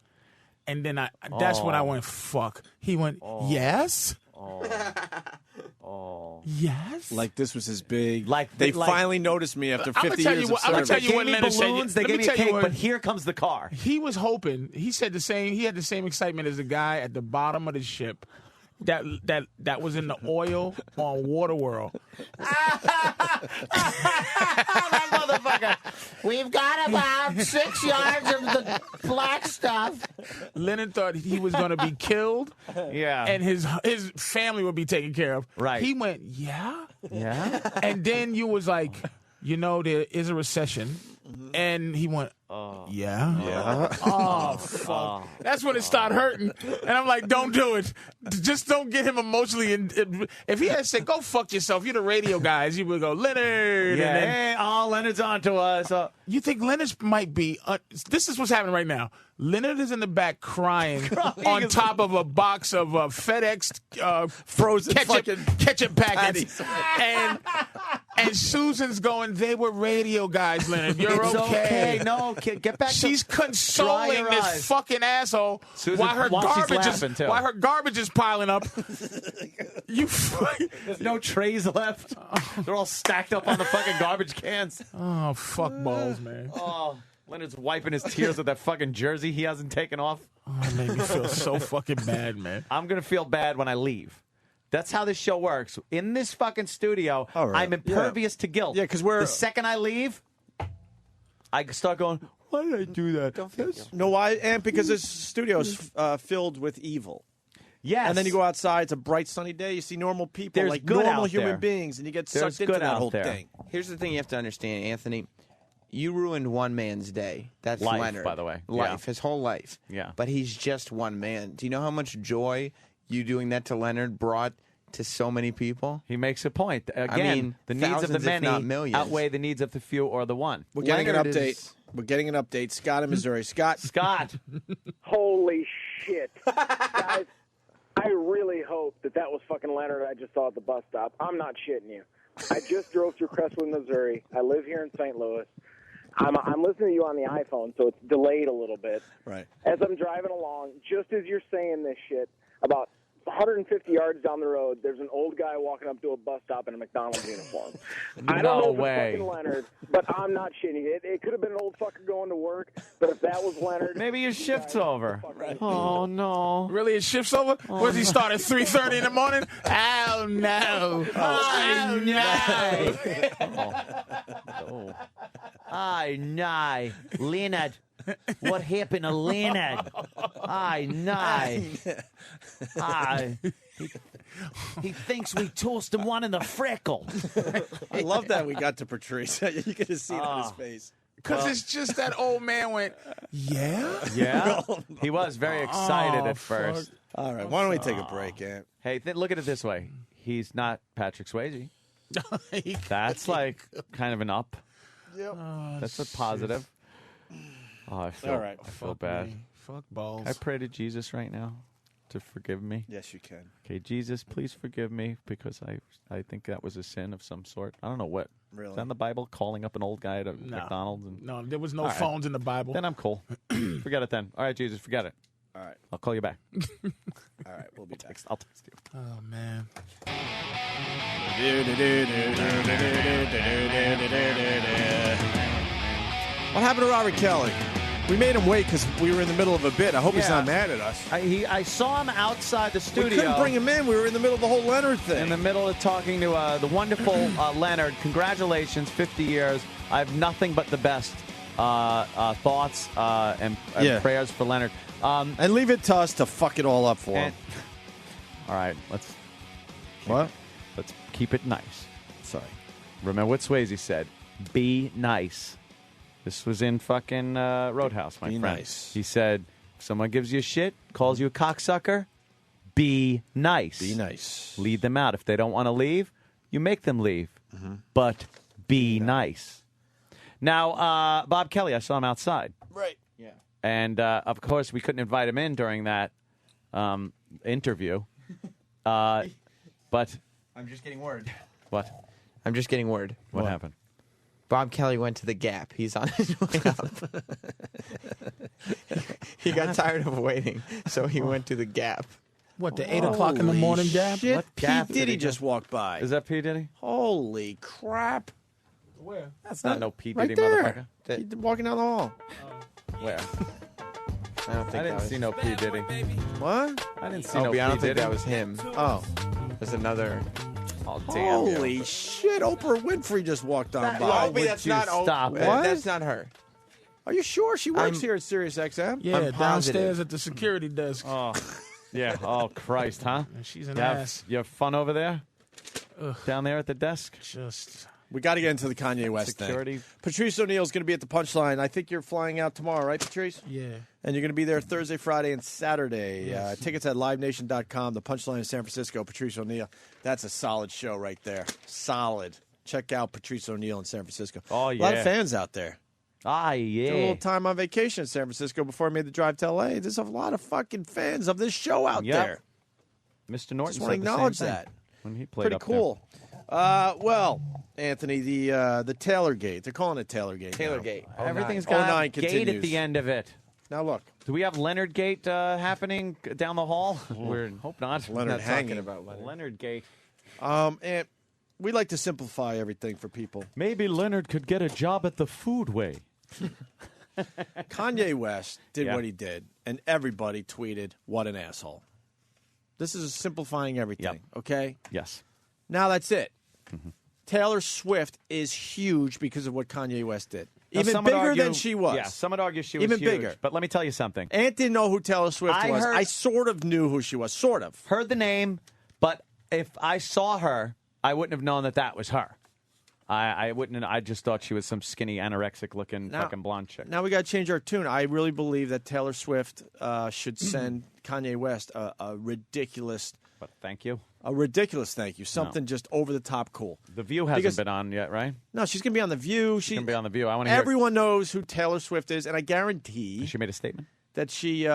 Speaker 5: and then that's when I went fuck. He went yes. Yes.
Speaker 1: Like this was his big. They finally noticed me after 50 years of service.
Speaker 5: I'm gonna tell you what Leonard said.
Speaker 9: Balloons, they gave me a cake, but here comes the car.
Speaker 5: He was hoping. He said the same. He had the same excitement as the guy at the bottom of the ship. That was in the oil on Waterworld.
Speaker 2: That motherfucker. We've got about 6 yards of the black stuff.
Speaker 5: Leonard thought he was going to be killed.
Speaker 9: Yeah.
Speaker 5: And his family would be taken care of.
Speaker 9: Right.
Speaker 5: He went, yeah?
Speaker 9: Yeah.
Speaker 5: And then you was like, you know, there is a recession. And he went, yeah?
Speaker 1: Yeah.
Speaker 5: Oh, fuck. That's when it started hurting. And I'm like, don't do it. Just don't get him emotionally. If he had said, go fuck yourself, you're the radio guys, you would go, Leonard.
Speaker 9: Yeah.
Speaker 5: And then,
Speaker 9: Hey, Leonard's on to us.
Speaker 5: you think Leonard might be, this is what's happening right now. Leonard is in the back crying on top of a box of FedEx
Speaker 1: frozen
Speaker 5: ketchup packets. And Susan's going, they were radio guys, Leonard. You're
Speaker 2: It's okay. No, get back.
Speaker 5: She's
Speaker 2: Dry
Speaker 5: consoling
Speaker 2: your
Speaker 5: this
Speaker 2: eyes.
Speaker 5: fucking asshole
Speaker 9: Susan,
Speaker 5: while her garbage is piling up.
Speaker 9: There's no trays left. They're all stacked up on the fucking garbage cans.
Speaker 5: Oh, fuck balls, man.
Speaker 9: Oh, Leonard's wiping his tears with that fucking jersey he hasn't taken off.
Speaker 5: Oh, it made me feel so fucking bad, man.
Speaker 9: I'm going to feel bad when I leave. That's how this show works. In this fucking studio,
Speaker 1: All right.
Speaker 9: I'm impervious to guilt.
Speaker 1: Yeah, because
Speaker 9: the second I leave, I start going, why did I do that?
Speaker 1: No, why? And because this studio's filled with evil.
Speaker 9: Yes.
Speaker 1: And then you go outside, it's a bright sunny day, you see normal people,
Speaker 9: There's
Speaker 1: like
Speaker 9: good
Speaker 1: normal
Speaker 9: out
Speaker 1: human
Speaker 9: there.
Speaker 1: beings, and you get
Speaker 9: There's
Speaker 1: sucked into
Speaker 9: good
Speaker 1: that
Speaker 9: out
Speaker 1: whole
Speaker 9: there.
Speaker 1: thing.
Speaker 14: Here's the thing you have to understand, Anthony. You ruined one man's day. That's
Speaker 9: Life,
Speaker 14: Leonard.
Speaker 9: by the way.
Speaker 14: Life,
Speaker 9: Yeah.
Speaker 14: his whole life.
Speaker 9: Yeah.
Speaker 14: But he's just one man. Do you know how much joy you doing that to Leonard brought to so many people?
Speaker 9: He makes a point. Again,
Speaker 14: I mean,
Speaker 9: the needs of the
Speaker 14: thousands, if
Speaker 9: many
Speaker 14: not millions.
Speaker 9: outweigh the needs of the few or the one.
Speaker 1: We're getting an
Speaker 14: Leonard
Speaker 1: update.
Speaker 14: is-
Speaker 1: We're getting an update. Scott in Missouri. Scott.
Speaker 21: Holy shit. Guys, I really hope that was fucking Leonard I just saw at the bus stop. I'm not shitting you. I just drove through Crestwood, Missouri. I live here in St. Louis. I'm listening to you on the iPhone, so it's delayed a little bit.
Speaker 1: Right.
Speaker 21: As I'm driving along, just as you're saying this shit, about 150 yards down the road, there's an old guy walking up to a bus stop in a McDonald's uniform. I don't know if
Speaker 9: way.
Speaker 21: it's fucking Leonard, but I'm not shitting you. It could have been an old fucker going to work, but if that was Leonard...
Speaker 9: Maybe your shift's over. Oh, no.
Speaker 5: Really, his shift's over? Where's he start at 3:30 in the morning? Oh, no. Oh, no.
Speaker 9: Ay, no. Leonard. What happened to Leonard? Ay, no. Ay. He thinks we tossed him one in the freckle.
Speaker 1: I love that we got to Patrice. You can just see it on his face.
Speaker 5: Because it's just that old man went, yeah?
Speaker 9: Yeah? He was very excited at
Speaker 5: fuck.
Speaker 9: first.
Speaker 1: All right, why don't we take a break, Ant?
Speaker 9: Hey, look at it this way. He's not Patrick Swayze. That's like kind of an up.
Speaker 1: Yep.
Speaker 9: That's a positive. Oh, I feel,
Speaker 1: All right.
Speaker 9: I feel bad.
Speaker 5: Me. Fuck balls.
Speaker 9: Can I pray to Jesus right now to forgive me?
Speaker 1: Yes, you can.
Speaker 9: Okay, Jesus, please forgive me because I think that was a sin of some sort. I don't know what.
Speaker 1: Really?
Speaker 9: Is that in the Bible, calling up an old guy at a
Speaker 5: No.
Speaker 9: McDonald's? And,
Speaker 5: No, there was no
Speaker 9: All right.
Speaker 5: phones in the Bible.
Speaker 9: Then I'm cool. Forget it then. All right, Jesus, forget it.
Speaker 1: All right.
Speaker 9: I'll call you back.
Speaker 1: All right, we'll be back.
Speaker 9: I'll text you.
Speaker 5: Oh, man.
Speaker 1: What happened to Robert Kelly? We made him wait because we were in the middle of a bit. I hope he's
Speaker 9: Yeah.
Speaker 1: not mad at us.
Speaker 9: I saw him outside the studio.
Speaker 1: We couldn't bring him in. We were in the middle of the whole Leonard thing.
Speaker 9: In the middle of talking to the wonderful Leonard. Congratulations, 50 years. I have nothing but the best thoughts and
Speaker 1: Yeah.
Speaker 9: prayers for Leonard.
Speaker 1: And leave it to us to fuck it all up for him.
Speaker 9: All right, let's keep it nice.
Speaker 1: Sorry.
Speaker 9: Remember what Swayze said. Be nice. This was in fucking Roadhouse, my
Speaker 1: Be
Speaker 9: friend.
Speaker 1: nice.
Speaker 9: He said, if someone gives you shit, calls you a cocksucker, be nice.
Speaker 1: Be nice.
Speaker 9: Lead them out. If they don't want to leave, you make them leave. But be nice. Now, Bob Kelly, I saw him outside.
Speaker 1: Right. Yeah.
Speaker 9: And, of course, we couldn't invite him in during that interview. But
Speaker 14: I'm just getting word.
Speaker 9: what?
Speaker 14: I'm just getting word.
Speaker 9: What happened?
Speaker 14: Bob Kelly went to the Gap. He's on his way up. He got tired of waiting, so he went to the Gap.
Speaker 5: What, the 8 o'clock in the morning Gap?
Speaker 1: Shit,
Speaker 9: What
Speaker 1: P.
Speaker 9: Gap did
Speaker 1: Diddy
Speaker 9: he go?
Speaker 1: just walked by.
Speaker 9: Is that P. Diddy?
Speaker 1: Holy crap.
Speaker 5: Where?
Speaker 9: That's not no P.
Speaker 1: Right
Speaker 9: Diddy,
Speaker 1: there.
Speaker 9: motherfucker.
Speaker 1: He's walking down the hall.
Speaker 9: Where?
Speaker 14: I don't think
Speaker 9: I didn't see no P. Diddy.
Speaker 1: What?
Speaker 9: I didn't see
Speaker 14: I
Speaker 9: no P.
Speaker 14: don't think
Speaker 9: Diddy.
Speaker 14: that was him.
Speaker 1: Oh.
Speaker 14: There's another. Oh, damn. you.
Speaker 1: Holy shit. Oprah Winfrey just walked on by.
Speaker 14: Opie,
Speaker 9: would
Speaker 14: that's
Speaker 9: you
Speaker 14: not
Speaker 9: stop
Speaker 14: Opie.
Speaker 9: it?
Speaker 1: What?
Speaker 14: That's not her.
Speaker 1: Are you sure? She works
Speaker 14: I'm-
Speaker 1: here at Sirius XM?
Speaker 5: Yeah,
Speaker 14: I'm positive.
Speaker 5: downstairs at the security desk.
Speaker 9: Oh, yeah. Oh, Christ, huh?
Speaker 5: And she's an
Speaker 9: You have,
Speaker 5: ass.
Speaker 9: you have fun over there?
Speaker 5: Ugh.
Speaker 9: Down there at the desk?
Speaker 5: Just.
Speaker 1: We got to get into the Kanye West
Speaker 9: Security.
Speaker 1: thing. Patrice O'Neal's going to be at the Punchline. I think you're flying out tomorrow, right, Patrice?
Speaker 5: Yeah.
Speaker 1: And you're going to be there Thursday, Friday, and Saturday.
Speaker 5: Yes.
Speaker 1: Tickets at LiveNation.com. The Punchline in San Francisco. Patrice O'Neal. That's a solid show right there. Solid. Check out Patrice O'Neal in San Francisco.
Speaker 9: Oh,
Speaker 1: A lot of
Speaker 9: yeah.
Speaker 1: fans out there.
Speaker 9: Ah,
Speaker 1: Did a
Speaker 9: yeah.
Speaker 1: little time on vacation in San Francisco before I made the drive to L.A. There's a lot of fucking fans of this show out
Speaker 9: Yep.
Speaker 1: there.
Speaker 9: Mr. Norton
Speaker 1: Just want to
Speaker 9: said the same
Speaker 1: acknowledge
Speaker 9: thing
Speaker 1: that.
Speaker 9: when he played
Speaker 1: Pretty
Speaker 9: up there.
Speaker 1: cool. Well, Anthony, the Taylorgate. They're calling it Taylorgate. now.
Speaker 14: Taylorgate.
Speaker 9: Everything's
Speaker 1: 09
Speaker 9: got a gate at
Speaker 1: continues.
Speaker 9: the end of it.
Speaker 1: Now look.
Speaker 9: Do we have Leonard Gate happening down the hall? We hope not.
Speaker 1: Leonard
Speaker 14: Not talking
Speaker 1: hanging.
Speaker 14: about Leonard.
Speaker 9: Leonard Gate.
Speaker 1: And we like to simplify everything for people.
Speaker 9: Maybe Leonard could get a job at the Foodway.
Speaker 1: Kanye West did
Speaker 9: Yeah.
Speaker 1: what he did, and everybody tweeted, "What an asshole." This is simplifying everything,
Speaker 9: Yep.
Speaker 1: okay?
Speaker 9: Yes.
Speaker 1: Now that's it. Taylor Swift is huge because of what Kanye West did.
Speaker 9: Now,
Speaker 1: Even
Speaker 9: some would
Speaker 1: bigger
Speaker 9: argue-
Speaker 1: than she was.
Speaker 9: Yeah, some would argue she was
Speaker 1: Even
Speaker 9: huge.
Speaker 1: bigger.
Speaker 9: But let me tell you something.
Speaker 1: Ant didn't know who Taylor Swift
Speaker 9: I
Speaker 1: was.
Speaker 9: heard-
Speaker 1: I sort of knew who she was. Sort of.
Speaker 9: Heard the name, but if I saw her, I wouldn't have known that that was her. I wouldn't. I just thought she was some skinny, anorexic-looking
Speaker 1: Now-
Speaker 9: fucking blonde chick.
Speaker 1: Now we got to change our tune. I really believe that Taylor Swift should send Kanye West a ridiculous,
Speaker 9: But thank you.
Speaker 1: thank you. Something just over the top cool.
Speaker 9: The View hasn't
Speaker 1: Because-
Speaker 9: been on yet, right?
Speaker 1: No, she's going to be on The View.
Speaker 9: She's gonna be on The View. I want to hear.
Speaker 1: Everyone knows who Taylor Swift is, and I guarantee
Speaker 9: She made a statement.
Speaker 1: that she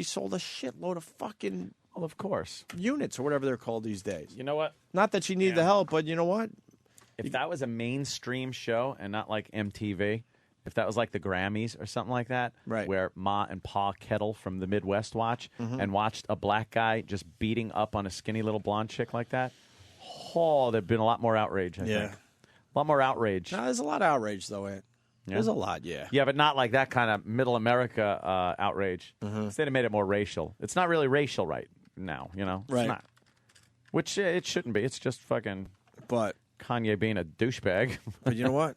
Speaker 1: sold a shitload of fucking
Speaker 9: Well, of course.
Speaker 1: units or whatever they're called these days.
Speaker 9: You know what?
Speaker 1: Not that she needed the help, but you know what?
Speaker 9: If that was a mainstream show and not like MTV, if that was like the Grammys or something like that,
Speaker 1: Right.
Speaker 9: where Ma and Pa Kettle from the Midwest
Speaker 1: Mm-hmm.
Speaker 9: and watched a black guy just beating up on a skinny little blonde chick like that, there'd been a lot more outrage, I think. A lot more outrage.
Speaker 1: No, there's a lot of outrage, though, Ant.
Speaker 9: Yeah?
Speaker 1: There's a lot, yeah.
Speaker 9: Yeah, but not like that kind of middle America outrage.
Speaker 1: Mm-hmm.
Speaker 9: Instead, it made it more racial. It's not really racial right now, you know? It's
Speaker 1: Right.
Speaker 9: not. Which it shouldn't be. It's just fucking
Speaker 1: But
Speaker 9: Kanye being a douchebag.
Speaker 1: But you know what?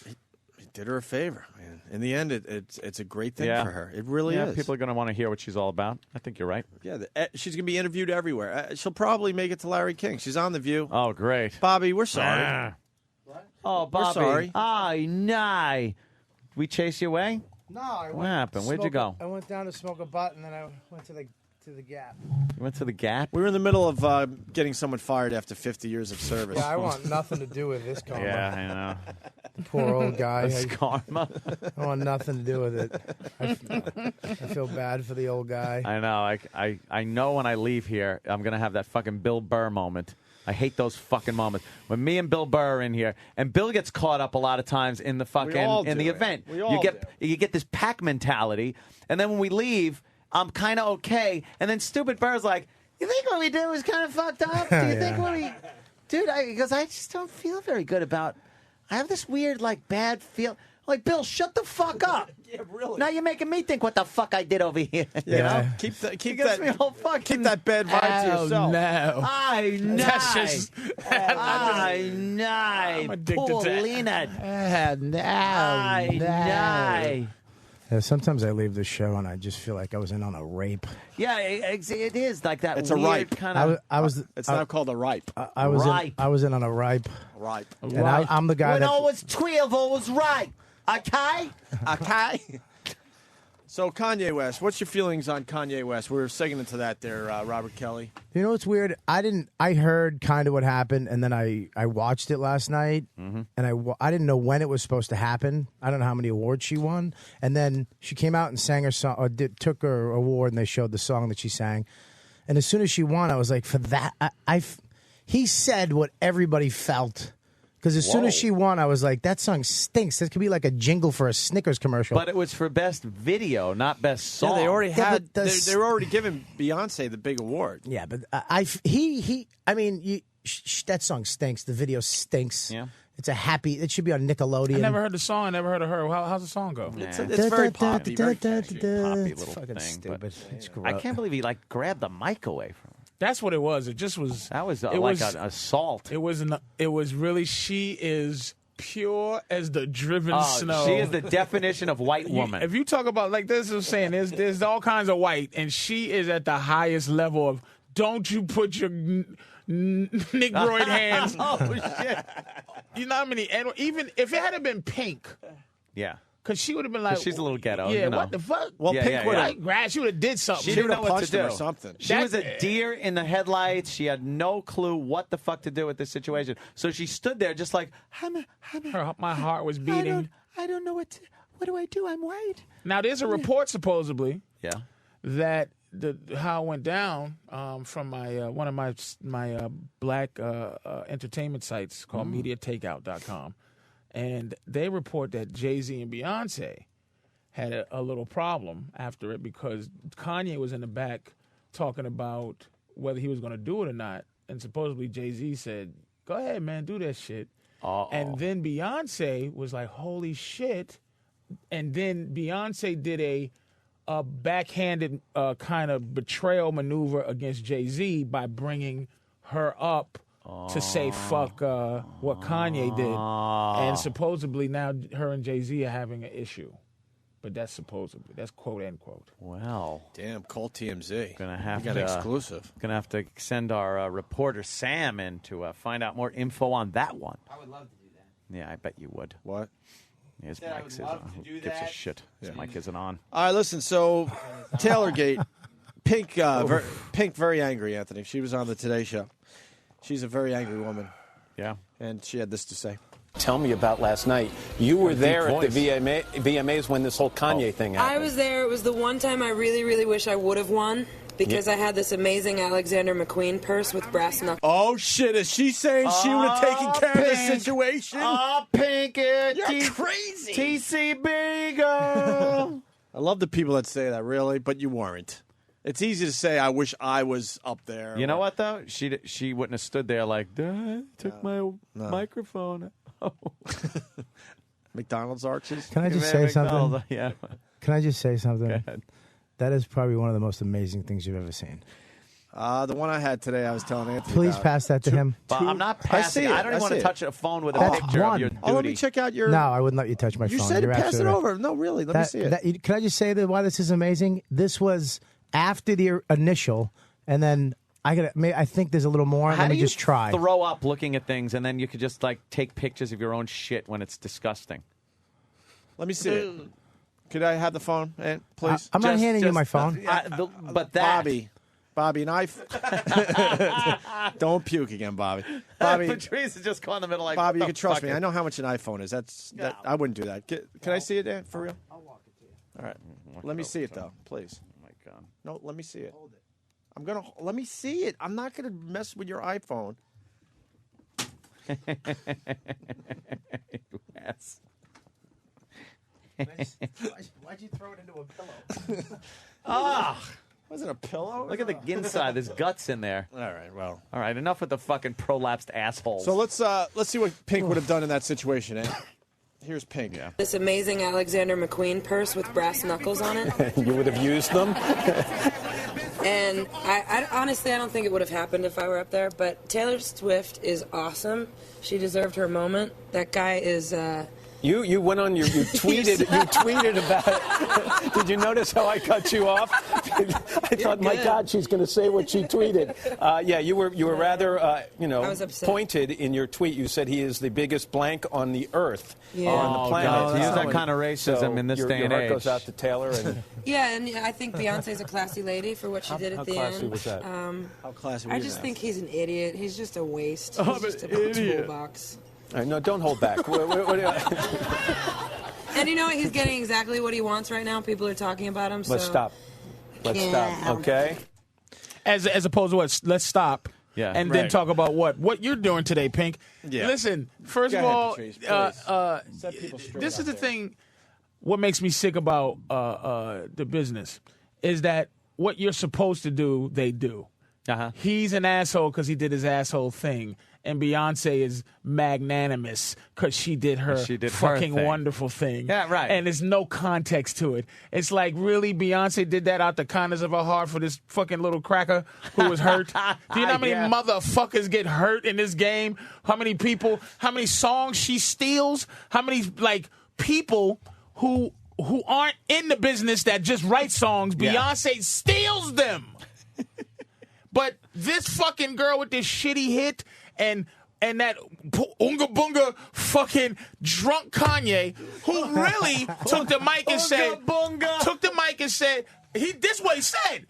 Speaker 1: He did her a favor, man. In the end, it's a great thing
Speaker 9: Yeah.
Speaker 1: for her. It really
Speaker 9: yeah,
Speaker 1: is.
Speaker 9: people are going to want to hear what she's all about. I think you're right.
Speaker 1: Yeah, she's going to be interviewed everywhere. She'll probably make it to Larry King. She's on The View.
Speaker 9: Oh, great.
Speaker 1: Bobby, we're sorry.
Speaker 9: Ah. Oh, Bobby.
Speaker 1: sorry.
Speaker 9: Ay, nah. We chase you away?
Speaker 16: No, I
Speaker 9: What
Speaker 16: went
Speaker 9: happened?
Speaker 16: to
Speaker 9: Where'd you
Speaker 16: smoke
Speaker 9: go?
Speaker 16: I went down to smoke a butt, and then I went to the Gap.
Speaker 9: You went to the Gap?
Speaker 1: We were in the middle of getting someone fired after 50 years of service.
Speaker 16: Yeah, I want nothing to do with this karma.
Speaker 9: Yeah, I know.
Speaker 16: The poor old guy.
Speaker 9: This karma.
Speaker 16: I want nothing to do with it. I feel bad for the old guy.
Speaker 9: I know. I know when I leave here, I'm going to have that fucking Bill Burr moment. I hate those fucking moments. When me and Bill Burr are in here, and Bill gets caught up a lot of times in the fucking
Speaker 1: all
Speaker 9: in
Speaker 1: do
Speaker 9: the
Speaker 1: it.
Speaker 9: event.
Speaker 1: We all
Speaker 9: you get this pack mentality, and then when we leave, I'm kind of okay, and then stupid Burr's like, "You think what we did was kind of fucked up? Do you think what we, dude? Because I just don't feel very good about."
Speaker 2: I have this weird, like, bad feel. Like, Bill, shut the fuck up.
Speaker 1: Yeah, really.
Speaker 2: Now you're making me think what the fuck I did over here.
Speaker 1: Yeah,
Speaker 2: You know?
Speaker 1: keep
Speaker 2: It gets me all fucking.
Speaker 1: keep that bad vibe to yourself.
Speaker 5: No.
Speaker 2: I know.
Speaker 5: That's just.
Speaker 2: I know.
Speaker 5: I'm addicted to
Speaker 2: Paulina.
Speaker 16: No.
Speaker 2: I know.
Speaker 16: Yeah, sometimes I leave the show and I just feel like I was in on a rape.
Speaker 2: Yeah, it is like that.
Speaker 1: It's a
Speaker 2: weird
Speaker 1: ripe.
Speaker 2: kind of.
Speaker 1: It's now called a ripe.
Speaker 16: I was
Speaker 2: Ripe.
Speaker 16: I was in on a ripe.
Speaker 1: Ripe.
Speaker 16: And I'm the guy
Speaker 2: when
Speaker 16: that.
Speaker 2: I was 12, I was right. Okay?
Speaker 1: Okay. So Kanye West, what's your feelings on Kanye West? We were segueing into that there, Robert Kelly.
Speaker 16: You know what's weird? I heard kind of what happened, and then I watched it last night, and I didn't know when it was supposed to happen. I don't know how many awards she won, and then she came out and sang her song, or took her award, and they showed the song that she sang, and as soon as she won, I was like, for that, he said what everybody felt. Because as soon as she won, I was like, that song stinks. That could be like a jingle for a Snickers commercial.
Speaker 9: But it was for best video, not best song.
Speaker 1: Yeah, they already had.
Speaker 16: but
Speaker 1: They were already giving Beyonce the big award.
Speaker 16: Yeah, but I mean, that song stinks. The video stinks.
Speaker 9: Yeah.
Speaker 16: It's a happy. It should be on Nickelodeon.
Speaker 5: I never heard the song. I never heard of her. How's the song go?
Speaker 1: It's very poppy. Very
Speaker 9: poppy little
Speaker 16: It's fucking
Speaker 9: thing.
Speaker 16: stupid.
Speaker 9: But
Speaker 16: It's
Speaker 9: I
Speaker 16: gross.
Speaker 9: can't believe he grabbed the mic away from her.
Speaker 5: That's what it was. It just was.
Speaker 9: That was
Speaker 5: it
Speaker 9: like
Speaker 5: was,
Speaker 9: an assault.
Speaker 5: It was. It was really. She is pure as the driven snow.
Speaker 9: She is the definition of white woman.
Speaker 5: If you talk about like this, is saying there's all kinds of white, and she is at the highest level of. Don't you put your Negroid hands?
Speaker 9: Oh shit!
Speaker 5: You know how many? And even if it had been Pink,
Speaker 9: Yeah.
Speaker 5: because she would have been like,
Speaker 9: She's a little ghetto.
Speaker 5: yeah,
Speaker 9: you know.
Speaker 5: what the fuck?
Speaker 1: Well,
Speaker 9: Yeah,
Speaker 1: Pink
Speaker 9: yeah,
Speaker 1: would
Speaker 9: yeah.
Speaker 1: have.
Speaker 5: Like, she would have did something.
Speaker 9: She
Speaker 1: She
Speaker 9: didn't
Speaker 1: would
Speaker 9: know
Speaker 1: have
Speaker 9: what
Speaker 1: punched
Speaker 9: to
Speaker 1: him or
Speaker 9: do.
Speaker 1: something.
Speaker 9: She was a deer in the headlights. She had no clue what the fuck to do with this situation. So she stood there just like,
Speaker 5: My heart was beating.
Speaker 9: I don't know what do I do? I'm white.
Speaker 5: Now there's a report supposedly
Speaker 9: Yeah.
Speaker 5: that how it went down from my one of my black entertainment sites called MediaTakeout.com, and they report that Jay-Z and Beyonce had a little problem after it because Kanye was in the back talking about whether he was going to do it or not, and supposedly Jay-Z said, "Go ahead, man, do that shit." And then Beyonce was like, "Holy shit!" And then Beyonce did a backhanded kind of betrayal maneuver against Jay-Z by bringing her up to say fuck what Kanye did. And supposedly now her and Jay-Z are having an issue. But that's supposedly. That's quote, end quote.
Speaker 9: Wow.
Speaker 1: Damn, call TMZ.
Speaker 9: Gonna have
Speaker 1: we got
Speaker 9: to,
Speaker 1: exclusive.
Speaker 9: Gonna have to send our reporter Sam in to find out more info on that one.
Speaker 14: I would love to do that.
Speaker 9: Yeah, I bet you would.
Speaker 1: What?
Speaker 9: His
Speaker 14: Said I
Speaker 9: mic
Speaker 14: would
Speaker 9: is
Speaker 14: love
Speaker 9: on.
Speaker 14: to
Speaker 9: Who
Speaker 14: do
Speaker 9: gives a
Speaker 14: that.
Speaker 9: shit? His mic isn't on.
Speaker 1: All right, listen. So, Taylorgate, Pink, Pink, very angry. Anthony, she was on the Today Show. She's a very angry woman.
Speaker 9: Yeah,
Speaker 1: and she had this to say.
Speaker 12: Tell me about last night. You were there at the VMAs when this whole Kanye thing happened.
Speaker 18: I was there. It was the one time I really, really wish I would have won because I had this amazing Alexander McQueen purse with brass knuckles.
Speaker 1: Oh, shit. Is she saying she would have taken care of this situation?
Speaker 2: Oh, Pink,
Speaker 1: You're crazy.
Speaker 2: TCB, girl.
Speaker 1: I love the people that say that, really, but you weren't. It's easy to say, I wish I was up there.
Speaker 9: You know what, though? She wouldn't have stood there like, Dad, took my microphone. Oh.
Speaker 1: McDonald's arches?
Speaker 16: Can I just say something?
Speaker 9: Yeah.
Speaker 16: Can I just say something?
Speaker 9: Go ahead.
Speaker 16: That is probably one of the most amazing things you've ever seen.
Speaker 1: The one I had today, I was telling Anthony
Speaker 16: Please
Speaker 1: about.
Speaker 16: pass that to him.
Speaker 9: But I'm not passing. I don't even want to touch a phone with a
Speaker 16: That's
Speaker 9: picture
Speaker 16: one.
Speaker 9: of your duty.
Speaker 1: Oh, let me check out your...
Speaker 16: No, I wouldn't let you touch my
Speaker 1: You
Speaker 16: phone.
Speaker 1: said
Speaker 16: You're
Speaker 1: pass it
Speaker 16: absolutely right.
Speaker 1: over. No, really. Let me see it.
Speaker 16: Can I just say that why this is amazing? This was after the initial, and then I think there's a little more.
Speaker 9: How
Speaker 16: Let
Speaker 9: do
Speaker 16: me
Speaker 9: you
Speaker 16: just try.
Speaker 9: throw up looking at things, and then you could just take pictures of your own shit when it's disgusting?
Speaker 1: Let me see it. Could I have the phone, please?
Speaker 16: I'm not handing you my phone.
Speaker 9: But that...
Speaker 1: Bobby, knife. Don't puke again, Bobby. Bobby,
Speaker 9: Patrice is just caught in the middle. Like,
Speaker 1: Bobby, you
Speaker 9: what
Speaker 1: can
Speaker 9: the
Speaker 1: trust
Speaker 9: fuck
Speaker 1: me.
Speaker 9: is-
Speaker 1: I know how much an iPhone is. That I wouldn't do that. Can I see it, Dan? For real? I'll walk it to you. All right. Let me see it though, please.
Speaker 9: Oh my God.
Speaker 1: No, let me see it. Hold it. Let me see it. I'm not gonna mess with your iPhone.
Speaker 9: Yes.
Speaker 16: Why'd you throw it into a pillow?
Speaker 1: Wasn't a pillow?
Speaker 9: Look at the inside. There's guts in there.
Speaker 1: All right, well.
Speaker 9: All right, enough with the fucking prolapsed assholes.
Speaker 1: So let's see what Pink would have done in that situation, eh? Here's Pink. Yeah.
Speaker 18: This amazing Alexander McQueen purse with brass knuckles on it.
Speaker 12: You would have used them?
Speaker 18: And I honestly, I don't think it would have happened if I were up there, but Taylor Swift is awesome. She deserved her moment. That guy is...
Speaker 12: You went on you tweeted about it. Did you notice how I cut you off? I thought, my God, she's going to say what she tweeted. Yeah, you were rather pointed in your tweet. You said he is the biggest blank on the earth, on the planet.
Speaker 9: God, to use that kind of racism in this day and
Speaker 12: your
Speaker 9: age.
Speaker 12: heart goes out to Taylor. And
Speaker 18: yeah, and I think Beyonce's a classy lady for what she did at the end.
Speaker 12: How classy was that?
Speaker 1: How classy
Speaker 18: I
Speaker 1: was
Speaker 18: just
Speaker 1: that?
Speaker 18: think he's an idiot. He's just a waste.
Speaker 1: I'm
Speaker 18: He's just
Speaker 1: an
Speaker 18: a
Speaker 1: idiot.
Speaker 18: toolbox.
Speaker 12: All right, no, don't hold back.
Speaker 18: And you know what? He's getting exactly what he wants right now. People are talking about him.
Speaker 12: Let's
Speaker 18: so.
Speaker 12: stop. Let's stop. Okay.
Speaker 5: As opposed to what? Let's stop.
Speaker 9: Yeah,
Speaker 5: and then
Speaker 1: right.
Speaker 5: talk about what you're doing today, Pink.
Speaker 1: Yeah.
Speaker 5: Listen, first
Speaker 1: Go
Speaker 5: of
Speaker 1: ahead,
Speaker 5: all,
Speaker 1: Patrice, Set people straight
Speaker 5: this is
Speaker 1: out
Speaker 5: the
Speaker 1: there.
Speaker 5: thing. What makes me sick about the business is that what you're supposed to do, they do.
Speaker 9: Uh-huh.
Speaker 5: He's an asshole because he did his asshole thing, and Beyonce is magnanimous because she did her fucking
Speaker 9: thing.
Speaker 5: wonderful thing.
Speaker 9: Yeah, right.
Speaker 5: And there's no context to it. It's like, really, Beyonce did that out the kindness of her heart for this fucking little cracker who was hurt? Do you know how many
Speaker 9: Yeah.
Speaker 5: motherfuckers get hurt in this game? How many people? How many songs she steals? How many people who aren't in the business that just write songs?
Speaker 9: Yeah.
Speaker 5: Beyonce steals them. But this fucking girl with this shitty hit and that Unga Bunga fucking drunk Kanye, who really took the mic and said, this is what he said.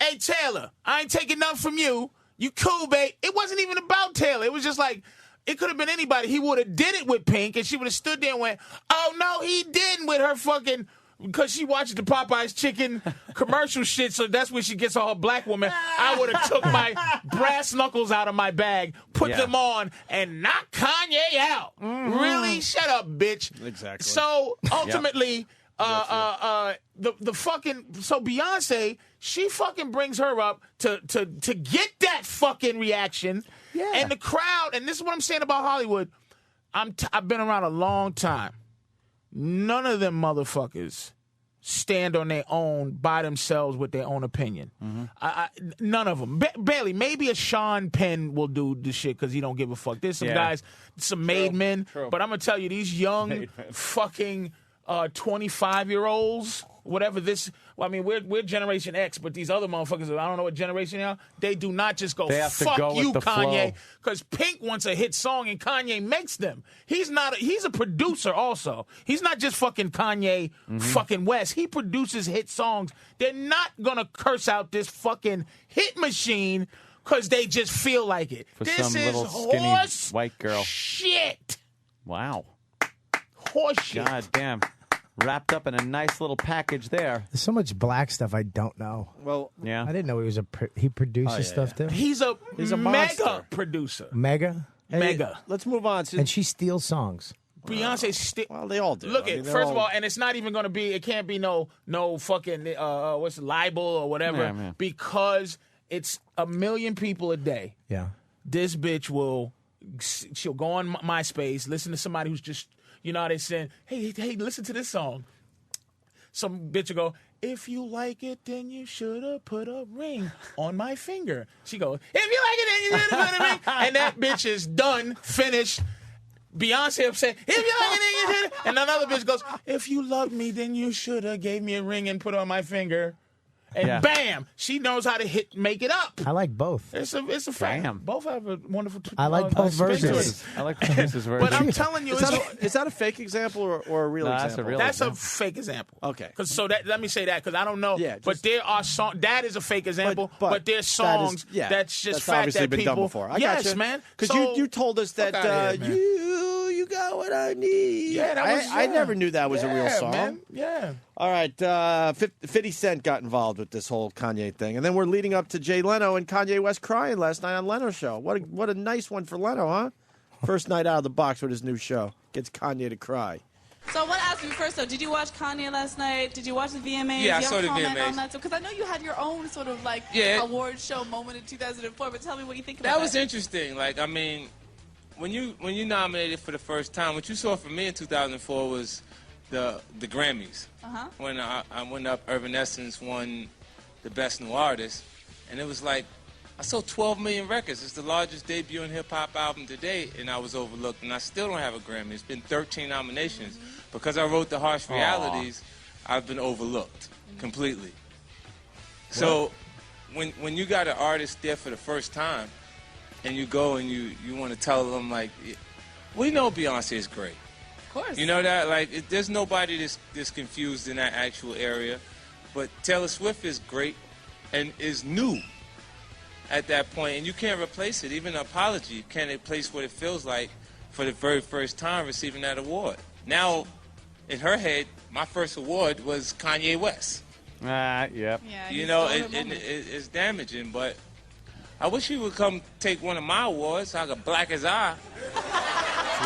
Speaker 5: Hey, Taylor, I ain't taking nothing from you. You cool, babe. It wasn't even about Taylor. It was just like, it could have been anybody. He would have did it with Pink, and she would have stood there and went, oh, no, he didn't with her fucking... Because she watches the Popeyes chicken commercial shit, so that's where she gets all her black woman. I would have took my brass knuckles out of my bag, put them on, and knocked Kanye out. Really? Shut up, bitch.
Speaker 1: Exactly.
Speaker 5: So ultimately, the fucking Beyonce, she fucking brings her up to get that fucking reaction. Yeah. And the crowd, and this is what I'm saying about Hollywood. I've been around a long time. None of them motherfuckers stand on their own by themselves with their own opinion.
Speaker 9: Mm-hmm.
Speaker 5: None of them. Barely. Maybe a Sean Penn will do the shit because he don't give a fuck. There's some guys, some made men.
Speaker 9: True.
Speaker 5: But I'm going to tell you, these young fucking 25-year-olds, whatever this... Well, I mean, we're Generation X, but these other motherfuckers, I don't know what generation they are, they do not just go,
Speaker 9: They have to
Speaker 5: fuck
Speaker 9: go with
Speaker 5: you,
Speaker 9: the
Speaker 5: Kanye.
Speaker 9: flow.
Speaker 5: Because Pink wants a hit song and Kanye makes them. He's a producer also. He's not just fucking Kanye fucking West. He produces hit songs. They're not going to curse out this fucking hit machine because they just feel like it.
Speaker 9: For
Speaker 5: this
Speaker 9: some
Speaker 5: is
Speaker 9: little skinny
Speaker 5: horse
Speaker 9: white girl.
Speaker 5: shit.
Speaker 9: Wow.
Speaker 5: Horse shit.
Speaker 9: God damn. Wrapped up in a nice little package there.
Speaker 16: There's so much black stuff I don't know.
Speaker 1: Well,
Speaker 9: yeah,
Speaker 16: I didn't know he was he produces stuff too.
Speaker 5: He's a
Speaker 1: monster.
Speaker 5: mega producer.
Speaker 16: Mega.
Speaker 5: Mega.
Speaker 1: Let's move on.
Speaker 16: And she steals songs.
Speaker 5: Beyonce
Speaker 1: well, they all do.
Speaker 5: Look,
Speaker 1: I mean,
Speaker 5: first of all, and it's not even going to be. It can't be no fucking what's it, libel or whatever
Speaker 9: Yeah.
Speaker 5: because it's 1 million people a day.
Speaker 16: Yeah.
Speaker 5: This bitch she'll go on MySpace, listen to somebody who's just, you know how they saying, hey, listen to this song. Some bitch will go, if you like it, then you should have put a ring on my finger. She goes, if you like it, then you should have put a ring. And that bitch is done, finished. Beyonce upset, if you like it, then you should have. And another bitch goes, if you love me, then you should have gave me a ring and put it on my finger. And bam, she knows how to make it up.
Speaker 16: I like both.
Speaker 5: It's a fact.
Speaker 9: Damn.
Speaker 5: Both have a wonderful.
Speaker 16: I like both
Speaker 5: spin to
Speaker 16: versions.
Speaker 5: it.
Speaker 9: I like Patrice's version.
Speaker 5: But I'm telling you,
Speaker 1: is that a fake example or a real
Speaker 9: No, that's
Speaker 1: example?
Speaker 9: a real
Speaker 5: that's a fake example.
Speaker 1: Okay.
Speaker 5: Let me say that because I don't know.
Speaker 1: Yeah,
Speaker 5: but there are songs. That is a fake example.
Speaker 1: But
Speaker 5: there's songs that's just fact
Speaker 1: obviously
Speaker 5: that
Speaker 1: been
Speaker 5: people.
Speaker 1: done before. I
Speaker 5: yes,
Speaker 1: gotcha.
Speaker 5: man.
Speaker 1: Because
Speaker 5: So,
Speaker 1: you told us that
Speaker 5: fuck outta here, man.
Speaker 1: you got what I need.
Speaker 5: Yeah, that was.
Speaker 1: I never knew that was a real song.
Speaker 5: Man. Yeah.
Speaker 1: All right, 50 Cent got involved with this whole Kanye thing, and then we're leading up to Jay Leno and Kanye West crying last night on Leno's show. What a nice one for Leno, huh? First night out of the box with his new show. Gets Kanye to cry.
Speaker 3: So I want to ask you first, though, did you watch Kanye last night? Did you watch the VMAs?
Speaker 19: Yeah, I
Speaker 3: Do you
Speaker 19: saw
Speaker 3: have a
Speaker 19: the
Speaker 3: comment
Speaker 19: VMAs.
Speaker 3: on that? Because I know you had your own sort of like award show moment in 2004, but tell me what you think about that.
Speaker 19: That was interesting. Like, I mean, when you nominated for the first time, what you saw from me in 2004 was the Grammys.
Speaker 3: Uh-huh.
Speaker 19: When I went up, Evanescence won the Best New Artist, and it was like, I sold 12 million records. It's the largest debut in hip-hop album to date, and I was overlooked, and I still don't have a Grammy. It's been 13 nominations. Because I wrote The Harsh Realities, I've been overlooked completely. So when you got an artist there for the first time, and you go and you want to tell them, like, we know Beyonce is great.
Speaker 3: Of course.
Speaker 19: You know that? Like, there's nobody that's confused in that actual area. But Taylor Swift is great and is new at that point, and you can't replace it. Even an apology can't replace what it feels like for the very first time receiving that award. Now, in her head, my first award was Kanye West.
Speaker 9: Yep.
Speaker 3: Yeah,
Speaker 19: you know, it's damaging, but I wish he would come take one of my awards so I could black his eye.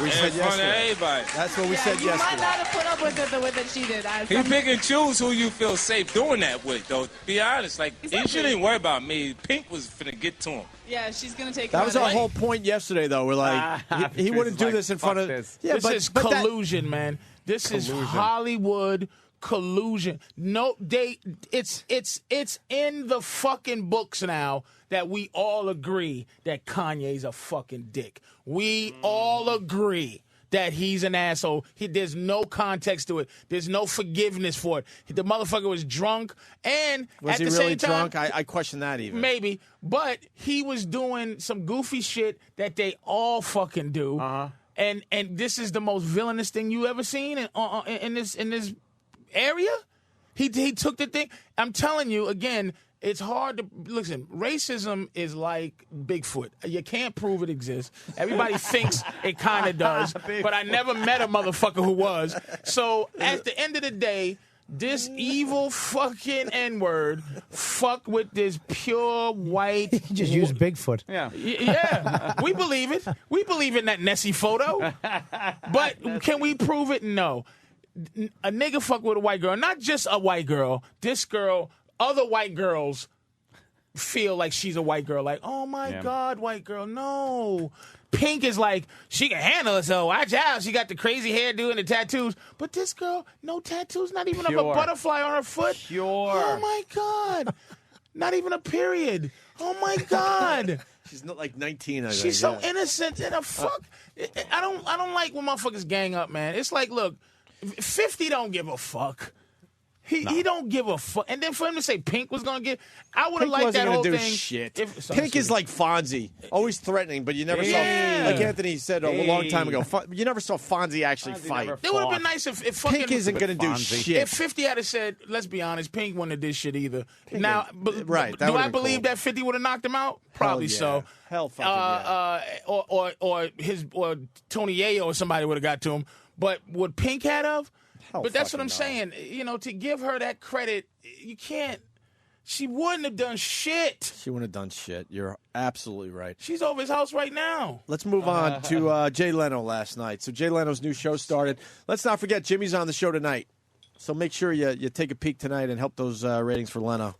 Speaker 1: We
Speaker 19: in
Speaker 1: said
Speaker 19: front of
Speaker 1: yesterday.
Speaker 19: everybody.
Speaker 1: That's what we said
Speaker 3: You
Speaker 1: yesterday.
Speaker 3: might not have put up with it the way that she did.
Speaker 19: You pick and choose who you feel safe doing that with, though. Be honest, like, you shouldn't even worry about me. Pink was finna get to him.
Speaker 3: Yeah, she's going to take
Speaker 1: That was
Speaker 3: credit.
Speaker 1: our whole point yesterday, though. We're like, he wouldn't do this in front of. Yeah,
Speaker 5: this is
Speaker 1: but
Speaker 5: collusion, man. This is Hollywood collusion. No, it's in the fucking books now that we all agree that Kanye's a fucking dick. We all agree that he's an asshole. There's no context to it. There's no forgiveness for it. The motherfucker was drunk, and
Speaker 1: was
Speaker 5: at
Speaker 1: he
Speaker 5: the
Speaker 1: really
Speaker 5: same time,
Speaker 1: drunk? I question that even.
Speaker 5: maybe, but he was doing some goofy shit that they all fucking do. And this is the most villainous thing you ever seen in this area. He took the thing. I'm telling you again. It's hard to listen. Racism is like Bigfoot. You can't prove it exists. Everybody thinks it kind of does, but I never met a motherfucker who was. So at the end of the day, this evil fucking N-word fuck with this pure white.
Speaker 16: He just used Bigfoot.
Speaker 9: Yeah.
Speaker 5: Yeah, we believe it. We believe in that Nessie photo. But can we prove it? No. A nigga fuck with a white girl. Not just a white girl. This girl, other white girls feel like she's a white girl. Like, oh my God, white girl, no. Pink is like, she can handle it, so watch out. She got the crazy hairdo and the tattoos. But this girl, no tattoos, not even of a butterfly on her foot. Oh my God. Not even a period. Oh my God.
Speaker 1: She's not like 19. I think.
Speaker 5: She's so innocent and a fuck. I don't like when motherfuckers gang up, man. It's like, look, 50 don't give a fuck. He don't give a fuck. And then for him to say Pink was gonna get, I would have liked that whole
Speaker 1: do
Speaker 5: thing.
Speaker 1: Shit. Pink is like Fonzie, always threatening, but you never saw. Like Anthony said a long time ago, you never saw Fonzie actually fight.
Speaker 5: It would have been nice if fucking
Speaker 1: Pink isn't gonna do shit.
Speaker 5: If 50 had said, let's be honest, Pink wouldn't have did shit either. Now,
Speaker 1: right?
Speaker 5: Do I believe that 50 would have knocked him out? Probably so.
Speaker 1: Hell, fucking
Speaker 5: or Tony Yayo or somebody would have got to him. But would Pink had of? But that's what I'm saying. You know, to give her that credit, you can't. She wouldn't have done shit.
Speaker 1: She wouldn't have done shit. You're absolutely right.
Speaker 5: She's over his house right now.
Speaker 1: Let's move on to Jay Leno last night. So Jay Leno's new show started. Let's not forget Jimmy's on the show tonight. So make sure you take a peek tonight and help those ratings for Leno.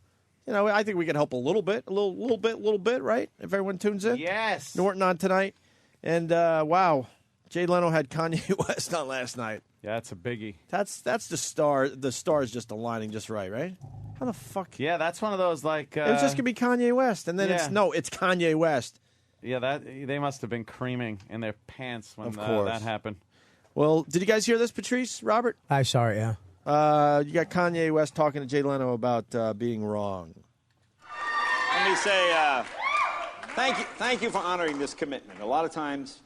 Speaker 1: You know, I think we can help a little bit, right? If everyone tunes in.
Speaker 9: Yes.
Speaker 1: Norton on tonight. And, wow, Jay Leno had Kanye West on last night.
Speaker 9: Yeah, that's a biggie.
Speaker 1: That's the star. The stars just aligning just right? How the fuck?
Speaker 9: Yeah, that's one of those like.
Speaker 1: It was just gonna be Kanye West, and then it's Kanye West.
Speaker 9: Yeah, that they must have been creaming in their pants when that happened.
Speaker 1: Well, did you guys hear this, Patrice, Robert?
Speaker 16: I saw it. Yeah.
Speaker 1: You got Kanye West talking to Jay Leno about being wrong.
Speaker 22: Let me say thank you for honoring this commitment. A lot of times,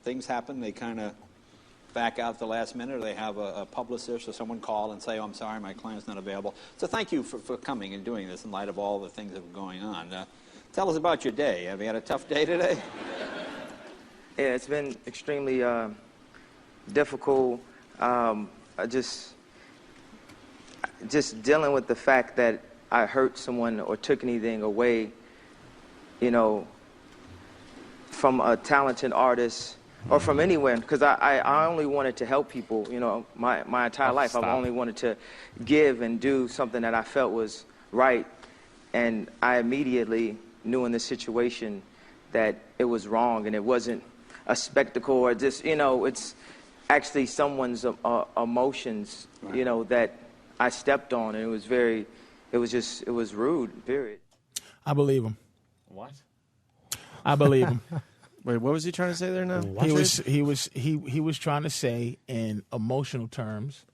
Speaker 22: things happen, they kind of back out at the last minute, or they have a publicist or someone call and say, oh, I'm sorry, my client's not available. So thank you for coming and doing this in light of all the things that were going on. Tell us about your day. Have you had a tough day today?
Speaker 24: Yeah, it's been extremely difficult. Just dealing with the fact that I hurt someone or took anything away, you know, from a talented artist or from anywhere, because I only wanted to help people, you know, my entire life.
Speaker 9: stop.
Speaker 24: I've only wanted to give and do something that I felt was right. And I immediately knew in this situation that it was wrong, and it wasn't a spectacle or just, you know, it's actually someone's emotions, you know, that I stepped on, and it was it was rude, period.
Speaker 5: I believe him.
Speaker 9: What?
Speaker 5: I believe him.
Speaker 1: Wait, what was he trying to say there now?
Speaker 5: He was trying to say in emotional terms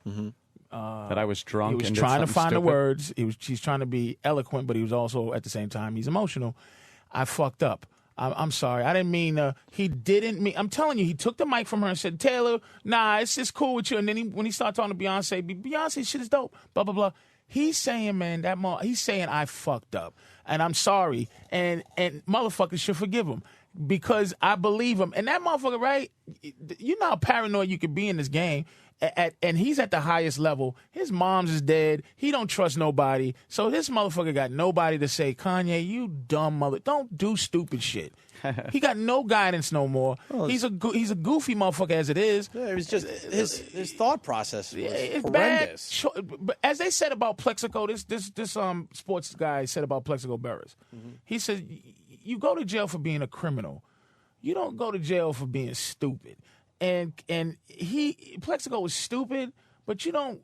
Speaker 9: That I was drunk.
Speaker 5: He was
Speaker 9: and did
Speaker 5: trying to
Speaker 9: something
Speaker 5: find the
Speaker 9: stupid?
Speaker 5: words. He's trying to be eloquent, but he was also at the same time he's emotional. I fucked up. I'm sorry. I didn't mean. He didn't mean. I'm telling you, he took the mic from her and said, "Taylor, nah, it's just cool with you." And then when he started talking to Beyonce, Beyonce shit is dope. Blah blah blah. He's saying, man, he's saying I fucked up, and I'm sorry, and motherfuckers should forgive him because I believe him. And that motherfucker, right? You know how paranoid you could be in this game. And he's at the highest level. His mom's is dead. He don't trust nobody. So this motherfucker got nobody to say, Kanye, you dumb mother. Don't do stupid shit. He got no guidance no more. Well, he's a goofy motherfucker as it is.
Speaker 1: Yeah, it was just his thought process was
Speaker 5: it's
Speaker 1: horrendous.
Speaker 5: bad. But as they said about Plexico, this sports guy said about Plexico Burress. He said, you go to jail for being a criminal. You don't go to jail for being stupid. And Plexico was stupid, but you don't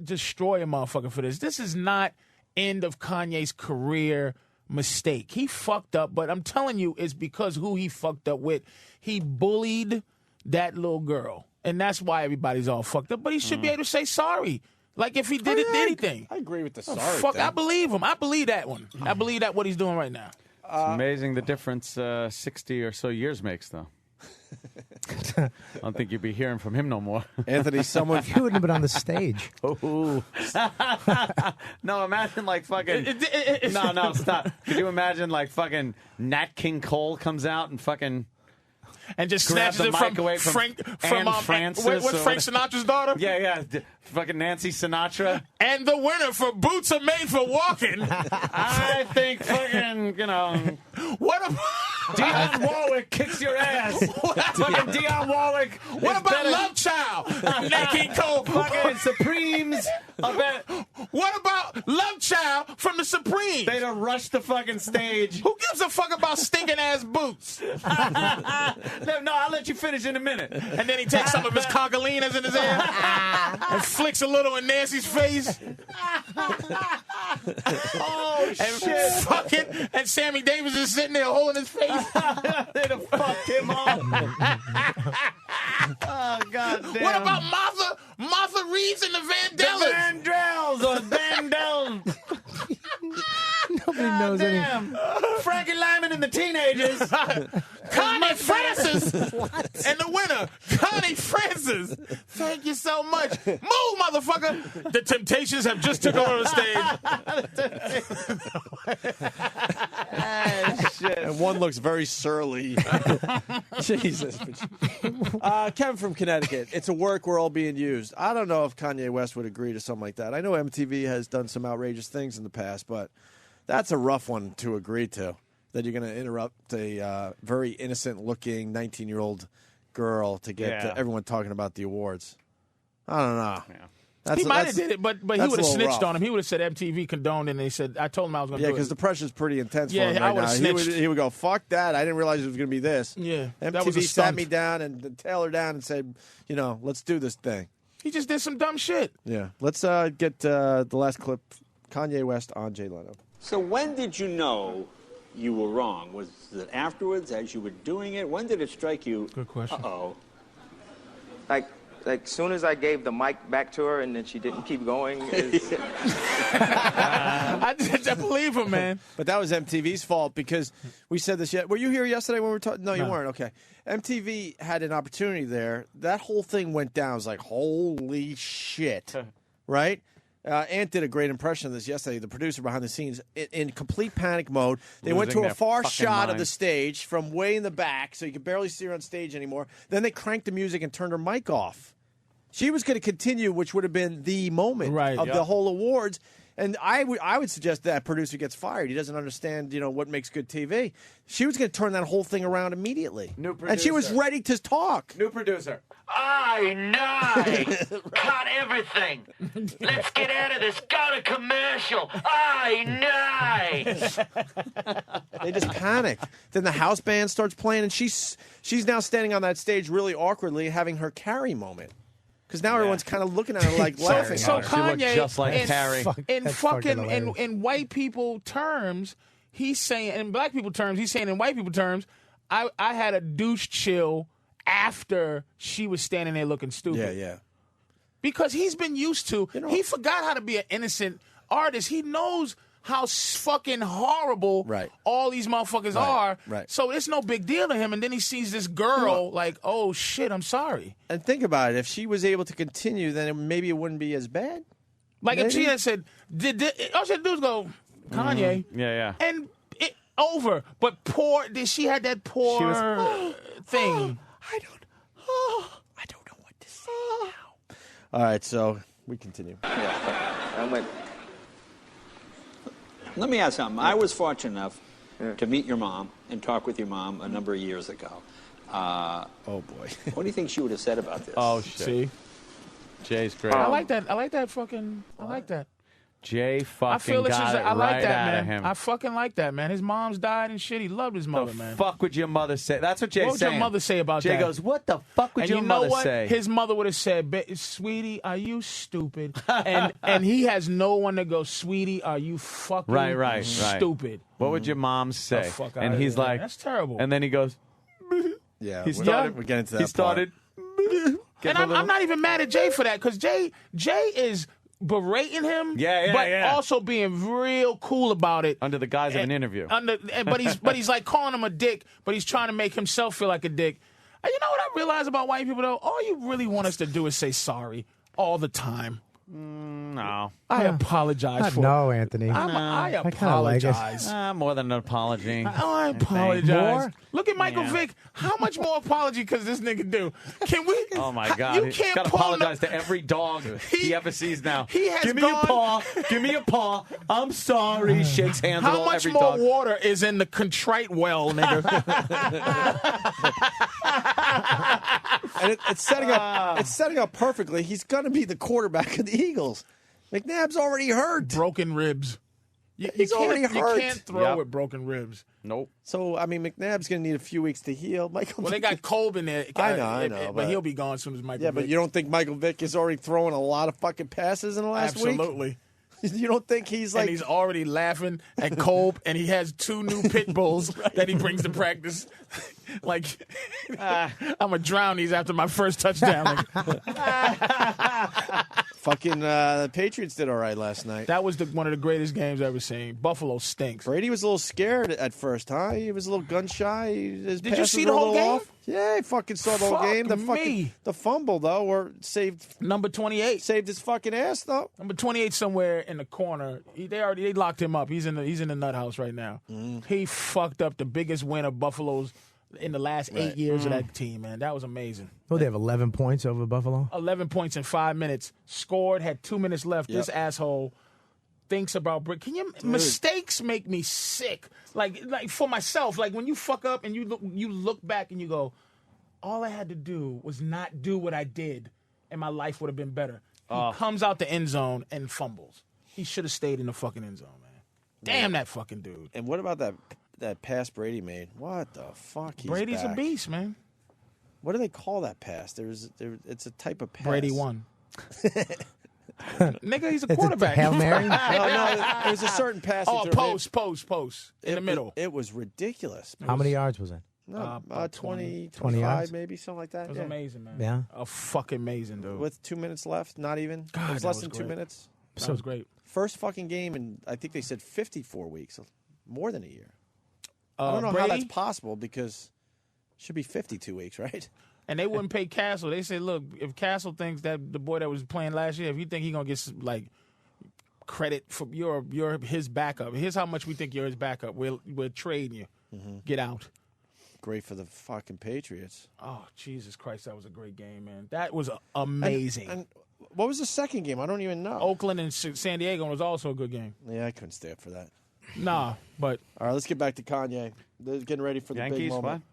Speaker 5: destroy a motherfucker for this. This is not end of Kanye's career mistake. He fucked up, but I'm telling you, it's because who he fucked up with. He bullied that little girl, and that's why everybody's all fucked up. But he should be able to say sorry. Like if he did anything.
Speaker 1: I agree with the sorry
Speaker 5: Fuck,
Speaker 1: thing.
Speaker 5: I believe him. I believe that one. I believe that what he's doing right now.
Speaker 9: It's amazing the difference 60 or so years makes, though. I don't think you'd be hearing from him no more.
Speaker 1: Anthony, someone...
Speaker 16: You wouldn't have been on the stage.
Speaker 9: Oh. No, imagine like fucking... No, stop. Could you imagine like fucking Nat King Cole comes out and fucking...
Speaker 5: And just
Speaker 9: grab
Speaker 5: snatches
Speaker 9: the
Speaker 5: it
Speaker 9: mic away from
Speaker 5: Frank
Speaker 9: Francis.
Speaker 5: what's
Speaker 9: or
Speaker 5: Frank
Speaker 9: whatever.
Speaker 5: Sinatra's daughter?
Speaker 9: Yeah. Fucking Nancy Sinatra.
Speaker 5: And the winner for Boots Are Made for Walking.
Speaker 9: I think fucking,
Speaker 5: What about
Speaker 9: Dionne Warwick kicks your ass. Fucking Dionne Warwick.
Speaker 5: What
Speaker 9: is
Speaker 5: about
Speaker 9: better-
Speaker 5: Love Child? Nat King Cole.
Speaker 9: Fucking Supremes.
Speaker 5: What about Love Child from the Supremes?
Speaker 9: They'd have rushed the fucking stage.
Speaker 5: Who gives a fuck about stinking ass boots?
Speaker 9: No, I'll let you finish in a minute.
Speaker 5: And then he takes some of his conkalinas in his ear and flicks a little in Nancy's face.
Speaker 9: Oh,
Speaker 5: And
Speaker 9: shit.
Speaker 5: fucking, and Sammy Davis is sitting there holding his face.
Speaker 9: They'd have fucked him up. Oh, God damn.
Speaker 5: What about Martha Reeves and the Vandellas?
Speaker 9: The Vandals or Vandals.
Speaker 16: Nobody knows any.
Speaker 9: Damn. Frankie Lyman and the Teenagers.
Speaker 5: Connie Francis and the winner, Connie Francis. Thank you so much. Move, motherfucker. The Temptations have just took over the stage.
Speaker 9: Shit.
Speaker 1: And one looks very surly. Jesus. Kevin from Connecticut. It's a work we're all being used. I don't know if Kanye West would agree to something like that. I know MTV has done some outrageous things in the past, but that's a rough one to agree to. That you're going to interrupt a very innocent-looking 19-year-old girl to get everyone talking about the awards. I don't know. Yeah.
Speaker 5: He might have did it, but he would have snitched on him. He would have said MTV condoned, and they said, I told him I was going to do it.
Speaker 1: Yeah, because the pressure's pretty intense for him
Speaker 5: I
Speaker 1: right
Speaker 5: would've
Speaker 1: now.
Speaker 5: snitched.
Speaker 1: He would go, fuck that. I didn't realize it was going to be this.
Speaker 5: Yeah, that was
Speaker 1: MTV
Speaker 5: a
Speaker 1: sat
Speaker 5: stunt.
Speaker 1: me down and Taylor down and said, let's do this thing.
Speaker 5: He just did some dumb shit.
Speaker 1: Yeah. Let's get the last clip. Kanye West on Jay Leno.
Speaker 22: So when did you know you were wrong? Was it afterwards, as you were doing it? When did it strike you?
Speaker 5: Good question.
Speaker 22: Uh-oh.
Speaker 24: Like soon as I gave the mic back to her and then she didn't keep going.
Speaker 5: I believe him, man.
Speaker 1: But that was MTV's fault because we said this yet. Were you here yesterday when we were talking? No, you weren't. Okay. MTV had an opportunity there. That whole thing went down. It was like, holy shit. Right? Ant did a great impression of this yesterday, the producer behind the scenes, in complete panic mode. They went to
Speaker 9: Losing
Speaker 1: a
Speaker 9: their
Speaker 1: far
Speaker 9: fucking
Speaker 1: shot of
Speaker 9: mind.
Speaker 1: the stage from way in the back, so you could barely see her on stage anymore. Then they cranked the music and turned her mic off. She was going to continue, which would have been the moment of the whole awards. And I would suggest that producer gets fired. He doesn't understand, what makes good TV. She was going to turn that whole thing around immediately.
Speaker 9: New producer.
Speaker 1: And she was ready to talk.
Speaker 9: New producer.
Speaker 2: I know. Cut everything. Let's get out of this. Go to commercial. I know.
Speaker 1: They just panic. Then the house band starts playing, and she's now standing on that stage really awkwardly, having her Carrie moment. Because now everyone's kind of looking at her like laughing.
Speaker 5: So
Speaker 1: at her.
Speaker 5: Kanye,
Speaker 9: just like Carrie.
Speaker 5: in white people terms, he's saying in black people terms, he's saying in white people terms, I had a douche chill after she was standing there looking stupid.
Speaker 1: Yeah.
Speaker 5: Because he's been used to. He forgot how to be an innocent artist. He knows how fucking horrible all these motherfuckers are.
Speaker 1: Right.
Speaker 5: So it's no big deal to him. And then he sees this girl like, oh, shit, I'm sorry.
Speaker 1: And think about it. If she was able to continue, then maybe it wouldn't be as bad.
Speaker 5: Like if she had said, all she had to do was go, Kanye.
Speaker 9: Yeah.
Speaker 5: And it over. But she had that poor thing.
Speaker 1: I don't know what to say now. All right, so we continue.
Speaker 22: Let me ask something. I was fortunate enough to meet your mom and talk with your mom a number of years ago.
Speaker 1: Oh, boy.
Speaker 22: What do you think she would have said about this?
Speaker 9: Oh, shit.
Speaker 5: See?
Speaker 9: Jay's great.
Speaker 5: I like that. I like that.
Speaker 9: Jay
Speaker 5: I feel
Speaker 9: fucking got it
Speaker 5: I like
Speaker 9: right
Speaker 5: that,
Speaker 9: out of
Speaker 5: man.
Speaker 9: him.
Speaker 5: I fucking like that, man. His mom's died and shit. He loved his mother, man.
Speaker 9: Fuck would your mother say? That's what Jay's
Speaker 5: What would
Speaker 9: saying.
Speaker 5: your mother say about
Speaker 9: Jay
Speaker 5: that?
Speaker 9: goes, what the fuck would
Speaker 5: And
Speaker 9: your
Speaker 5: you know
Speaker 9: mother
Speaker 5: what?
Speaker 9: say?
Speaker 5: His mother would have said, "Sweetie, are you stupid?" and he has no one to go, "Sweetie, are you fucking
Speaker 9: right.
Speaker 5: stupid?"
Speaker 9: What would your mom say?
Speaker 5: fuck
Speaker 9: And
Speaker 5: outta
Speaker 9: he's
Speaker 5: here.
Speaker 9: like,
Speaker 5: That's terrible.
Speaker 9: And then he goes,
Speaker 1: Yeah,
Speaker 9: he started.
Speaker 1: we're getting to that
Speaker 9: He started.
Speaker 5: And I'm not even mad at Jay for that because Jay is berating him, but also being real cool about it
Speaker 9: Under the guise of an interview.
Speaker 5: But he's like calling him a dick, but he's trying to make himself feel like a dick. And you know what I realize about white people though? All you really want us to do is say sorry all the time.
Speaker 9: No.
Speaker 5: I apologize for
Speaker 16: No, Anthony.
Speaker 5: I
Speaker 16: I kinda like it.
Speaker 5: apologize.
Speaker 9: More than an apology.
Speaker 5: I apologize.
Speaker 9: More?
Speaker 5: Look at Michael Vick. How much more apology could this nigga do? Can we?
Speaker 9: Oh my God!
Speaker 5: You
Speaker 9: He's
Speaker 5: can't
Speaker 9: got to
Speaker 5: pull
Speaker 9: apologize to every dog he ever sees now.
Speaker 5: He has
Speaker 9: Give me
Speaker 5: gone-
Speaker 9: a paw. Give me a paw. I'm sorry. Shakes hands with
Speaker 5: How
Speaker 9: all
Speaker 5: much
Speaker 9: every
Speaker 5: more
Speaker 9: dog.
Speaker 5: water is in the contrite well, nigga?
Speaker 1: And it's setting up perfectly. He's going to be the quarterback of the Eagles. McNabb's already hurt.
Speaker 5: Broken ribs.
Speaker 1: He's already hurt.
Speaker 5: You can't throw with broken ribs.
Speaker 9: Nope.
Speaker 1: So, I mean, McNabb's going to need a few weeks to heal. Michael
Speaker 5: Well, they got Kolb in there.
Speaker 1: I know.
Speaker 5: But he'll be gone as soon as Michael Vick.
Speaker 1: But you don't think Michael Vick is already throwing a lot of fucking passes in the last week?
Speaker 5: Absolutely.
Speaker 1: You don't think he's like...
Speaker 5: And he's already laughing at Kolb, and he has 2 new pit bulls that he brings to practice. Like, I'm going to drown these after my first touchdown.
Speaker 1: Fucking the Patriots did all right last night.
Speaker 5: That was one of the greatest games I've ever seen. Buffalo stinks.
Speaker 1: Brady was a little scared at first, huh? He was a little gun shy.
Speaker 5: Did you see the whole game?
Speaker 1: Off. Yeah, I fucking saw the whole game. The fumble though, or saved
Speaker 5: number 28.
Speaker 1: Saved his fucking ass though.
Speaker 5: Number 28 somewhere in the corner. They locked him up. He's in the nut house right now. He fucked up the biggest win of Buffalo's in the last 8 years of that team, man. That was amazing.
Speaker 16: Oh, they have 11 points over Buffalo?
Speaker 5: 11 points in 5 minutes. Scored, had 2 minutes left.
Speaker 16: Yep.
Speaker 5: This asshole thinks about brick. Mistakes make me sick. Like for myself, like when you fuck up and you look back and you go, all I had to do was not do what I did and my life would have been better. He comes out the end zone and fumbles. He should have stayed in the fucking end zone, man. Damn that fucking dude.
Speaker 1: And what about that pass Brady made? What the fuck?
Speaker 5: Brady's a beast, man.
Speaker 1: What do they call that pass? It's a type of pass.
Speaker 5: Brady won. Nigga, he's a quarterback.
Speaker 16: Hail Mary?
Speaker 1: No, it was a certain pass.
Speaker 5: Oh, post in the middle.
Speaker 1: It was ridiculous.
Speaker 16: How many yards was it?
Speaker 1: No, 20,
Speaker 16: 20 yards?
Speaker 1: 25, maybe, something like that.
Speaker 5: It was amazing, man.
Speaker 16: Yeah.
Speaker 5: Fucking amazing, dude.
Speaker 1: With 2 minutes left, not even.
Speaker 5: God,
Speaker 1: it was
Speaker 5: that
Speaker 1: less
Speaker 5: was
Speaker 1: than 2
Speaker 5: great.
Speaker 1: minutes.
Speaker 5: That was great.
Speaker 1: First fucking game in, I think they said 54 weeks, more than a year. I don't know
Speaker 5: Brady?
Speaker 1: how that's possible because it should be 52 weeks, right?
Speaker 5: And they wouldn't pay Castle. They said, look, if Castle thinks that the boy that was playing last year, if you think he's going to get, like, credit for you're his backup, here's how much we think you're his backup. We'll trade you. Get out.
Speaker 1: Great for the fucking Patriots.
Speaker 5: Oh, Jesus Christ, that was a great game, man. That was amazing.
Speaker 1: And What was the second game? I don't even know.
Speaker 5: Oakland and San Diego was also a good game.
Speaker 1: Yeah, I couldn't stay up for that.
Speaker 5: Nah, but
Speaker 1: all right, let's get back to Kanye. They're getting ready for the big
Speaker 9: Yankees,
Speaker 1: moment.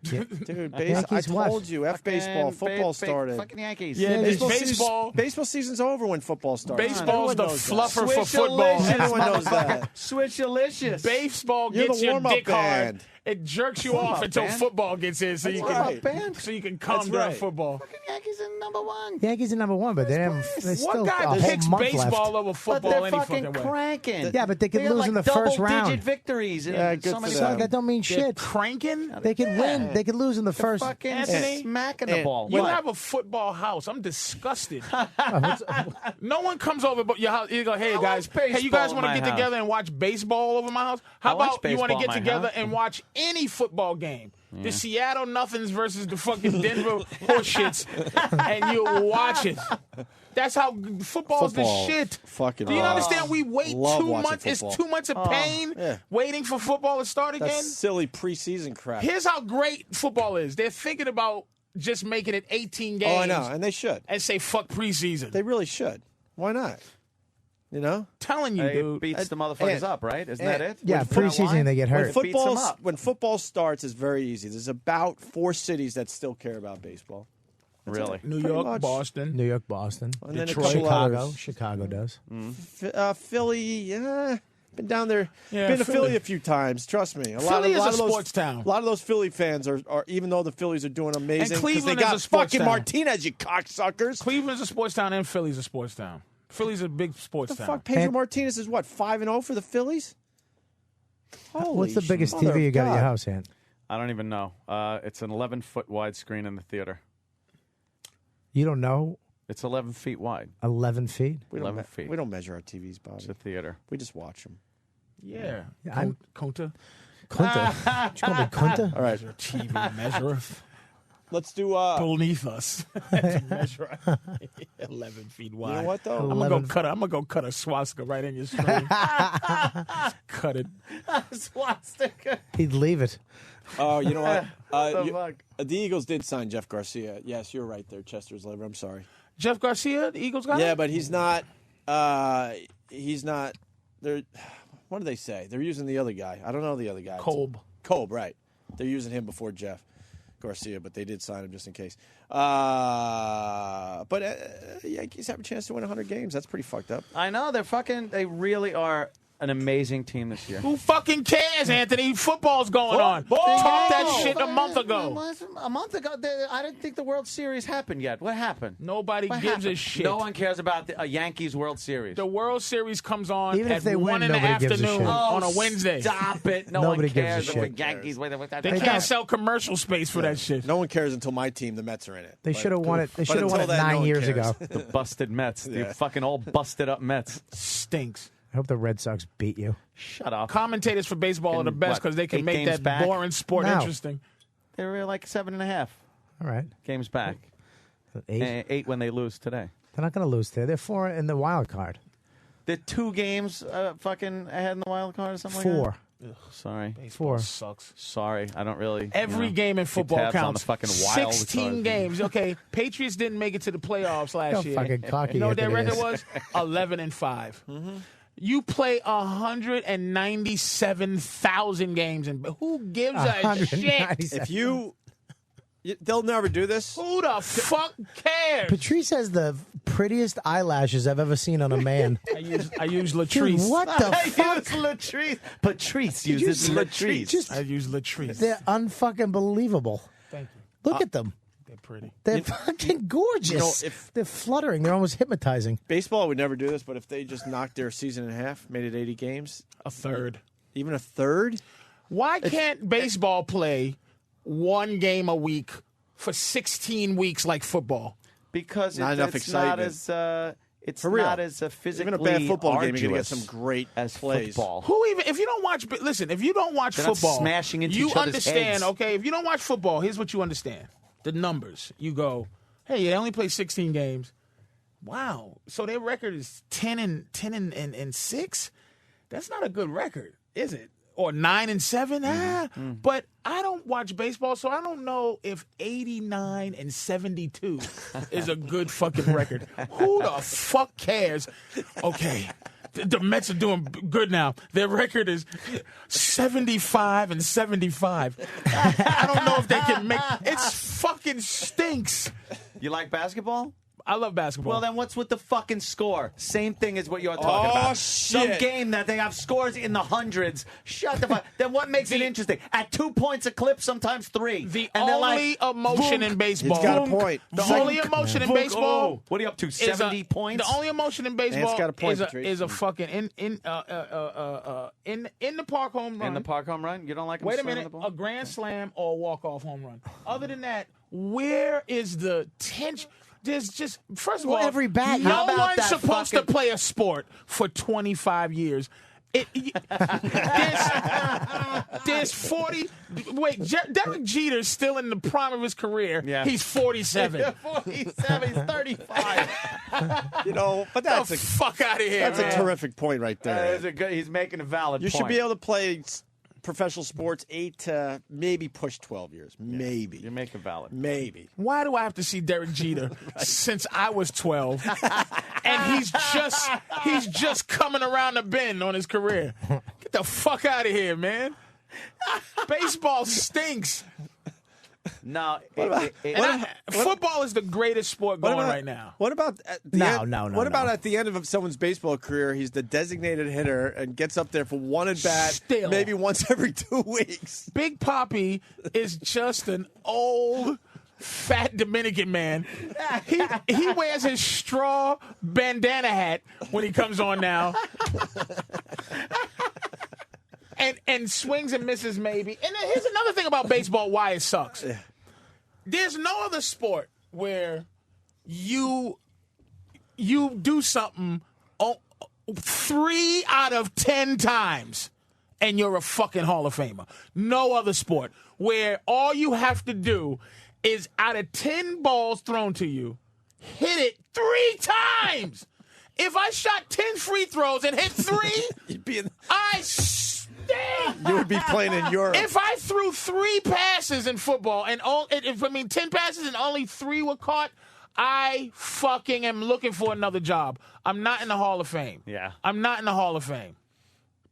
Speaker 1: Dude,
Speaker 16: Yankees
Speaker 1: I
Speaker 16: what?
Speaker 1: told you, baseball. Football started.
Speaker 9: Fucking Yankees.
Speaker 5: Yeah,
Speaker 1: baseball season's over when football starts.
Speaker 5: Baseball's the fluffer for football.
Speaker 1: Everyone knows that.
Speaker 9: Switchalicious.
Speaker 5: Baseball
Speaker 1: You're
Speaker 5: gets
Speaker 1: the
Speaker 5: your
Speaker 1: warm-up
Speaker 5: dick hard.
Speaker 1: band.
Speaker 5: It jerks you
Speaker 9: Warm-up
Speaker 5: off until
Speaker 9: band.
Speaker 5: football gets in, so
Speaker 1: That's
Speaker 5: you
Speaker 1: right.
Speaker 5: can calm
Speaker 1: That's
Speaker 5: during
Speaker 1: right.
Speaker 5: football.
Speaker 9: Yankees are number one.
Speaker 16: Yankees are number one, but they haven't. There's still
Speaker 5: What
Speaker 16: a
Speaker 5: guy
Speaker 16: whole
Speaker 5: picks
Speaker 16: month
Speaker 5: baseball
Speaker 16: left.
Speaker 5: over
Speaker 9: But
Speaker 5: football
Speaker 9: they're
Speaker 5: any
Speaker 9: fucking
Speaker 5: fucking way?
Speaker 9: cranking.
Speaker 16: Yeah, but they could
Speaker 9: got
Speaker 16: lose
Speaker 9: like
Speaker 16: in the first round.
Speaker 9: double-digit victories.
Speaker 1: Yeah,
Speaker 9: in
Speaker 1: good
Speaker 9: so
Speaker 1: for
Speaker 9: many
Speaker 1: them.
Speaker 16: So that don't mean
Speaker 5: They're
Speaker 16: shit.
Speaker 5: cranking?
Speaker 16: They could win. They could lose in the first.
Speaker 9: Fucking
Speaker 5: Anthony,
Speaker 9: smacking the ball.
Speaker 5: You
Speaker 9: What?
Speaker 5: have a football house. I'm disgusted. No one comes over but your house. You go, hey guys, hey, you guys
Speaker 9: baseball
Speaker 5: want
Speaker 9: in
Speaker 5: to
Speaker 9: my
Speaker 5: get together
Speaker 9: house.
Speaker 5: and watch baseball all over my house? How
Speaker 9: I watch
Speaker 5: about you want to
Speaker 9: baseball
Speaker 5: get
Speaker 9: in my
Speaker 5: together
Speaker 9: house.
Speaker 5: and watch any football game? The Seattle Nothings versus the fucking Denver Horseshits, and you watch it. That's how football's the
Speaker 1: Football.
Speaker 5: shit.
Speaker 1: Fucking
Speaker 5: Do you
Speaker 1: love.
Speaker 5: understand? We wait
Speaker 1: Love
Speaker 5: 2
Speaker 1: watching
Speaker 5: months. It's
Speaker 1: football.
Speaker 5: 2 months of pain
Speaker 1: Yeah.
Speaker 5: waiting for football to start again.
Speaker 1: That's silly preseason crap.
Speaker 5: Here's how great football is. They're thinking about just making it 18 games.
Speaker 1: Oh, I know, and they should.
Speaker 5: And say fuck preseason.
Speaker 1: They really should. Why not? You know,
Speaker 5: telling you,
Speaker 9: It
Speaker 5: dude.
Speaker 9: beats the motherfuckers up, right? Isn't that it?
Speaker 16: Yeah, preseason they get hurt.
Speaker 1: When football starts, it's very easy. There's about 4 cities that still care about baseball. That's
Speaker 9: Really?
Speaker 1: it.
Speaker 5: New
Speaker 1: Pretty
Speaker 5: York,
Speaker 1: much.
Speaker 5: Boston.
Speaker 16: New York, Boston,
Speaker 1: And then a
Speaker 16: Detroit,
Speaker 1: couple
Speaker 16: Chicago.
Speaker 1: others.
Speaker 16: Chicago does.
Speaker 1: Philly, been down there.
Speaker 5: Yeah,
Speaker 1: been to
Speaker 5: Philly.
Speaker 1: Philly a few times. Trust me.
Speaker 5: Philly is a
Speaker 1: of those,
Speaker 5: sports town.
Speaker 1: A lot of those Philly fans are even though the Phillies are doing amazing, 'cause
Speaker 5: Cleveland
Speaker 1: they
Speaker 5: is
Speaker 1: got
Speaker 5: a sports
Speaker 1: fucking
Speaker 5: town.
Speaker 1: Martinez, you cocksuckers.
Speaker 5: Cleveland's a sports town and Philly's a sports town. Philly's a big sports
Speaker 1: The
Speaker 5: town.
Speaker 1: fuck, Pedro Martinez is what 5-0 for the Phillies.
Speaker 16: What's the biggest
Speaker 1: Mother
Speaker 16: TV you
Speaker 1: of
Speaker 16: got at your
Speaker 1: God.
Speaker 16: house, Ant?
Speaker 9: I don't even know. It's an 11-foot wide screen in the theater.
Speaker 16: You don't know?
Speaker 9: It's 11 feet wide.
Speaker 16: 11 feet?
Speaker 1: We don't
Speaker 9: 11 feet.
Speaker 1: We don't measure our TVs, Bobby.
Speaker 9: It's a theater.
Speaker 1: We just watch them.
Speaker 5: Yeah.
Speaker 16: I'm-
Speaker 5: Kunta.
Speaker 16: Kunta. Did you call me Kunta?
Speaker 1: All right,
Speaker 5: TV measurer
Speaker 1: let's do.
Speaker 5: beneath us. To measure 11 feet wide.
Speaker 1: You know what though?
Speaker 5: I'm gonna go cut a swastika right in your screen. Cut it.
Speaker 9: Swastika.
Speaker 16: He'd leave it.
Speaker 1: Oh, you know what?
Speaker 9: The fuck?
Speaker 1: The Eagles did sign Jeff Garcia. Yes, you're right there, Chester's liver. I'm sorry.
Speaker 5: Jeff Garcia, the Eagles got
Speaker 1: Yeah,
Speaker 5: him?
Speaker 1: but he's not. He's not. They're. What do they say? They're using the other guy. I don't know the other guy.
Speaker 5: Kolb.
Speaker 1: Kolb, right? They're using him before Jeff Garcia, but they did sign him just in case. Yankees have a chance to win 100 games. That's pretty fucked up.
Speaker 9: I know. They really are an amazing team this year.
Speaker 5: Who fucking cares, Anthony? Football's going on.
Speaker 9: Football!
Speaker 5: Talk that shit a month ago.
Speaker 9: A month ago, I didn't think the World Series happened yet. What happened?
Speaker 5: Nobody
Speaker 9: What
Speaker 5: gives a
Speaker 9: happened?
Speaker 5: shit.
Speaker 9: No one cares about a Yankees World Series.
Speaker 5: The World Series comes on
Speaker 16: Even if
Speaker 5: at
Speaker 16: they win,
Speaker 5: 1 in the
Speaker 16: nobody gives a
Speaker 5: afternoon
Speaker 16: shit.
Speaker 5: on a Wednesday.
Speaker 9: Stop it. No
Speaker 16: Nobody
Speaker 9: one
Speaker 16: gives a
Speaker 9: cares.
Speaker 16: shit.
Speaker 9: The Yankees.
Speaker 5: They can't sell commercial space for that shit.
Speaker 1: No one cares until my team, the Mets, are in it.
Speaker 16: They
Speaker 1: But-
Speaker 16: should have won it. They
Speaker 1: but
Speaker 16: should have won it
Speaker 1: until then,
Speaker 16: 9
Speaker 1: no one
Speaker 16: years
Speaker 1: cares.
Speaker 16: ago.
Speaker 9: The busted Mets.
Speaker 1: Yeah.
Speaker 9: The fucking all busted up Mets.
Speaker 5: Stinks.
Speaker 16: I hope the Red Sox beat you.
Speaker 9: Shut up.
Speaker 5: Commentators for baseball are the
Speaker 9: In
Speaker 5: best
Speaker 9: what,
Speaker 5: because they can
Speaker 9: 8
Speaker 5: make
Speaker 9: games
Speaker 5: that
Speaker 9: back?
Speaker 5: boring sport
Speaker 16: No.
Speaker 5: interesting.
Speaker 9: They were like 7.5
Speaker 16: All right.
Speaker 9: games back.
Speaker 16: 8.
Speaker 9: 8 when they lose today.
Speaker 16: They're not going to lose today. They're 4 in the wild card.
Speaker 9: They're 2 games fucking ahead in the wild card or something
Speaker 16: 4.
Speaker 9: like that? Sorry.
Speaker 5: Baseball
Speaker 16: 4.
Speaker 5: sucks.
Speaker 9: Sorry. I don't really.
Speaker 5: Every game in
Speaker 9: keep
Speaker 5: football
Speaker 9: tabs
Speaker 5: counts.
Speaker 9: on the fucking wild
Speaker 5: 16
Speaker 9: card.
Speaker 5: games. Okay, Patriots didn't make it to the playoffs
Speaker 16: How
Speaker 5: last year.
Speaker 16: fucking cocky
Speaker 5: You know what their
Speaker 16: Anthony
Speaker 5: record
Speaker 16: is.
Speaker 5: was? 11-5. You play 197,000 games, and who gives a shit?
Speaker 1: If they'll never do this.
Speaker 5: Who the fuck cares?
Speaker 16: Patrice has the prettiest eyelashes I've ever seen on a man.
Speaker 5: I use
Speaker 16: Dude,
Speaker 5: Latrice.
Speaker 16: what the fuck?
Speaker 9: Latrice. Patrice
Speaker 16: Did you
Speaker 9: uses
Speaker 16: see-
Speaker 9: Latrice.
Speaker 16: Just-
Speaker 5: I use Latrice.
Speaker 16: They're unfucking believable.
Speaker 5: Thank you.
Speaker 16: Look at them.
Speaker 5: They're pretty.
Speaker 16: They're fucking gorgeous.
Speaker 1: You know, if-
Speaker 16: They're fluttering. They're almost hypnotizing.
Speaker 1: Baseball would never do this, but if they just knocked their season in half, made it 80 games,
Speaker 5: A third.
Speaker 1: even a third,
Speaker 5: Why can't baseball play one game a week for 16 weeks like football?
Speaker 9: Because
Speaker 1: Not enough
Speaker 9: it's not
Speaker 1: excitement.
Speaker 9: as it's
Speaker 1: For real.
Speaker 9: not as physically
Speaker 1: even a bad football game, you're gonna get
Speaker 9: arduous
Speaker 1: some great
Speaker 9: as
Speaker 1: plays.
Speaker 9: football.
Speaker 5: Who even if you don't watch? Listen, if you don't watch
Speaker 9: They're not
Speaker 5: football,
Speaker 9: smashing into
Speaker 5: you
Speaker 9: each other's
Speaker 5: understand.
Speaker 9: heads.
Speaker 5: Okay, if you don't watch football, here's what you understand: the numbers. You go, hey, they only play 16 games. Wow, so their record is 10 and 6. That's not a good record, is it? or 9-7. But I don't watch baseball, so I don't know if 89-72 is a good fucking record. Who the fuck cares? Okay. The Mets are doing good now. Their record is 75-75. I don't know if they can make. It's fucking stinks.
Speaker 9: You like basketball?
Speaker 5: I love basketball.
Speaker 9: Well, then what's with the fucking score? Same thing as what you're talking about. Some
Speaker 5: shit.
Speaker 9: game that they have scores in the hundreds. Shut the fuck. Then what makes it interesting? At 2 points a clip, sometimes 3.
Speaker 5: The
Speaker 9: and
Speaker 5: only emotion in baseball.
Speaker 1: He's got a point.
Speaker 5: The only emotion in baseball.
Speaker 9: Oh, what are you up to? 70 points?
Speaker 5: The only emotion in baseball
Speaker 1: got a point,
Speaker 5: is a fucking in the park home run.
Speaker 9: In the park home run? You don't like him
Speaker 5: Wait a
Speaker 9: slamming
Speaker 5: minute,
Speaker 9: the ball?
Speaker 5: a grand slam or a walk-off home run. Other than that, where is the tension? There's just, first of all,
Speaker 16: every bat.
Speaker 5: no
Speaker 9: How about
Speaker 5: one's
Speaker 9: that
Speaker 5: supposed
Speaker 9: fucking-
Speaker 5: to play a sport for 25 years. There's 40. Wait, Derek Jeter's still in the prime of his career.
Speaker 9: Yeah.
Speaker 5: He's 47.
Speaker 9: 47, he's 35.
Speaker 1: But that's
Speaker 5: the fuck out of here.
Speaker 1: That's
Speaker 5: man.
Speaker 1: a terrific point right there.
Speaker 9: He's making a valid
Speaker 1: You
Speaker 9: point.
Speaker 1: should be able to play professional sports 8 to maybe push 12 years. Maybe.
Speaker 9: You make a valid.
Speaker 1: Maybe.
Speaker 5: Why do I have to see Derek Jeter since I was 12? And he's just coming around the bend on his career. Get the fuck out of here, man. Baseball stinks.
Speaker 9: No.
Speaker 5: Football is the greatest sport going right now.
Speaker 1: What about at the
Speaker 16: No,
Speaker 1: end,
Speaker 16: no, no,
Speaker 1: What
Speaker 16: no.
Speaker 1: about at the end of someone's baseball career, he's the designated hitter and gets up there for one at bat,
Speaker 5: Still.
Speaker 1: maybe once every 2 weeks.
Speaker 5: Big Papi is just an old, fat Dominican man. He wears his straw bandana hat when he comes on now. And swings and misses maybe. And then here's another thing about baseball, why it sucks. There's no other sport where you do something 3 out of 10 times and you're a fucking Hall of Famer. No other sport where all you have to do is out of 10 balls thrown to you, hit it 3 times. If I shot 10 free throws and hit 3,
Speaker 1: You'd be in,
Speaker 5: I stink.
Speaker 1: you would be playing in Europe.
Speaker 5: If I threw 3 passes in football and 10 passes and only 3 were caught, I fucking am looking for another job. I'm not in the Hall of Fame.
Speaker 9: Yeah.
Speaker 5: I'm not in the Hall of Fame.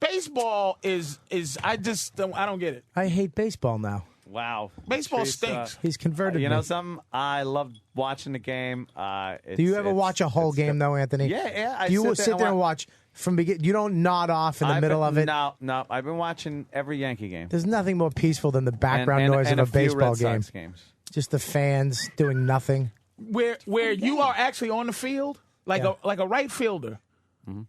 Speaker 5: Baseball is I don't get it.
Speaker 16: I hate baseball now.
Speaker 9: Wow.
Speaker 5: Baseball
Speaker 9: Patrice,
Speaker 5: stinks.
Speaker 16: He's converted
Speaker 9: You
Speaker 16: me.
Speaker 9: know something? I love watching the game.
Speaker 16: Do you ever watch a whole game, though, Anthony?
Speaker 9: Yeah. I
Speaker 16: Do you sit there and watch from begin? You don't nod off in the middle of it?
Speaker 9: No. I've been watching every Yankee game.
Speaker 16: There's nothing more peaceful than the background noise
Speaker 9: and
Speaker 16: of a
Speaker 9: few
Speaker 16: baseball
Speaker 9: Red Sox
Speaker 16: game.
Speaker 9: games.
Speaker 16: Just the fans doing nothing.
Speaker 5: Where you are actually on the field, like a right fielder.
Speaker 9: Mm-hmm.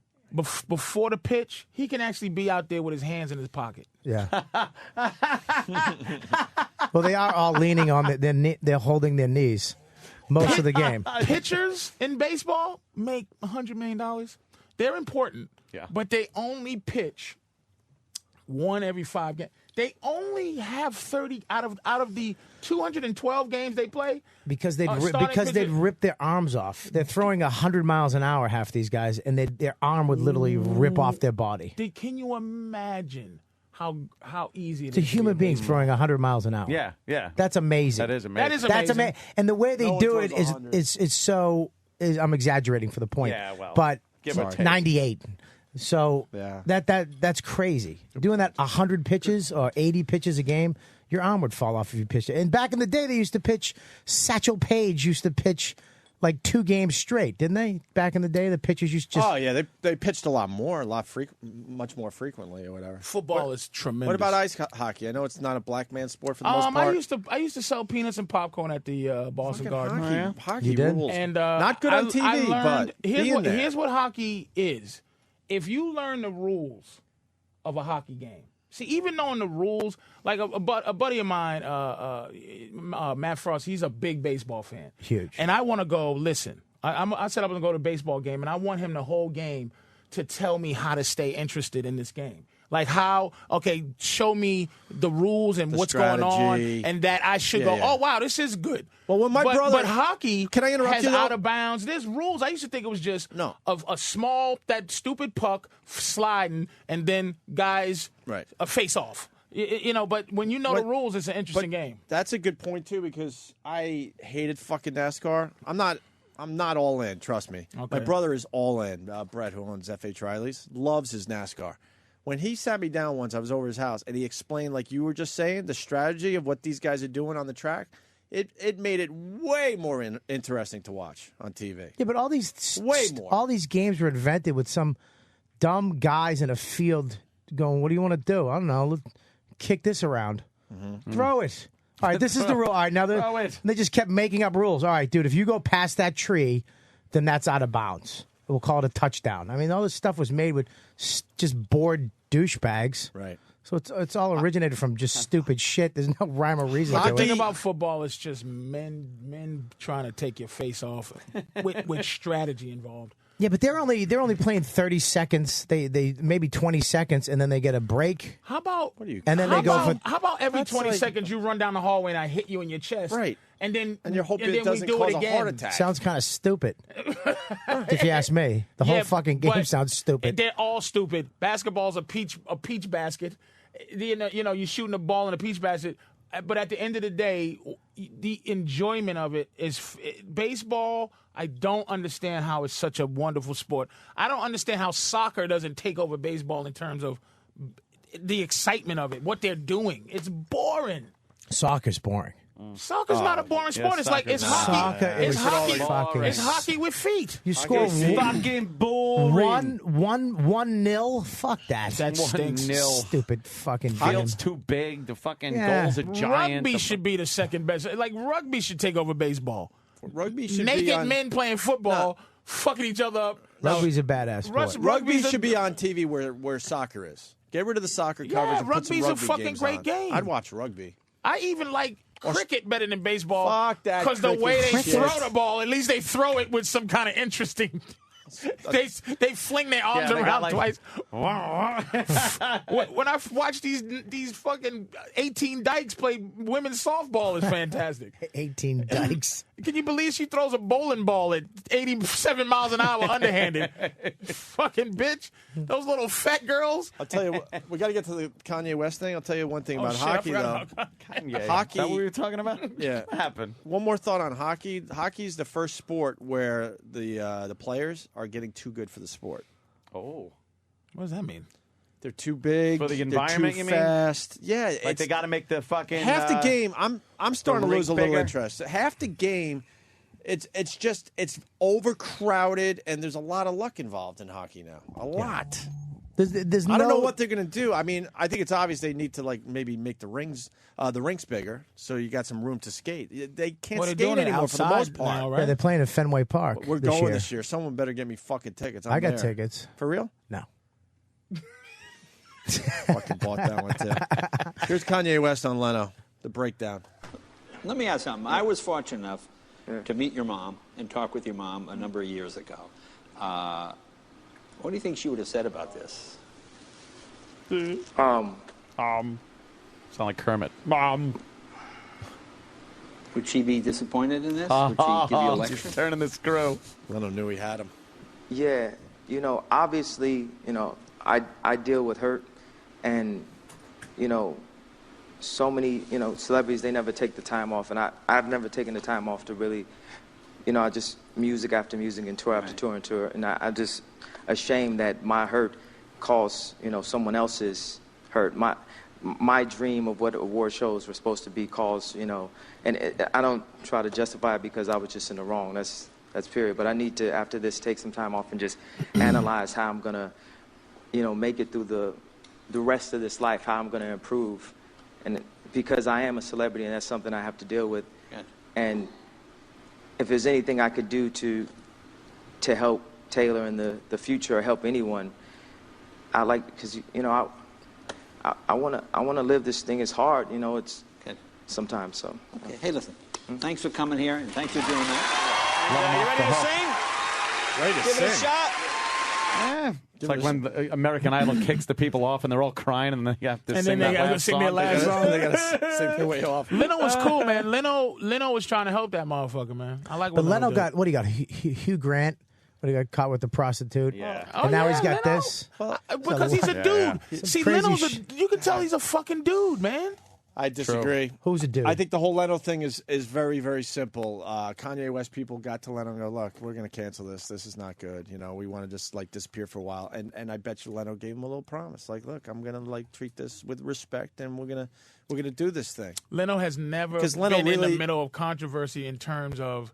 Speaker 5: Before the pitch, he can actually be out there with his hands in his pocket.
Speaker 16: Yeah. Well, they are all leaning on they're holding their knees most of the game.
Speaker 5: Pitchers in baseball make $100 million. They're important, but they only pitch 1 every 5 games. They only have 30 out of the 212 games they play.
Speaker 16: Because they'd rip their arms off. They're throwing 100 miles an hour, half these guys, and their arm would literally rip off their body.
Speaker 5: Can you imagine how easy it
Speaker 16: It's a
Speaker 5: is?
Speaker 16: human being throwing 100 miles an hour.
Speaker 9: Yeah.
Speaker 16: That's amazing.
Speaker 9: That is amazing.
Speaker 5: That is
Speaker 16: That's
Speaker 5: amazing.
Speaker 16: amazing. And the way they
Speaker 1: No one
Speaker 16: do it
Speaker 1: throws 100.
Speaker 16: is so. I'm exaggerating for the point.
Speaker 9: Yeah, well,
Speaker 16: but
Speaker 9: give or take.
Speaker 16: 98. So
Speaker 1: Yeah.
Speaker 16: that's crazy. Doing that 100 pitches or 80 pitches a game, your arm would fall off if you pitched it. And back in the day, they used to pitch. Satchel Paige used to pitch like 2 games straight, didn't they? Back in the day, the pitchers used to just.
Speaker 1: Oh yeah, they pitched a lot more, much more frequently or whatever.
Speaker 5: Football is tremendous.
Speaker 1: What about ice hockey? I know it's not a black man sport for the most part.
Speaker 5: I used to sell peanuts and popcorn at the Boston Garden.
Speaker 1: Hockey
Speaker 16: You did?
Speaker 1: rules.
Speaker 5: And
Speaker 1: not good on TV,
Speaker 5: I learned,
Speaker 1: but being there.
Speaker 5: here's what hockey is. If you learn the rules of a hockey game, see, even knowing the rules, like a buddy of mine, Matt Frost, he's a big baseball fan.
Speaker 16: Huge.
Speaker 5: And I want to go, listen, I said I was going to go to a baseball game, and I want him the whole game to tell me how to stay interested in this game. Like how, okay, show me the rules and
Speaker 1: The
Speaker 5: what's going on,
Speaker 1: strategy.
Speaker 5: and that I should
Speaker 1: Yeah,
Speaker 5: go,
Speaker 1: yeah.
Speaker 5: oh, wow, this is good.
Speaker 1: Well, when my brother-
Speaker 5: But hockey
Speaker 1: Can I interrupt
Speaker 5: has
Speaker 1: you, though?
Speaker 5: out of bounds. There's rules. I used to think it was just of a small, that stupid puck sliding, and then guys face off. You know, but when you know the rules, it's an interesting game.
Speaker 1: That's a good point too, because I hated fucking NASCAR. I'm not all in. Trust me.
Speaker 5: Okay.
Speaker 1: My brother is all in. Brett, who owns FH Riley's, loves his NASCAR. When he sat me down once, I was over his house, and he explained, like you were just saying, the strategy of what these guys are doing on the track. It made it way more interesting to watch on TV.
Speaker 16: Yeah, but all these
Speaker 1: Way more.
Speaker 16: all these games were invented with some dumb guys in a field going, "What do you want to do? I don't know. Let's kick this around, throw it." All right, this is the rule. All right, now they just kept making up rules. All right, dude, if you go past that tree, then that's out of bounds. We'll call it a touchdown. I mean, all this stuff was made with just bored douchebags.
Speaker 1: Right.
Speaker 16: So it's all originated from just stupid shit. There's no rhyme or reason
Speaker 5: The
Speaker 16: to
Speaker 5: thing
Speaker 16: it.
Speaker 5: about football is just men trying to take your face off with strategy involved.
Speaker 16: Yeah, but they're only playing 30 seconds. They maybe 20 seconds, and then they get a break.
Speaker 5: How about
Speaker 16: And then
Speaker 5: how
Speaker 16: they go
Speaker 5: about,
Speaker 16: for.
Speaker 5: how about every
Speaker 16: That's
Speaker 5: 20
Speaker 16: like-
Speaker 5: seconds you run down the hallway and I hit you in your chest,
Speaker 1: right?
Speaker 5: And then
Speaker 1: you're hoping it
Speaker 5: then
Speaker 1: doesn't
Speaker 5: we do
Speaker 1: cause
Speaker 5: it
Speaker 1: a
Speaker 5: again.
Speaker 1: heart attack.
Speaker 16: Sounds kind of stupid. If you ask me, the whole
Speaker 5: Yeah,
Speaker 16: fucking game
Speaker 5: but
Speaker 16: sounds stupid.
Speaker 5: They're all stupid. Basketball's a peach basket. You know, you're shooting a ball in a peach basket. But at the end of the day, the enjoyment of it is baseball. I don't understand how it's such a wonderful sport. I don't understand how soccer doesn't take over baseball in terms of the excitement of it, what they're doing. It's boring.
Speaker 16: Soccer's boring.
Speaker 5: Soccer's not a boring sport. It's like it's hockey.
Speaker 16: Soccer
Speaker 5: It's
Speaker 16: is
Speaker 5: hockey.
Speaker 16: fucking-
Speaker 5: It's hockey with feet.
Speaker 16: You score
Speaker 9: fucking boring.
Speaker 16: 1-0. Fuck that.
Speaker 5: That stinks.
Speaker 9: 1-0.
Speaker 16: Stupid fucking game.
Speaker 9: Field's too big. The fucking
Speaker 16: Yeah.
Speaker 9: goal's a giant.
Speaker 5: Rugby should be the second best. Like rugby should take over baseball.
Speaker 1: Rugby should
Speaker 5: Naked
Speaker 1: be on,
Speaker 5: men playing football, fucking each other up.
Speaker 16: Rugby's a badass sport.
Speaker 1: Rugby should be on TV where soccer is. Get rid of the soccer coverage and put some
Speaker 5: rugby's a
Speaker 1: rugby
Speaker 5: fucking
Speaker 1: games
Speaker 5: great
Speaker 1: on.
Speaker 5: game.
Speaker 1: I'd watch rugby.
Speaker 5: I even like cricket better than baseball.
Speaker 1: Fuck that
Speaker 5: Because the way they
Speaker 1: cricket
Speaker 5: throw
Speaker 1: shit.
Speaker 5: the ball, at least they throw it with some kind of interesting. They fling their arms
Speaker 9: Yeah, they got
Speaker 5: around
Speaker 9: like-
Speaker 5: twice. When I watch these fucking 18 dykes play women's softball, is fantastic.
Speaker 16: 18 dykes.
Speaker 5: Can you believe she throws a bowling ball at 87 miles an hour underhanded? Fucking bitch. Those little fat girls.
Speaker 1: I'll tell you what, we got to get to the Kanye West thing. I'll tell you one thing about
Speaker 5: shit, I
Speaker 1: hockey, though.
Speaker 5: forgot about
Speaker 9: Kanye.
Speaker 1: Hockey.
Speaker 9: Is that what we were talking about?
Speaker 1: Yeah.
Speaker 9: What happened?
Speaker 1: One more thought on hockey. Hockey's the first sport where the players are getting too good for the sport.
Speaker 9: Oh.
Speaker 5: What does that mean?
Speaker 1: They're too big.
Speaker 9: For the
Speaker 1: they're
Speaker 9: environment,
Speaker 1: too
Speaker 9: you mean?
Speaker 1: fast. Yeah,
Speaker 9: Like
Speaker 1: it's
Speaker 9: they got to make the fucking
Speaker 1: half the game. I'm starting to
Speaker 9: rink
Speaker 1: lose a little
Speaker 9: bigger?
Speaker 1: interest. Half the game, it's overcrowded, and there's a lot of luck involved in hockey now. A lot.
Speaker 16: There's
Speaker 1: I don't know
Speaker 16: no-
Speaker 1: what they're going to do. I mean, I think it's obvious they need to maybe make the rinks bigger, so you got some room to skate. They can't
Speaker 5: Well, they're
Speaker 1: skate
Speaker 5: doing it
Speaker 1: anymore for the
Speaker 5: outside
Speaker 1: most part.
Speaker 5: now,
Speaker 16: Yeah,
Speaker 5: right?
Speaker 16: they're playing at Fenway Park.
Speaker 1: We're
Speaker 16: this
Speaker 1: going
Speaker 16: year.
Speaker 1: this year. Someone better get me fucking tickets.
Speaker 16: I got
Speaker 1: there.
Speaker 16: tickets.
Speaker 1: For real?
Speaker 16: No.
Speaker 1: Fucking bought that one too. Here's Kanye West on Leno. The breakdown.
Speaker 22: Let me ask something. I was fortunate enough to meet your mom and talk with your mom a number of years ago. What do you think she would have said about this?
Speaker 9: Sound like Kermit. Mom.
Speaker 22: Would she be disappointed in this? Would she give you a lecture?
Speaker 9: Turning the screw.
Speaker 1: Leno knew he had him.
Speaker 24: Yeah, obviously, I deal with hurt, and, so many, celebrities, they never take the time off, and I've never taken the time off to really, I just music after music and tour after tour and tour, and I'm just ashamed that my hurt caused, someone else's hurt. My dream of what award shows were supposed to be caused, and I don't try to justify it because I was just in the wrong. That's period. But I need to, after this, take some time off and just analyze how I'm going to, make it through the rest of this life, how I'm going to improve. And because I am a celebrity and that's something I have to deal with.
Speaker 22: Good.
Speaker 24: And if there's anything I could do to help Taylor in the future or help anyone, I like, because, I want to live this thing. It's hard, it's
Speaker 22: Good.
Speaker 24: sometimes, so.
Speaker 22: Okay. Hey, listen. Thanks for coming here, and thanks for doing that.
Speaker 1: Ready to
Speaker 22: Give it a
Speaker 1: sing?
Speaker 22: shot.
Speaker 9: It's like when the American Idol kicks the people off and they're all crying and they have to
Speaker 5: And
Speaker 9: sing
Speaker 5: then they
Speaker 9: that
Speaker 5: gotta
Speaker 9: last
Speaker 5: sing
Speaker 9: song.
Speaker 5: their last song.
Speaker 1: They gotta sing their way off.
Speaker 5: Leno was cool, man. Leno was trying to help that motherfucker, man. I like what
Speaker 16: But Leno
Speaker 5: did.
Speaker 16: got, what he got? Hugh Grant? What, he got caught with the prostitute?
Speaker 9: Yeah.
Speaker 16: And now he's got
Speaker 5: Leno.
Speaker 16: this?
Speaker 5: Because he's a dude. See,
Speaker 16: crazy
Speaker 5: Leno's you can tell he's a fucking dude, man.
Speaker 1: I disagree.
Speaker 16: Who's a dude?
Speaker 1: I think the whole Leno thing is very, very simple. Kanye West people got to Leno and go, look, we're going to cancel this. This is not good. You know, we want to just like disappear for a while. And I bet you Leno gave him a little promise. Like, look, I'm going to like treat this with respect, and we're gonna do this thing.
Speaker 5: Leno has never
Speaker 1: 'Cause
Speaker 5: been
Speaker 1: Leno
Speaker 5: in the
Speaker 1: really-
Speaker 5: middle of controversy in terms of.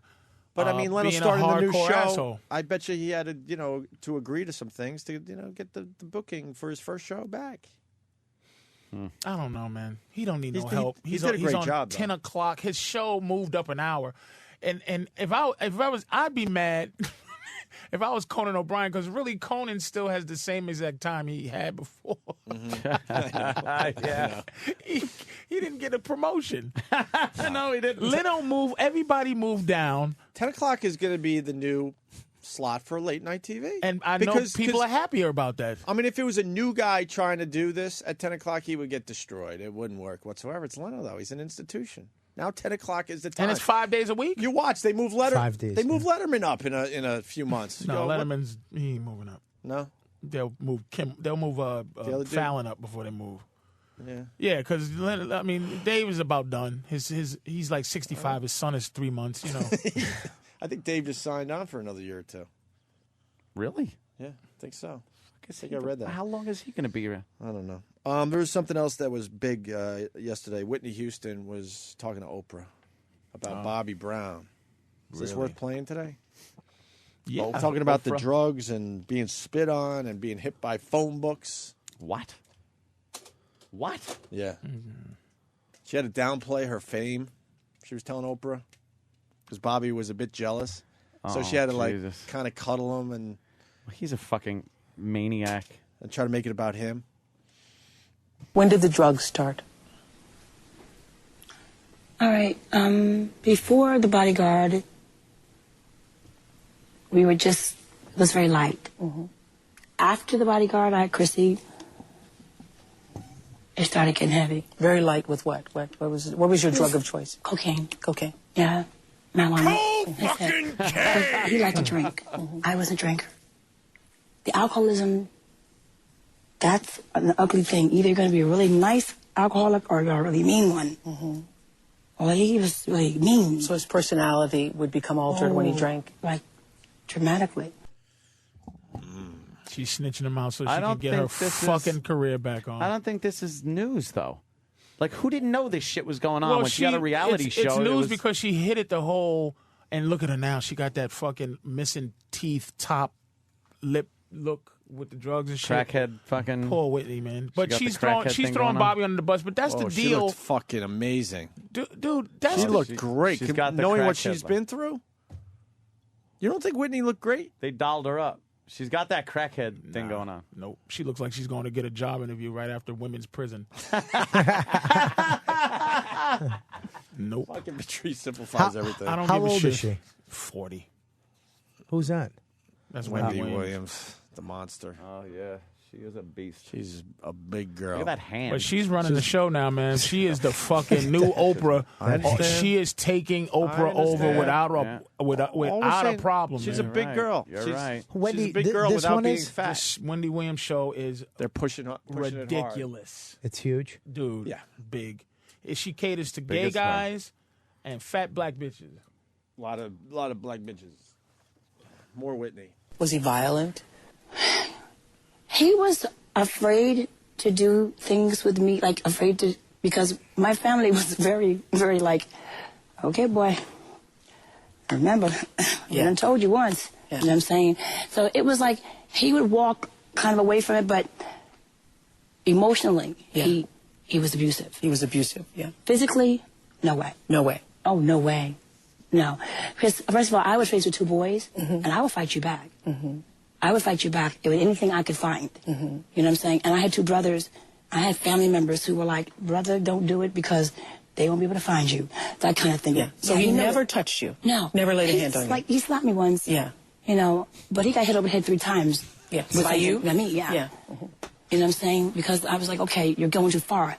Speaker 1: But I mean, Leno
Speaker 5: being
Speaker 1: started
Speaker 5: a
Speaker 1: the new
Speaker 5: hardcore
Speaker 1: show.
Speaker 5: asshole.
Speaker 1: I bet you he had to, to agree to some things to, get the booking for his first show back.
Speaker 5: I don't know, man. He don't need no
Speaker 1: He
Speaker 5: help.
Speaker 1: did a
Speaker 5: he's
Speaker 1: great
Speaker 5: on
Speaker 1: job, though.
Speaker 5: 10 o'clock. His show moved up an hour, and if I was, I'd be mad if I was Conan O'Brien, because really Conan still has the same exact time he had before.
Speaker 9: Yeah.
Speaker 5: He didn't get a promotion.
Speaker 9: No, he didn't.
Speaker 5: Leno moved. Everybody moved down.
Speaker 1: 10 o'clock is going to be the new slot for late night TV.
Speaker 5: And I know people are happier about that.
Speaker 1: I mean, if it was a new guy trying to do this at 10 o'clock, he would get destroyed. It wouldn't work whatsoever. It's Leno, though. He's an institution. Now 10 o'clock is the time.
Speaker 5: And it's 5 days a week?
Speaker 1: You watch. They move
Speaker 16: 5 days,
Speaker 1: They move Letterman up in a few months.
Speaker 5: No,
Speaker 1: You go,
Speaker 5: Letterman's he ain't moving up.
Speaker 1: No?
Speaker 5: They'll move
Speaker 1: other dude?
Speaker 5: Fallon up before they move.
Speaker 1: Yeah.
Speaker 5: Yeah, because I mean, Dave is about done. He's like 65. His son is 3 months. You know.
Speaker 1: I think Dave just signed on for another year or two.
Speaker 9: Really?
Speaker 1: Yeah, I think so. I think I read that.
Speaker 9: How long is he going to be around?
Speaker 1: I don't know. There was something else that was big yesterday. Whitney Houston was talking to Oprah about Bobby Brown. Is this
Speaker 9: Really?
Speaker 1: worth playing today?
Speaker 5: Yeah.
Speaker 1: Talking about the
Speaker 9: Oprah.
Speaker 1: drugs and being spit on and being hit by phone books.
Speaker 9: What? What?
Speaker 1: Yeah. She had to downplay her fame. She was telling Oprah because Bobby was a bit jealous. So
Speaker 9: Oh,
Speaker 1: she had to
Speaker 9: Jesus.
Speaker 1: kind of cuddle him and
Speaker 9: He's a fucking maniac.
Speaker 1: and try to make it about him.
Speaker 6: When did the drugs start?
Speaker 18: All right. Before the bodyguard, we were just, it was very light. After the bodyguard, I had Chrissy. It started getting heavy.
Speaker 6: Very light with what? What was your drug of choice?
Speaker 18: Cocaine.
Speaker 6: Cocaine.
Speaker 18: Yeah. Marijuana.
Speaker 6: fucking
Speaker 18: He liked to drink. I was a drinker. The alcoholism, that's an ugly thing. Either you're going to be a really nice alcoholic or you're a really mean one. Well, he was really mean.
Speaker 6: So his personality would become altered when he drank?
Speaker 18: Like, dramatically.
Speaker 5: She's snitching him out so she
Speaker 9: I
Speaker 5: can
Speaker 9: don't
Speaker 5: get her
Speaker 9: think this
Speaker 5: fucking career back on.
Speaker 9: I don't think this is news, though. Like, who didn't know this shit was going on when she got a reality show?
Speaker 5: It's
Speaker 9: it
Speaker 5: news
Speaker 9: was-
Speaker 5: because she hit it the whole. And look at her now. She got that fucking missing teeth, top lip look with the drugs and shit.
Speaker 9: Crackhead fucking.
Speaker 5: Poor Whitney, man. But
Speaker 9: got the
Speaker 5: she's
Speaker 9: crackhead
Speaker 5: throwing
Speaker 9: thing going on.
Speaker 5: Bobby under the bus. But that's
Speaker 1: Oh,
Speaker 5: the
Speaker 1: she
Speaker 5: deal.
Speaker 1: looked fucking amazing.
Speaker 5: Dude, that's
Speaker 1: She
Speaker 5: the-
Speaker 1: looked great.
Speaker 9: she's got the
Speaker 1: Knowing what
Speaker 9: crackhead
Speaker 1: she's
Speaker 9: look.
Speaker 1: been through, you don't think Whitney looked great?
Speaker 9: They dolled her up. She's got that crackhead thing going on.
Speaker 5: Nope. She looks like she's going to get a job interview right after women's prison. Nope.
Speaker 1: Fucking Patrice simplifies everything.
Speaker 5: I don't
Speaker 16: How
Speaker 5: give a
Speaker 16: old
Speaker 5: shit.
Speaker 16: is she?
Speaker 5: 40.
Speaker 16: Who's that?
Speaker 5: That's
Speaker 1: Wendy
Speaker 5: Wendy
Speaker 1: Williams, the monster.
Speaker 9: Oh, yeah. She is a beast.
Speaker 1: She's a big girl.
Speaker 9: Look at that hand.
Speaker 5: But she's running the show now, man. She is the fucking new Oprah.
Speaker 1: I understand.
Speaker 5: She is taking Oprah
Speaker 1: I
Speaker 5: over
Speaker 1: understand.
Speaker 5: without a
Speaker 9: Yeah.
Speaker 5: without
Speaker 1: All we're
Speaker 5: a
Speaker 1: saying,
Speaker 5: problem.
Speaker 1: She's
Speaker 5: man.
Speaker 1: a big
Speaker 9: right.
Speaker 1: girl.
Speaker 9: You're
Speaker 1: she's,
Speaker 9: right.
Speaker 16: Wendy,
Speaker 1: she's a big
Speaker 16: th-
Speaker 1: girl
Speaker 16: this
Speaker 1: without
Speaker 16: one
Speaker 1: being
Speaker 16: is-
Speaker 1: fat.
Speaker 5: This Wendy Williams show is
Speaker 1: They're pushing it hard.
Speaker 5: ridiculous,
Speaker 16: It's huge.
Speaker 5: dude.
Speaker 1: Yeah.
Speaker 5: Big. She caters to gay
Speaker 9: Biggest one.
Speaker 5: guys and fat black bitches.
Speaker 1: A lot of black bitches. More Whitney.
Speaker 6: Was he violent?
Speaker 18: He was afraid to do things with me, like afraid to, because my family was very, very like, okay, boy, remember, I done told you once. You know what I'm saying? So it was like he would walk kind of away from it, but emotionally, he was abusive.
Speaker 6: He was abusive, yeah.
Speaker 18: Physically, no way.
Speaker 6: No way.
Speaker 18: Oh, no way. No. Because, first of all, I was raised with two boys, and I would fight you back. I would fight you back with anything I could find. You know what I'm saying? And I had two brothers. I had family members who were like, brother, don't do it because they won't be able to find you. That kind of thing.
Speaker 6: Yeah. So he never touched you?
Speaker 18: No.
Speaker 6: Never laid a hand on you?
Speaker 18: Like, he slapped me once.
Speaker 6: Yeah.
Speaker 18: You know, but he got hit over the head 3 times. Yeah.
Speaker 6: By you?
Speaker 18: By me, yeah.
Speaker 6: Yeah.
Speaker 18: You know what I'm saying? Because I was like, okay, you're going too far.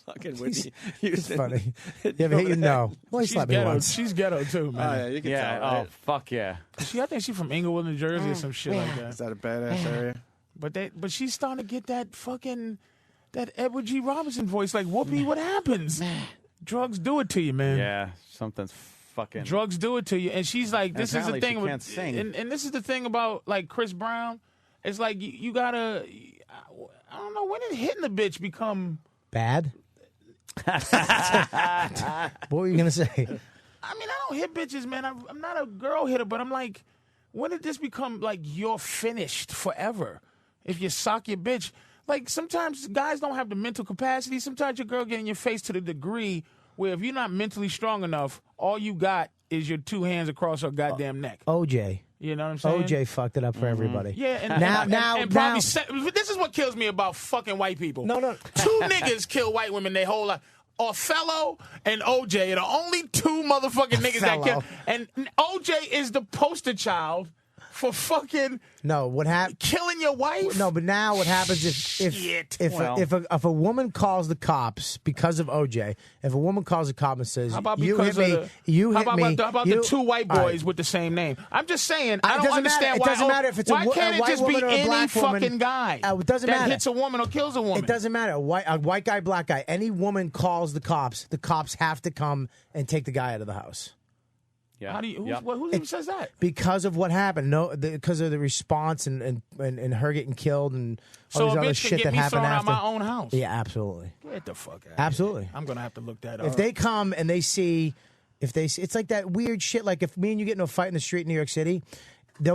Speaker 1: Fucking Whitney.
Speaker 16: It's funny. You ever hit you? No. Well, he
Speaker 5: She's
Speaker 16: slapped me
Speaker 5: ghetto.
Speaker 16: once.
Speaker 5: She's ghetto too, man.
Speaker 1: Oh, yeah, you can tell, right?
Speaker 9: Fuck yeah.
Speaker 5: I think she's from Inglewood, New Jersey, or some shit like that.
Speaker 1: Is that a badass area?
Speaker 5: But she's starting to get that Edward G. Robinson voice. Like, Whoopi, what happens? Drugs do it to you, man.
Speaker 9: Yeah, something's fucking.
Speaker 5: Drugs do it to you, and she's like, this is the
Speaker 9: Apparently
Speaker 5: thing
Speaker 9: she
Speaker 5: with,
Speaker 9: can't sing.
Speaker 5: And this is the thing about like Chris Brown. It's like you gotta. I don't know, when did hitting the bitch become
Speaker 16: Bad? What were you going to say?
Speaker 5: I mean, I don't hit bitches, man. I'm not a girl hitter, but I'm like, when did this become like you're finished forever? If you sock your bitch, like sometimes guys don't have the mental capacity. Sometimes your girl get in your face to the degree where if you're not mentally strong enough, all you got is your two hands across her goddamn neck.
Speaker 16: OJ.
Speaker 5: You know what I'm saying?
Speaker 16: OJ fucked it up for everybody.
Speaker 5: Yeah, and probably this is what kills me about fucking white people.
Speaker 16: No.
Speaker 5: Two niggas kill white women their whole life. Othello and OJ are the only two motherfucking niggas that kill. And OJ is the poster child for fucking
Speaker 16: No, what happened?
Speaker 5: killing your wife.
Speaker 16: No, but now what happens if a woman calls the cops because of OJ? If a woman calls the cop and says,
Speaker 5: How about
Speaker 16: "You hit
Speaker 5: because
Speaker 16: me,
Speaker 5: of
Speaker 16: you
Speaker 5: how
Speaker 16: hit
Speaker 5: about,
Speaker 16: me,"
Speaker 5: how about
Speaker 16: you,
Speaker 5: the two white
Speaker 16: all
Speaker 5: boys with the same name? I'm just saying. I don't
Speaker 16: doesn't
Speaker 5: understand
Speaker 16: matter. It
Speaker 5: why.
Speaker 16: doesn't matter if it's
Speaker 5: why
Speaker 16: a
Speaker 5: can't it
Speaker 16: white
Speaker 5: just be
Speaker 16: woman or a
Speaker 5: any
Speaker 16: black woman.
Speaker 5: fucking guy
Speaker 16: It doesn't
Speaker 5: that
Speaker 16: matter.
Speaker 5: hits a woman or kills a woman?
Speaker 16: It doesn't matter. A white guy, black guy. Any woman calls the cops have to come and take the guy out of the house.
Speaker 9: Yeah.
Speaker 5: How do you? Who even says that?
Speaker 16: Because of what happened. Because of the response and her getting killed and all
Speaker 5: So
Speaker 16: these
Speaker 5: a
Speaker 16: other
Speaker 5: bitch
Speaker 16: shit
Speaker 5: can get
Speaker 16: that
Speaker 5: me
Speaker 16: happened
Speaker 5: thrown out
Speaker 16: after.
Speaker 5: my own house.
Speaker 16: Yeah, absolutely.
Speaker 5: Get the fuck out.
Speaker 16: Absolutely.
Speaker 5: I'm gonna have to look that up.
Speaker 16: If they come and they see, it's like that weird shit. Like if me and you get into a fight in the street in New York City,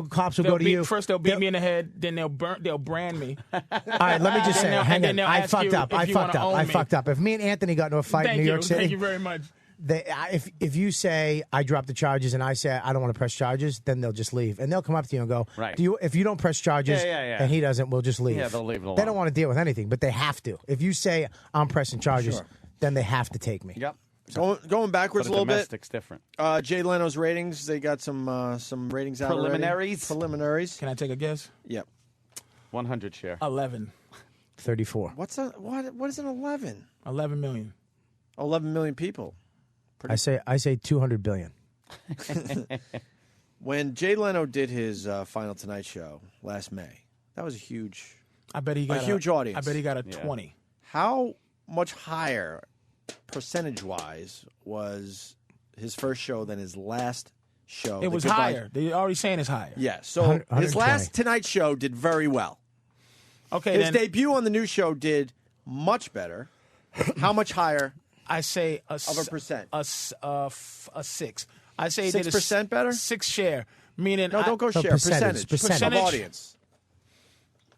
Speaker 16: cops will go to you.
Speaker 5: First, they'll beat me in the head. Then they'll brand me.
Speaker 16: All right, let me just say, hang on. I fucked up. I fucked up. If me and Anthony got into a fight in New York City,
Speaker 5: thank you very much.
Speaker 16: If you say I dropped the charges and I say I don't want to press charges, then they'll just leave and they'll come up to you and go,
Speaker 9: right.
Speaker 16: If you don't press charges and he doesn't, we'll just leave.
Speaker 9: Yeah, they'll leave it alone.
Speaker 16: They don't want to deal with anything, but they have to. If you say I'm pressing charges, then they have to take me.
Speaker 9: Yep.
Speaker 1: Going backwards a little bit.
Speaker 9: Domestic's different.
Speaker 1: Jay Leno's ratings. They got some ratings out already. Preliminaries.
Speaker 5: Can I take a guess?
Speaker 1: Yep.
Speaker 9: 100 share.
Speaker 5: 11.
Speaker 16: 34.
Speaker 1: What is an 11?
Speaker 5: 11 million.
Speaker 1: 11 million people.
Speaker 16: I say 200 billion.
Speaker 1: When Jay Leno did his final Tonight Show last May, that was a huge.
Speaker 5: I bet he got
Speaker 1: a huge audience.
Speaker 5: I bet he got a 20.
Speaker 1: How much higher, percentage-wise, was his first show than his last show?
Speaker 5: It was higher. They're already saying it's higher.
Speaker 1: Yeah. So his last Tonight Show did very well.
Speaker 5: Okay.
Speaker 1: His debut on the new show did much better. How much higher?
Speaker 5: I say
Speaker 1: of a percent.
Speaker 5: A 6. I say
Speaker 1: 6% better.
Speaker 5: 6 share. Meaning
Speaker 1: no, don't go share. Percentage of audience.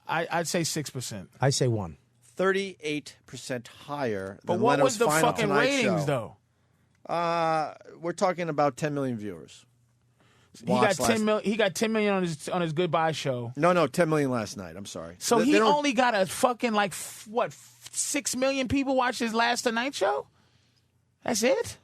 Speaker 5: I'd say 6%.
Speaker 16: I say 1.
Speaker 1: 38% higher.
Speaker 5: But
Speaker 1: than
Speaker 5: what
Speaker 1: Leno's
Speaker 5: was the
Speaker 1: final
Speaker 5: fucking
Speaker 1: Tonight
Speaker 5: ratings
Speaker 1: show.
Speaker 5: though?
Speaker 1: We're talking about 10 million viewers.
Speaker 5: He got 10 million. He got 10 million on his goodbye show.
Speaker 1: No, 10 million last night. I'm sorry.
Speaker 5: So he only got a fucking 6 million people watch his last Tonight Show. That's it.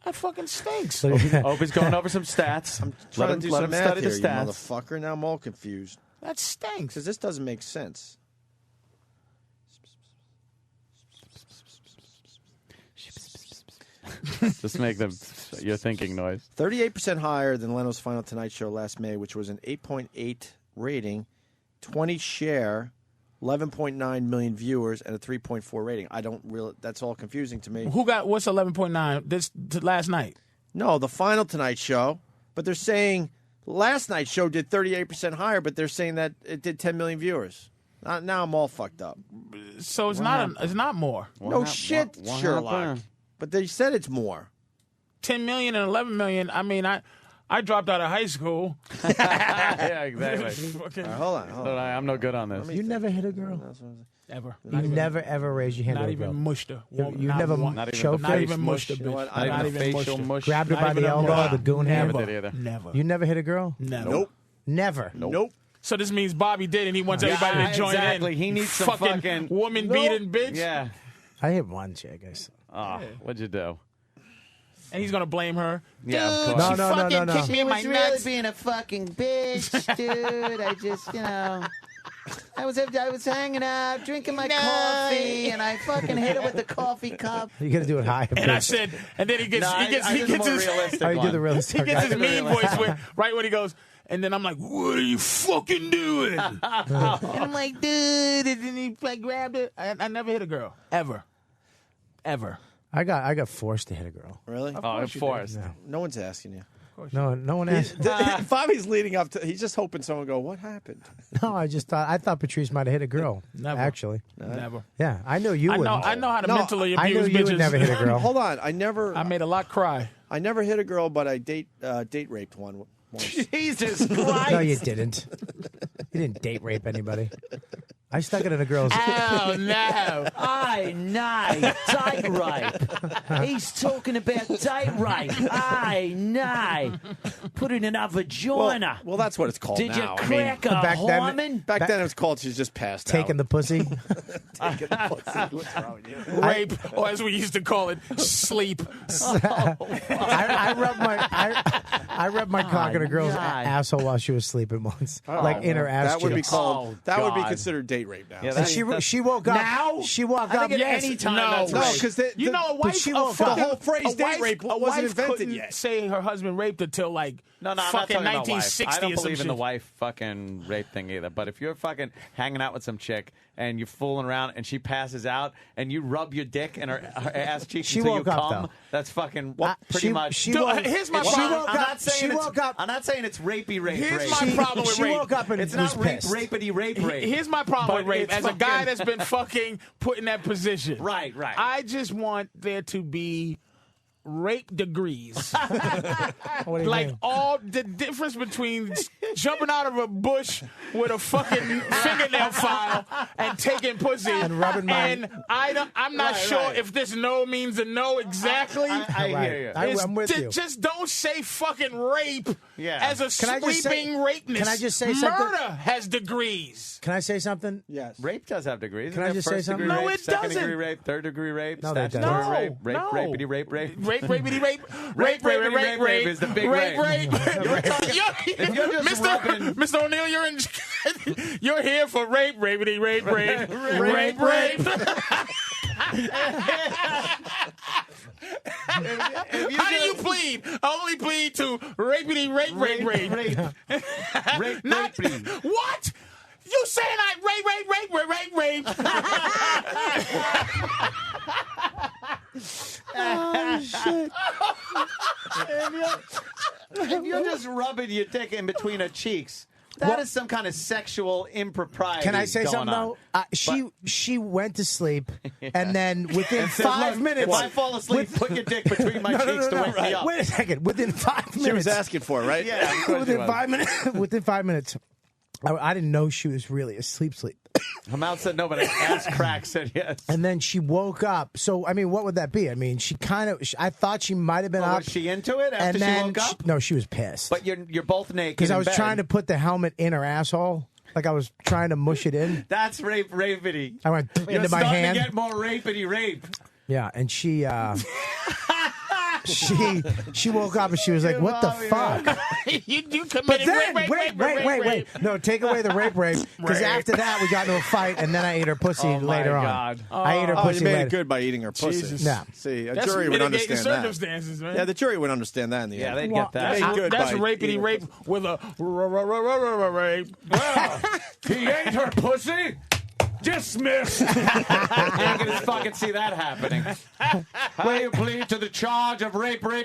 Speaker 5: That fucking stinks.
Speaker 9: Opie's going over some stats.
Speaker 1: I'm trying to do some math here, you motherfucker. Now I'm all confused.
Speaker 5: That stinks.
Speaker 1: Because this doesn't make sense.
Speaker 9: Just make your thinking noise.
Speaker 1: 38% higher than Leno's final Tonight Show last May, which was an 8.8 rating, 20 share, 11.9 million viewers, and a 3.4 rating. That's all confusing to me.
Speaker 5: What's 11.9 last night?
Speaker 1: No, the final Tonight Show. But they're saying last night's show did 38% higher, but they're saying that it did 10 million viewers. Now I'm all fucked up.
Speaker 5: So it's not more.
Speaker 1: No shit, Sherlock. But they said it's more.
Speaker 5: 10 million and 11 million. I mean, I dropped out of high school.
Speaker 9: Yeah, exactly.
Speaker 1: Hold on.
Speaker 9: I'm no good on this.
Speaker 16: You never hit a girl?
Speaker 5: Ever.
Speaker 16: You never, ever raised your hand
Speaker 5: Not
Speaker 16: to a
Speaker 5: even
Speaker 16: girl?
Speaker 5: mushed her.
Speaker 16: You never choked her?
Speaker 5: Not even mushed her, bitch.
Speaker 9: Not even facial mush.
Speaker 16: Grabbed her by the elbow, the goon hand?
Speaker 9: Never did either.
Speaker 5: Never.
Speaker 16: You never hit a girl?
Speaker 5: Never.
Speaker 1: Nope.
Speaker 16: Never?
Speaker 1: Nope.
Speaker 5: So this means Bobby did, and he wants everybody to join in.
Speaker 9: Exactly. He needs some fucking
Speaker 5: woman beating bitch.
Speaker 9: Yeah.
Speaker 16: I hit one chick, I saw.
Speaker 9: Oh, what'd you do?
Speaker 5: And he's gonna blame her.
Speaker 9: Yeah, of
Speaker 5: Dude,
Speaker 9: course.
Speaker 5: she fucking kicked me
Speaker 2: She
Speaker 5: in my
Speaker 2: was really
Speaker 5: nuts.
Speaker 2: being a fucking bitch, dude. I just, I was hanging out, drinking my coffee, and I fucking hit her with the coffee cup.
Speaker 16: You got to do it high.
Speaker 5: And I said, and then he gets his
Speaker 16: Oh, you do the realistic.
Speaker 5: he gets his
Speaker 16: one.
Speaker 5: mean voice right when he goes. And then I'm like, what are you fucking doing? And I'm like, dude. And then he like grabbed it. I never hit a girl ever.
Speaker 16: I got forced to hit a girl.
Speaker 1: Really?
Speaker 9: Forced.
Speaker 1: No one's asking you.
Speaker 16: No one asked.
Speaker 1: Bobby's leading up to. He's just hoping someone go. What happened?
Speaker 16: No, I thought Patrice might have hit a girl.
Speaker 5: Never.
Speaker 16: Actually.
Speaker 5: Never.
Speaker 16: Yeah, I know you would.
Speaker 5: I know how to mentally abuse
Speaker 16: I know you
Speaker 5: bitches.
Speaker 16: would never hit a girl.
Speaker 1: Hold on. I
Speaker 5: made a lot cry.
Speaker 1: I never hit a girl, but I date raped one once.
Speaker 2: Jesus Christ.
Speaker 16: No, you didn't. You didn't date rape anybody. I stuck it in a girl's.
Speaker 2: Oh, no. I know. Date rape. He's talking about date rape. I know. Put it in a vagina.
Speaker 1: Well, that's what it's called
Speaker 2: Did
Speaker 1: now.
Speaker 2: you crack a hymen?
Speaker 1: Back then it was called she's just passed
Speaker 16: Taking
Speaker 1: out.
Speaker 16: the pussy.
Speaker 1: Taking the pussy. What's wrong with you?
Speaker 5: Rape, or as we used to call it, sleep.
Speaker 16: I rubbed my cock in a girl's asshole while she was sleeping once, like in her ass
Speaker 1: That would be
Speaker 16: cheeks.
Speaker 1: called. That would be considered date rape now.
Speaker 16: And she woke up.
Speaker 2: Now?
Speaker 16: She woke
Speaker 2: I
Speaker 16: up.
Speaker 2: think at any time that's
Speaker 1: No,
Speaker 2: rape.
Speaker 1: because
Speaker 5: You know, a wife,
Speaker 16: she woke up.
Speaker 1: The whole phrase date rape wasn't invented
Speaker 5: couldn't
Speaker 1: yet.
Speaker 5: say her husband raped her till like
Speaker 9: No, I'm not
Speaker 5: fucking
Speaker 9: talking about wife.
Speaker 5: 1960
Speaker 9: I don't
Speaker 5: or some
Speaker 9: believe in the
Speaker 5: shit.
Speaker 9: wife fucking rape thing either. But if you're fucking hanging out with some chick and you're fooling around and she passes out and you rub your dick in her ass cheek
Speaker 16: She
Speaker 9: until
Speaker 16: woke
Speaker 9: you
Speaker 16: up,
Speaker 9: come,
Speaker 16: though.
Speaker 9: that's fucking pretty much.
Speaker 16: She
Speaker 5: Dude,
Speaker 16: woke,
Speaker 5: here's my
Speaker 16: she
Speaker 5: problem.
Speaker 16: woke
Speaker 9: I'm
Speaker 16: up.
Speaker 9: not saying
Speaker 16: She
Speaker 9: it's,
Speaker 16: woke up.
Speaker 9: I'm not saying it's rapey rape.
Speaker 5: Here's
Speaker 9: rape.
Speaker 5: my problem with
Speaker 16: She
Speaker 5: rape.
Speaker 16: woke up and
Speaker 9: It's
Speaker 16: was
Speaker 9: not rape,
Speaker 16: pissed.
Speaker 9: rapey rape.
Speaker 5: Here's my problem with
Speaker 9: But
Speaker 5: rape.
Speaker 9: it's
Speaker 5: As a guy
Speaker 9: fucking-
Speaker 5: that's been fucking put in that position.
Speaker 9: Right.
Speaker 5: I just want there to be rape degrees.
Speaker 16: What do you
Speaker 5: Like
Speaker 16: mean?
Speaker 5: all the difference between jumping out of a bush with a fucking fingernail file and taking pussy
Speaker 16: And rubbing my-
Speaker 5: And I'm not
Speaker 9: Right,
Speaker 5: sure
Speaker 9: right.
Speaker 5: if this no means a no exactly.
Speaker 9: I hear you.
Speaker 16: I'm with you.
Speaker 5: Just don't say fucking rape as a
Speaker 16: Can I just say-
Speaker 5: sweeping rapeness.
Speaker 16: can I just say something?
Speaker 5: Murder has degrees.
Speaker 16: Can I say something?
Speaker 1: Yes.
Speaker 9: Rape does have degrees.
Speaker 16: Can I just say something?
Speaker 5: No,
Speaker 9: Rape,
Speaker 5: it
Speaker 9: second
Speaker 5: doesn't.
Speaker 9: degree rape, third degree rape,
Speaker 16: No, they
Speaker 9: statutory
Speaker 16: don't.
Speaker 9: rape, rape,
Speaker 5: No.
Speaker 9: rapey rape.
Speaker 5: Rape, rapey, rape,
Speaker 9: Rape, rapey, rape is the big rape.
Speaker 5: You're talking,
Speaker 9: If you're just rubbing-
Speaker 5: Mr. O'Neill, you're here for rape, rapey, rape, rape, rape, rape. How do you plead? I only plead to rapey, rape, rape, rape.
Speaker 9: Rape,
Speaker 5: Not what? You saying I rape.
Speaker 16: Oh shit!
Speaker 9: If you're just rubbing your dick in between her cheeks, that is some kind of sexual impropriety.
Speaker 16: Can I say
Speaker 9: going
Speaker 16: something
Speaker 9: on.
Speaker 16: though? She went to sleep, and then within
Speaker 9: And said,
Speaker 16: 5
Speaker 9: "Look,
Speaker 16: minutes,
Speaker 9: if I fall asleep, put your dick between my cheeks to wake me up."
Speaker 16: Wait a second. Within 5 minutes,
Speaker 1: She was asking for it, right?
Speaker 9: Yeah, of course
Speaker 16: within
Speaker 9: she was.
Speaker 16: 5 minutes. Within 5 minutes, I didn't know she was really asleep.
Speaker 9: Her mouth said no, but her ass crack said yes.
Speaker 16: And then she woke up. So, I mean, what would that be? I mean, she kind of, I thought she might have been
Speaker 9: Oh,
Speaker 16: up.
Speaker 9: was she into it after
Speaker 16: and
Speaker 9: she
Speaker 16: then
Speaker 9: woke up?
Speaker 16: no, she was pissed.
Speaker 9: But you're both naked.
Speaker 16: Because I
Speaker 9: in
Speaker 16: was
Speaker 9: bed.
Speaker 16: trying to put the helmet in her asshole. Like I was trying to mush it in.
Speaker 9: That's rapey.
Speaker 16: I went
Speaker 9: You're
Speaker 16: into my
Speaker 9: starting
Speaker 16: hand.
Speaker 9: to get more rapey rape.
Speaker 16: Yeah, and she she woke up and she was like, "What the fuck?"
Speaker 5: You committed
Speaker 16: But then,
Speaker 5: rape.
Speaker 16: wait. No, take away the rape. Because after that, we got into a fight, and then I ate her pussy
Speaker 9: Oh, my
Speaker 16: later on.
Speaker 9: God.
Speaker 16: I ate her
Speaker 1: Oh,
Speaker 16: pussy
Speaker 1: you made
Speaker 16: later.
Speaker 1: it good by eating her pussy.
Speaker 5: Jesus.
Speaker 16: Yeah.
Speaker 1: See, a
Speaker 5: That's
Speaker 1: jury would
Speaker 5: mitigating
Speaker 1: understand that.
Speaker 5: circumstances, man.
Speaker 1: Yeah, the jury would understand that in the
Speaker 9: Yeah,
Speaker 1: end.
Speaker 9: they'd
Speaker 16: Well,
Speaker 9: get that.
Speaker 1: Made good
Speaker 5: That's
Speaker 1: by
Speaker 5: rapey
Speaker 1: eating her
Speaker 5: rape with a rape.
Speaker 9: Well, he ate her pussy. Dismissed. You ain't gonna fucking see that happening. How do you plead to the charge of rape?
Speaker 5: Hey,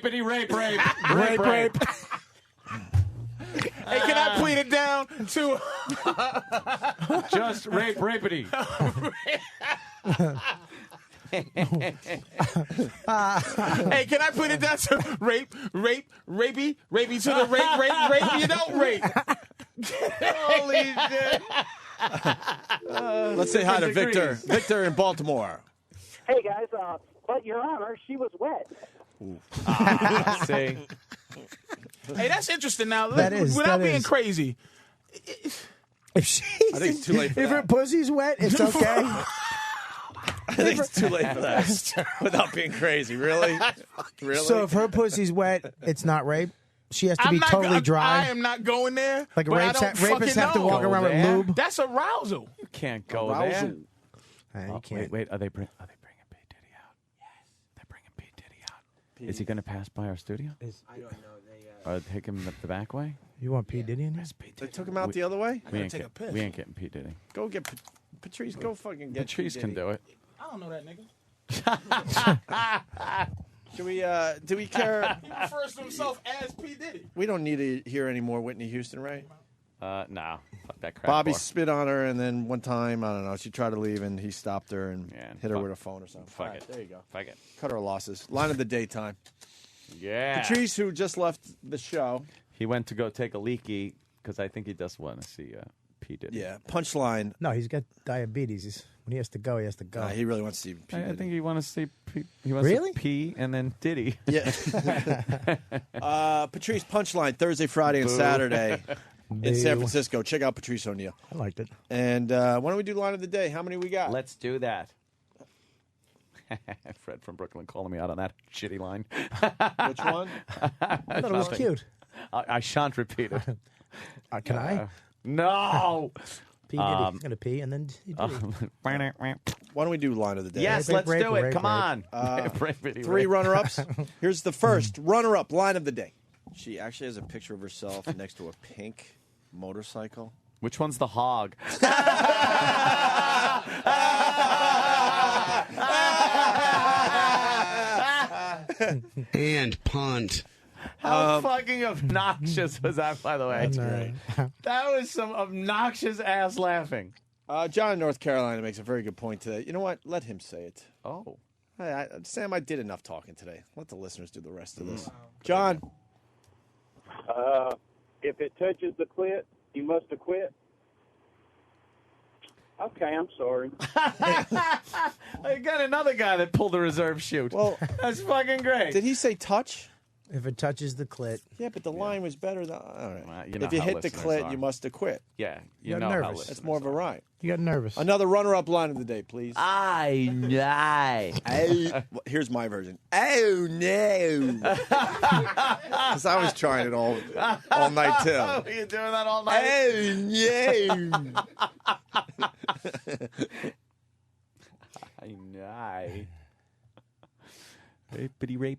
Speaker 5: can I plead it down to
Speaker 9: Just rapity.
Speaker 5: Hey, can I put it down to rapey to the rape, you don't rape.
Speaker 9: Holy shit.
Speaker 1: Let's say hi to
Speaker 9: Different
Speaker 1: Victor.
Speaker 9: degrees.
Speaker 1: Victor in Baltimore.
Speaker 21: Hey guys, but Your Honor, she was wet.
Speaker 9: See?
Speaker 5: Hey, that's interesting now.
Speaker 16: That is-
Speaker 5: Without
Speaker 16: that
Speaker 5: being
Speaker 16: is.
Speaker 5: crazy.
Speaker 16: If she,
Speaker 1: I think it's too late for
Speaker 16: if
Speaker 1: that.
Speaker 16: her pussy's wet, it's okay.
Speaker 1: think it's too late for that. Without being crazy, really? Really?
Speaker 16: So if her pussy's wet, it's not rape. She has to
Speaker 5: I'm
Speaker 16: be
Speaker 5: not
Speaker 16: totally
Speaker 5: go-
Speaker 16: dry.
Speaker 5: I am not going there.
Speaker 16: Like
Speaker 5: but I
Speaker 16: rapists
Speaker 5: don't
Speaker 16: rapists have to
Speaker 5: fucking
Speaker 16: walk
Speaker 5: know.
Speaker 16: around with
Speaker 9: there?
Speaker 16: lube.
Speaker 5: That's arousal.
Speaker 9: You can't go
Speaker 1: Arousal.
Speaker 9: there.
Speaker 16: You can't.
Speaker 9: Wait. Are they bringing P. Diddy out? Yes. They're bringing P. Diddy out. Is he going to pass by our studio?
Speaker 14: I don't know.
Speaker 9: Or take him the back way?
Speaker 16: You want P. Diddy in here?
Speaker 1: They took him out the other way?
Speaker 9: We ain't getting P. Diddy.
Speaker 1: Go get Patrice. Go fucking get
Speaker 9: Patrice
Speaker 1: P.
Speaker 9: can
Speaker 1: Diddy.
Speaker 9: do it.
Speaker 5: I don't know that nigga.
Speaker 1: Do we care?
Speaker 5: He refers to himself as P. Diddy.
Speaker 1: We don't need to hear any more Whitney Houston, right?
Speaker 9: No. Fuck that crap.
Speaker 1: Bobby
Speaker 9: whore.
Speaker 1: spit on her, and then one time, I don't know, she tried to leave, and he stopped her and hit her
Speaker 9: fuck-
Speaker 1: with a phone or something.
Speaker 9: Fuck
Speaker 1: All right,
Speaker 9: it.
Speaker 1: there you go.
Speaker 9: Fuck it.
Speaker 1: Cut her losses. Line of the day time.
Speaker 9: Yeah.
Speaker 1: Patrice, who just left the show.
Speaker 9: He went to go take a leaky because I think he does want to see P. Diddy.
Speaker 1: Yeah. Punchline.
Speaker 16: No, he's got diabetes. When he has to go, he has to go.
Speaker 1: He really wants to see P.
Speaker 9: I
Speaker 1: Diddy.
Speaker 9: think he wants to see P. He wants
Speaker 16: Really?
Speaker 9: to P and then Diddy.
Speaker 1: Yeah. Patrice Punchline Thursday, Friday, and
Speaker 9: Boo.
Speaker 1: Saturday in San
Speaker 16: Boo.
Speaker 1: Francisco. Check out Patrice O'Neal.
Speaker 16: I liked it.
Speaker 1: And why don't we do line of the day? How many we got?
Speaker 9: Let's do that. Fred from Brooklyn calling me out on that shitty line.
Speaker 1: Which one?
Speaker 16: I thought it was cute.
Speaker 9: I shan't repeat it.
Speaker 16: Can I?
Speaker 9: No.
Speaker 16: P. Diddy. He's going to pee, and then he Diddy.
Speaker 1: Why don't we do line of the day?
Speaker 9: Yes,
Speaker 16: Rape,
Speaker 9: let's
Speaker 16: rape,
Speaker 9: do it.
Speaker 16: rape,
Speaker 9: Come
Speaker 16: rape.
Speaker 9: on.
Speaker 1: Three runner-ups. Here's the first runner-up line of the day. She actually has a picture of herself next to a pink motorcycle.
Speaker 9: Which one's the hog?
Speaker 4: And punt.
Speaker 9: How fucking obnoxious was that, by the way?
Speaker 16: That's great.
Speaker 9: That was some obnoxious ass laughing.
Speaker 1: John in North Carolina makes a very good point today. You know what? Let him say it.
Speaker 9: Oh.
Speaker 1: Sam, I did enough talking today. Let the listeners do the rest of this. John.
Speaker 21: If it touches the clit, you must have quit. Okay, I'm sorry.
Speaker 9: I got another guy that pulled the reserve chute.
Speaker 1: Well,
Speaker 9: that's fucking great.
Speaker 1: Did he say touch?
Speaker 16: If it touches the clit.
Speaker 1: Yeah, but the line was better than. All right.
Speaker 9: Well, you know
Speaker 1: if you
Speaker 9: how
Speaker 1: hit the
Speaker 9: listeners
Speaker 1: clit,
Speaker 9: are.
Speaker 1: you must have quit.
Speaker 9: Yeah, you
Speaker 16: You're
Speaker 9: know how
Speaker 16: nervous.
Speaker 9: listeners
Speaker 1: That's more of a rhyme.
Speaker 16: You got nervous.
Speaker 1: Another runner-up line of the day, please. Here's my version. Oh no! Because I was trying it all night too.
Speaker 9: Oh, you're doing that all night?
Speaker 1: Oh no!
Speaker 9: I know. Rape.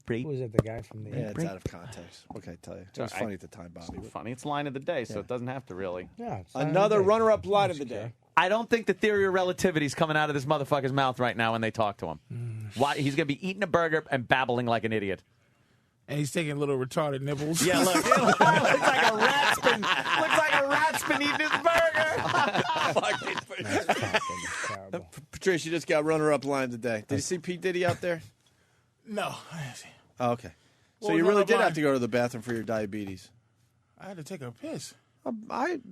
Speaker 16: Who was it? The guy from the.
Speaker 1: Yeah, it's out of context. What can I tell you? It was funny at the time, Bobby.
Speaker 9: It's funny. It's line of the day, so it doesn't have to really.
Speaker 16: Yeah. it's
Speaker 1: Another
Speaker 16: not a
Speaker 1: runner-up line of the day.
Speaker 9: I don't think the theory of relativity is coming out of this motherfucker's mouth right now when they talk to him. Why? He's going to be eating a burger and babbling like an idiot.
Speaker 5: And he's taking little retarded nibbles.
Speaker 9: Yeah, look. It looks like a rat's been, eating his burger.
Speaker 1: Patricia, you just got runner-up line of the day. Did you see P. Diddy out there?
Speaker 5: No.
Speaker 1: Oh, okay. So
Speaker 5: What
Speaker 1: you
Speaker 5: was
Speaker 1: really
Speaker 5: runner-up
Speaker 1: did
Speaker 5: line?
Speaker 1: have to go to the bathroom for your diabetes.
Speaker 5: I had to take a piss.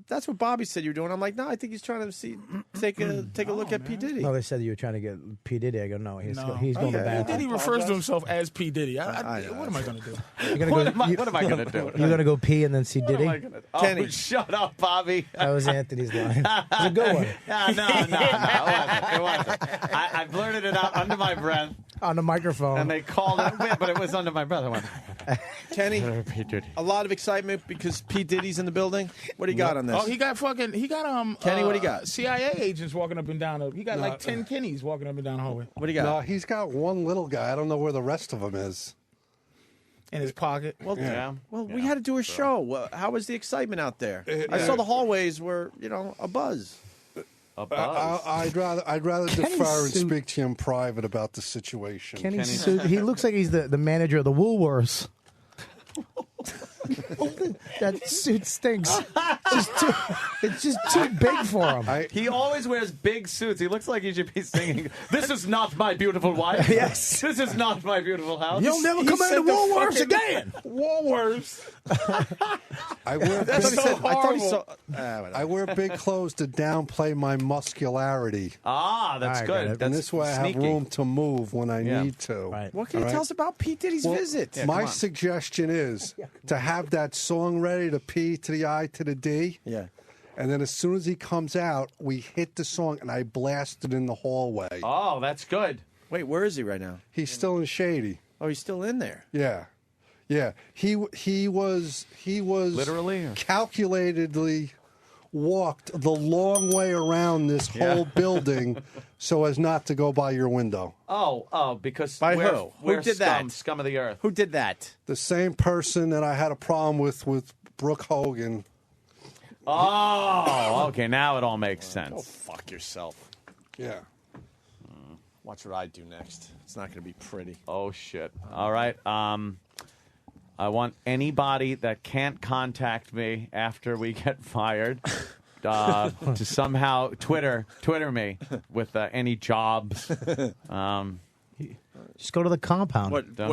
Speaker 1: That's what Bobby said you were doing. I'm like, no, I think he's trying to take a look at P. Diddy.
Speaker 16: No, they said you were trying to get P. Diddy. I go, no, he's going to
Speaker 5: P.
Speaker 16: the bathroom.
Speaker 5: Diddy refers to himself as P. Diddy.
Speaker 1: I know.
Speaker 5: What am I going to do?
Speaker 16: You're gonna
Speaker 9: What am I going to do?
Speaker 16: You're going to go pee and then see Diddy?
Speaker 9: Oh,
Speaker 1: Kenny.
Speaker 9: shut up, Bobby.
Speaker 16: That was Anthony's line. It was a good one.
Speaker 9: No. It wasn't. I blurted it out under my breath.
Speaker 16: On the microphone.
Speaker 9: And they called it, but it was under my breath. I went,
Speaker 1: Kenny, a lot of excitement because P. Diddy's in the building. What do you got on this?
Speaker 5: Oh, he got
Speaker 1: Kenny, what do you got?
Speaker 5: CIA agents walking up and down. He got like 10 Kennys walking up and down the hallway.
Speaker 1: What do you got?
Speaker 4: No, he's got one little guy. I don't know where the rest of them is.
Speaker 5: In his pocket.
Speaker 1: Well,
Speaker 9: yeah.
Speaker 1: we had to do a show. How was the excitement out there? I saw the hallways were, a buzz.
Speaker 4: I'd rather defer and speak to you in private about the situation.
Speaker 16: He looks like he's the manager of the Woolworths. That suit stinks. It's just too big for him.
Speaker 9: He always wears big suits. He looks like he should be singing, "This is not my beautiful wife.
Speaker 16: Yes.
Speaker 9: This is not my beautiful house.
Speaker 16: You'll never come into Woolworths again."
Speaker 5: Woolworths.
Speaker 4: I wear
Speaker 1: That's
Speaker 4: big,
Speaker 1: so horrible.
Speaker 4: I wear big clothes to downplay my muscularity.
Speaker 9: Ah, that's good.
Speaker 4: And
Speaker 9: That's
Speaker 4: this way I have
Speaker 9: sneaky.
Speaker 4: room to move when I
Speaker 9: Yeah.
Speaker 4: need to.
Speaker 16: Right.
Speaker 1: What can you
Speaker 4: All
Speaker 1: tell
Speaker 4: right?
Speaker 1: us about P. Diddy's
Speaker 4: Well,
Speaker 1: visit?
Speaker 4: my suggestion is to have that song ready, to P to the I to the D.
Speaker 1: Yeah.
Speaker 4: And then as soon as he comes out, we hit the song, and I blasted in the hallway.
Speaker 9: Oh, that's good.
Speaker 1: Wait, where is he right now?
Speaker 4: He's still in Shady.
Speaker 1: Oh, he's still in there.
Speaker 4: Yeah, yeah. He was
Speaker 9: literally or?
Speaker 4: calculatedly walked the long way around this whole building so as not to go by your window.
Speaker 9: Oh, because
Speaker 1: By
Speaker 9: we're,
Speaker 1: who?
Speaker 9: We're
Speaker 1: Who did
Speaker 9: scum,
Speaker 1: that?
Speaker 9: Scum of the earth.
Speaker 1: Who did that?
Speaker 4: The same person that I had a problem with Brooke Hogan.
Speaker 9: Oh, okay. Now it all makes sense.
Speaker 1: Go fuck yourself.
Speaker 4: Yeah.
Speaker 1: Watch what I do next. It's not going to be pretty.
Speaker 9: Oh, shit. All right. I want anybody that can't contact me after we get fired to somehow Twitter me with any jobs.
Speaker 16: Just go to the compound.
Speaker 9: That's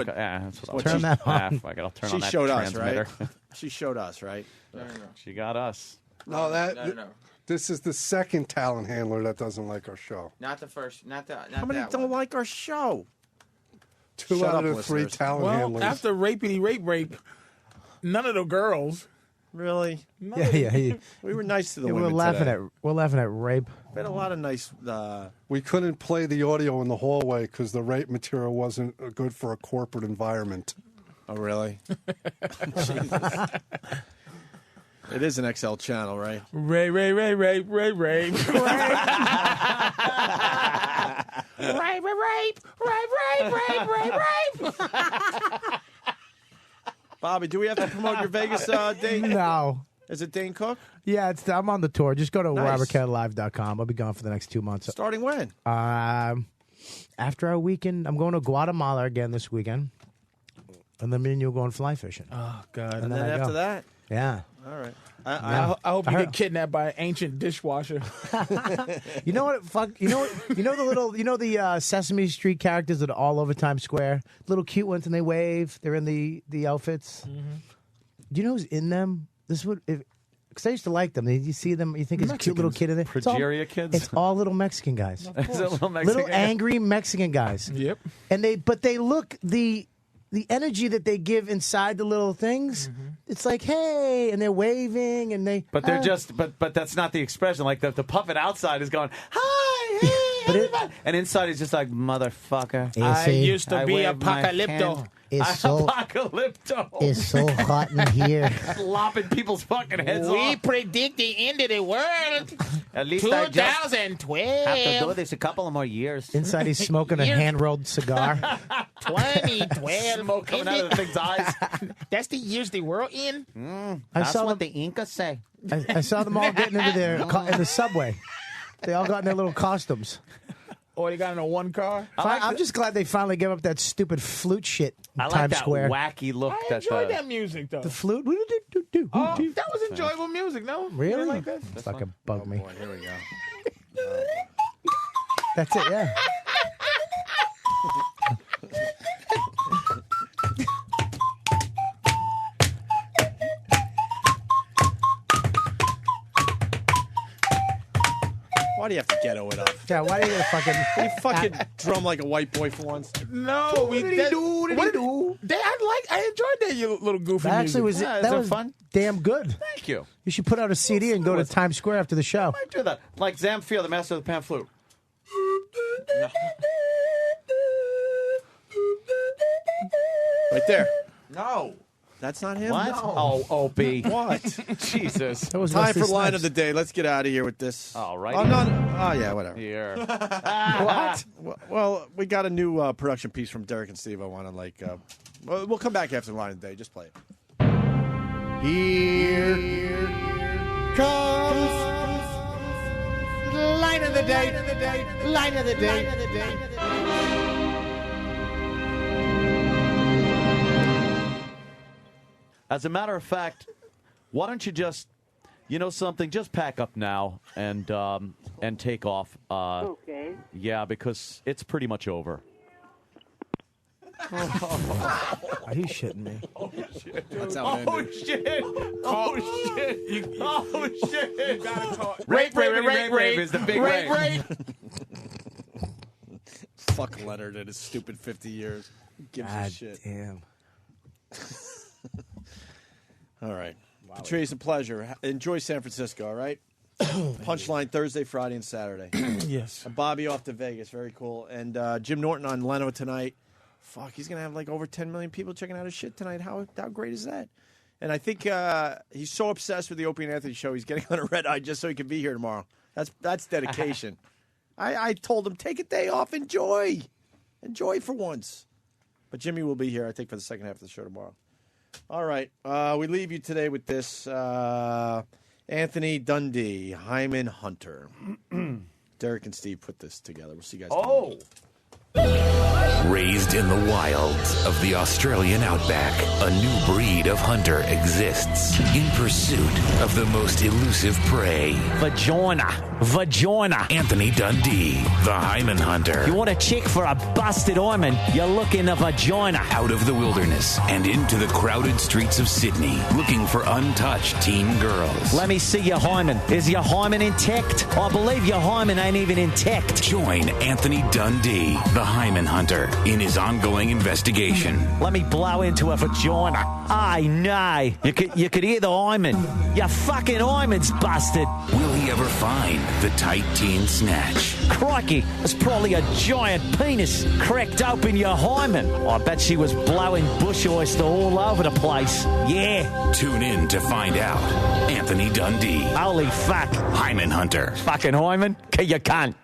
Speaker 9: what
Speaker 16: Turn that on.
Speaker 9: Fuck it, I'll turn
Speaker 1: She
Speaker 9: on that
Speaker 1: showed us,
Speaker 9: transmitter.
Speaker 1: right? She showed us, right?
Speaker 14: No.
Speaker 9: She got us.
Speaker 4: No,
Speaker 14: No.
Speaker 4: this is the second talent handler that doesn't like our show.
Speaker 14: Not the first. Not the. Not
Speaker 1: How many
Speaker 14: that
Speaker 1: don't
Speaker 14: one.
Speaker 1: like our show?
Speaker 4: Two
Speaker 1: Shut
Speaker 4: out
Speaker 1: up,
Speaker 4: of the three
Speaker 1: listeners.
Speaker 4: talent
Speaker 5: Well,
Speaker 4: handlers.
Speaker 5: after rapey rape, none of the girls.
Speaker 1: Really?
Speaker 16: Yeah.
Speaker 1: We were nice to the
Speaker 16: Yeah,
Speaker 1: women today.
Speaker 16: we're laughing at rape.
Speaker 1: We had a lot of nice.
Speaker 4: We couldn't play the audio in the hallway because the rape material wasn't good for a corporate environment.
Speaker 1: Oh, really? Jesus. It is an XL channel, right?
Speaker 5: Rape. Rape.
Speaker 1: Bobby, do we have to promote your Vegas date?
Speaker 16: No.
Speaker 1: Is it Dane Cook?
Speaker 16: Yeah, I'm on the tour. Just go to
Speaker 1: Nice.
Speaker 16: robertkellylive.com. I'll be gone for the next 2 months.
Speaker 1: Starting when?
Speaker 16: After our weekend, I'm going to Guatemala again this weekend. And then me and you are going fly fishing.
Speaker 5: Oh, God.
Speaker 1: And then
Speaker 16: I
Speaker 1: after
Speaker 16: go.
Speaker 1: that?
Speaker 16: Yeah.
Speaker 1: All right.
Speaker 5: I hope you get kidnapped by an ancient dishwasher.
Speaker 16: You know what? Fuck. You know what? You know the little. You know the Sesame Street characters that are all over Times Square. Little cute ones, and they wave. They're in the outfits.
Speaker 5: Mm-hmm.
Speaker 16: Do you know who's in them? This would. Because I used to like them. You see them, you think it's a cute little kid in there. It's all-
Speaker 9: Progeria kids?
Speaker 16: It's all little Mexican guys.
Speaker 9: Is it little Mexican?
Speaker 16: Little angry Mexican guys.
Speaker 5: Yep.
Speaker 16: And they look the energy that they give inside the little things. It's like, hey, and they're waving and they.
Speaker 9: But they're just, but that's not the expression. Like the puppet outside is going, hi, hey, everybody. And inside is just like, motherfucker.
Speaker 5: I used to be
Speaker 9: wave my
Speaker 5: apocalypto.
Speaker 9: hand.
Speaker 16: It's so-
Speaker 9: Apocalypto.
Speaker 16: It's so hot in here.
Speaker 9: Lopping people's fucking heads
Speaker 5: We
Speaker 9: off.
Speaker 5: predict the end of the world.
Speaker 9: At least I just
Speaker 5: 2012.
Speaker 9: have to do this a couple of more years.
Speaker 16: Inside, he's smoking a hand-rolled cigar.
Speaker 5: 2012.
Speaker 9: Smoke coming out of the thing's eyes.
Speaker 5: That's the years the world in.
Speaker 16: I saw
Speaker 9: what the Incas say.
Speaker 16: I saw them all getting into in the subway. They all got in their little costumes.
Speaker 5: Or they got in a one car.
Speaker 16: I'm just glad they finally gave up that stupid flute shit in
Speaker 9: I like
Speaker 16: Times
Speaker 9: that
Speaker 16: Square.
Speaker 9: wacky look.
Speaker 5: I
Speaker 9: that
Speaker 5: enjoyed that music, though.
Speaker 16: The flute.
Speaker 5: Oh, that was enjoyable music, no? You
Speaker 16: Really?
Speaker 5: didn't like that?
Speaker 16: Fucking bug me.
Speaker 1: Boy, here we go.
Speaker 16: That's it. Yeah.
Speaker 1: Why do you have to ghetto it up?
Speaker 16: Yeah. Why do you get a fucking?
Speaker 1: You fucking drum like a white boy for once.
Speaker 5: No, we did. I enjoyed that you little goofy
Speaker 16: That actually was
Speaker 5: music.
Speaker 16: that was
Speaker 9: fun?
Speaker 16: damn good.
Speaker 9: Thank you.
Speaker 16: You should put out a CD and go to Times Square after the show.
Speaker 9: I do that. Like Zamfir, the master of the pan flute.
Speaker 1: Right there.
Speaker 14: No.
Speaker 1: That's not him?
Speaker 9: What?
Speaker 1: No.
Speaker 9: Oh, Opie.
Speaker 1: What?
Speaker 9: Jesus.
Speaker 16: That was
Speaker 1: Time
Speaker 16: Wesley
Speaker 1: for line
Speaker 16: Snipes.
Speaker 1: of the day. Let's get out of here with this.
Speaker 9: All right.
Speaker 1: Oh, no. Oh, yeah, whatever.
Speaker 9: Here.
Speaker 1: What? Well, we got a new production piece from Derek and Steve. I want to, we'll come back after the line of the day. Just play it.
Speaker 2: Here comes line of the day. Line of the day.
Speaker 9: As a matter of fact, why don't you just, you know something, just pack up now and take off.
Speaker 21: Okay.
Speaker 9: Yeah, because it's pretty much over.
Speaker 16: Are you shitting me?
Speaker 9: Oh, shit.
Speaker 1: That's how it ended.
Speaker 9: Shit. Oh, shit. Oh, shit.
Speaker 5: Gotta call.
Speaker 9: Rape is the big rape.
Speaker 1: Fuck Leonard and his stupid 50 years. Who gives a
Speaker 16: God
Speaker 1: shit?
Speaker 16: damn.
Speaker 1: All right. Patrice, a pleasure. Enjoy San Francisco, all right? Punchline Thursday, Friday, and Saturday.
Speaker 5: Yes.
Speaker 1: And Bobby off to Vegas. Very cool. And Jim Norton on Leno tonight. Fuck, he's going to have like over 10 million people checking out his shit tonight. How great is that? And I think he's so obsessed with the Opie and Anthony show, he's getting on a red eye just so he can be here tomorrow. That's dedication. I told him, take a day off. Enjoy for once. But Jimmy will be here, I think, for the second half of the show tomorrow. All right. We leave you today with this. Anthony Dundee, Hyman Hunter. Derek and Steve put this together. We'll see you guys tomorrow.
Speaker 7: Raised in the wilds of the Australian outback, a new breed of hunter exists in pursuit of the most elusive prey.
Speaker 2: Vagina.
Speaker 7: Anthony Dundee, the Hyman Hunter.
Speaker 2: You want to check for a busted hymen, you're looking a vagina.
Speaker 7: Out of the wilderness and into the crowded streets of Sydney, looking for untouched teen girls.
Speaker 2: Let me see your hymen. Is your hymen intact? I believe your hymen ain't even intact.
Speaker 7: Join Anthony Dundee, the Hyman Hunter, in his ongoing investigation.
Speaker 2: Let me blow into a vagina. Aye, nay. You could hear the hymen. Your fucking hymen's busted.
Speaker 7: Will he ever find the tight teen snatch?
Speaker 2: Crikey, it's probably a giant penis cracked open your hymen. I bet she was blowing bush oyster all over the place. Yeah.
Speaker 7: Tune in to find out. Anthony Dundee.
Speaker 2: Holy fuck.
Speaker 7: Hyman Hunter.
Speaker 2: Fucking hymen? You can't.